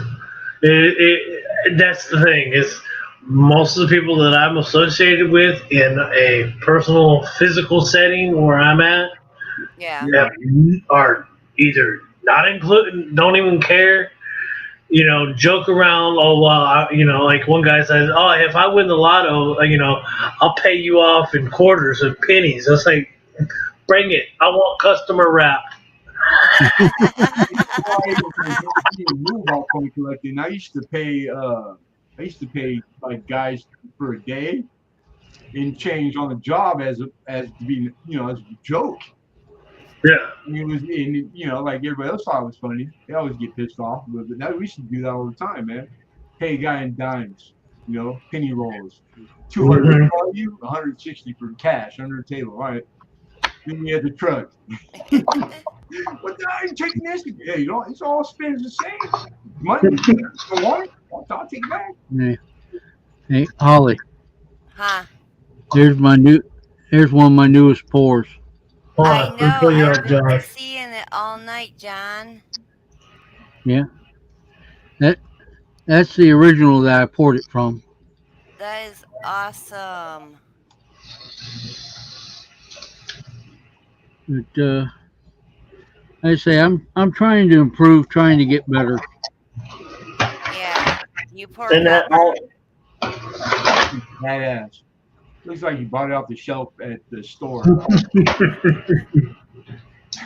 that's the thing is most of the people that I'm associated with in a personal physical setting where I'm at Yeah. Yeah. are either not including, don't even care, joke around. Oh well, like one guy says, oh, if I win the lotto, I'll pay you off in quarters and pennies. It's like, bring it. I want customer wrap. Move all coin collecting. I used to pay. I used to pay like guys for a day in change on the job as to be as a joke. Yeah. And it was like everybody else thought it was funny. They always get pissed off, but now we used to do that all the time, man. Pay a guy in dimes, penny rolls. 200 Mhm. for you, 160 for cash under the table. All right. Then we had the truck. What the hell are you taking this? Yeah, it's all spins the same. Money, you don't want it? I'll take it back. Yeah. Hey, Holly, Huh? here's here's one of my newest pours. Hold I on. Let me know. pull you I've up, been Josh. seeing it all night, John. Yeah, that that's the original that I poured it from. That is awesome. But I say I'm trying to improve, trying to get better. Yeah. You pour And that copper? Badass. Looks like you bought it off the shelf at the store.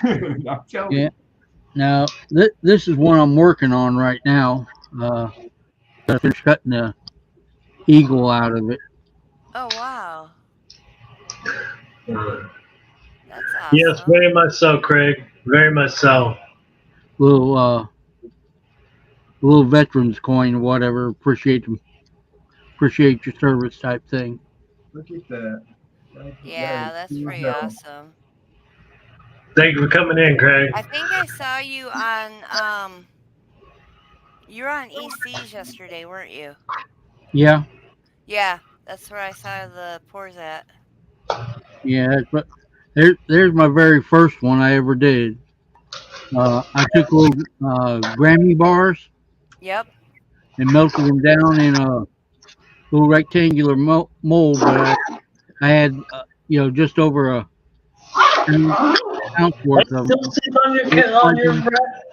I'm telling Yeah. you. Now this is one I'm working on right now. I finished cutting the eagle out of it. Oh, wow. That's Yes, awesome. very much so, Craig. Very much so. Little little veterans coin or whatever. Appreciate your service type thing. Look at that. Yeah, that's That pretty is awesome. Thank you for coming in, Craig. I think I saw you you were on EC's yesterday, weren't you? Yeah, Yeah, that's where I saw the pours at. yeah. But there's my very first one I ever did. I took little Grammy bars Yep. and melted them down in a little rectangular mold, but I had just over a ounce I worth of still them. sit on your breath.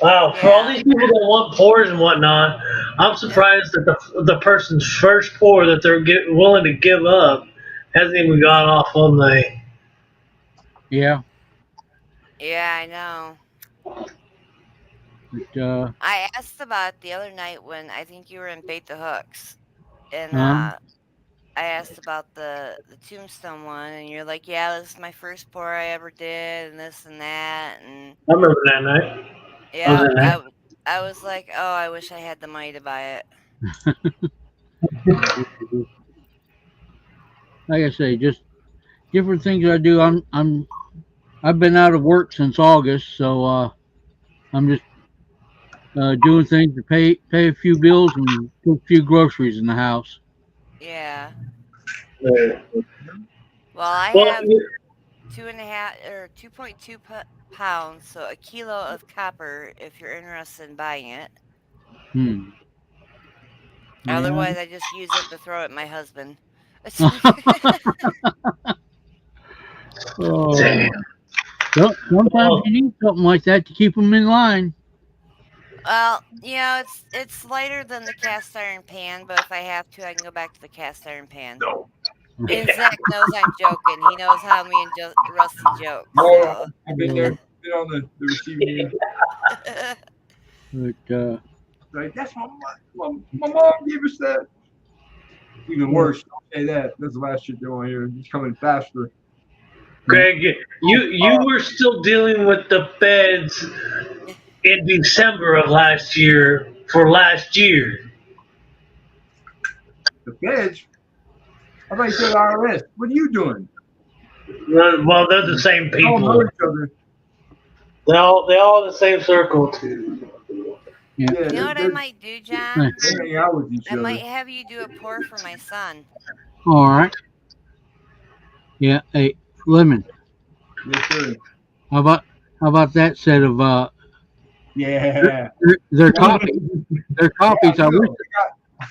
Wow, for all Yeah. these people that want pours and whatnot, I'm surprised that the person's first pour that they're willing to give up hasn't even gone off on the. Yeah, Yeah, I know. but I asked about it the other night when I think you were in Bait the Hooks, and uh, I asked about the Tombstone one, and you're like, "Yeah, this is my first pour I ever did, and this and that." And I remember that night. I was yeah, in there. I was like, "Oh, I wish I had the money to buy it." like I say, just different things I do. I've been out of work since August, so I'm just doing things to pay a few bills and put a few groceries in the house. Yeah. Yeah. Well, I Well, have 2.2 pounds, so a kilo of copper if you're interested in buying it. Hmm. Yeah. Otherwise, I just use it to throw at my husband. Oh, damn. sometimes Well, you need something like that to keep them in line. Well, it's lighter than the cast iron pan, but if I have to, I can go back to the cast iron pan. no. And Zach knows I'm joking. He knows how me and Rusty joke. No, So I've been there. Been on the receiving end. But Like, that's my mom gave us that. Even worse, don't say that. That's the last shit they want to hear. It's coming faster. Greg, you were still dealing with the feds in December of last year for last year. The feds? I thought you said IRS. What are you doing? Well, they're the same We all know people. each other. They're all in the same circle. Yeah, You know what I might do, John? they hang out with each I other. might have you do a pour for my son. all right. Yeah. Hey, Lemon. Yes, sir. How about that set of Yeah. their copies? Their copies. Yeah, I wish.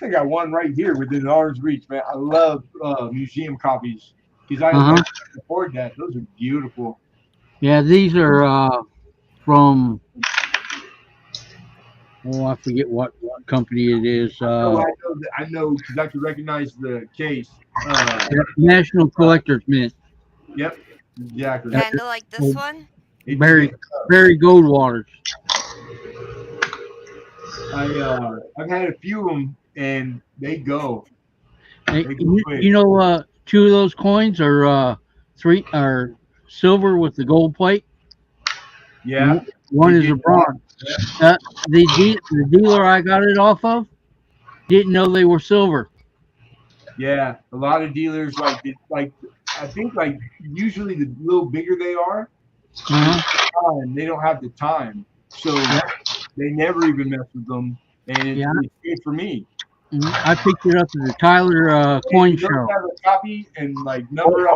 I got one right here within arm's reach, man. I love museum copies because I Uh-huh. can't afford that. Those are beautiful. Yeah, these are from. Oh, I forget what company it is. I know because I can recognize the case. National Collectors Mint. Yep, exactly. Yeah. Kind of like this one. Barry Goldwater's. I've had a few of them and they go. Hey, They go quick. you know, two of those coins are silver with the gold plate. Yeah. One They is a get bronze. The dealer I got it off of didn't know they were silver. Yeah, a lot of dealers I think usually the little bigger they are, Uh-huh. they don't have the time, so they never even mess with them, and it's good for me. I picked it up at the Tyler coin You don't show. have a copy and number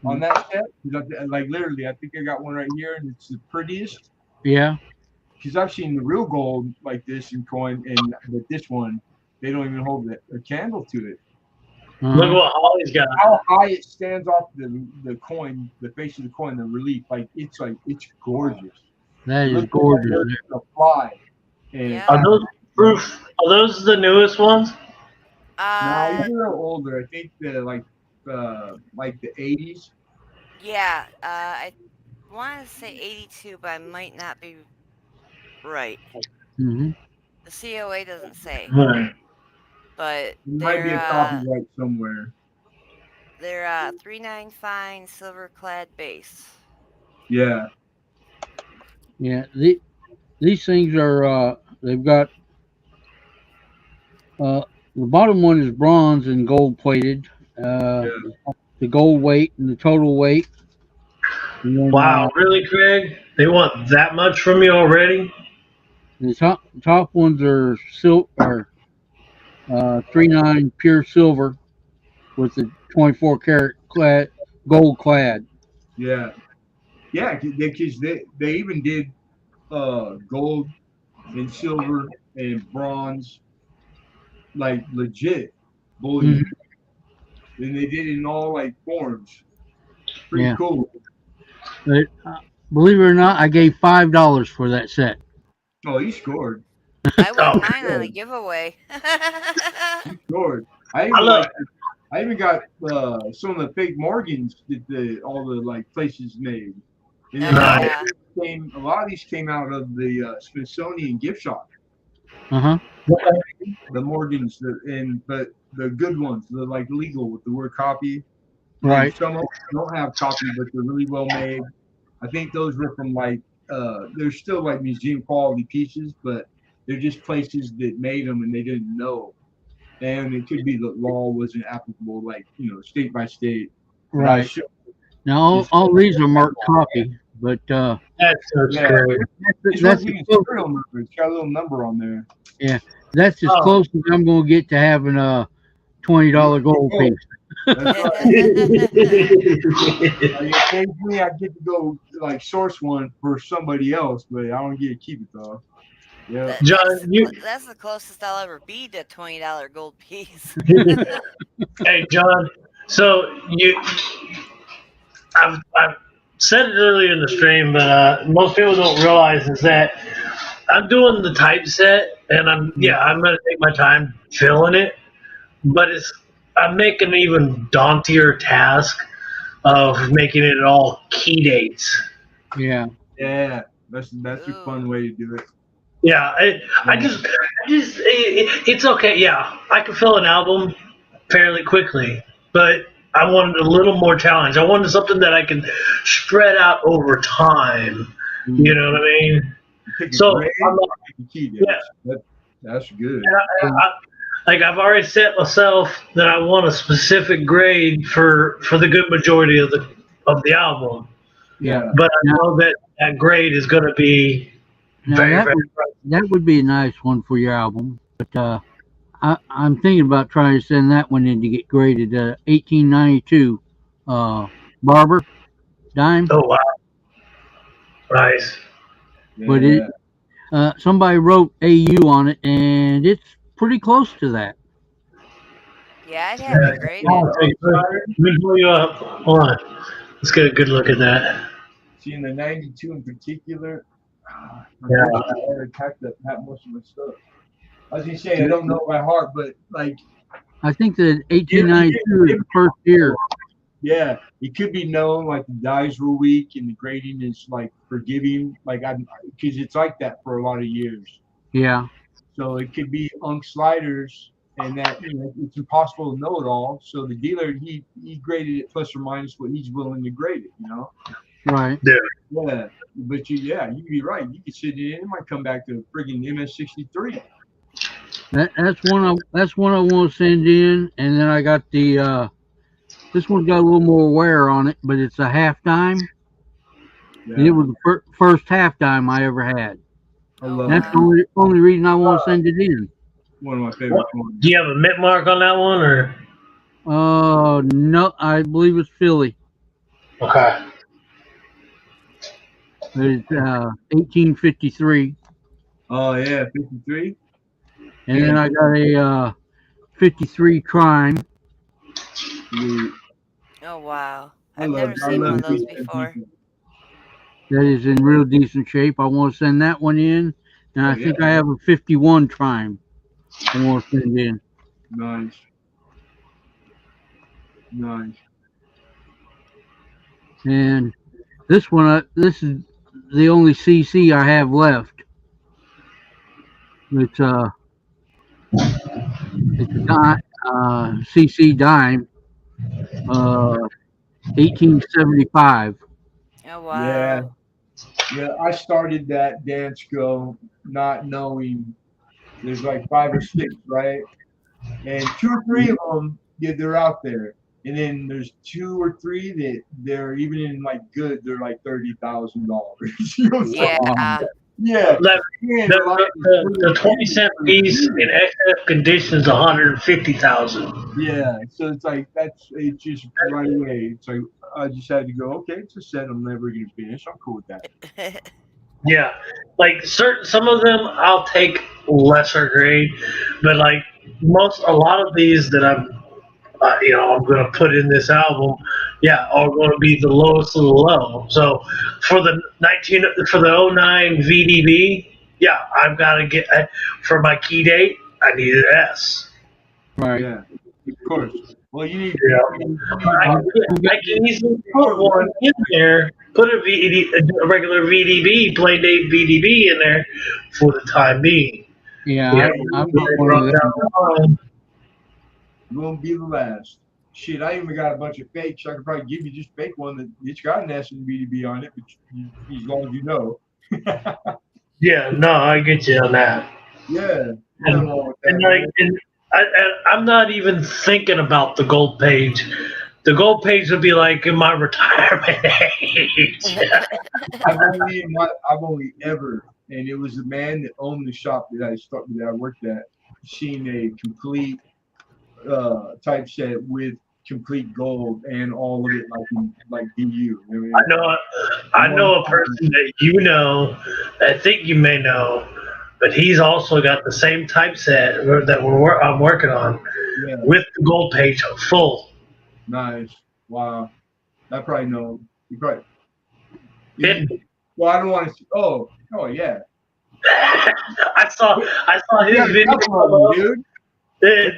on that set. Like literally, I think I got one right here, and it's the prettiest. Yeah. Because I've seen the real gold like this in coin, but this one they don't even hold a candle to it. Look what Holly's got. How high it stands off the coin, the face of the coin, the relief, it's gorgeous. That is gorgeous. A fly. And Yeah. Are those proof? Are those the newest ones? no, these are older. I think like the 80s. Yeah. I want to say 82, but I might not be right. Mm-hmm. The COA doesn't say, Right. but There might be a copyright somewhere. they're 3/9 fine silver clad base. Yeah. Yeah. These things are they've got the bottom one is bronze and gold plated. The gold weight and the total weight. And then, Wow, really, Craig? They want that much from you already? the top ones are 3/9 pure silver with the 24 karat gold clad. Yeah. Yeah, because they even did gold and silver and bronze, like legit bullion. And they did it in all like forms. Pretty cool. But believe it or not, I gave $5 for that set. Oh, he scored. I won mine on a giveaway. He scored. I even got some of the fake Morgans that all the like places made. And then a lot of these came out of the Smithsonian gift shop. Uh-huh. The Morgans, but the good ones, the like legal with the word copy. Right. And some of them don't have copy, but they're really well made. I think those were from they're still like museum quality pieces, but they're just places that made them and they didn't know. And it could be the law wasn't applicable, like state by state. Right. Now all these are marked copy, but that's great. That's serial number. It's got a little number on there. Yeah, that's as close as I'm going to get to having a $20 gold piece. That's right. Occasionally, I get to go like source one for somebody else, but I don't get to keep it though. Yeah, John, that's the closest I'll ever be to a $20 gold piece. Hey, John. So I've said it earlier in the stream, but most people don't realize is that I'm doing the typeset, and I'm going to take my time filling it, but I'm making an even dauntier task of making it all key dates. Yeah. Yeah. That's a fun way to do it. Yeah, it's okay. Yeah, I can fill an album fairly quickly, but I wanted a little more challenge. I wanted something that I can spread out over time. You know what I mean? Pick a So, grade, pick a key yeah. That's good. Like I've already set myself that I want a specific grade for the good majority of the album, Yeah. but I know that grade is going to be Now very that very. that would be a nice one for your album, but I'm thinking about trying to send that one in to get graded. 1892, Barber dime, Oh wow, nice. but somebody wrote AU on it, and it's pretty close to that. Yeah, I'd have it graded. Let me pull you up. Hold on. Let's get a good look at that. See, in the 92 in particular, Yeah. I already packed up that most of my stuff. I was gonna say I don't know by heart, but like, I think that 1892 is the first year. yeah, it could be known like the dies were weak and the grading is like forgiving, like because it's like that for a lot of years. Yeah, So it could be unk sliders, and that it's impossible to know it all. So the dealer he graded it plus or minus what he's willing to grade it. right. Yeah, but you could be right. You could sit in, it might come back to friggin' MS63. That's one I want to send in, and then I got the this one's got a little more wear on it, but it's a half dime. Yeah. And it was the first half dime I ever had. I love That's that. the only reason I want to send it in. One of my favorite ones. Do you have a mint mark on that one, or? No, I believe it's Philly. Okay. It's 1853, Oh yeah, 53. and then I got a 53 Trime. Oh wow, I I've never seen one of those before. That is in real decent shape. I want to send that one in, and I think I have a 51 Trime. I want to send in. Nice. And this one, this is the only CC I have left. It's a CC dime, 1875. Oh wow. Yeah. I started that dance go not knowing there's like 5 or 6, right? And 2 or 3 of them, they're out there. And then there's 2 or 3 that they're even in like good, they're like $30,000. Yeah. Yeah. The 20-cent piece in XF condition is 150,000. Yeah. So it's like it's just right away. It's like I just had to go, okay, it's a set I'm never gonna finish. I'm cool with that. Yeah, like some of them I'll take lesser grade, but like a lot of these that I'm going to put in this album, are going to be the lowest of the low. So for the 09 VDB, I've got to get for my key date, I need an S. Right. Yeah, of course. Well, you need. I can easily put one in there. Put a regular VDB, plain date VDB in there for the time being. Yeah, I'm not one of them. Won't be the last. Shit, I even got a bunch of fakes. I could probably give you just fake one that it's got an S and VDB on it, but as long as you know. Yeah, no, I get you on that. Yeah. I'm not even thinking about the gold page. The gold page would be like in my retirement age. I've only ever, and it was the man that owned the shop that I worked at, seen a complete typeset with complete gold and all of it like DU. I know a person that I think you may know, but he's also got the same typeset that I'm working on with the gold page full. Nice. Wow. I probably know. You probably. Well, I don't want to. Oh yeah. I saw his video, dude. Dude,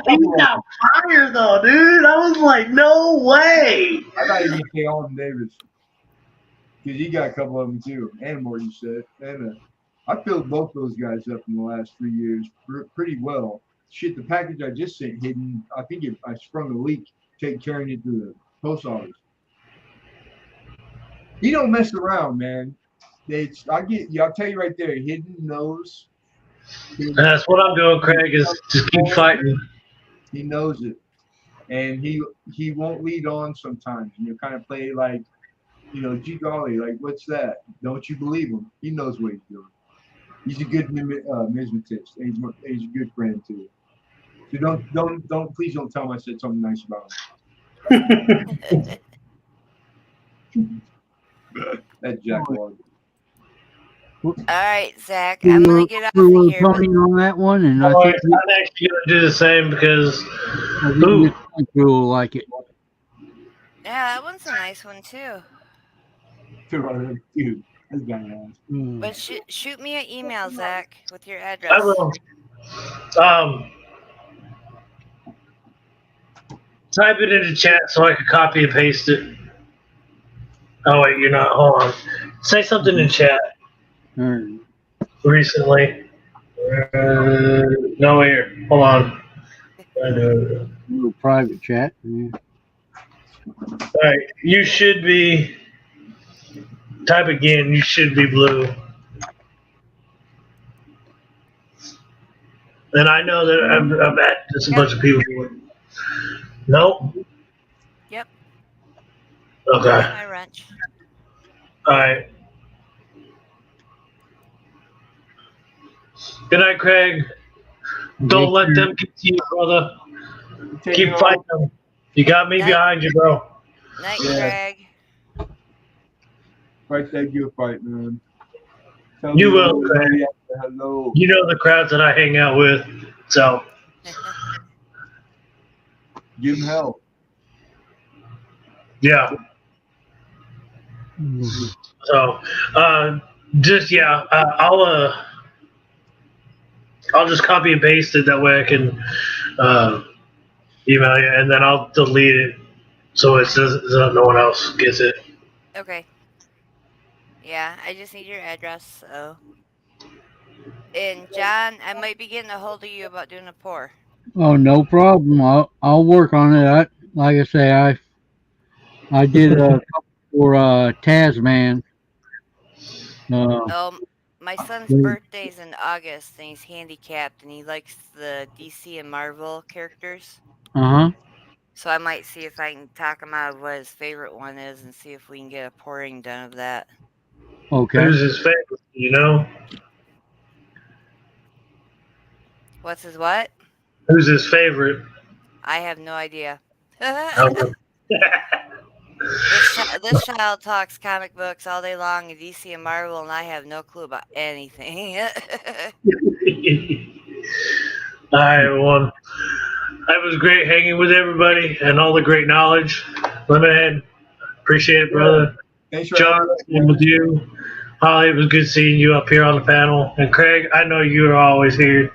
he got fire though, dude. I was like, no way. I thought you were going to say Alden Davis. because you got a couple of them too, and more you said. And I filled both those guys up in the last 3 years pretty well. Shit, the package I just sent hidden. I think I sprung a leak, carrying it to the post office. You don't mess around, man. I'll tell you right there, hidden knows. That's what I'm doing, Craig, is just keep fighting. He knows it. And he won't lead on sometimes. And you kind of play like, gee golly, like, what's that? Don't you believe him? He knows what he's doing. He's a good mismatist, and he's a good friend too. So please don't tell him I said something nice about him. That jackwad. All right, Zach, I'm gonna get off we of were here. But voting on that one, and All I right, think I'm actually going to do the same because we will like it. yeah, that one's a nice one too. Dude, that's badass. But shoot me an email, Zach, with your address. I will. Type it into chat so I can copy and paste it. Oh wait, you're not. Hold on. Say something in chat. Recently. No, here. Hold on. Little private chat. Yeah. All right, you should be. Type again. You should be blue. And I know that I've at just a bunch of people. Nope. Yep. Okay. My wrench. All right. Good night, Craig. Don't let them get to you, brother. Keep fighting them. You got me behind you, bro. Night, Craig. Fight that good fight, man. You will, Craig. Hello. You know the crowds that I hang out with, so. Give him hell. Yeah. So, just yeah, I'll just copy and paste it. That way I can email you, and then I'll delete it so it says so no one else gets it. Okay. Yeah, I just need your address. So. And John, I might be getting a hold of you about doing a pour. Oh, no problem. I'll work on it. Like I say, I did a couple for Tasman. My son's birthday's in August, and he's handicapped, and he likes the DC and Marvel characters. So I might see if I can talk him out of what his favorite one is, and see if we can get a pouring done of that. Okay. Who's his favorite? You know? What's his what? Who's his favorite? I have no idea. Okay. This child talks comic books all day long, and DC and Marvel, and I have no clue about anything. All right, everyone. It was great hanging with everybody and all the great knowledge. Lemonhead, appreciate it, brother. Thanks, John, with you. Holly, it was good seeing you up here on the panel. And Craig, I know you are always here.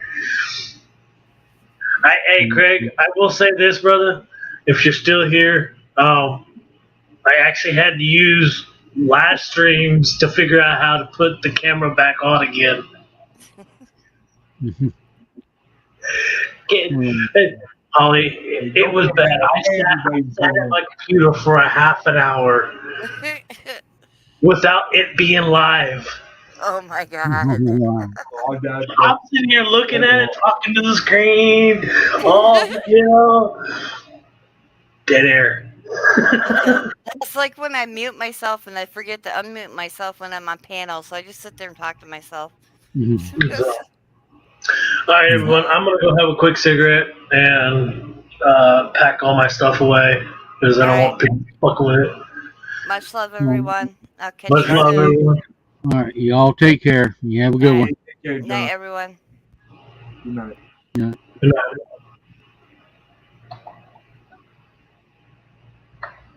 Hey, Craig, I will say this, brother. If you're still here, I actually had to use live streams to figure out how to put the camera back on again. Holly, it was bad. I sat at my computer for a half an hour without it being live. Oh my God. I'm sitting here looking at it, talking to the screen. Dead air. It's like when I mute myself and I forget to unmute myself when I'm on panel, so I just sit there and talk to myself. All right, everyone. I'm gonna go have a quick cigarette and pack all my stuff away because I don't want people fucking with it. Much love, everyone. I'll catch Much you love, soon. everyone. All right, y'all take care. You have a good one. Take care, Night, John. everyone. Good night. Yeah. Good night.